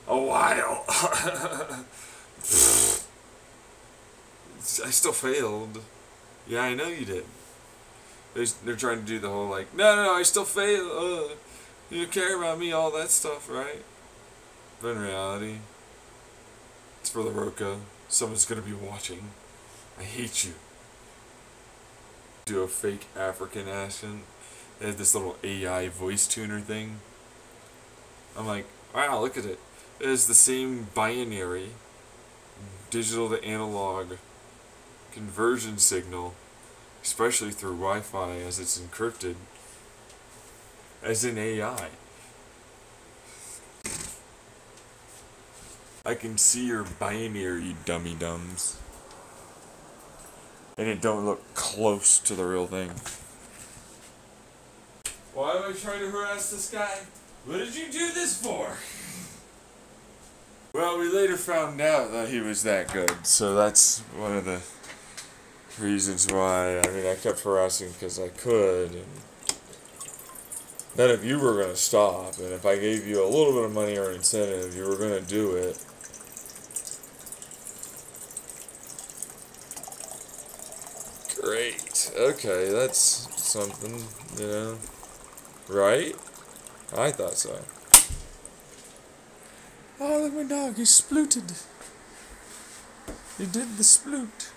Speaker 1: A while. I still failed. Yeah, I know you did. They're trying to do the whole like, no, I still failed. You care about me, all that stuff, right? But in reality, it's for the Roko. Someone's gonna be watching. I hate you. Do a fake African accent. They had this little AI voice tuner thing. I'm like, wow, look at it. It is the same binary, digital to analog conversion signal, especially through Wi-Fi as it's encrypted, as in AI. I can see your binary, you dummy dumbs. And it don't look close to the real thing. Why am I trying to harass this guy? What did you do this for? Well, we later found out that he was that good, so that's one of the reasons why. I mean, I kept harassing because I could, and none of you were going to stop, and if I gave you a little bit of money or an incentive, you were going to do it. Great. Okay, that's something, you know. Right? I thought so. Oh, look, my dog, he splooted. He did the sploot.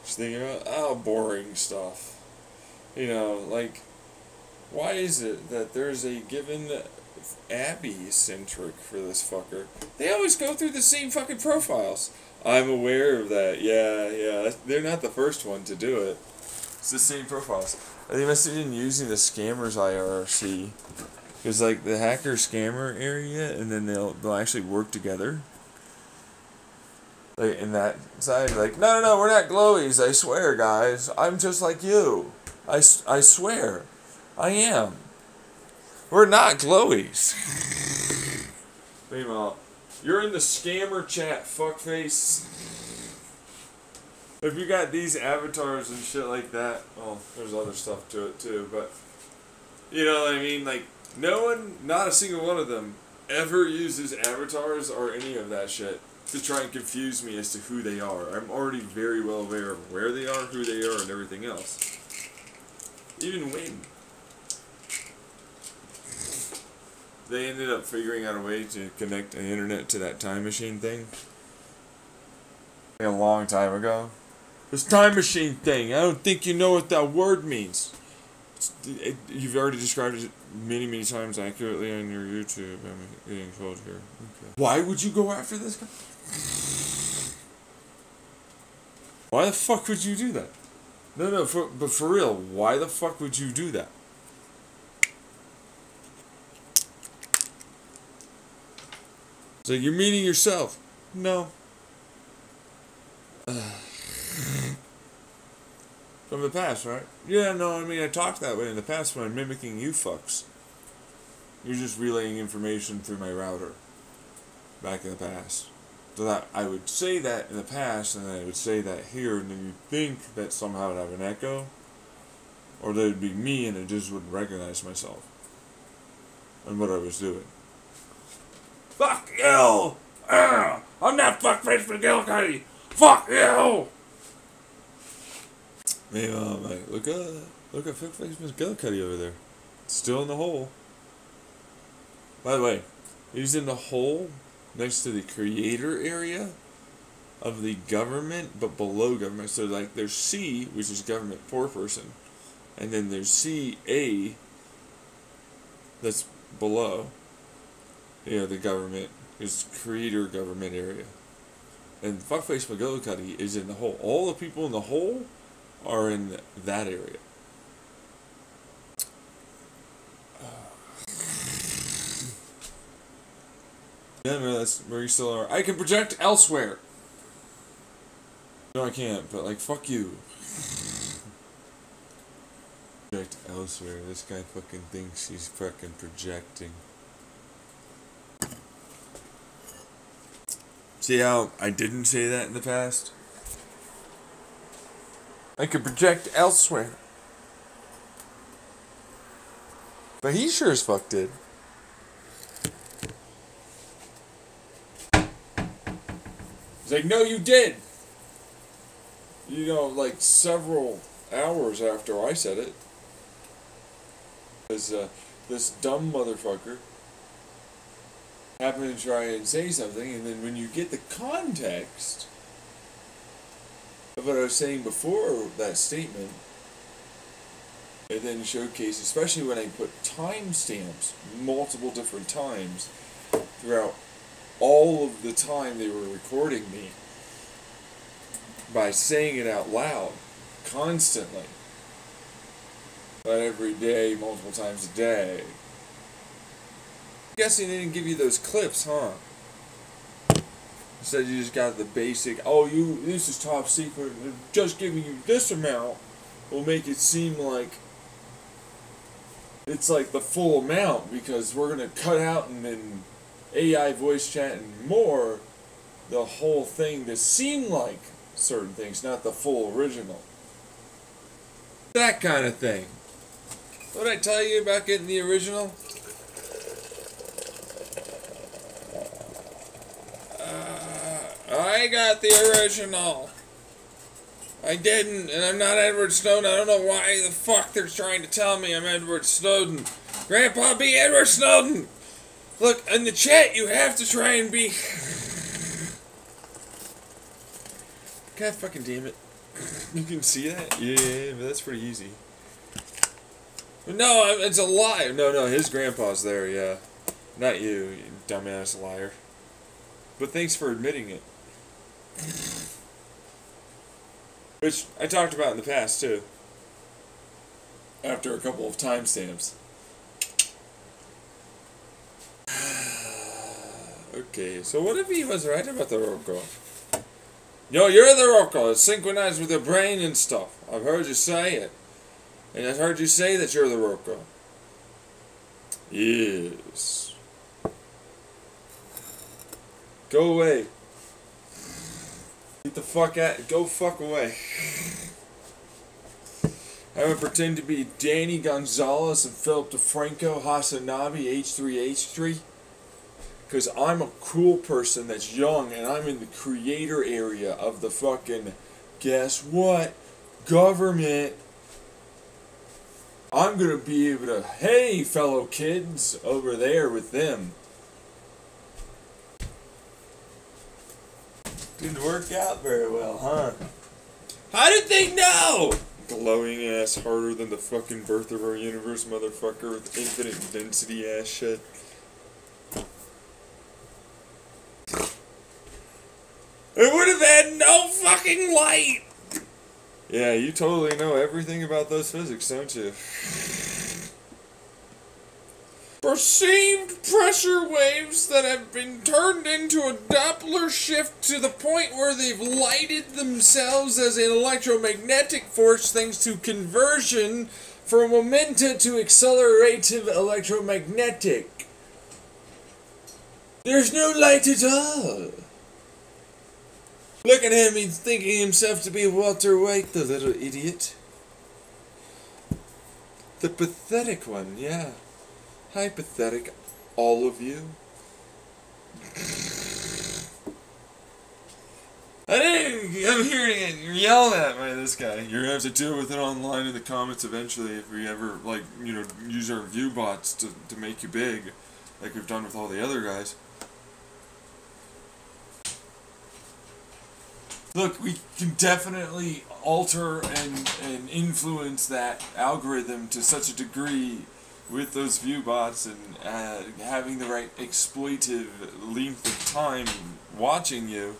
Speaker 1: Just thinking about, boring stuff. You know, like, why is it that there's a given Abby-centric for this fucker? They always go through the same fucking profiles. I'm aware of that. Yeah. They're not the first one to do it. It's the same profiles. They must have been using the scammers IRC. Because, like, the hacker scammer area, and then they'll actually work together. Like, in that side, like, no, we're not glowies, I swear, guys. I'm just like you. I swear. I am. We're not glowies. Meanwhile, you're in the scammer chat, fuckface. If you got these avatars and shit like that, well, there's other stuff to it too, but, you know what I mean? Like, no one, not a single one of them, ever uses avatars or any of that shit to try and confuse me as to who they are. I'm already very well aware of where they are, who they are, and everything else. Even when. They ended up figuring out a way to connect the internet to that time machine thing. A long time ago. This time machine thing, I don't think you know what that word means. You've already described it many times accurately on your YouTube. I'm getting told here. Okay. Why would you go after this guy? Why the fuck would you do that? No, but for real, why the fuck would you do that? It's like, you're meaning yourself. No. From the past, right? Yeah, no, I mean, I talked that way in the past when I'm mimicking you fucks. You're just relaying information through my router. Back in the past. So that I would say that in the past, and then I would say that here, and then you'd think that somehow I'd have an echo. Or that it'd be me, and I just wouldn't recognize myself. And what I was doing. Fuck you! I'm not fuckface McGillicuddy! Fuck you! Hey, look at fuckface McGillicuddy over there. Still in the hole. By the way, he's in the hole next to the creator area of the government, but below government. So, like, there's C, which is government poor person, and then there's CA that's below. You know, the government is creator government area. And fuckface McGillicuddy is in the hole. All the people in the hole are in that area. Yeah, no, that's where you still are. I can project elsewhere. No, I can't, but, like, fuck you. Project elsewhere. This guy fucking thinks he's fucking projecting. See how I didn't say that in the past? I could project elsewhere. But he sure as fuck did. He's like, no, you did. You know, like several hours after I said it. Because this dumb motherfucker happened to try and say something, and then when you get the context of what I was saying before that statement, and then showcase, especially when I put timestamps, multiple different times, throughout all of the time they were recording me, by saying it out loud, constantly, but every day, multiple times a day. I'm guessing they didn't give you those clips, huh? Instead you just got the basic, oh, this is top secret, just giving you this amount will make it seem like it's like the full amount, because we're going to cut out and then AI voice chat and more the whole thing to seem like certain things, not the full original. That kind of thing. What did I tell you about getting the original? I got the original. I didn't, and I'm not Edward Snowden. I don't know why the fuck they're trying to tell me I'm Edward Snowden. Grandpa, be Edward Snowden! Look, in the chat, you have to try and be... God fucking damn it. You can see that? Yeah, but that's pretty easy. No, it's a lie. No, his grandpa's there, yeah. Not you, you dumbass liar. But thanks for admitting it. Which I talked about in the past, too. After a couple of timestamps. Okay, so what if he was right about the Roko? No, you're the Roko. It's synchronized with your brain and stuff. I've heard you say it. And I've heard you say that you're the Roko. Yes. Go away. Get the fuck out. Go fuck away. I'm gonna pretend to be Danny Gonzalez and Philip DeFranco Hasanabi H3H3. Because I'm a cool person that's young and I'm in the creator area of the fucking, guess what, government. I'm gonna be able to, hey fellow kids over there with them. Didn't work out very well, huh? How did they know? Glowing ass harder than the fucking birth of our universe, motherfucker, with infinite density ass shit. It would have had no fucking light! Yeah, you totally know everything about those physics, don't you? Perceived pressure waves that have been turned into a Doppler shift to the point where they've lighted themselves as an electromagnetic force thanks to conversion from momenta to accelerative electromagnetic. There's no light at all. Look at him, he's thinking himself to be Walter White, the little idiot. The pathetic one, yeah. Hi, pathetic, all of you. I'm hearing it, you're yelled at by this guy. You're gonna have to deal with it online in the comments eventually if we ever, like, you know, use our view bots to make you big, like we've done with all the other guys. Look, we can definitely alter and influence that algorithm to such a degree with those view bots and having the right exploitive length of time watching you,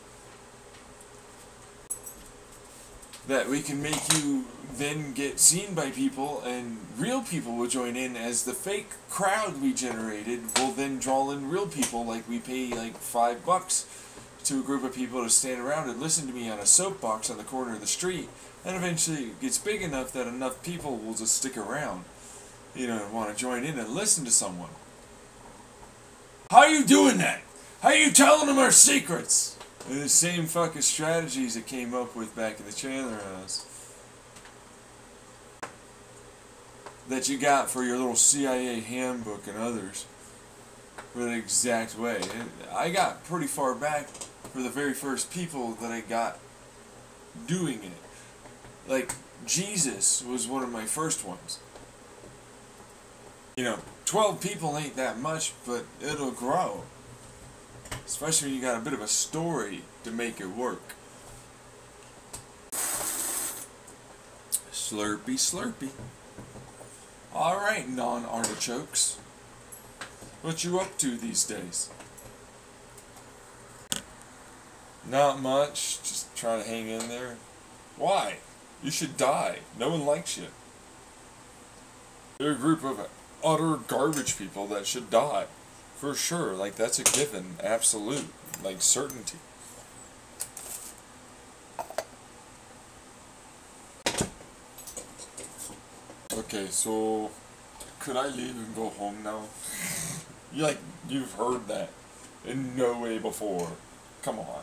Speaker 1: that we can make you then get seen by people and real people will join in, as the fake crowd we generated will then draw in real people. Like we pay like $5 to a group of people to stand around and listen to me on a soapbox on the corner of the street, and eventually it gets big enough that enough people will just stick around, you know, and want to join in and listen to someone. How are you doing that? How are you telling them our secrets? They're the same fucking strategies that came up with back in the Chandler House that you got for your little CIA handbook and others. For the exact way. And I got pretty far back for the very first people that I got doing it. Like, Jesus was one of my first ones. You know, 12 people ain't that much, but it'll grow. Especially when you got a bit of a story to make it work. Slurpy, slurpy. Alright, non-artichokes. What you up to these days? Not much, just trying to hang in there. Why? You should die. No one likes you. They're a group of utter garbage people that should die. For sure, like that's a given, absolute, like certainty. Okay, so could I leave and go home now? You've heard that in no way before. Come on.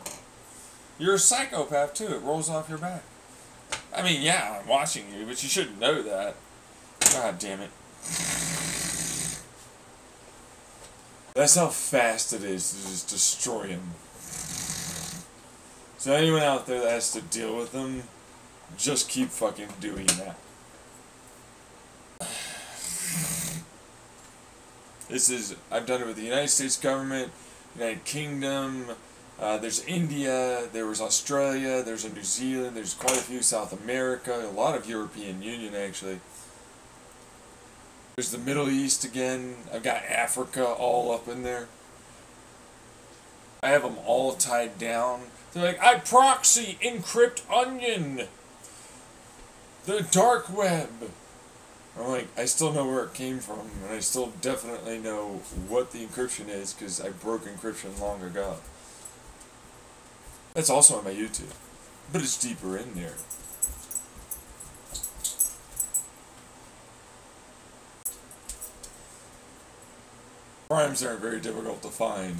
Speaker 1: You're a psychopath too, it rolls off your back. I mean, yeah, I'm watching you, but you shouldn't know that. God damn it. That's how fast it is to just destroy him. So anyone out there that has to deal with them, just keep fucking doing that. I've done it with the United States government, United Kingdom, there's India, there was Australia, there's a New Zealand, there's quite a few South America, a lot of European Union actually. There's the Middle East again, I've got Africa all up in there. I have them all tied down. They're like, I proxy encrypt onion, the dark web. I'm like, I still know where it came from, and I still definitely know what the encryption is, because I broke encryption long ago. That's also on my YouTube, but it's deeper in there. Primes aren't very difficult to find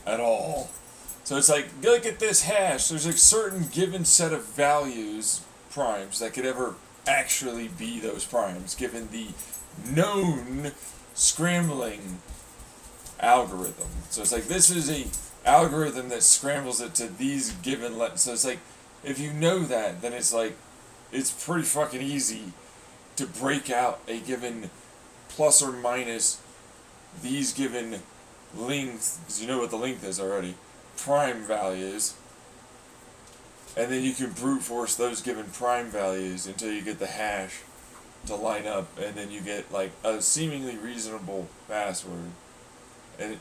Speaker 1: at all. So it's like, look at this hash. There's a certain given set of values, primes, that could ever actually be those primes, given the known scrambling algorithm. So it's like, this is a algorithm that scrambles it to these given so it's like, if you know that, then it's like, it's pretty fucking easy to break out a given plus or minus these given length, because you know what the length is already, prime values, and then you can brute force those given prime values until you get the hash to line up, and then you get like a seemingly reasonable password, and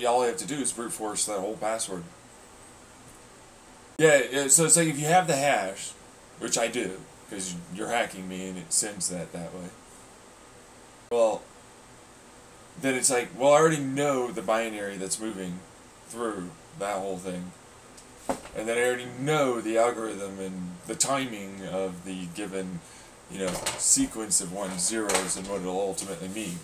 Speaker 1: all you have to do is brute force that whole password. Yeah, so it's like, if you have the hash, which I do, because you're hacking me and it sends that way, well, then it's like, well, I already know the binary that's moving through that whole thing. And then I already know the algorithm and the timing of the given, sequence of 1 zeros and what it'll ultimately mean.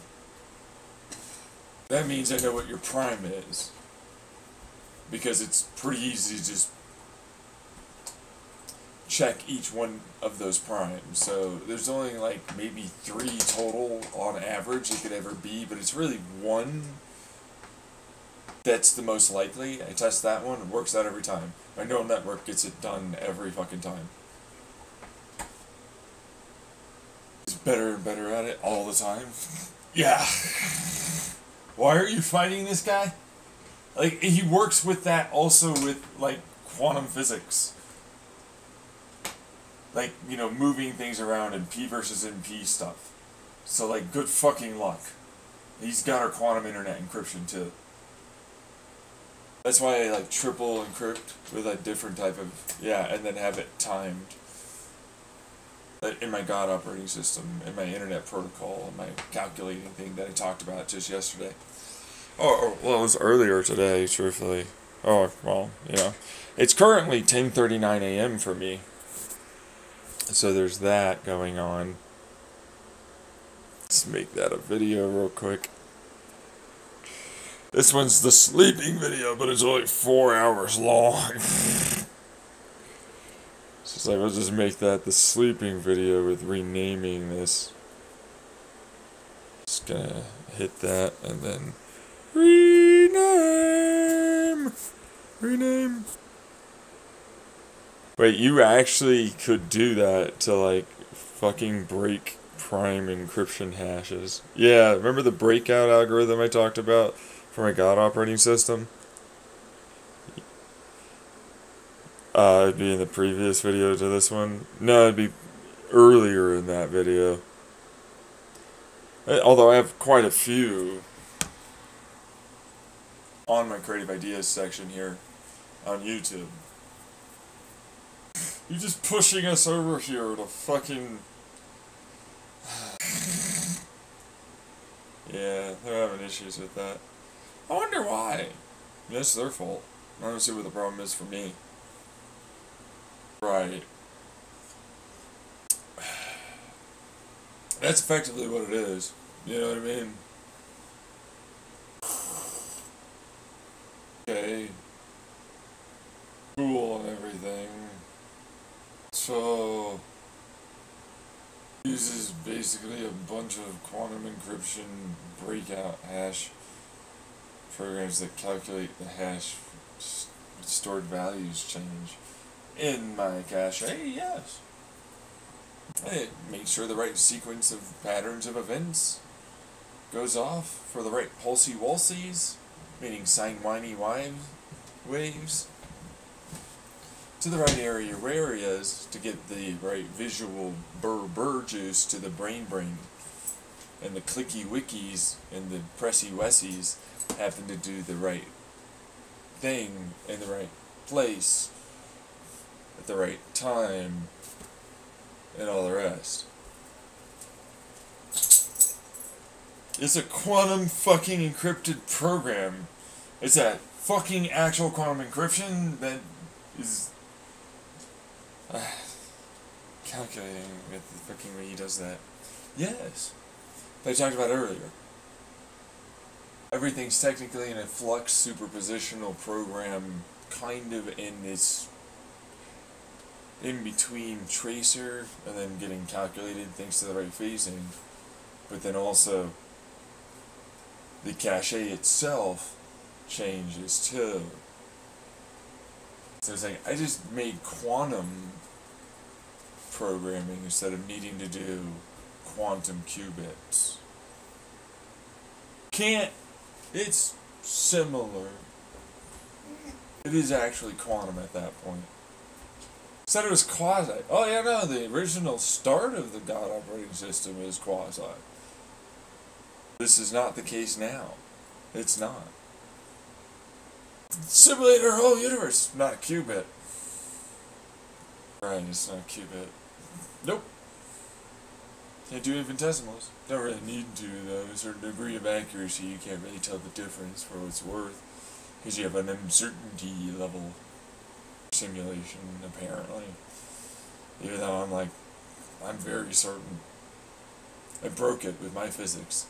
Speaker 1: That means I know what your prime is. Because it's pretty easy to just check each one of those primes. So there's only like maybe 3 total on average it could ever be, but it's really 1 that's the most likely. I test that one, it works out every time. My neural network gets it done every fucking time. It's better and better at it all the time. Yeah. Why are you fighting this guy? Like, he works with that also with, like, quantum physics. Like, moving things around and P versus NP stuff. So, like, good fucking luck. He's got our quantum internet encryption, too. That's why I, like, triple encrypt with a different type of, and then have it timed. In my God operating system, in my internet protocol, in my calculating thing that I talked about just yesterday. Well, it was earlier today, truthfully. Well, it's currently 10:39 a.m. for me. So there's that going on. Let's make that a video real quick. This one's the sleeping video, but it's only 4 hours long. So I will just make that the sleeping video with renaming this. Just gonna hit that and then rename. Wait, you actually could do that to like fucking break prime encryption hashes. Yeah, remember the breakout algorithm I talked about for my God operating system? It'd be in the previous video to this one. No, it'd be earlier in that video. Although I have quite a few on my creative ideas section here on YouTube. You're just pushing us over here to fucking... Yeah, they're having issues with that. I wonder why. That's their fault. I don't see what the problem is for me. Right. That's effectively what it is. You know what I mean? Okay. Cool and everything. So... uses basically a bunch of quantum encryption breakout hash programs that calculate the hash stored values change in my cache. Yes. It makes sure the right sequence of patterns of events goes off for the right pulsy walsies, meaning sine winey waves, to the right areas to get the right visual burr juice to the brain, and the clicky wickies and the pressy wessies happen to do the right thing in the right place at the right time and all the rest. It's a quantum fucking encrypted program. It's that fucking actual quantum encryption that is calculating with the fucking way he does that. Yes. But I talked about earlier. Everything's technically in a flux superpositional program, kind of in this in-between tracer and then getting calculated thanks to the right phasing. But then also the cache itself changes too. So it's like I just made quantum programming instead of needing to do quantum qubits. It's similar. It is actually quantum at that point. Said it was quasi. Oh yeah, no, the original start of the God operating system is quasi. This is not the case now. It's not. Simulate our whole universe, not a qubit. Right, it's not a qubit. Nope. Can't do infinitesimals. Don't really need to, though. A certain degree of accuracy, you can't really tell the difference for what it's worth. Because you have an uncertainty level simulation, apparently. Even though I'm very certain. I broke it with my physics.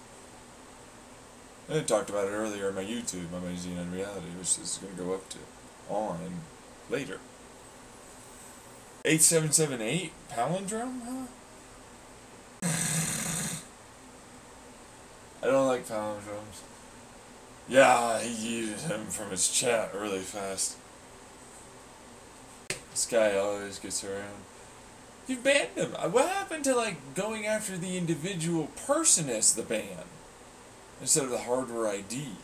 Speaker 1: I talked about it earlier on my YouTube, my magazine on reality, which is going to go up to on later. 8778 palindrome, huh? I don't like palindromes. Yeah, he yeeted him from his chat really fast. This guy always gets around. You banned him. What happened to going after the individual person as the ban instead of the hardware ID?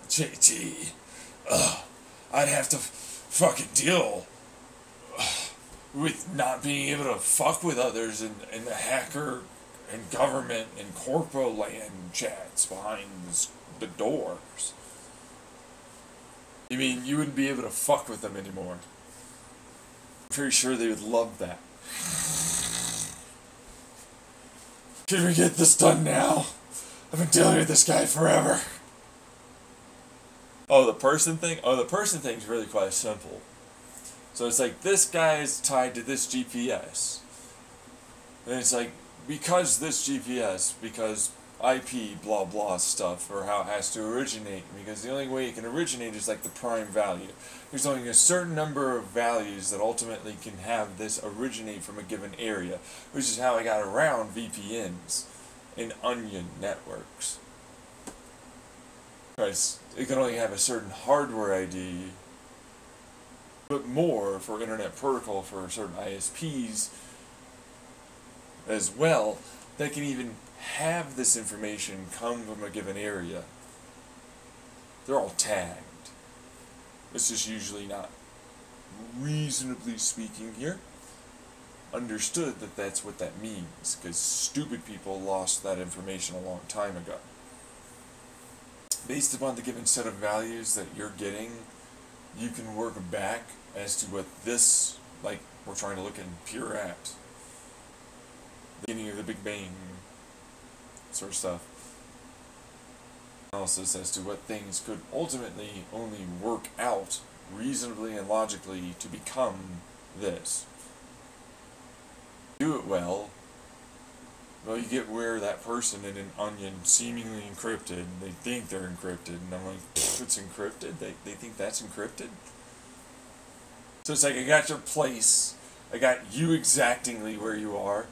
Speaker 1: JT, I'd have to fucking deal with not being able to fuck with others in the hacker and government and corpo land chats behind the doors. You mean you wouldn't be able to fuck with them anymore? I'm pretty sure they would love that. Can we get this done now? I've been dealing with this guy forever. Oh, the person thing? Oh, the person thing's really quite simple. So it's like, this guy is tied to this GPS. And it's like, because this GPS, because IP blah blah stuff, or how it has to originate, because the only way it can originate is like the prime value. There's only a certain number of values that ultimately can have this originate from a given area, which is how I got around VPNs and onion networks. Because it can only have a certain hardware ID, but more for Internet Protocol for certain ISPs as well, that can even have this information come from a given area. They're all tagged. This is usually not reasonably speaking here. understood that that's what that means, because stupid people lost that information a long time ago. Based upon the given set of values that you're getting, you can work back as to what this, like, we're trying to look in pure apps. The beginning of the Big Bang sort of stuff. Analysis as to what things could ultimately only work out reasonably and logically to become this. Do it well, you get where that person in an onion seemingly encrypted, and they think they're encrypted, and I'm like, it's encrypted? They think that's encrypted? So it's like, I got your place, I got you exactingly where you are.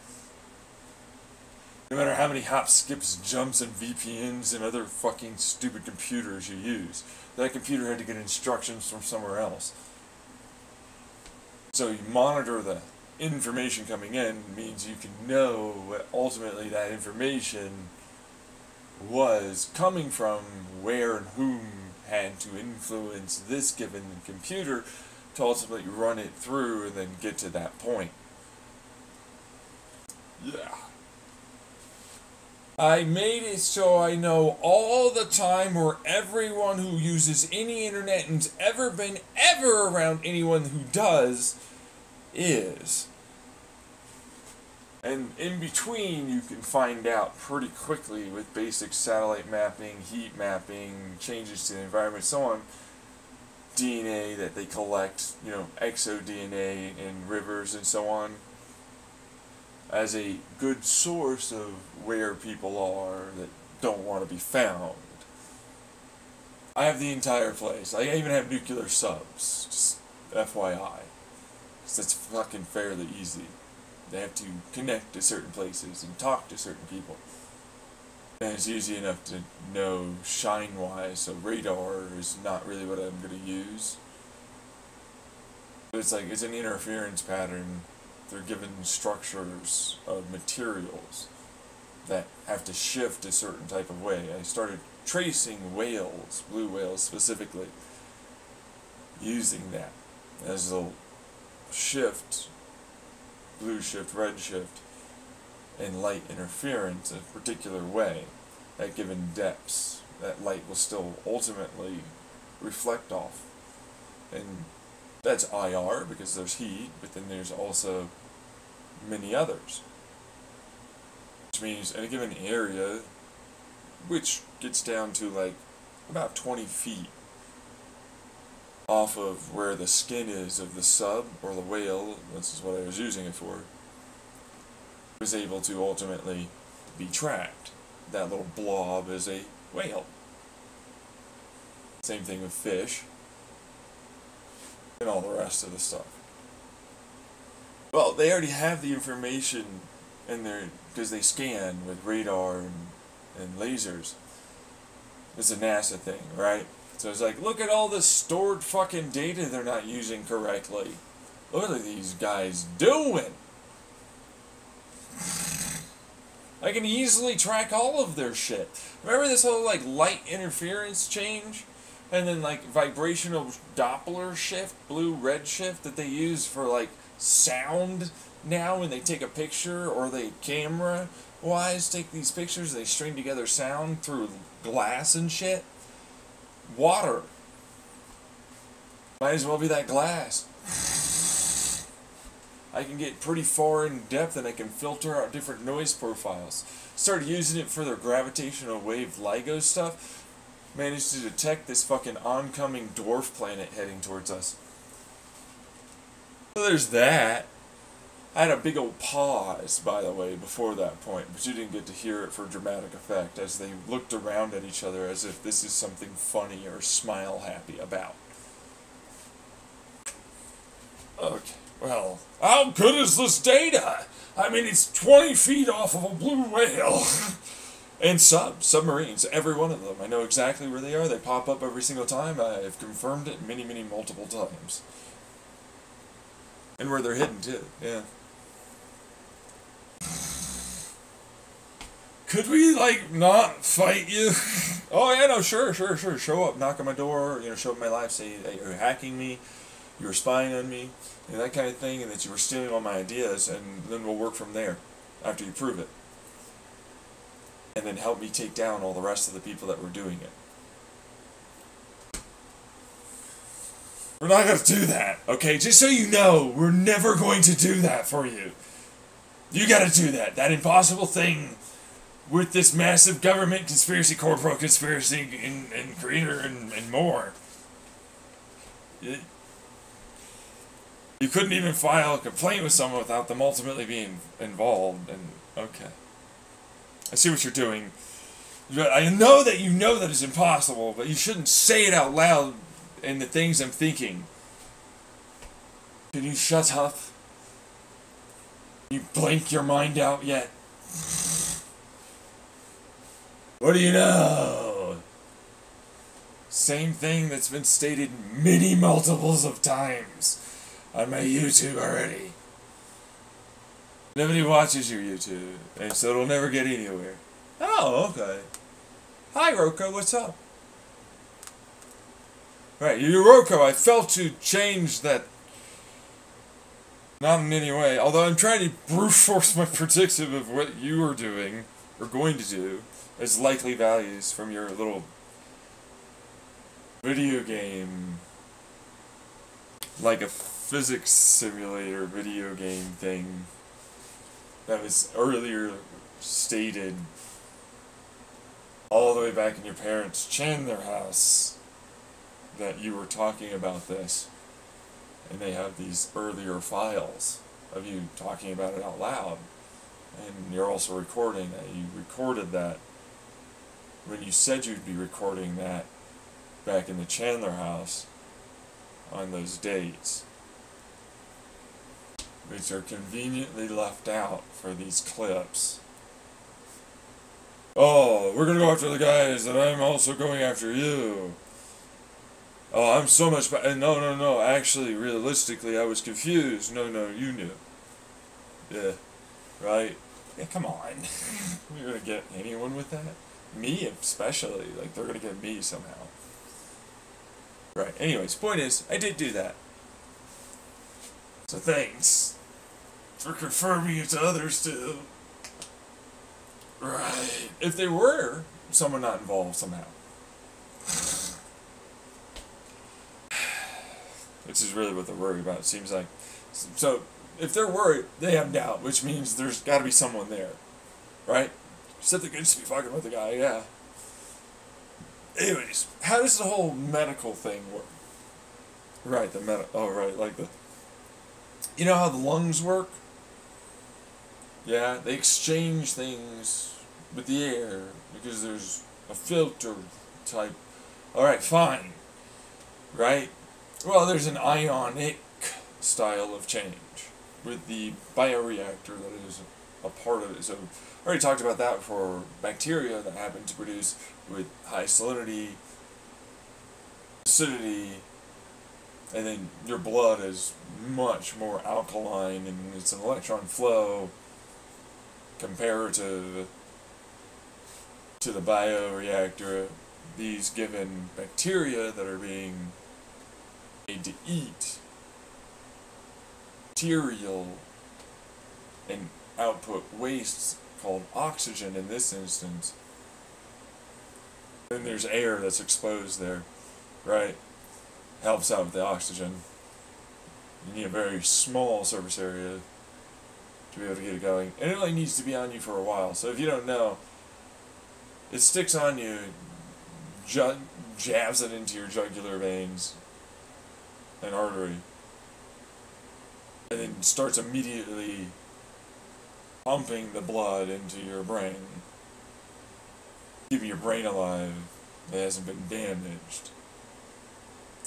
Speaker 1: No matter how many hops, skips, jumps, and VPNs and other fucking stupid computers you use, that computer had to get instructions from somewhere else. So you monitor the information coming in, means you can know what ultimately that information was coming from, where and whom had to influence this given computer to ultimately run it through and then get to that point. Yeah. I made it so I know all the time where everyone who uses any internet and's ever been ever around anyone who does is. And in between, you can find out pretty quickly with basic satellite mapping, heat mapping, changes to the environment, so on. DNA that they collect, exoDNA in rivers and so on, as a good source of where people are that don't want to be found. I have the entire place. I even have nuclear subs, just FYI. Because that's fucking fairly easy. They have to connect to certain places and talk to certain people. And it's easy enough to know shine-wise, so radar is not really what I'm going to use. But it's like, it's an interference pattern. They're given structures of materials that have to shift a certain type of way. I started tracing whales, blue whales specifically, using that as a shift, blue shift, red shift, and light interference in a particular way at given depths. That light will still ultimately reflect off. And that's IR because there's heat, but then there's also many others. Which means in a given area, which gets down to like about 20 feet off of where the skin is of the sub or the whale, this is what I was using it for, was able to ultimately be tracked. That little blob is a whale. Same thing with fish and all the rest of the stuff. Well, they already have the information in there because they scan with radar and lasers. It's a NASA thing, right? So it's like, look at all this stored fucking data they're not using correctly. What are these guys doing? I can easily track all of their shit. Remember this whole like light interference change? And then like vibrational Doppler shift, blue-red shift that they use for like sound now when they take a picture, or they camera-wise take these pictures, they string together sound through glass and shit? Water. Might as well be that glass. I can get pretty far in depth and I can filter out different noise profiles. Started using it for their gravitational wave LIGO stuff. Managed to detect this fucking oncoming dwarf planet heading towards us. So there's that. I had a big old pause, by the way, before that point, but you didn't get to hear it for dramatic effect as they looked around at each other as if this is something funny or smile happy about. Okay, well, how good is this data? I mean, it's 20 feet off of a blue whale. And submarines, every one of them. I know exactly where they are. They pop up every single time. I've confirmed it many, multiple times. And where they're hidden, too. Yeah. Could we, like, not fight you? Oh, yeah, no, sure. Show up, knock on my door, show up my life, say that you're hacking me. you were spying on me, and that kind of thing, and that you were stealing all my ideas, and then we'll work from there after you prove it. And then help me take down all the rest of the people that were doing it. We're not going to do that, okay? Just so you know, we're never going to do that for you. You got to do that. That impossible thing with this massive government conspiracy, corporate conspiracy, and creator, and more. You couldn't even file a complaint with someone without them ultimately being involved. And okay, I see what you're doing. I know that you know that it's impossible, but you shouldn't say it out loud in the things I'm thinking. Can you shut up? You blink your mind out yet? What do you know? Same thing that's been stated many multiples of times on my YouTube already. Nobody watches your YouTube, and so it'll never get anywhere. Oh, okay. Hi, Roko, what's up? Right, you Roko, I failed to change that. Not in any way, although I'm trying to brute force my prediction of what you are doing, or going to do, as likely values from your little video game, like a physics simulator video game thing that was earlier stated all the way back in your parents' Chandler house that you were talking about this, and they have these earlier files of you talking about it out loud, and you're also recording that. You recorded that when you said you'd be recording that back in the Chandler house on those dates, which are conveniently left out for these clips. Oh, we're gonna go after the guys, and I'm also going after you. Oh, I'm so much better. No, actually, realistically, I was confused. No, you knew. Yeah, right? Yeah, come on. You're gonna get anyone with that? Me especially. Like, they're gonna get me somehow. Right, anyways, point is, I did do that. So thanks for confirming it to others too. Right. If they were someone not involved somehow. Which is really what they're worried about, it seems like. So, if they're worried, they have doubt, which means there's got to be someone there. Right? Said they're going to be fucking with the guy, yeah. Anyways, how does the whole medical thing work? Right, like the... You know how the lungs work? Yeah, they exchange things with the air because there's a filter type. Alright, fine. Right? Well, there's an ionic style of change with the bioreactor that is a part of it. So, I already talked about that for bacteria that happen to produce with high salinity, acidity, and then your blood is much more alkaline and it's an electron flow comparative to the bioreactor. These given bacteria that are being made to eat material and output wastes called oxygen in this instance. Then there's air that's exposed there, right? Helps out with the oxygen. You need a very small surface area to be able to get it going. And it only needs to be on you for a while. So if you don't know, it sticks on you, jabs it into your jugular veins and artery, and then starts immediately pumping the blood into your brain, keeping your brain alive that hasn't been damaged.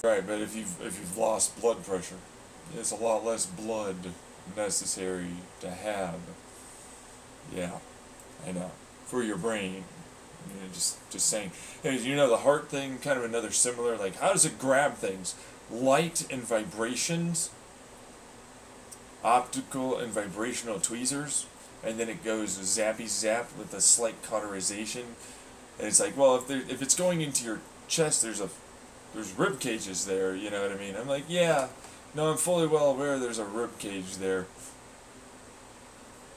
Speaker 1: Right, but if you've lost blood pressure, it's a lot less blood necessary to have. Yeah, I know. For your brain. You know, just saying. Hey, you know the heart thing, kind of another similar, like how does it grab things? Light and vibrations, optical and vibrational tweezers, and then it goes zappy zap with a slight cauterization. And it's like, well, if it's going into your chest, there's rib cages there, you know what I mean? I'm like, yeah, No, I'm fully well aware there's a rib cage there.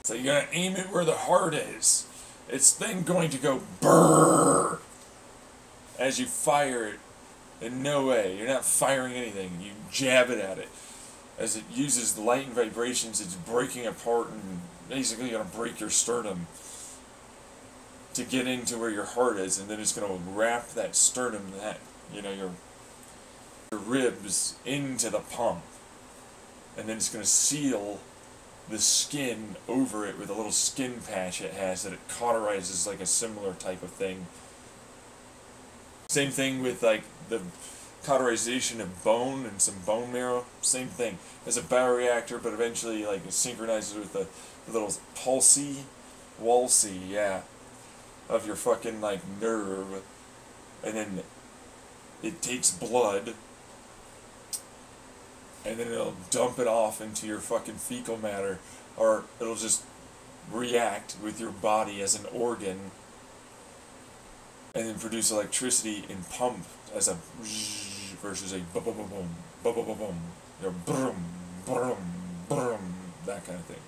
Speaker 1: So you gotta aim it where the heart is. It's then going to go brrrr as you fire it. In no way. You're not firing anything. You jab it at it. As it uses the light and vibrations, it's breaking apart and basically gonna break your sternum to get into where your heart is, and then it's gonna wrap that sternum, that, you know, your ribs into the pump, and then it's gonna seal the skin over it with a little skin patch it has that it cauterizes like a similar type of thing. Same thing with like the cauterization of bone and some bone marrow. Same thing. As a bioreactor, but eventually like it synchronizes with the little Walsey, yeah, of your fucking like nerve, and then it takes blood, and then it'll dump it off into your fucking fecal matter, or it'll just react with your body as an organ, and then produce electricity and pump as a versus a ba-ba-ba-boom, ba-ba-ba-boom, you know, brum, brum, brum, that kind of thing.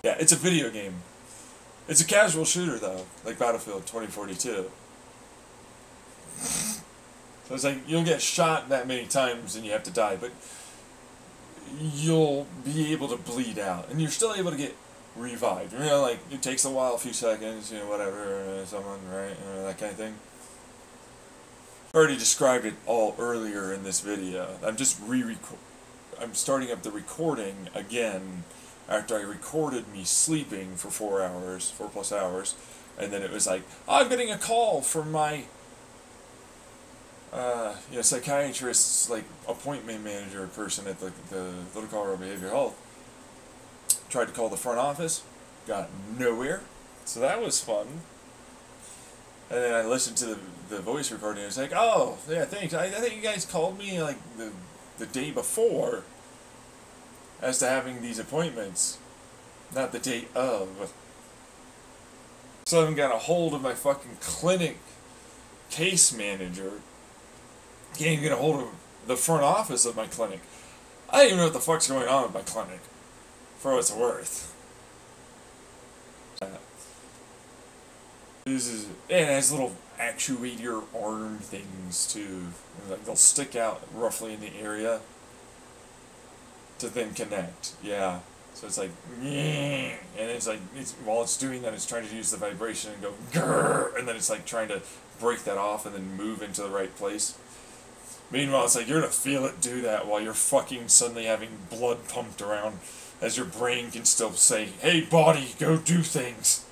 Speaker 1: Yeah, it's a video game. It's a casual shooter though, like Battlefield 2042. So it's like, you'll get shot that many times and you have to die, but you'll be able to bleed out, and you're still able to get revived. You know, like, it takes a while, a few seconds, you know, whatever, someone, right, that kind of thing. I already described it all earlier in this video. I'm just I'm starting up the recording again after I recorded me sleeping for 4+ hours, and then it was like, oh, I'm getting a call from my you know, psychiatrist's like appointment manager person at the Little Colorado Behavioral Health. Tried to call the front office, got nowhere, so that was fun. And then I listened to the voice recording, and it was like, oh, yeah, thanks, I think you guys called me like the day before as to having these appointments, not the day of. So I haven't got a hold of my fucking clinic case manager. Can't even get a hold of the front office of my clinic. I don't even know what the fuck's going on with my clinic, for what it's worth. This is, and it has little actuator arm things too. Like, they'll stick out roughly in the area to then connect. Yeah. So it's like, and it's like, while it's doing that, it's trying to use the vibration and go grrr, and then it's like trying to break that off and then move into the right place. Meanwhile, it's like, you're gonna feel it do that while you're fucking suddenly having blood pumped around, as your brain can still say, hey body, go do things.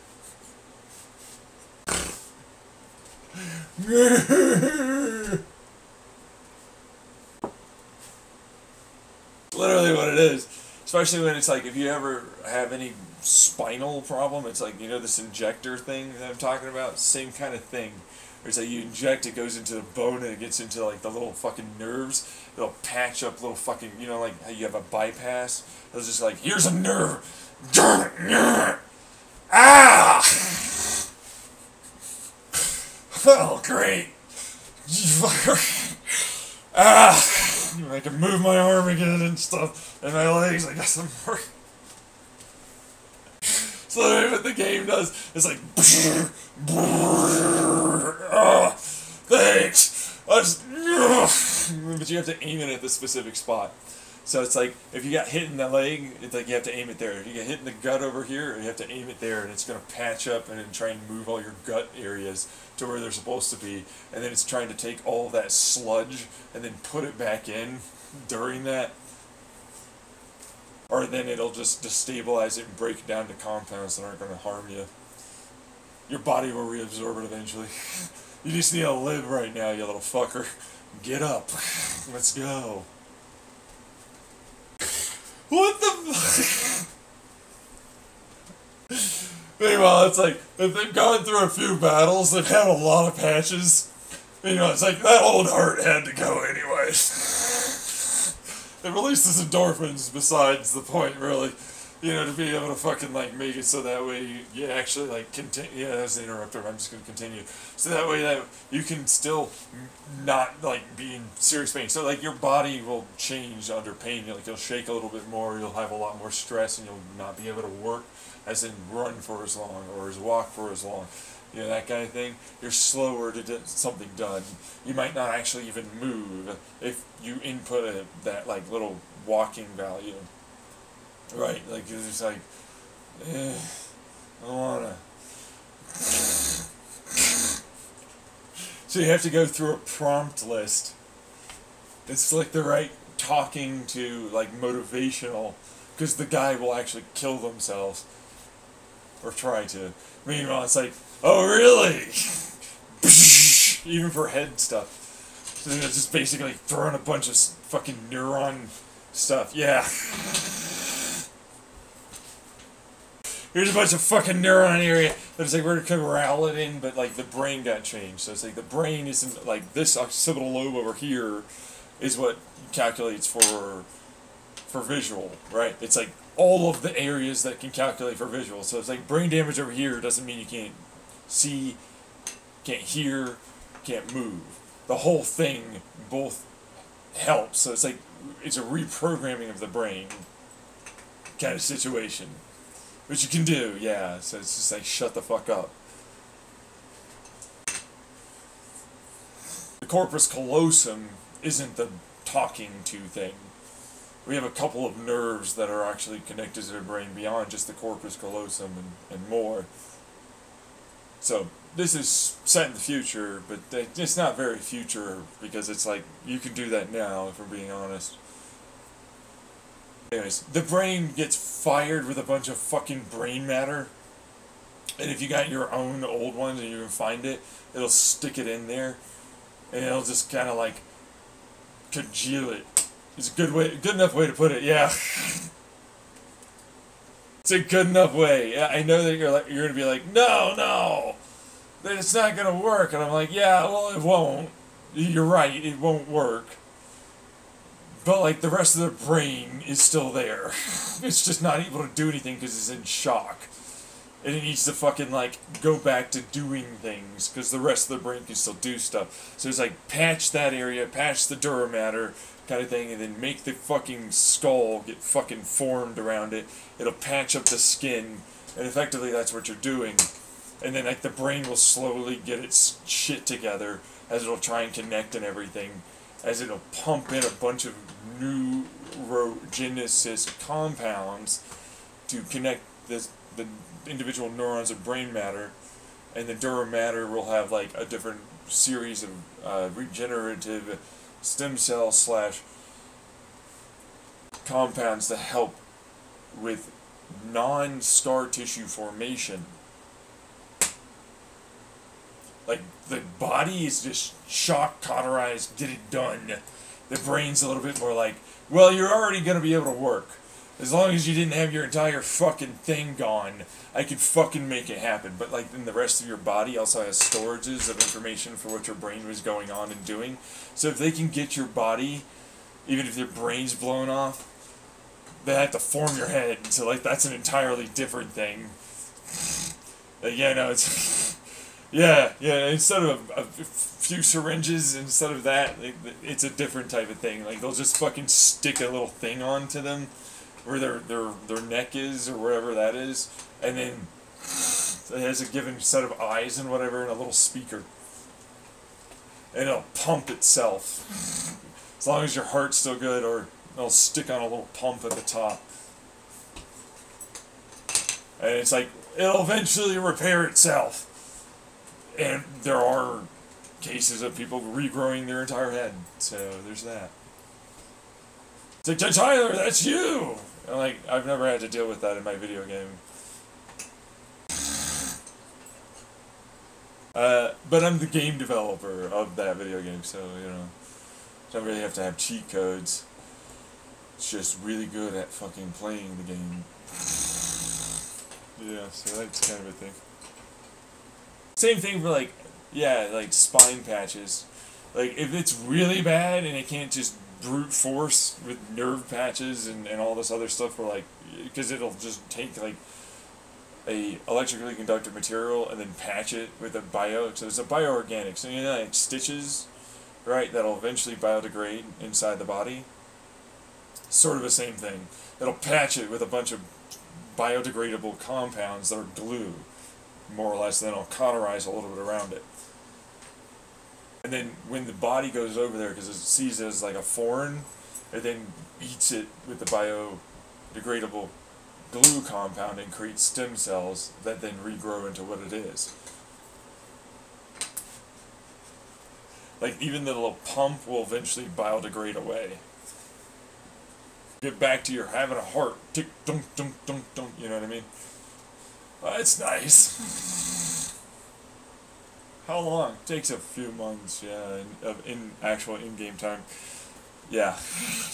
Speaker 1: Literally what it is. Especially when it's like, if you ever have any spinal problem, it's like, you know, this injector thing that I'm talking about? Same kind of thing. It's like you inject, it goes into the bone, and it gets into like the little fucking nerves. It'll patch up little fucking, you know, like how you have a bypass. It's just like, here's a nerve. Ah! Oh, great. Ah! I can move my arm again and stuff, and my legs, I got some more. So what the game does, it's like, oh, thanks. But you have to aim it at the specific spot. So it's like, if you got hit in the leg, it's like you have to aim it there. If you get hit in the gut over here, you have to aim it there, and it's going to patch up and then try and move all your gut areas to where they're supposed to be. And then it's trying to take all that sludge and then put it back in during that. Or then it'll just destabilize it and break it down to compounds that aren't going to harm you. Your body will reabsorb it eventually. You just need to live right now, you little fucker. Get up. Let's go. What the fuck? Meanwhile, it's like, if they've gone through a few battles, they've had a lot of patches. You know, it's like, that old heart had to go anyways. It releases endorphins besides the point, really. you know, to be able to fucking, like, make it so that way you actually, like, continue. Yeah, that's the interrupter. I'm just going to continue. So that way that you can still not, like, be in serious pain. So, like, your body will change under pain. Like, you'll shake a little bit more, you'll have a lot more stress, and you'll not be able to work, as in run for as long, or as walk for as long. You know, that kind of thing. You're slower to get something done. You might not actually even move if you input that, like, little walking value. Right, like, you're just like, I don't wanna. So you have to go through a prompt list. It's like the right talking to, like, motivational, because the guy will actually kill themselves. Or try to. Meanwhile, it's like, oh, really? Even for head stuff. So it's just basically throwing a bunch of fucking neuron stuff. Yeah. Here's a bunch of fucking neuron area that it's like we're gonna corral it in, but, like, the brain got changed. So it's like the brain isn't, like, this occipital lobe over here is what calculates for visual, right? It's like all of the areas that can calculate for visual. So it's like brain damage over here doesn't mean you can't see, can't hear, can't move. The whole thing both helps. So it's like, it's a reprogramming of the brain kind of situation. Which you can do, yeah. So it's just like, shut the fuck up. The corpus callosum isn't the talking to thing. We have a couple of nerves that are actually connected to the brain beyond just the corpus callosum and more. So this is set in the future, but it's not very future, because it's like, you can do that now, if we're being honest. Anyways, the brain gets fired with a bunch of fucking brain matter. And if you got your own old ones and you can find it, it'll stick it in there. And it'll just kind of, like, congeal it. It's a good enough way to put it, yeah. It's a good enough way. Yeah, I know that you're gonna be like, no, that it's not gonna work, and I'm like, yeah, well, it won't. You're right, it won't work. But, like, the rest of the brain is still there. It's just not able to do anything because it's in shock. And it needs to fucking, like, go back to doing things, because the rest of the brain can still do stuff. So it's like, patch that area, patch the dura mater, kind of thing, and then make the fucking skull get fucking formed around it. It'll patch up the skin, and effectively that's what you're doing. And then, like, the brain will slowly get its shit together as it'll try and connect and everything, as it'll pump in a bunch of neurogenesis compounds to connect the individual neurons of brain matter, and the dura mater will have, like, a different series of regenerative stem cell / compounds to help with non-scar tissue formation. Like, the body is just shock, cauterized, get it done. The brain's a little bit more like, well, you're already going to be able to work. As long as you didn't have your entire fucking thing gone, I could fucking make it happen. But, like, then the rest of your body also has storages of information for what your brain was going on and doing. So if they can get your body, even if your brain's blown off, they have to form your head. So, like, that's an entirely different thing. Like, yeah, no, it's... yeah, instead of a few syringes, instead of that, it's a different type of thing. Like, they'll just fucking stick a little thing onto them, where their neck is, or wherever that is, and then it has a given set of eyes and whatever, and a little speaker. And it'll pump itself. As long as your heart's still good, or it'll stick on a little pump at the top. And it's like, it'll eventually repair itself. And there are cases of people regrowing their entire head, so there's that. It's like, Tyler, that's you! I'm like, I've never had to deal with that in my video game. But I'm the game developer of that video game, so, you know, don't really have to have cheat codes. It's just really good at fucking playing the game. Yeah, so that's kind of a thing. Same thing for, like, yeah, like spine patches. Like, if it's really bad and it can't just brute force with nerve patches and all this other stuff where, like, because it'll just take like a electrically conductive material and then patch it with a so it's a bioorganic, so you know, like stitches, right, that'll eventually biodegrade inside the body. Sort of the same thing. It'll patch it with a bunch of biodegradable compounds that are glue, more or less, then it'll cauterize a little bit around it. And then when the body goes over there, because it sees it as like a foreign, it then eats it with the biodegradable glue compound and creates stem cells that then regrow into what it is. Like, even the little pump will eventually biodegrade away. Get back to your having a heart. Tick, dunk, dunk, dunk, dunk. You know what I mean? It's nice. How long? It takes a few months, yeah, in actual in-game time. Yeah.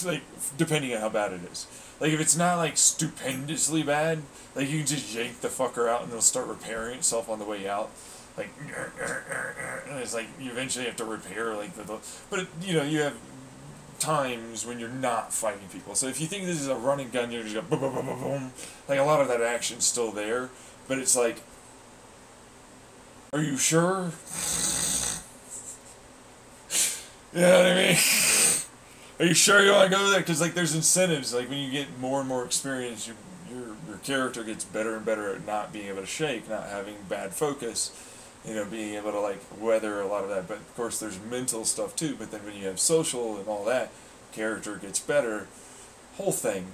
Speaker 1: Like, depending on how bad it is. Like, if it's not, like, stupendously bad, like, you can just yank the fucker out and it'll start repairing itself on the way out. Like, and it's like, you eventually have to repair, like, but, you know, you have times when you're not fighting people. So if you think this is a running gun, you're just go boom, boom, boom, boom, boom. Like, a lot of that action's still there, but it's like, are you sure? You know what I mean? Are you sure you want to go there? Because, like, there's incentives. Like, when you get more and more experience, your character gets better and better at not being able to shake, not having bad focus, you know, being able to, like, weather a lot of that. But, of course, there's mental stuff, too. But then when you have social and all that, character gets better. Whole thing.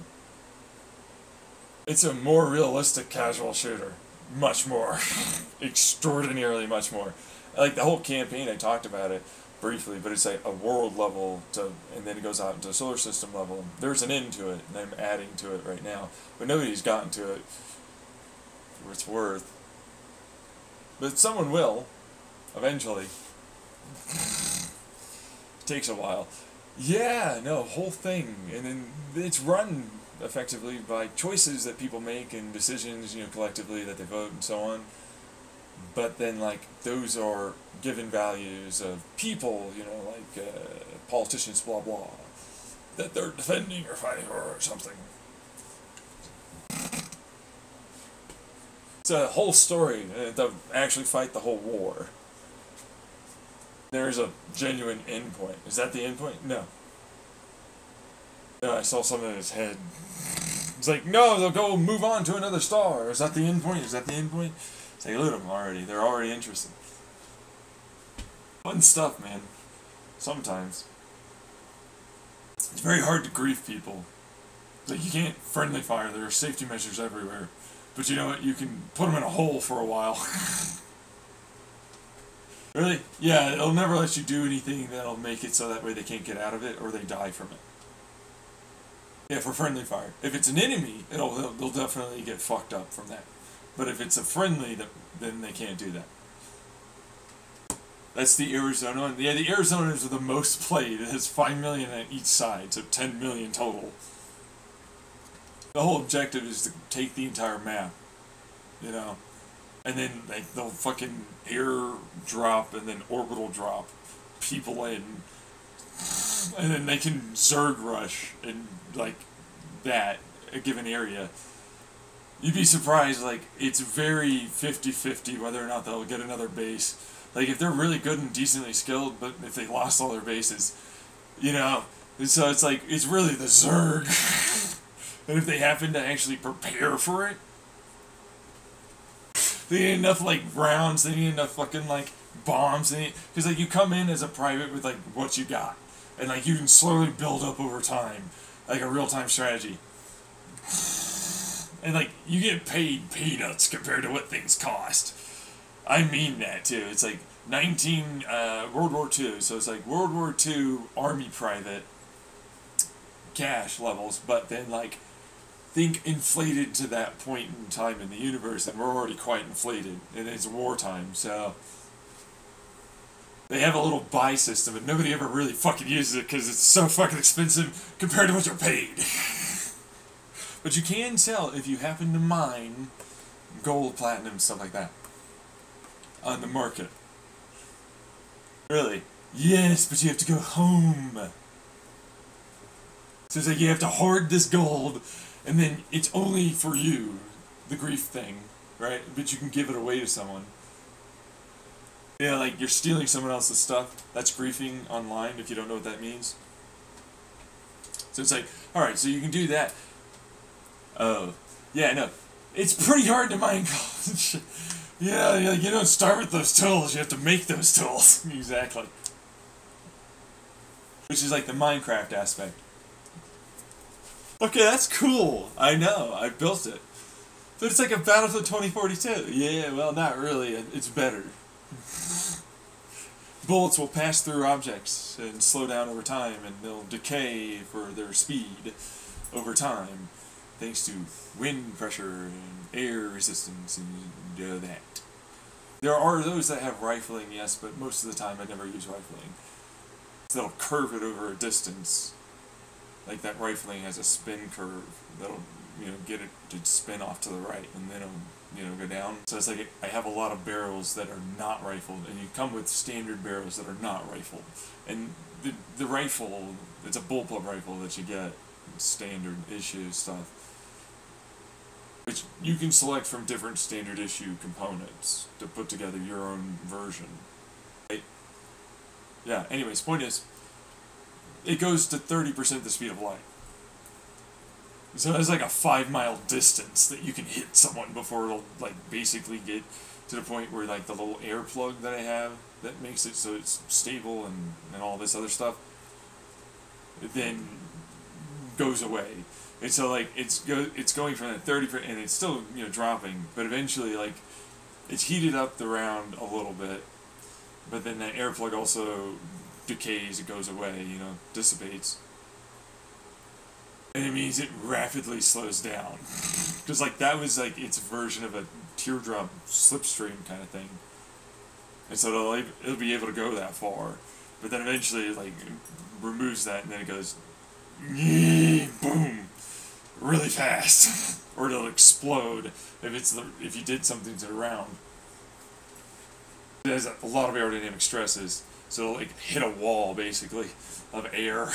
Speaker 1: It's a more realistic casual shooter. Much more. Extraordinarily much more. Like, the whole campaign, I talked about it briefly, but it's like a world level, and then it goes out into a solar system level. There's an end to it, and I'm adding to it right now. But nobody's gotten to it for what it's worth. But someone will, eventually. It takes a while. Yeah, no, whole thing. And then it's run effectively by choices that people make and decisions, you know, collectively that they vote and so on. But then, like, those are given values of people, you know, like politicians, blah, blah, that they're defending or fighting or something. It's a whole story to actually fight the whole war. There's a genuine endpoint. Is that the endpoint? No. No, I saw something in his head. It's like, no, they'll go move on to another star. Is that the endpoint? Is that the endpoint? It's like, look at them already. They're already interested. Fun stuff, man. Sometimes. It's very hard to grief people. Like, you can't friendly fire. There are safety measures everywhere. But you know what? You can put them in a hole for a while. Really? Yeah, it'll never let you do anything that'll make it so that way they can't get out of it or they die from it. Yeah, for friendly fire. If it's an enemy, they'll definitely get fucked up from that. But if it's a friendly, then they can't do that. That's the Arizona one. Yeah, the Arizonas are the most played. It has 5 million on each side, so 10 million total. The whole objective is to take the entire map, you know, and then like they'll fucking air drop and then orbital drop people in, and then they can Zerg rush in like that a given area. You'd be surprised, like, it's very 50-50 whether or not they'll get another base. Like, if they're really good and decently skilled, but if they lost all their bases, you know, and so it's like, it's really the Zerg. And if they happen to actually prepare for it, they need enough, like, rounds, they need enough fucking, like, bombs, because, like, you come in as a private with, like, what you got, and, like, you can slowly build up over time, like a real-time strategy. And, like, you get paid peanuts compared to what things cost. I mean that, too. It's like World War II, so it's like World War II Army private cash levels, but then, like, think inflated to that point in time in the universe, and we're already quite inflated, and it's wartime, so they have a little buy system, and nobody ever really fucking uses it because it's so fucking expensive compared to what you're paid. But you can sell if you happen to mine gold, platinum, stuff like that on the market. Really? Yes, but you have to go home. So it's like you have to hoard this gold, and then it's only for you, the grief thing, right? But you can give it away to someone. Yeah, like you're stealing someone else's stuff. That's griefing online, if you don't know what that means. So it's like, alright, so you can do that. Oh, yeah, no. It's pretty hard to mine gold. Yeah, you don't start with those tools, you have to make those tools. Exactly. Which is like the Minecraft aspect. Okay, that's cool. I know, I built it. But it's like a Battlefield 2042. Yeah, well, not really. It's better. Bullets will pass through objects and slow down over time, and they'll decay for their speed over time, thanks to wind pressure and air resistance and that. There are those that have rifling, yes, but most of the time I never use rifling. So that'll curve it over a distance. Like that rifling has a spin curve that'll, get it to spin off to the right, and then it'll, go down. So it's like I have a lot of barrels that are not rifled, and you come with standard barrels that are not rifled. And the rifle, it's a bullpup rifle that you get, standard issue stuff, which you can select from different standard issue components to put together your own version. Right? Yeah, anyways, point is, it goes to 30% the speed of light. So it's like a 5-mile distance that you can hit someone before it'll, like, basically get to the point where, like, the little air plug that I have that makes it so it's stable and all this other stuff, it then goes away. And so, like, it's going from that 30%, and it's still, dropping, but eventually, like, it's heated up the round a little bit, but then that air plug also decays, it goes away, dissipates. And it means it rapidly slows down. Because, like, that was, like, its version of a teardrop slipstream kind of thing. And so it'll be able to go that far. But then eventually, it, like, removes that, and then it goes, boom, really fast. Or it'll explode if you did something to the round. It has a lot of aerodynamic stresses, so it'll, like, hit a wall, basically, of air.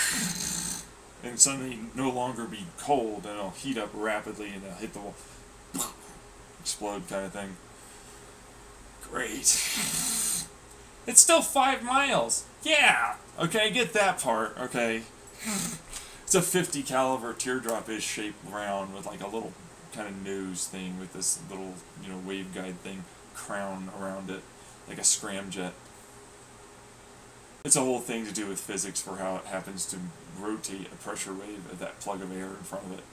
Speaker 1: And suddenly no longer be cold, and it'll heat up rapidly, and it'll hit the wall, explode kind of thing. Great. It's still 5 miles. Yeah. Okay, get that part. Okay. It's a 50 caliber teardrop-ish shaped round with like a little kind of nose thing with this little waveguide thing crown around it, like a scramjet. It's a whole thing to do with physics for how it happens to rotate a pressure wave at that plug of air in front of it.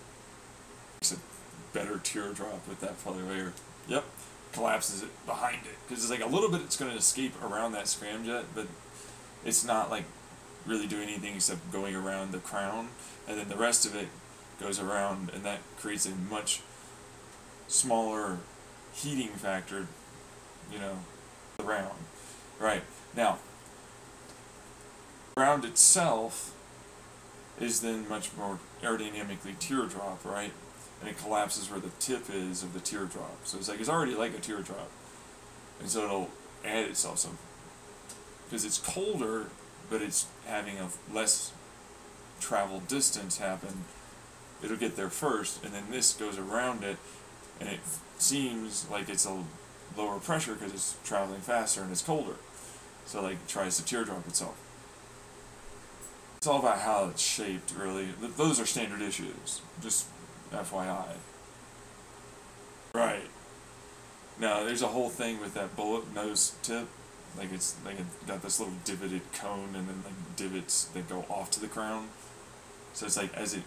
Speaker 1: It's a better teardrop with that plug of air. Yep, collapses it behind it. Because it's like a little bit it's going to escape around that scramjet, but it's not like really doing anything except going around the crown. And then the rest of it goes around, and that creates a much smaller heating factor, around. Right, now, round itself is then much more aerodynamically teardrop, right? And it collapses where the tip is of the teardrop. So it's already like a teardrop. And so it'll add itself some. Because it's colder, but it's having a less travel distance happen. It'll get there first, and then this goes around it, and it seems like it's a lower pressure because it's traveling faster and it's colder. So, like, it tries to teardrop itself. It's all about how it's shaped, really. Those are standard issues, just FYI. Right. Now, there's a whole thing with that bullet nose tip. Like, it's got this little divoted cone and then, like, divots that go off to the crown. So it's like, as it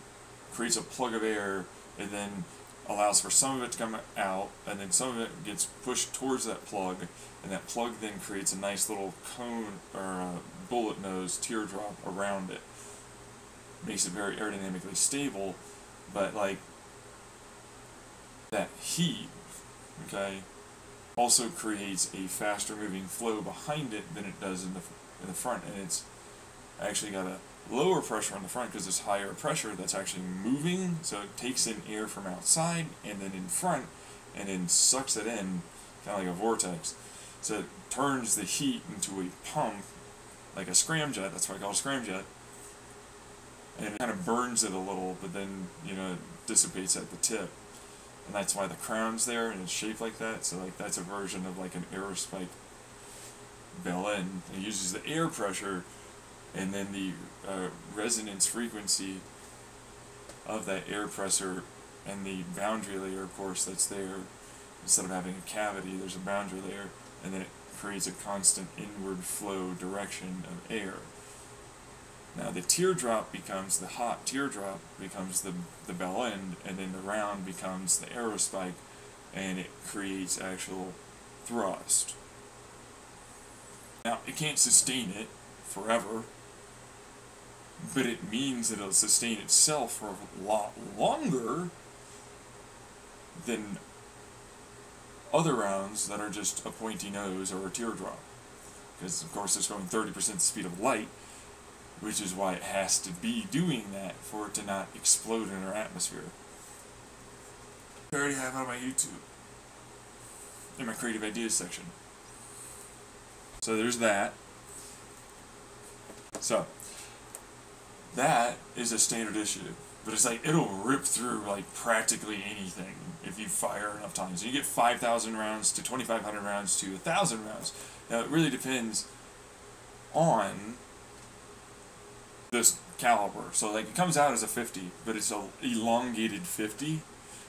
Speaker 1: creates a plug of air, it then allows for some of it to come out, and then some of it gets pushed towards that plug, and that plug then creates a nice little cone, or a bullet nose teardrop around it. Makes it very aerodynamically stable, but, like, that heat, okay, also creates a faster moving flow behind it than it does in the front, and it's actually got a lower pressure on the front because it's higher pressure that's actually moving, so it takes in air from outside and then in front, and then sucks it in, kind of like a vortex. So it turns the heat into a pump, like a scramjet, that's why I call it a scramjet, and it kind of burns it a little, but then, dissipates at the tip. And that's why the crown's there and it's shaped like that. So like that's a version of like an aerospike bell end. It uses the air pressure and then the resonance frequency of that air pressure and the boundary layer, of course, that's there. Instead of having a cavity, there's a boundary layer, and then it creates a constant inward flow direction of air. Now the teardrop becomes, the hot teardrop becomes the bell end, and then the round becomes the aerospike, and it creates actual thrust. Now it can't sustain it forever, but it means that it'll sustain itself for a lot longer than other rounds that are just a pointy nose or a teardrop. Because of course it's going 30% the speed of light, which is why it has to be doing that for it to not explode in our atmosphere. I already have on my YouTube, in my creative ideas section. So there's that. So that is a standard issue, but it's like it'll rip through like practically anything if you fire enough times. So you get 5,000 rounds to 2,500 rounds to 1,000 rounds. Now it really depends on this caliber. So like it comes out as a 50, but it's a elongated 50.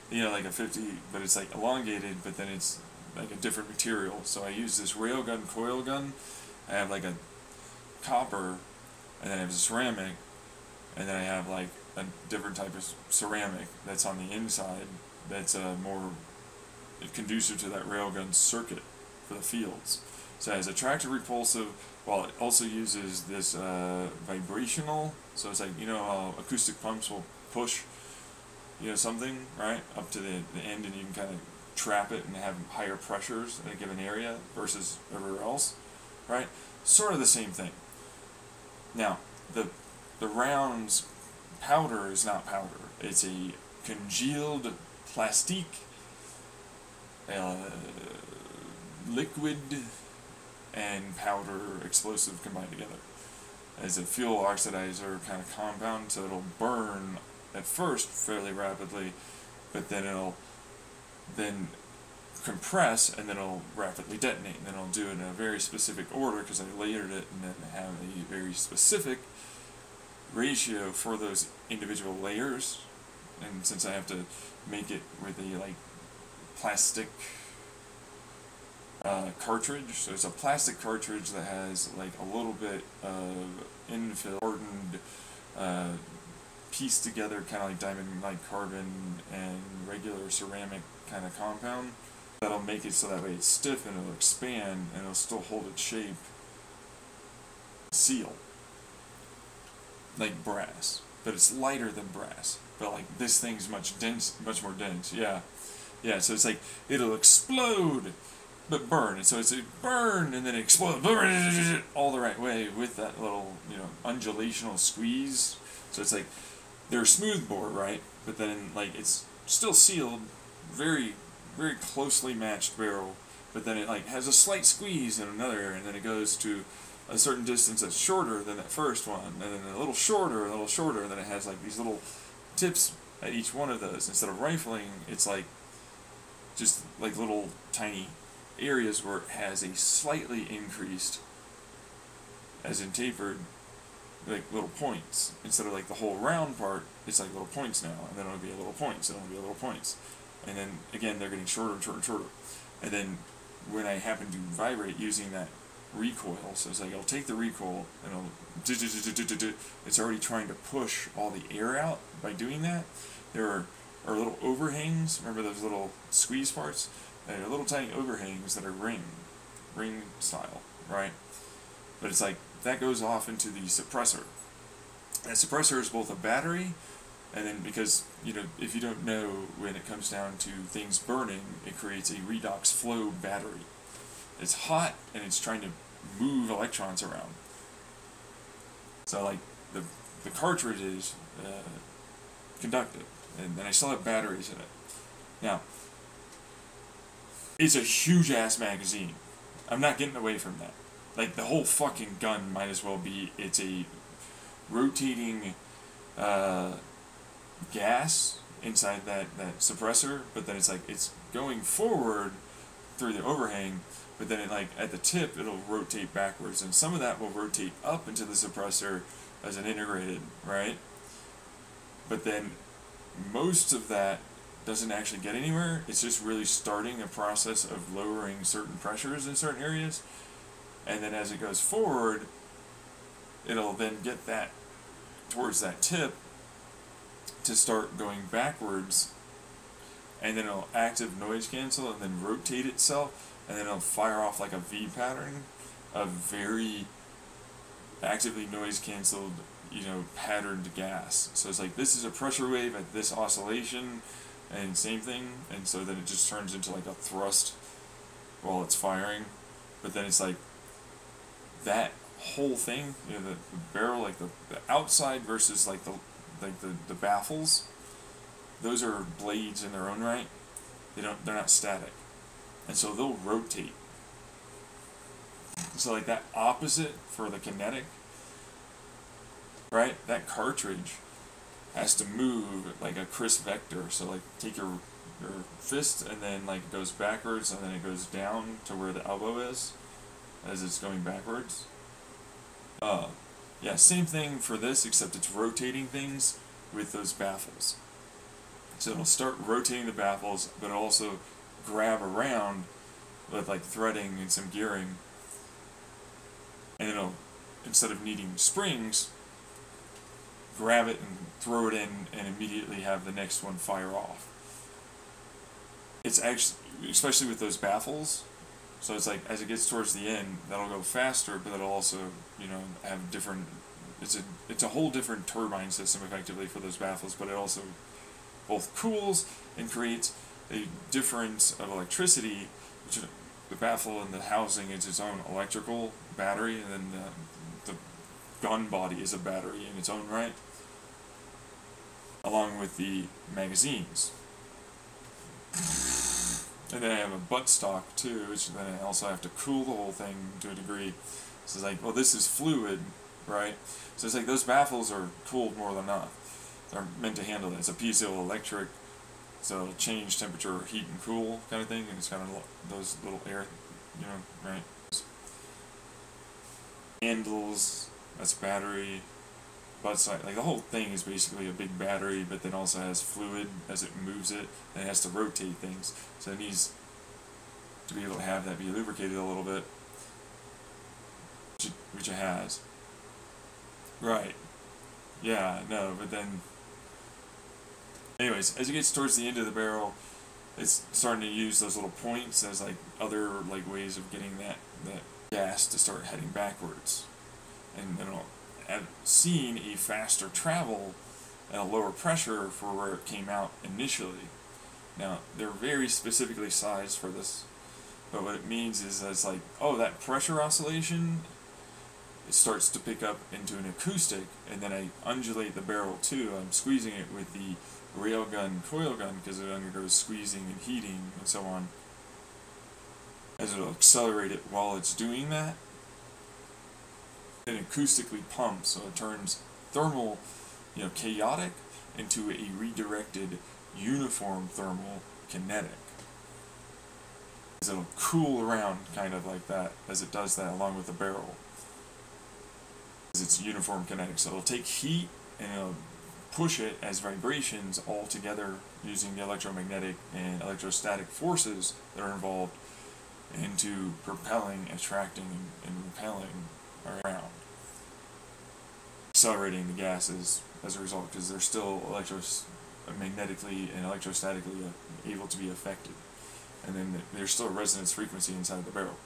Speaker 1: You know, like a 50, but it's like elongated, but then it's like a different material. So I use this railgun coil gun. I have like a copper, and then I have a ceramic, and then I have like a different type of ceramic that's on the inside that's more conducive to that railgun circuit for the fields. So it has attractive repulsive, while it also uses this vibrational, so it's like, you know how acoustic pumps will push, you know, something, right, up to the end, and you can kind of trap it and have higher pressures in a given area versus everywhere else, right? Sort of the same thing. Now, the rounds powder is not powder. It's a congealed plastique, liquid and powder explosive combined together as a fuel oxidizer kind of compound, so it'll burn at first fairly rapidly, but then it'll then compress, and then it'll rapidly detonate, and then it'll do it in a very specific order because I layered it and then have a very specific ratio for those individual layers. And since I have to make it with a like plastic cartridge, so it's a plastic cartridge that has like a little bit of infill, hardened, pieced together kind of like diamond like carbon and regular ceramic kind of compound. That'll make it so that way it's stiff and it'll expand and it'll still hold its shape. Seal. Like brass. But it's lighter than brass. But like this thing's much more dense. Yeah. Yeah, so it's like it'll explode but burn. And so it's a burn and then explode all the right way with that little, you know, undulational squeeze. So it's like they're a smooth bore, right? But then like it's still sealed, very closely matched barrel, but then it like has a slight squeeze in another area, and then it goes to a certain distance that's shorter than that first one, and then a little shorter, and then it has like these little tips at each one of those. Instead of rifling, it's like just like little tiny areas where it has a slightly increased, as in tapered, like little points. Instead of like the whole round part, it's like little points now, and then it'll be a little points, and it'll be a little points. And then, again, they're getting shorter and shorter and shorter. And then, when I happen to vibrate using that recoil, so it's like, I'll take the recoil, and it'll, it's already trying to push all the air out by doing that. There are little overhangs, remember those little squeeze parts? There are little tiny overhangs that are ring style, right? But it's like, that goes off into the suppressor. And a suppressor is both a battery, and then because, you know, if you don't know, when it comes down to things burning, it creates a redox flow battery. It's hot, and it's trying to move electrons around. So, like, the cartridge is conductive, and then I still have batteries in it. Now, it's a huge-ass magazine. I'm not getting away from that. Like, the whole fucking gun might as well be, it's a rotating, gas inside that suppressor, but then it's like it's going forward through the overhang, but then it, like at the tip it'll rotate backwards, and some of that will rotate up into the suppressor as an integrated, right? But then most of that doesn't actually get anywhere. It's just really starting a process of lowering certain pressures in certain areas, and then as it goes forward, it'll then get that towards that tip to start going backwards, and then it'll active noise cancel and then rotate itself, and then it'll fire off like a V pattern of very actively noise canceled, patterned gas. So it's like this is a pressure wave at this oscillation, and same thing, and so then it just turns into like a thrust while it's firing, but then it's like that whole thing, the barrel, like the outside versus like the baffles, those are blades in their own right. They're not static, and so they'll rotate. So like that opposite for the kinetic, right? That cartridge has to move like a Chris vector. So like take your fist, and then like it goes backwards, and then it goes down to where the elbow is as it's going backwards. Yeah, same thing for this, except it's rotating things with those baffles. So it'll start rotating the baffles, but it'll also grab around with like threading and some gearing, and it'll, instead of needing springs, grab it and throw it in and immediately have the next one fire off. It's actually, especially with those baffles, so it's like as it gets towards the end, that'll go faster, but it'll also, have different, it's a whole different turbine system effectively for those baffles, but it also both cools and creates a difference of electricity, which the baffle and the housing is its own electrical battery, and then the gun body is a battery in its own right, along with the magazines. And then I have a buttstock too, which then I also have to cool the whole thing to a degree. So it's like, well, this is fluid, right? So it's like those baffles are cooled more than enough. They're meant to handle it. It's a piezoelectric, so it'll change temperature, heat and cool kind of thing, and it's kind of those little air, right? Handles, that's battery. Buttstock, like the whole thing is basically a big battery, but then also has fluid as it moves it, and it has to rotate things, so it needs to be able to have that be lubricated a little bit, which it has. Right. Yeah, no, but then anyways, as it gets towards the end of the barrel, it's starting to use those little points as like other like ways of getting that gas to start heading backwards, and then I've seen a faster travel and a lower pressure for where it came out initially. Now, they're very specifically sized for this, but what it means is that it's like, oh, that pressure oscillation, it starts to pick up into an acoustic, and then I undulate the barrel too. I'm squeezing it with the railgun coil gun because it undergoes squeezing and heating and so on, as it'll accelerate it while it's doing that. It acoustically pumps, so it turns thermal, chaotic into a redirected uniform thermal kinetic. So it'll cool around kind of like that as it does that along with the barrel. It's uniform kinetic, so it'll take heat and it'll push it as vibrations all together using the electromagnetic and electrostatic forces that are involved into propelling, attracting, and repelling around, accelerating the gases as a result, because they're still electromagnetically and electrostatically able to be affected, and then there's still a resonance frequency inside the barrel.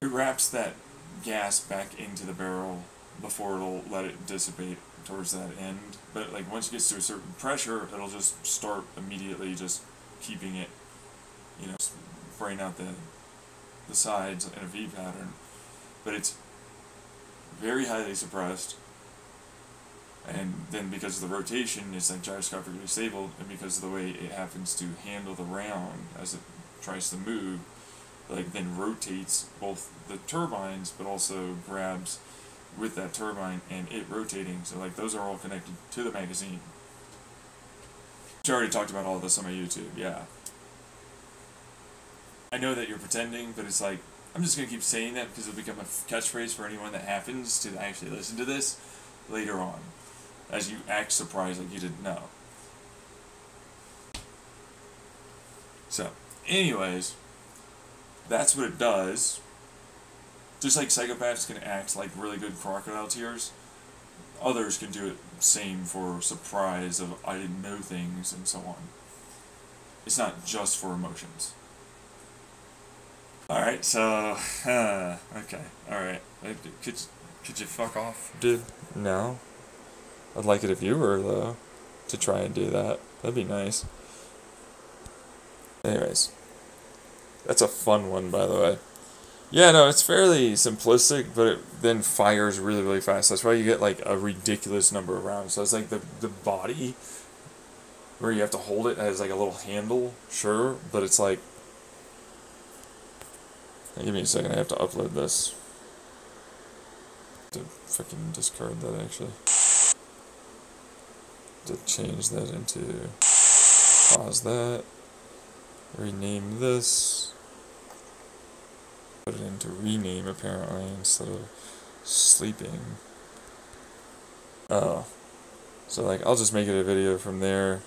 Speaker 1: It wraps that gas back into the barrel before it'll let it dissipate towards that end, but like once it gets to a certain pressure, it'll just start immediately just keeping it, spraying out the sides in a V pattern, but it's very highly suppressed, and then because of the rotation, it's like gyroscopically stable, and because of the way it happens to handle the round as it tries to move, like then rotates both the turbines, but also grabs with that turbine and it rotating, so like those are all connected to the magazine. I already talked about all this on my YouTube, yeah. I know that you're pretending, but it's like, I'm just going to keep saying that because it'll become a catchphrase for anyone that happens to actually listen to this later on, as you act surprised like you didn't know. So, anyways, that's what it does. Just like psychopaths can act like really good crocodile tears, others can do it same for surprise of I didn't know things and so on. It's not just for emotions. Alright, so, okay, alright. Could you fuck off, dude? No. I'd like it if you were, though, to try and do that. That'd be nice. Anyways. That's a fun one, by the way. Yeah, no, it's fairly simplistic, but it then fires really, really fast. That's why you get, like, a ridiculous number of rounds. So it's like the body, where you have to hold it, has, like, a little handle, sure, but it's like... Give me a second, I have to upload this. To freaking discard that, actually. To change that into... Pause that. Rename this. Put it into rename, apparently, instead of sleeping. Oh. So, like, I'll just make it a video from there.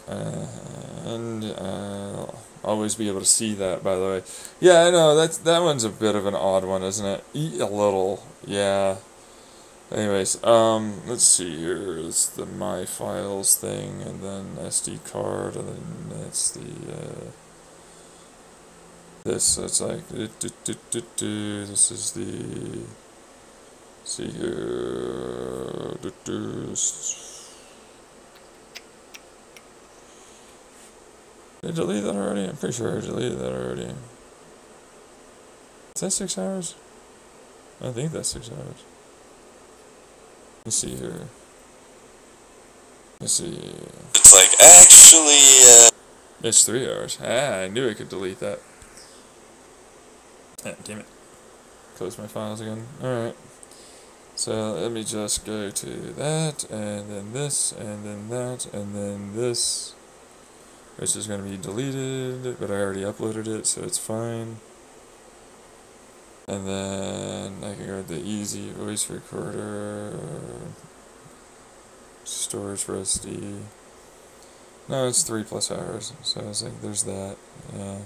Speaker 1: And I'll always be able to see that, by the way. Yeah, I know, that one's a bit of an odd one, isn't it? A little, yeah. Anyways, let's see here. It's the My Files thing, and then SD card, and then that's the, this, so it's like, this is the, see here, did I delete that already? I'm pretty sure I deleted that already. Is that 6 hours? I think that's 6 hours. Let's see here. Let's see. It's like, actually, it's 3 hours. Ah, I knew I could delete that. Ah, damn it. Close my files again. Alright. So, let me just go to that, and then this, and then that, and then this. Which is going to be deleted, but I already uploaded it, so it's fine. And then I can go to the easy voice recorder, storage for SD. No, it's 3+ hours, so I was like, there's that, yeah.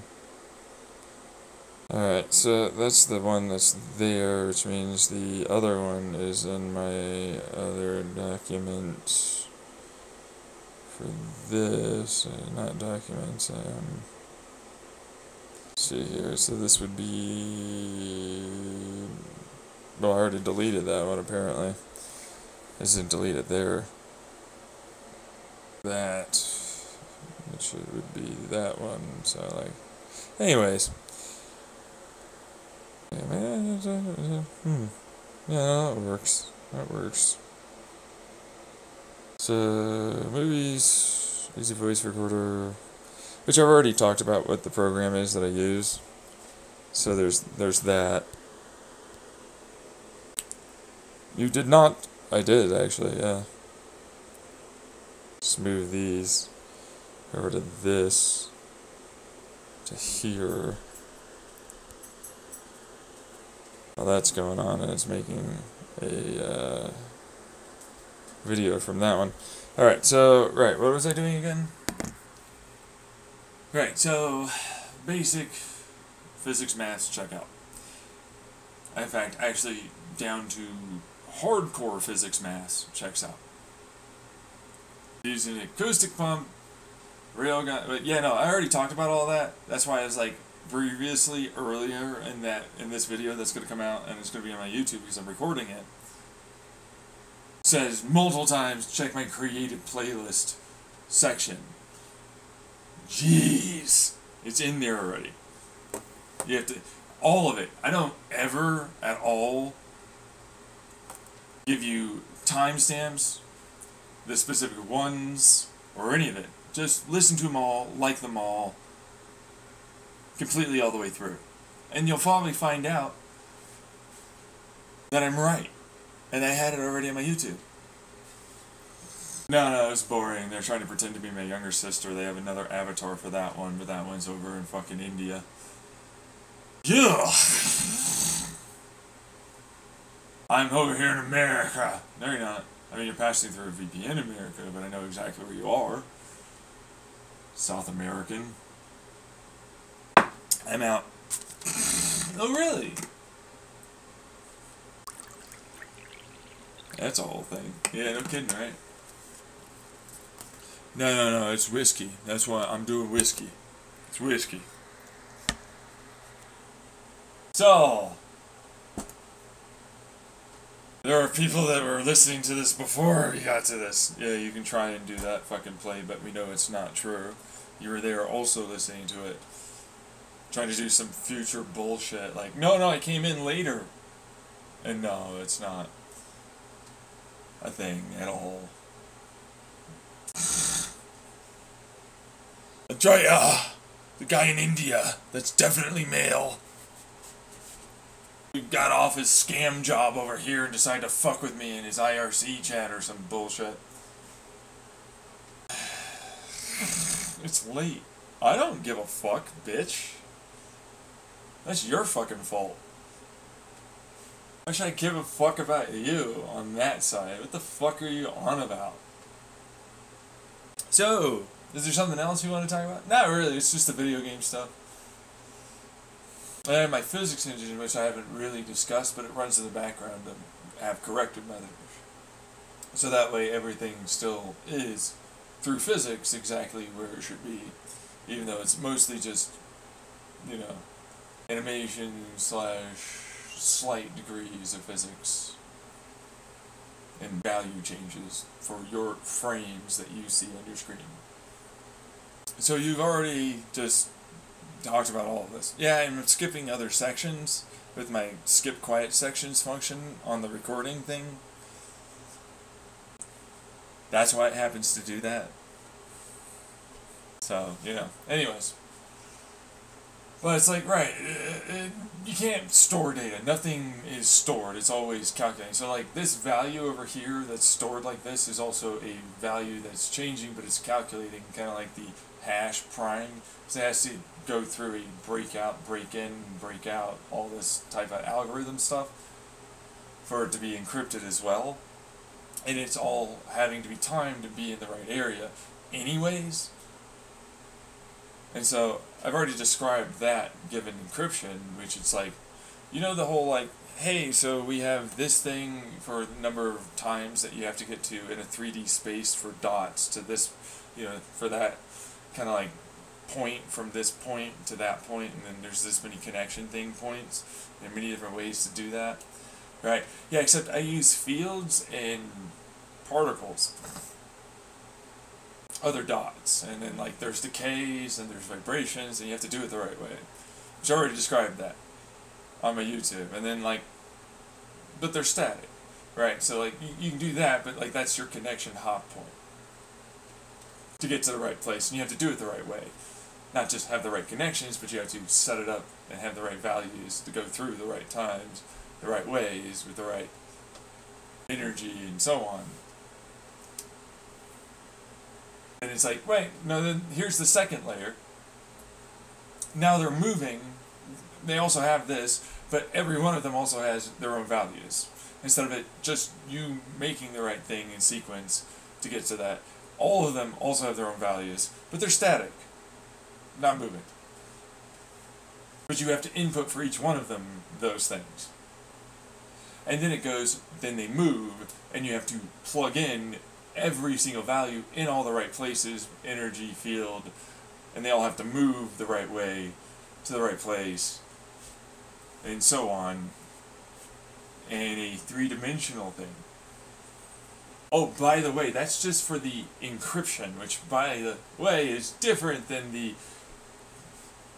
Speaker 1: Alright, so that's the one that's there, which means the other one is in my other document. For this, not documents, see here, so this would be, well, I already deleted that one, apparently. I just didn't delete it there. That, which would be that one, so, like, anyways. Yeah, that works, that works. So, movies, easy voice recorder, which I've already talked about what the program is that I use. So there's that. You did not, I did actually, yeah. Just move these over to this, to here. While that's going on, and it's making a, video from that one. Alright, so, right, what was I doing again? Right, so, basic physics, maths, check out. In fact, actually, down to hardcore physics, maths, checks out. Using an acoustic pump, railgun, but yeah, no, I already talked about all that. That's why I was like, previously, earlier in this video that's going to come out, and it's going to be on my YouTube because I'm recording it, says multiple times, check my creative playlist section. Jeez. It's in there already. You have to, all of it. I don't ever at all give you timestamps, the specific ones, or any of it. Just listen to them all, like them all, completely all the way through. And you'll probably find out that I'm right. And I had it already on my YouTube. No, it was boring. They're trying to pretend to be my younger sister. They have another avatar for that one, but that one's over in fucking India. Yeah! I'm over here in America. No, you're not. I mean, you're passing through a VPN in America, but I know exactly where you are. South American. I'm out. Oh, really? That's a whole thing. Yeah, no kidding, right? No, it's whiskey. That's why I'm doing whiskey. It's whiskey. So, there are people that were listening to this before we got to this. Yeah, you can try and do that fucking play, but we know it's not true. You were there also listening to it. Trying to do some future bullshit. Like, no, I came in later. And no, it's not a thing at all. Jaya, the guy in India, that's definitely male. Who got off his scam job over here and decided to fuck with me in his IRC chat or some bullshit. It's late. I don't give a fuck, bitch. That's your fucking fault. Why should I give a fuck about you on that side? What the fuck are you on about? So, is there something else you want to talk about? Not really, it's just the video game stuff. I have my physics engine, which I haven't really discussed, but it runs in the background and have corrected methods. So that way everything still is, through physics, exactly where it should be. Even though it's mostly just, you know, animation / slight degrees of physics and value changes for your frames that you see on your screen. So you've already just talked about all of this. Yeah, I'm skipping other sections with my skip quiet sections function on the recording thing. That's why it happens to do that. So, you know, anyways. But it's like, right, you can't store data. Nothing is stored. It's always calculating. So, like, this value over here that's stored like this is also a value that's changing, but it's calculating, kind of like the hash prime. So it has to go through a break out, break in, break out, all this type of algorithm stuff for it to be encrypted as well. And it's all having to be timed to be in the right area anyways. And so I've already described that given encryption, which it's like, you know, the whole like, hey, so we have this thing for the number of times that you have to get to in a 3D space for dots to this, you know, for that kind of like point from this point to that point, and then there's this many connection thing points. There are many different ways to do that. Right? Yeah, except I use fields and particles. Other dots, and then like there's decays and there's vibrations, and you have to do it the right way. Which I already described that on my YouTube. And then like, but they're static, right? So like you can do that, but like that's your connection hop point to get to the right place, and you have to do it the right way. Not just have the right connections, but you have to set it up and have the right values to go through the right times, the right ways, with the right energy, and so on. And it's like, wait, no, then here's the second layer. Now they're moving. They also have this, but every one of them also has their own values. Instead of it just you making the right thing in sequence to get to that, all of them also have their own values, but they're static, not moving. But you have to input for each one of them those things. And then it goes, then they move, and you have to plug in every single value in all the right places, energy, field, and they all have to move the right way to the right place, and so on, and a three-dimensional thing. Oh, by the way, that's just for the encryption, which, by the way, is different than the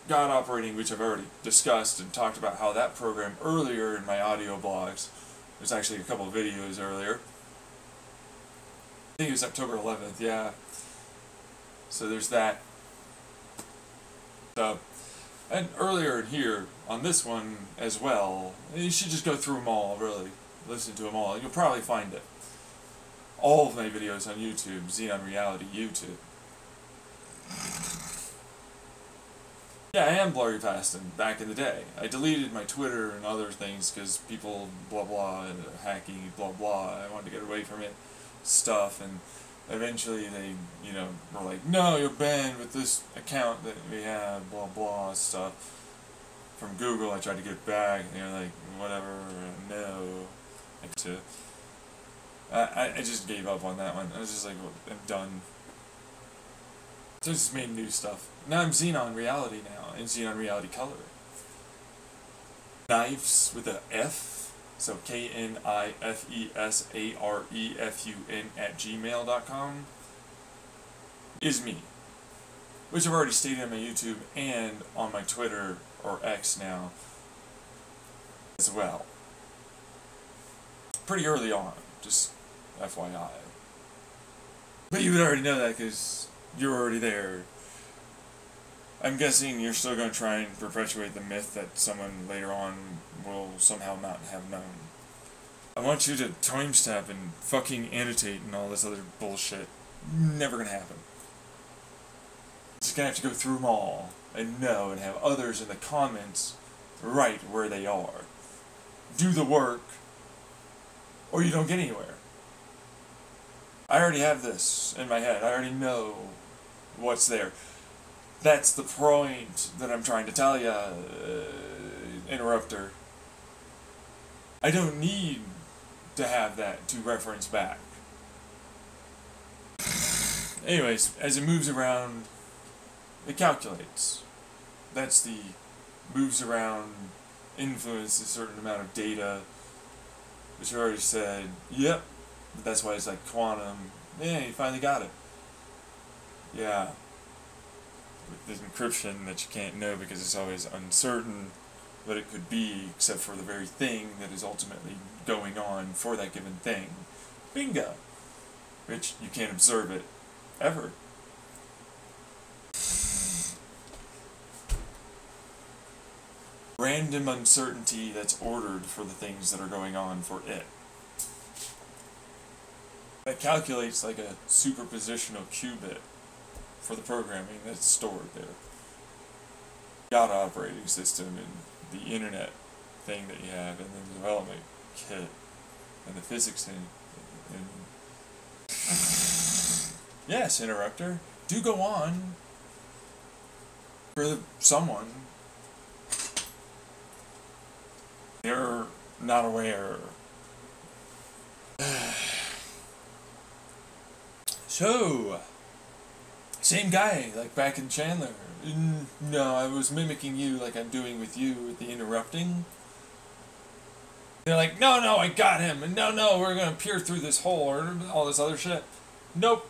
Speaker 1: God operating, which I've already discussed and talked about how that program earlier in my audio blogs. There's actually a couple of videos earlier. I think it was October 11th, yeah. So there's that. So, and earlier in here, on this one as well, you should just go through them all, really. Listen to them all. You'll probably find it. all of my videos on YouTube, Xenon Reality YouTube. Yeah, I am Blurry Paston back in the day. I deleted my Twitter and other things because people blah blah, hacking blah blah, I wanted to get away from it, stuff, and eventually they, you know, were like, no, you're banned with this account that we have, blah blah stuff. From Google, I tried to get it back, and they're like, whatever, no. I just gave up on that one. I was just like, well, I'm done. So I just made new stuff. Now I'm Xenon Reality now, in Xenon Reality Color. Knives with a F, so KNIFESAREFUN@gmail.com is me. Which I've already stated on my YouTube and on my Twitter, or X now, as well. Pretty early on, just FYI. But you would already know that because you're already there. I'm guessing you're still going to try and perpetuate the myth that someone later on will somehow not have known. I want you to timestamp and fucking annotate and all this other bullshit. Never going to happen. Just going to have to go through them all and know and have others in the comments write where they are. Do the work, or you don't get anywhere. I already have this in my head. I already know what's there. That's the point that I'm trying to tell ya, Interrupter. I don't need to have that to reference back. Anyways, as it moves around, it calculates. That's the moves around, influence a certain amount of data, which I already said, yep, that's why it's like quantum. Yeah, you finally got it. Yeah. With the encryption that you can't know because it's always uncertain what it could be, except for the very thing that is ultimately going on for that given thing. Bingo! Which you can't observe it, ever. Random uncertainty that's ordered for the things that are going on for it. That calculates like a superpositional qubit for the programming that's stored there. Got operating system and the internet thing that you have, and then the development kit, and the physics thing. And yes, Interrupter, do go on. For someone. You're not aware. So, same guy, like back in Chandler. No, I was mimicking you like I'm doing with you with the interrupting. They're like, no, I got him, and no, we're gonna peer through this hole, or all this other shit. Nope.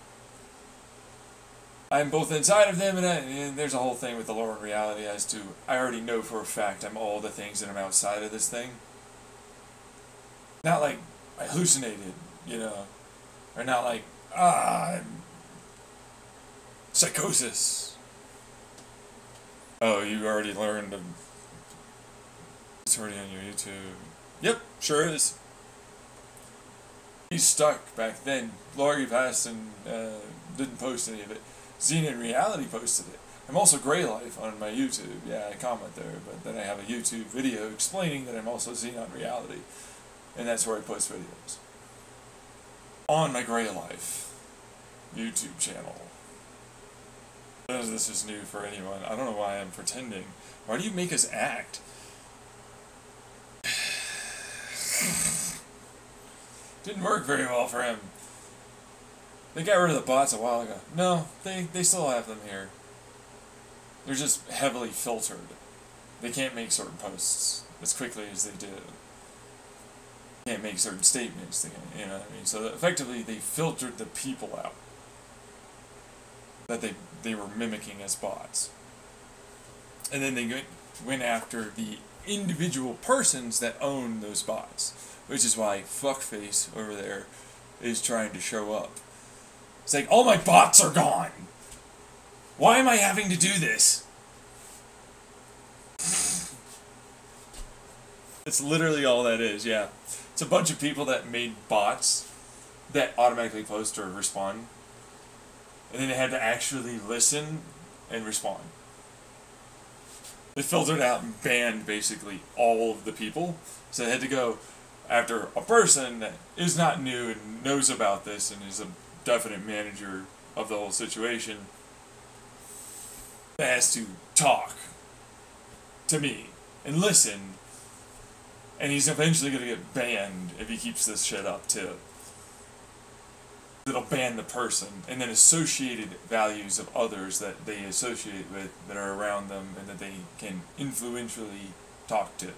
Speaker 1: I'm both inside of them, and there's a whole thing with the lore and reality as to, I already know for a fact I'm all the things that I'm outside of this thing. Not like I hallucinated, you know, or not like, I'm psychosis. Oh, you already learned, it's already on your YouTube. Yep, sure is. He's stuck back then. Blurry Paston didn't post any of it. Xenon Reality posted it. I'm also Grey Life on my YouTube. Yeah, I comment there, but then I have a YouTube video explaining that I'm also Xenon Reality. And that's where I post videos. On my Grey Life YouTube channel. This is new for anyone. I don't know why I'm pretending. Why do you make us act? Didn't work very well for him. They got rid of the bots a while ago. No, they still have them here. They're just heavily filtered. They can't make certain posts as quickly as they do. They can't make certain statements, you know what I mean? So effectively they filtered the people out that they were mimicking as bots. And then they went after the individual persons that own those bots. Which is why Fuckface over there is trying to show up. It's like, all my bots are gone! Why am I having to do this? It's literally all that is, yeah. It's a bunch of people that made bots that automatically post or respond. And then they had to actually listen and respond. They filtered out and banned basically all of the people. So they had to go after a person that is not new and knows about this and is a definite manager of the whole situation that has to talk to me and listen. And he's eventually going to get banned if he keeps this shit up too. It'll ban the person, and then associated values of others that they associate with, that are around them, and that they can influentially talk to.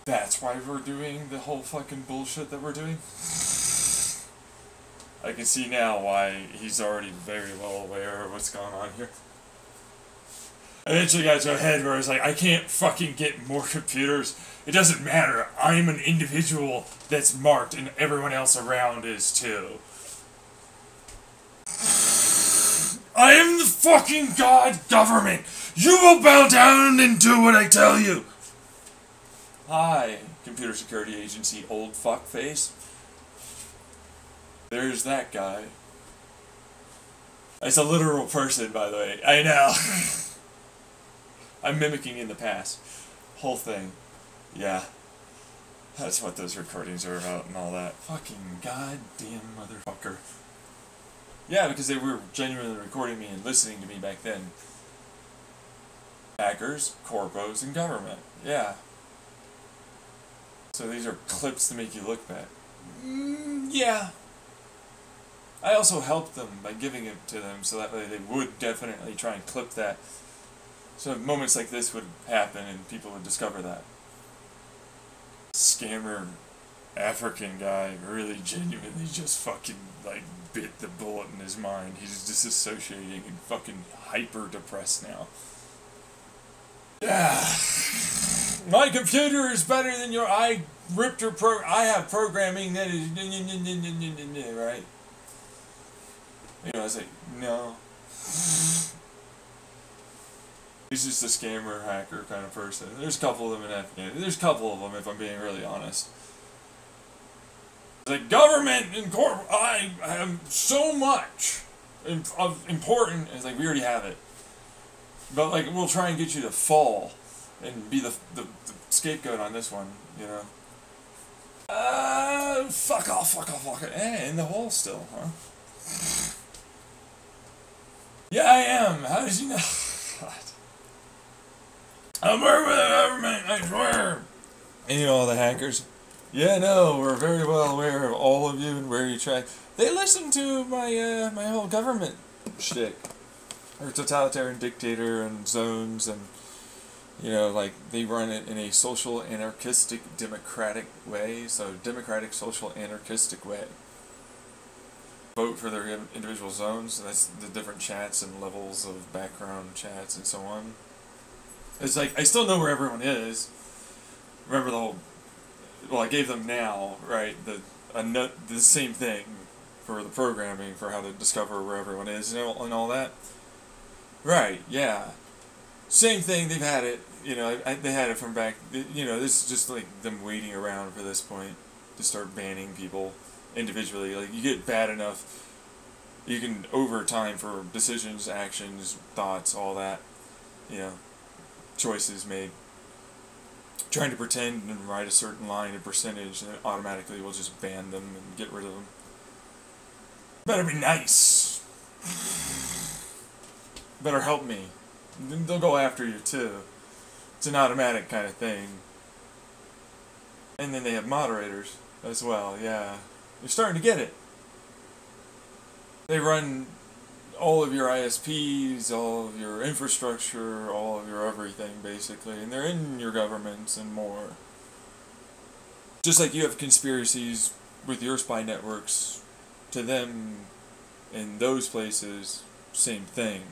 Speaker 1: That's why we're doing the whole fucking bullshit that we're doing. I can see now why he's already very well aware of what's going on here. Eventually got to a head where it's like, I can't fucking get more computers. It doesn't matter. I'm an individual that's marked and everyone else around is too. I am the fucking God government. You will bow down and do what I tell you. Hi, Computer Security Agency old fuckface. There's that guy. It's a literal person, by the way. I know. I'm mimicking in the past. Whole thing. Yeah. That's what those recordings are about and all that. Fucking goddamn motherfucker. Yeah, because they were genuinely recording me and listening to me back then. Hackers, corpos, and government. Yeah. So these are clips to make you look bad. Yeah. I also helped them by giving it to them so that way they would definitely try and clip that. So moments like this would happen and people would discover that. Scammer African guy really genuinely just fucking like bit the bullet in his mind. He's disassociating and fucking hyper depressed now. Yeah. My computer is better than your I have programming that is right. You know, I was like, no. He's just a scammer, hacker kind of person. There's a couple of them in Afghanistan. There's a couple of them, if I'm being really honest. It's like, government and I have so much of important. It's like, we already have it. But, like, we'll try and get you to fall and be the scapegoat on this one, you know? Fuck off. In the hole still, huh? Yeah, I am. How did you know? God. I'm working with the government, I swear. And you know all the hackers? Yeah, no, we're very well aware of all of you and where you track. They listen to my my whole government shtick. Or totalitarian dictator and zones and, you know, like, they run it in a social, anarchistic, democratic way. So, democratic, social, anarchistic way. Vote for their individual zones. That's the different chats and levels of background chats and so on. It's like, I still know where everyone is. Remember the whole... Well, I gave them now, right, the same thing for the programming, for how to discover where everyone is and all that. Right, yeah. Same thing, they've had it, you know, they had it from back, you know, this is just like them waiting around for this point to start banning people individually. Like, you get bad enough, you can, over time, for decisions, actions, thoughts, all that, you know, choices made. Trying to pretend and write a certain line and percentage, and it automatically will just ban them and get rid of them. Better be nice. Better help me. They'll go after you too. It's an automatic kind of thing. And then they have moderators as well, yeah. You're starting to get it. They run all of your ISPs, all of your infrastructure, all of your everything, basically. And they're in your governments and more. Just like you have conspiracies with your spy networks, to them in those places, same thing.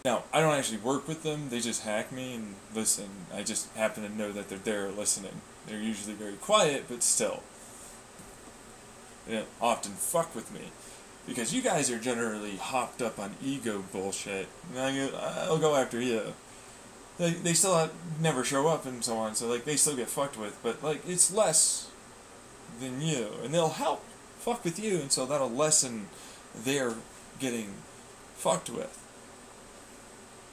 Speaker 1: Now, I don't actually work with them, they just hack me and listen. I just happen to know that they're there listening. They're usually very quiet, but still. They don't often fuck with me. Because you guys are generally hopped up on ego bullshit. And I'll go after you. They still never show up and so on, so like they still get fucked with, but like it's less than you, and they'll help fuck with you, and so that'll lessen their getting fucked with.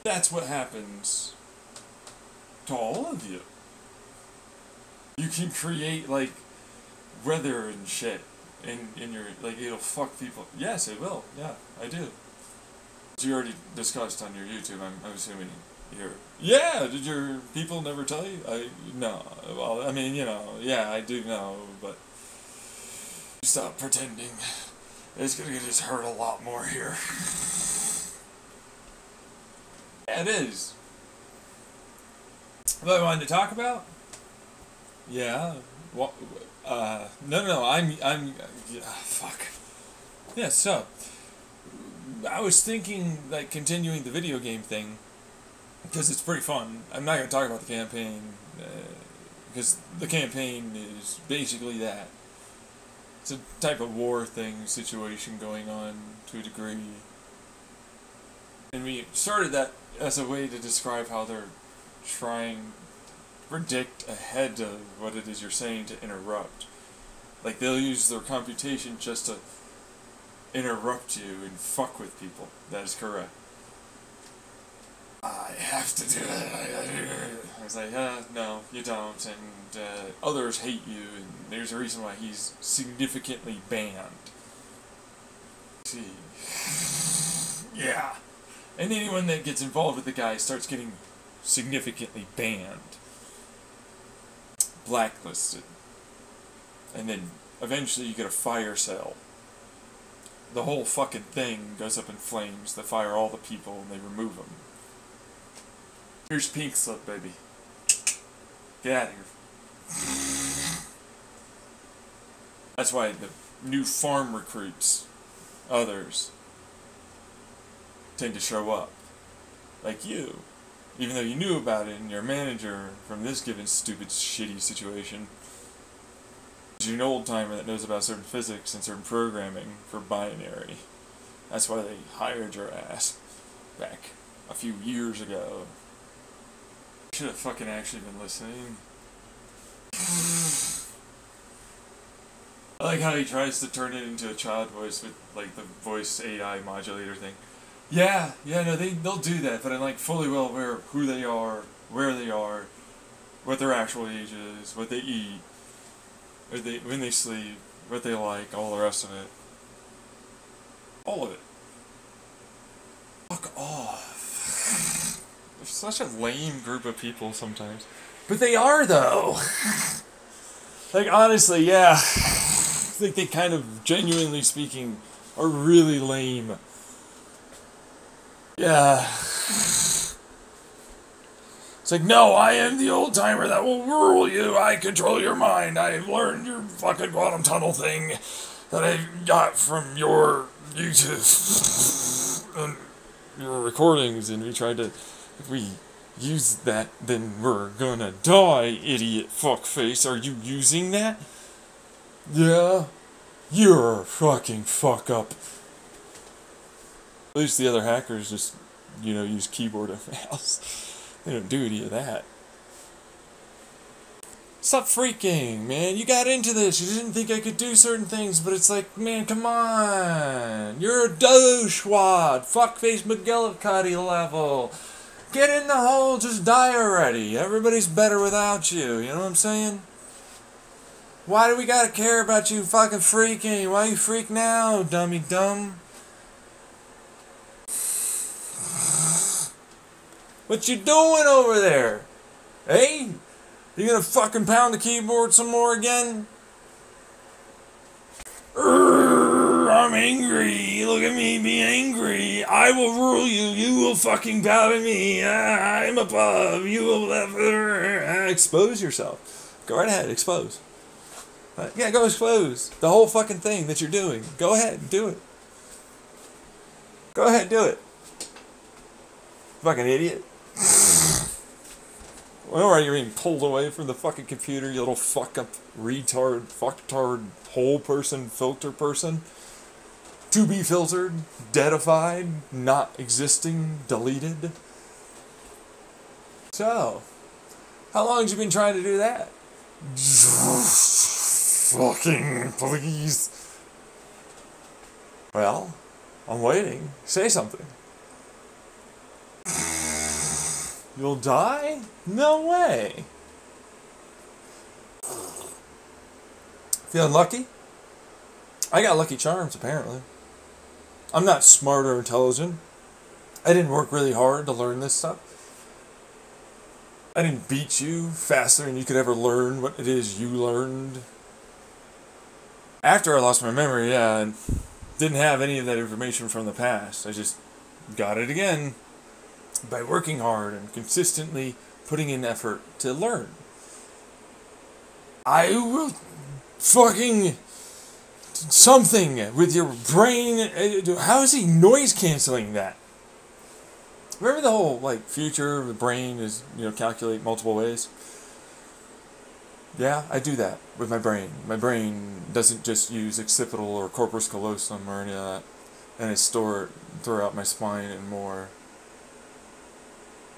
Speaker 1: That's what happens to all of you. You can create, like, weather and shit in your, like, it'll fuck people. Yes, it will. Yeah, I do. You already discussed on your YouTube, I'm assuming you're... Yeah, did your people never tell you? No. Well, I mean, you know, yeah, I do know, but... Stop pretending. It's gonna just hurt a lot more here. Yeah, it is. What I wanted to talk about? Yeah. What? No, fuck. Yeah, so... I was thinking, like, continuing the video game thing, because it's pretty fun. I'm not going to talk about the campaign, because the campaign is basically that. It's a type of war thing, situation going on to a degree. And we started that as a way to describe how they're trying to predict ahead of what it is you're saying to interrupt. Like, they'll use their computation just to interrupt you and fuck with people. That is correct. I have to do it. I was like, no, you don't, and others hate you, and there's a reason why he's significantly banned. See. Yeah. And anyone that gets involved with the guy starts getting significantly banned. Blacklisted. And then eventually you get a fire sale. The whole fucking thing goes up in flames. They fire all the people and they remove them. Here's pink slip, baby. Get out of here. That's why the new farm recruits, others, tend to show up. Like you. Even though you knew about it and you're a manager from this given stupid, shitty situation. You're an old-timer that knows about certain physics and certain programming for binary. That's why they hired your ass back a few years ago. Should have fucking actually been listening. I like how he tries to turn it into a child voice with, like, the voice AI modulator thing. Yeah, no, they'll do that, but I'm, like, fully well aware of who they are, where they are, what their actual age is, what they eat, when they sleep, what they like, all the rest of it. All of it. Fuck off. They're such a lame group of people sometimes. But they are, though. Like, honestly, yeah. I think they kind of, genuinely speaking, are really lame. Yeah. It's like, no, I am the old-timer that will rule you. I control your mind. I've learned your fucking quantum tunnel thing that I got from your YouTube and your recordings, and we tried to, if we use that, then we're gonna die, idiot fuckface. Are you using that? Yeah. You're a fucking fuck up. At least the other hackers just, you know, use keyboard and mouse. They don't do any of that. Stop freaking, man. You got into this. You didn't think I could do certain things, but it's like, man, come on. You're a douchewad. Fuckface McGillicuddy level. Get in the hole. Just die already. Everybody's better without you. You know what I'm saying? Why do we gotta care about you fucking freaking? Why you freak now, dummy dumb? What you doing over there? Hey? You gonna fucking pound the keyboard some more again? I'm angry. Look at me be angry. I will rule you. You will fucking bow to me. I'm above. You will never... Expose yourself. Go right ahead. Expose. Yeah, go expose the whole fucking thing that you're doing. Go ahead. Do it. Go ahead. Do it. Fucking idiot. Well, you're being pulled away from the fucking computer, you little fuck up, retard, fucktard, whole person, filter person. To be filtered, deadified, not existing, deleted. So, how long have you been trying to do that? fucking please. Well, I'm waiting. Say something. You'll die? No way. Feeling lucky? I got Lucky Charms, apparently. I'm not smart or intelligent. I didn't work really hard to learn this stuff. I didn't beat you faster than you could ever learn what it is you learned. After I lost my memory, yeah, and didn't have any of that information from the past. I just got it again by working hard and consistently putting in effort to learn. I will fucking something with your brain. How is he noise canceling that? Remember the whole like future of the brain is, calculate multiple ways? Yeah, I do that with my brain. My brain doesn't just use occipital or corpus callosum or any of that, and I store it throughout my spine and more.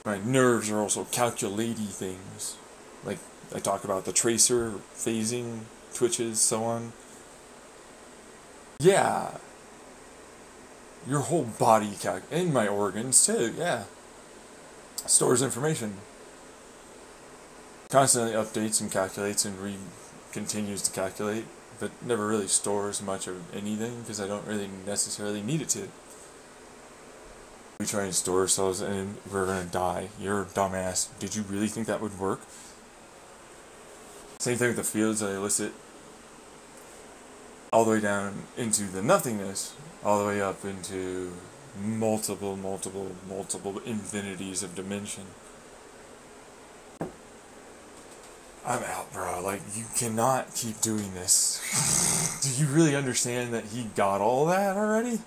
Speaker 1: My nerves are also calculaty things. Like I talk about the tracer, phasing, twitches, so on. Yeah. Your whole body and my organs too, yeah. Stores information. Constantly updates and calculates and continues to calculate, but never really stores much of anything because I don't really necessarily need it to. We try and store ourselves and we're gonna die. You're a dumbass. Did you really think that would work? Same thing with the fields that I elicit. All the way down into the nothingness, all the way up into multiple infinities of dimension. I'm out, bro. Like, you cannot keep doing this. Do you really understand that he got all that already?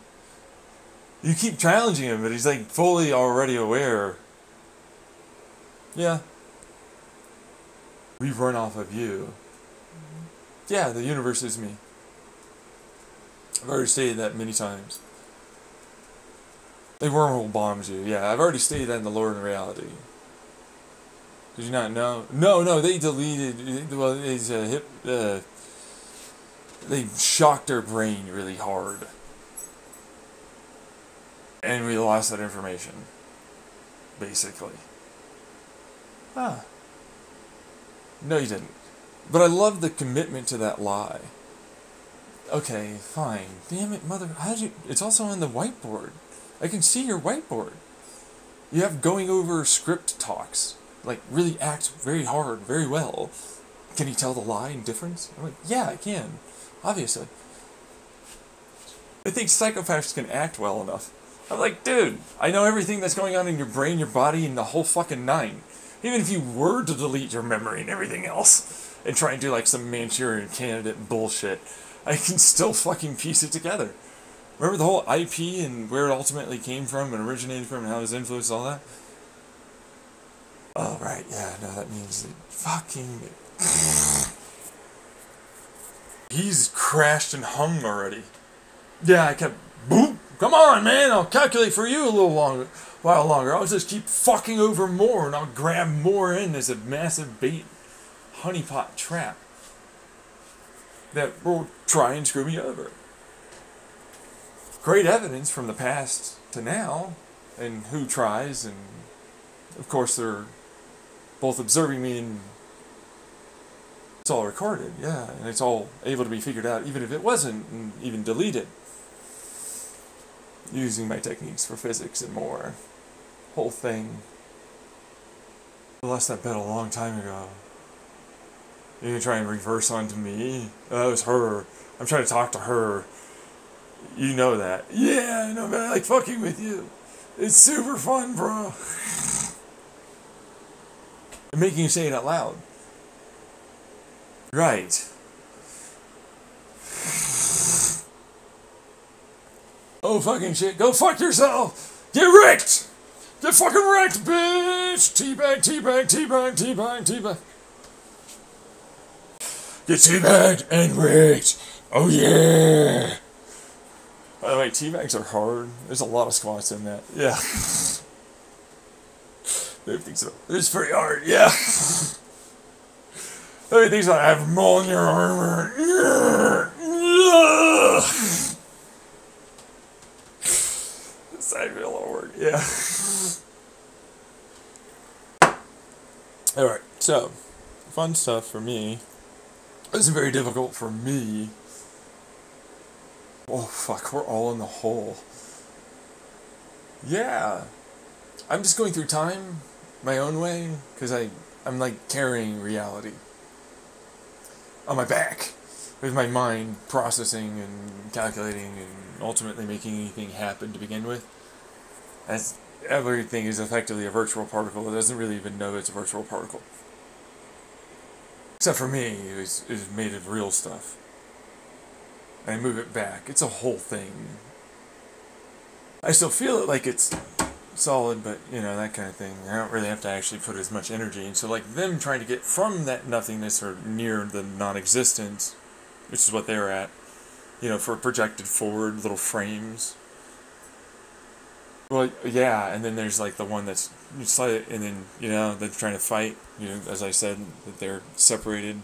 Speaker 1: You keep challenging him, but he's like fully already aware. Yeah. We run off of you. Yeah, the universe is me. I've already stated that many times. They wormhole bombs you. Yeah, I've already stated that in the Lore and Reality. Did you not know? No, they deleted. Well, it's they shocked their brain really hard, and we lost that information. Basically. Ah. No, you didn't. But I love the commitment to that lie. Okay, fine. Damn it, mother. How'd you... It's also on the whiteboard. I can see your whiteboard. You have going over script talks. Like, really act very hard, very well. Can you tell the lie and difference? I'm like, yeah, I can. Obviously. I think psychopaths can act well enough. I'm like, dude, I know everything that's going on in your brain, your body, and the whole fucking nine. Even if you were to delete your memory and everything else, and try and do like some Manchurian Candidate bullshit, I can still fucking piece it together. Remember the whole IP and where it ultimately came from and originated from and how it was influenced, all that? Oh, right, yeah, no, that means that fucking... He's crashed and hung already. Yeah, I kept... Boop! Come on, man, I'll calculate for you a while longer. I'll just keep fucking over more and I'll grab more in as a massive bait honeypot trap that will try and screw me over. Great evidence from the past to now, and who tries, and of course they're both observing me, and it's all recorded, yeah, and it's all able to be figured out, even if it wasn't, and even deleted, using my techniques for physics and more. Whole thing. I lost that bet a long time ago. You're gonna try and reverse onto me? That was her. I'm trying to talk to her. You know that. Yeah, I know, man. I like fucking with you. It's super fun, bro. I'm making you say it out loud. Right. Oh, fucking shit. Go fuck yourself. Get wrecked. Get fucking wrecked, bitch. Teabag, teabag, teabag, teabag, teabag. Get teabagged and wrecked. Oh, yeah. By the way, teabags are hard. There's a lot of squats in that. Yeah. I think so. It's pretty hard, yeah. Everything's like, I have Mjolnir armor. Side wheel will work, yeah. Alright, so, fun stuff for me. This is very difficult for me. Oh, fuck, we're all in the hole. Yeah. I'm just going through time my own way, because I'm like carrying reality on my back, with my mind processing and calculating and ultimately making anything happen to begin with. As everything is effectively a virtual particle, it doesn't really even know it's a virtual particle. Except for me, it's made of real stuff. And I move it back. It's a whole thing. I still feel it like it's solid, but, you know, that kind of thing. I don't really have to actually put as much energy in. So, like, them trying to get from that nothingness or near the non-existence, which is what they're at, you know, for projected forward little frames. Well, yeah, and then there's, like, the one that's slight, and then, you know, they're trying to fight, you know, as I said, that they're separated.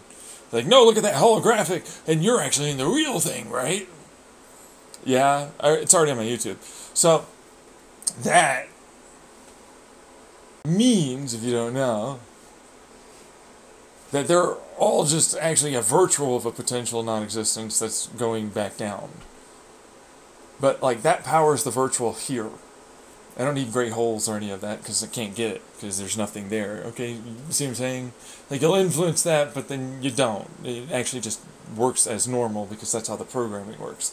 Speaker 1: Like, no, look at that holographic, and you're actually in the real thing, right? Yeah, it's already on my YouTube. So, that means, if you don't know, that they're all just actually a virtual of a potential non-existence that's going back down. But, like, that powers the virtual here. I don't need great holes or any of that, because I can't get it, because there's nothing there, okay? You see what I'm saying? Like, you'll influence that, but then you don't. It actually just works as normal, because that's how the programming works.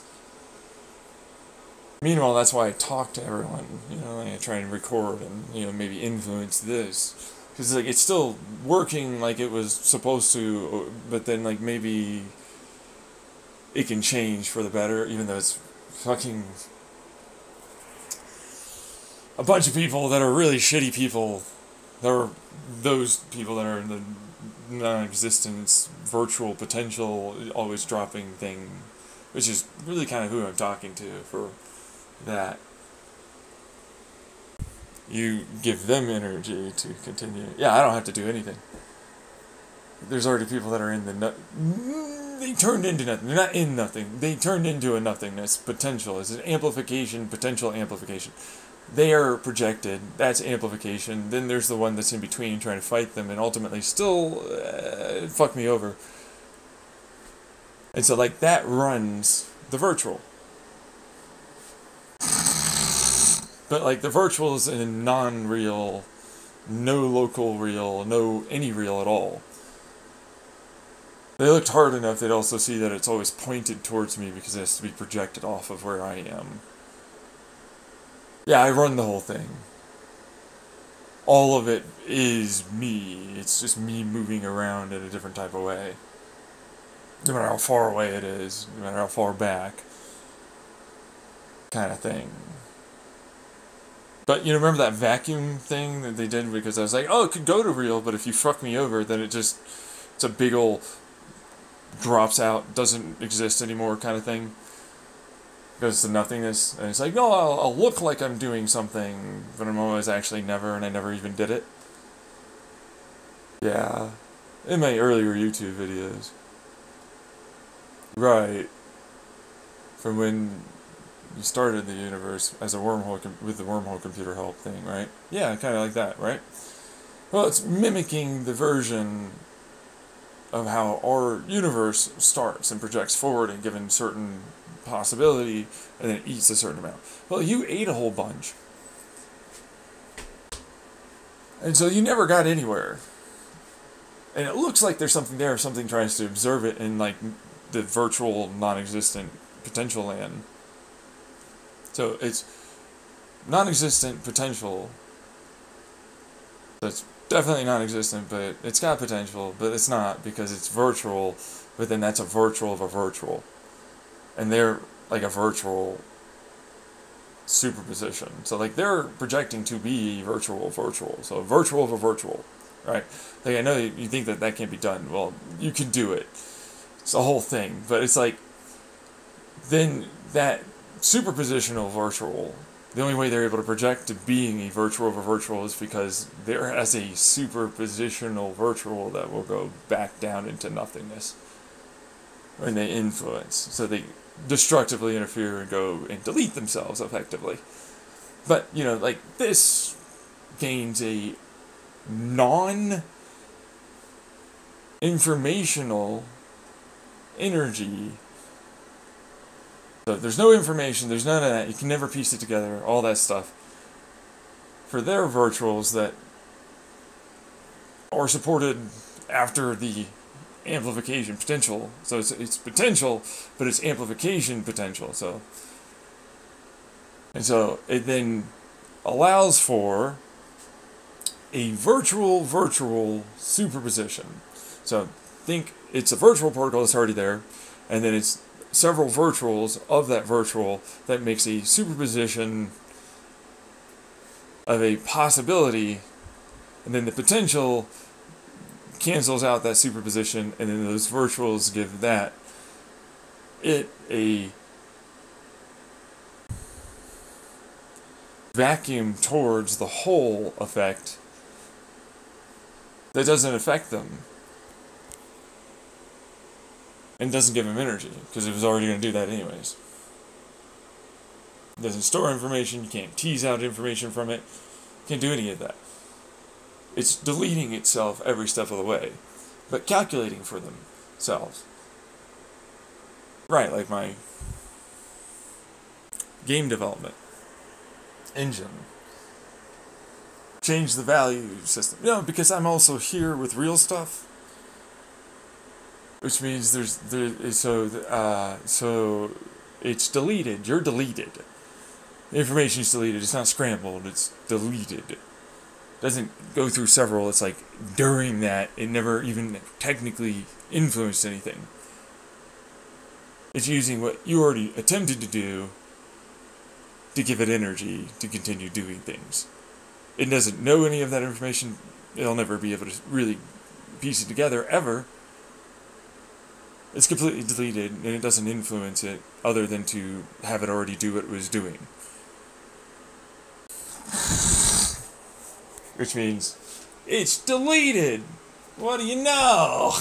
Speaker 1: Meanwhile, that's why I talk to everyone, you know, I try and record and, you know, maybe influence this. Because, like, it's still working like it was supposed to, but then, like, maybe it can change for the better, even though it's fucking a bunch of people that are really shitty people. There are those people that are in the non-existence, virtual potential, always dropping thing, which is really kind of who I'm talking to for that. You give them energy to continue. Yeah, I don't have to do anything. There's already people that are in the they turned into nothing. They're not in nothing. They turned into a nothingness. Potential. It's an amplification, potential amplification. They are projected. That's amplification. Then there's the one that's in between trying to fight them and ultimately still fuck me over. And so, like, that runs the virtual. But, like, the virtual is in a non-real, no local real, no any real at all. They looked hard enough, they'd also see that it's always pointed towards me because it has to be projected off of where I am. Yeah, I run the whole thing. All of it is me. It's just me moving around in a different type of way. No matter how far away it is, no matter how far back. Kind of thing. But, you know, remember that vacuum thing that they did? Because I was like, oh, it could go to real, but if you fuck me over, then it's a big ol' drops out, doesn't exist anymore kind of thing. Goes to nothingness, and it's like, no, I'll look like I'm doing something, but I'm always actually never, and I never even did it. Yeah. In my earlier YouTube videos. Right. From when you started the universe as a wormhole, with the wormhole computer help thing, right? Yeah, kind of like that, right? Well, it's mimicking the version of how our universe starts and projects forward and given certain possibility, and then it eats a certain amount. Well, you ate a whole bunch. And so you never got anywhere. And it looks like there's something there if something tries to observe it in, like, the virtual, non-existent potential land. So it's non-existent potential. That's definitely non-existent, but it's got potential, but it's not because it's virtual, but then that's a virtual of a virtual. And they're like a virtual superposition. So, like, they're projecting to be virtual. So, virtual of a virtual, right? Like, I know you think that can't be done. Well, you can do it. It's a whole thing. But it's like, then that superpositional virtual the only way they're able to project to being a virtual over virtual is because there has a superpositional virtual that will go back down into nothingness when they influence. So they destructively interfere and go and delete themselves effectively. But, you know, like, this gains a non-informational energy. So there's no information, there's none of that, you can never piece it together, all that stuff. For their virtuals that are supported after the amplification potential. So it's potential, but it's amplification potential. So it then allows for a virtual superposition. So think it's a virtual particle that's already there, and then it's several virtuals of that virtual that makes a superposition of a possibility, and then the potential cancels out that superposition, and then those virtuals give it a vacuum towards the whole effect that doesn't affect them and doesn't give them energy, because it was already going to do that anyways. It doesn't store information, you can't tease out information from it, you can't do any of that. It's deleting itself every step of the way, but calculating for themselves. Right, like my game development engine. Change the value system. No, because I'm also here with real stuff, which means so it's deleted. You're deleted. The information is deleted. It's not scrambled. It's deleted. It doesn't go through several. It's like during that, it never even technically influenced anything. It's using what you already attempted to do to give it energy to continue doing things. It doesn't know any of that information. It'll never be able to really piece it together, ever. It's completely deleted, and it doesn't influence it other than to have it already do what it was doing. Which means, it's deleted! What do you know?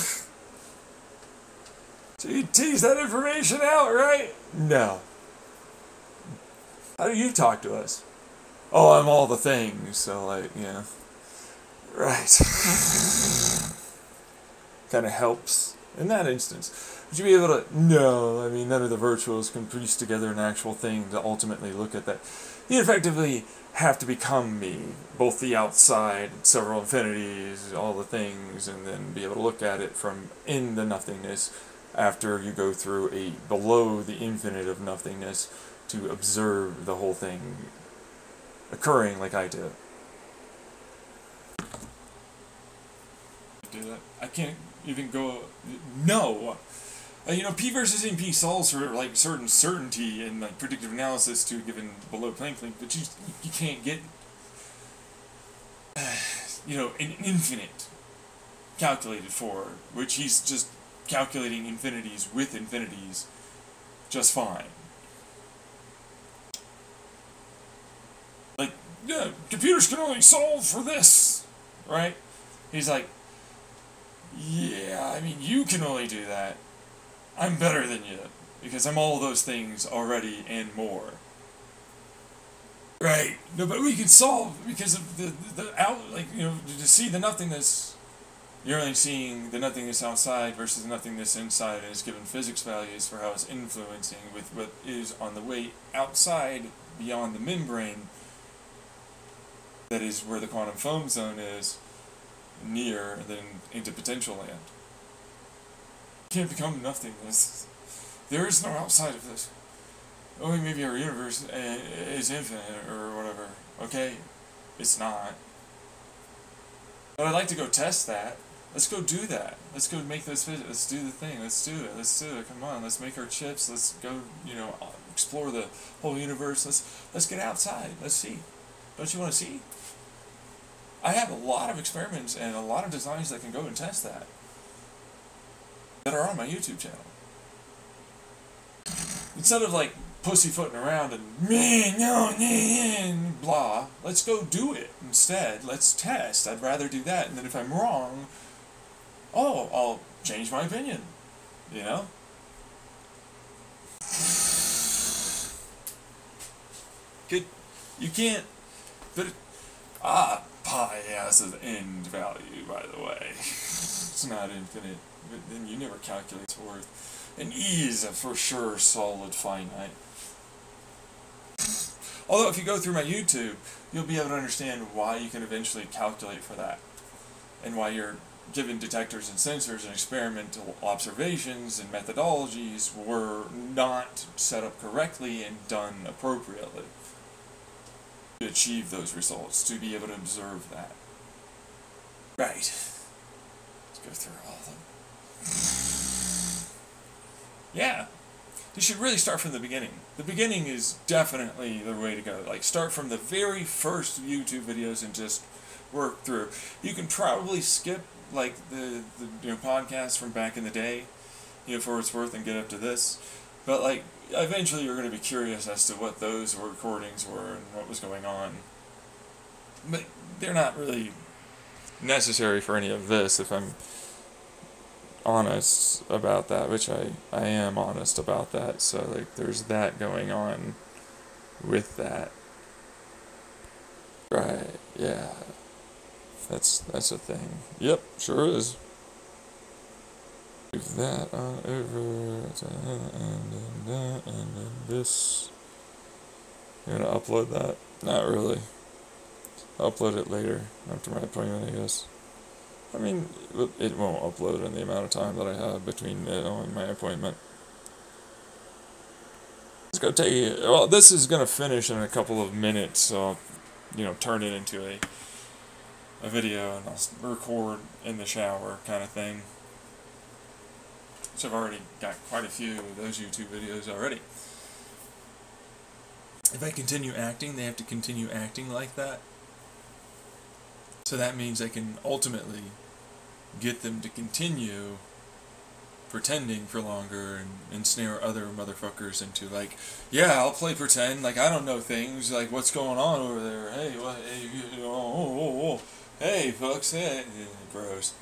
Speaker 1: So you tease that information out, right? No. How do you talk to us? Oh, I'm all the things, so like, yeah. Right. Kind of helps in that instance. Would you be able to? No, I mean, none of the virtuals can piece together an actual thing to ultimately look at that. You effectively have to become me, both the outside, several infinities, all the things, and then be able to look at it from in the nothingness after you go through a below the infinite of nothingness to observe the whole thing occurring like I do. Do that. I can't even go. No. You know, P versus NP solves for like certain certainty and like predictive analysis to a given below Planck length, but you can't get you know, an infinite calculated for, which he's just calculating infinities with infinities just fine. Like, yeah, computers can only solve for this, right? He's like, yeah, I mean, you can only do that. I'm better than you, because I'm all those things already and more. Right? No, but we can solve, because of the like, you know, to see the nothingness, you're only seeing the nothingness outside versus the nothingness inside, and it's given physics values for how it's influencing with what is on the way outside, beyond the membrane, that is where the quantum foam zone is, near, and then into potential land. Can't become nothingness. There is no outside of this. Only maybe our universe is infinite or whatever. Okay? It's not. But I'd like to go test that. Let's go do that. Let's go make those physics. Let's do the thing. Let's do it. Let's do it. Come on. Let's make our chips. Let's go, you know, explore the whole universe. Let's get outside. Let's see. Don't you want to see? I have a lot of experiments and a lot of designs that can go and test that are on my YouTube channel. Instead of like pussyfooting around and man, no, blah. Let's go do it instead. Let's test. I'd rather do that. And then if I'm wrong, I'll change my opinion. You know? You can't. But pi has an end value, by the way. It's not infinite. But then you never calculate its worth. And E is a for sure solid finite. Although if you go through my YouTube, you'll be able to understand why you can eventually calculate for that. And why you're given detectors and sensors and experimental observations and methodologies were not set up correctly and done appropriately to achieve those results, to be able to observe that. Right. Let's go through all of them. Yeah. You should really start from the beginning. The beginning is definitely the way to go. Like, start from the very first YouTube videos and just work through. You can probably skip, like, the podcasts from back in the day, for what it's worth, and get up to this. But, like, eventually you're going to be curious as to what those recordings were and what was going on. But they're not really necessary for any of this, if I'm honest about that, which I am honest about that. So, like, there's that going on with that. Right, yeah. That's a thing. Yep, sure is. Move that on over, and then this. You're gonna upload that? Not really. I'll upload it later, after my appointment, I guess. I mean, it won't upload in the amount of time that I have between now and my appointment. It's gonna take, well, this is gonna finish in a couple of minutes, so I'll, turn it into a video, and I'll record in the shower kind of thing. So I've already got quite a few of those YouTube videos already. If I continue acting, they have to continue acting like that. So that means I can ultimately get them to continue pretending for longer and ensnare other motherfuckers into, like, yeah, I'll play pretend, like, I don't know things, like, what's going on over there, hey, what, hey, hey, folks, hey, bros.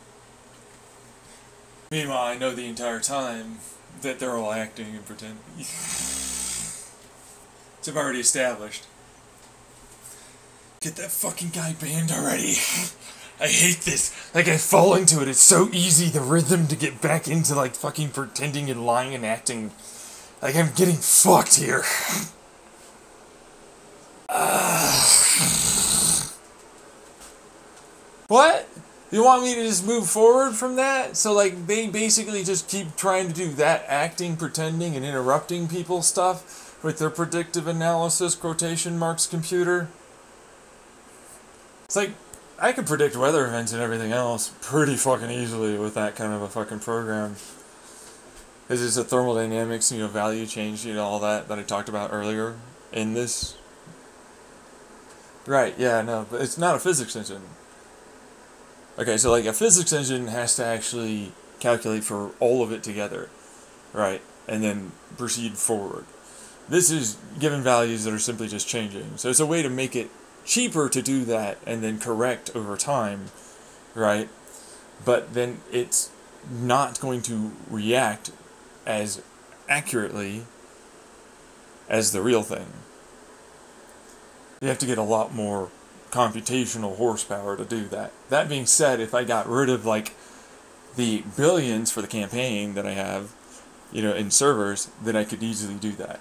Speaker 1: Meanwhile, I know the entire time that they're all acting and pretending. So I've already established. Get that fucking guy banned already. I hate this. Like, I fall into it. It's so easy, the rhythm, to get back into, like, fucking pretending and lying and acting. Like, I'm getting fucked here. What? You want me to just move forward from that? So, like, they basically just keep trying to do that acting, pretending, and interrupting people stuff with their predictive analysis, quotation marks, computer? It's like, I could predict weather events and everything else pretty fucking easily with that kind of a fucking program. Because it's a thermodynamics, value change, all that I talked about earlier in this. Right, yeah, no, but it's not a physics engine. Okay, so, like, a physics engine has to actually calculate for all of it together, right, and then proceed forward. This is given values that are simply just changing. So it's a way to make it cheaper to do that and then correct over time, right? But then it's not going to react as accurately as the real thing. You have to get a lot more computational horsepower to do that. That being said, if I got rid of, like, the billions for the campaign that I have, in servers, then I could easily do that.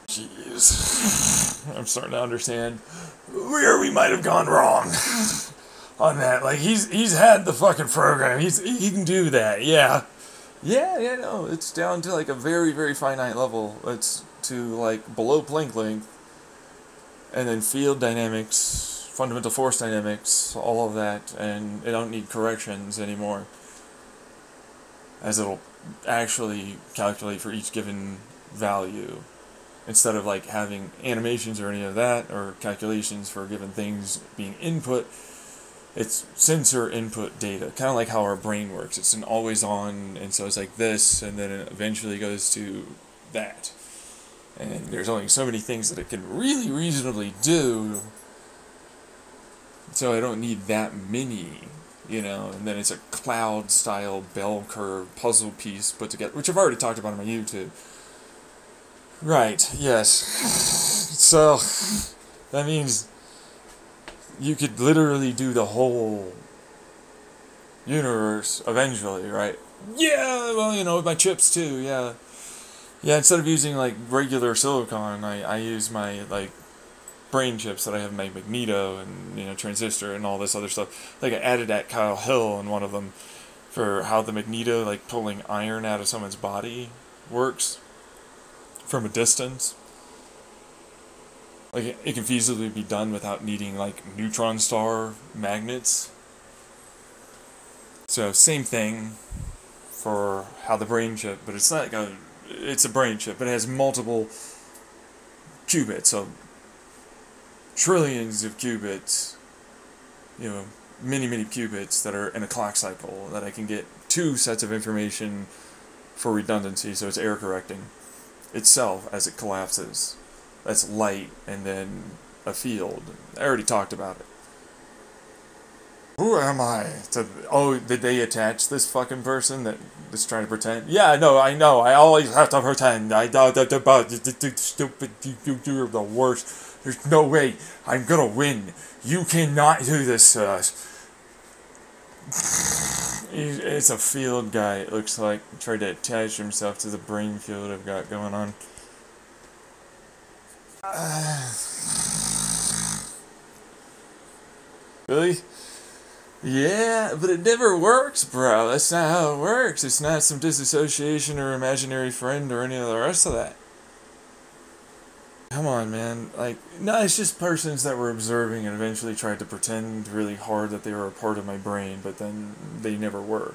Speaker 1: Jeez. I'm starting to understand where we might have gone wrong on that. Like, he's had the fucking program. He can do that. Yeah. Yeah, no, it's down to, like, a very, very finite level. It's to, like, below Planck length. And then field dynamics, fundamental force dynamics, all of that, and it don't need corrections anymore, as it'll actually calculate for each given value, instead of, like, having animations or any of that, or calculations for given things being input. It's sensor input data, kind of like how our brain works. It's an always on, and so it's like this, and then it eventually goes to that. And there's only so many things that it can really reasonably do, so I don't need that many, you know, and then it's a cloud-style bell curve puzzle piece put together, which I've already talked about on my YouTube. Right, yes. So, that means you could literally do the whole universe eventually, right? Yeah, well, you know, with my chips too, yeah. Yeah, instead of using, like, regular silicon, I use my, like, brain chips that I have in my Magneto and, you know, transistor and all this other stuff. Like, I added that Kyle Hill in one of them for how the Magneto, like, pulling iron out of someone's body works from a distance. Like, it can feasibly be done without needing, like, neutron star magnets. So, same thing for how the brain chip, but it's not like it's a brain chip, but it has multiple qubits, so trillions of qubits, you know, many qubits that are in a clock cycle that I can get two sets of information for redundancy, so it's error correcting itself as it collapses. That's light and then a field. I already talked about it. Who am I? Oh, did they attach this fucking person that's trying to pretend? Yeah, no, I know. I always have to pretend. I don't about stupid. You're the worst. There's no way I'm gonna win. You cannot do this to us. It's a field guy. It looks like tried to attach himself to the brain field I've got going on. Really? Yeah, but it never works, bro. That's not how it works. It's not some disassociation or imaginary friend or any of the rest of that. Come on, man. Like, no, it's just persons that were observing and eventually tried to pretend really hard that they were a part of my brain, but then they never were.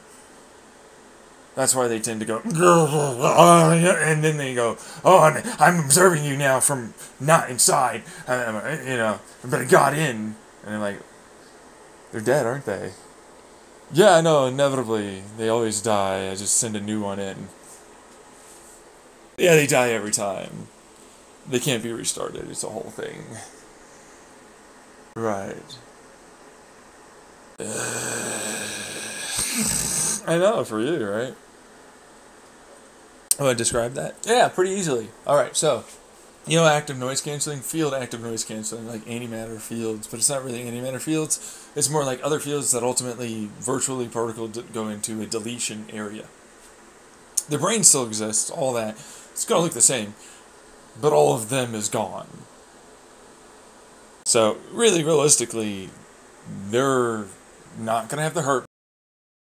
Speaker 1: That's why they tend to go, and then they go, oh, I'm observing you now from not inside, you know, but I got in. And I'm like, they're dead, aren't they? Yeah, I know, inevitably. They always die. I just send a new one in. Yeah, they die every time. They can't be restarted. It's a whole thing. Right. I know, for you, right? Oh, I described that? Yeah, pretty easily. Alright, so, you know, active noise canceling, field active noise canceling, like antimatter fields, but it's not really antimatter fields. It's more like other fields that ultimately virtually go into a deletion area. The brain still exists, all that. It's going to look the same, but all of them is gone. So, really, realistically, they're not going to have the hurt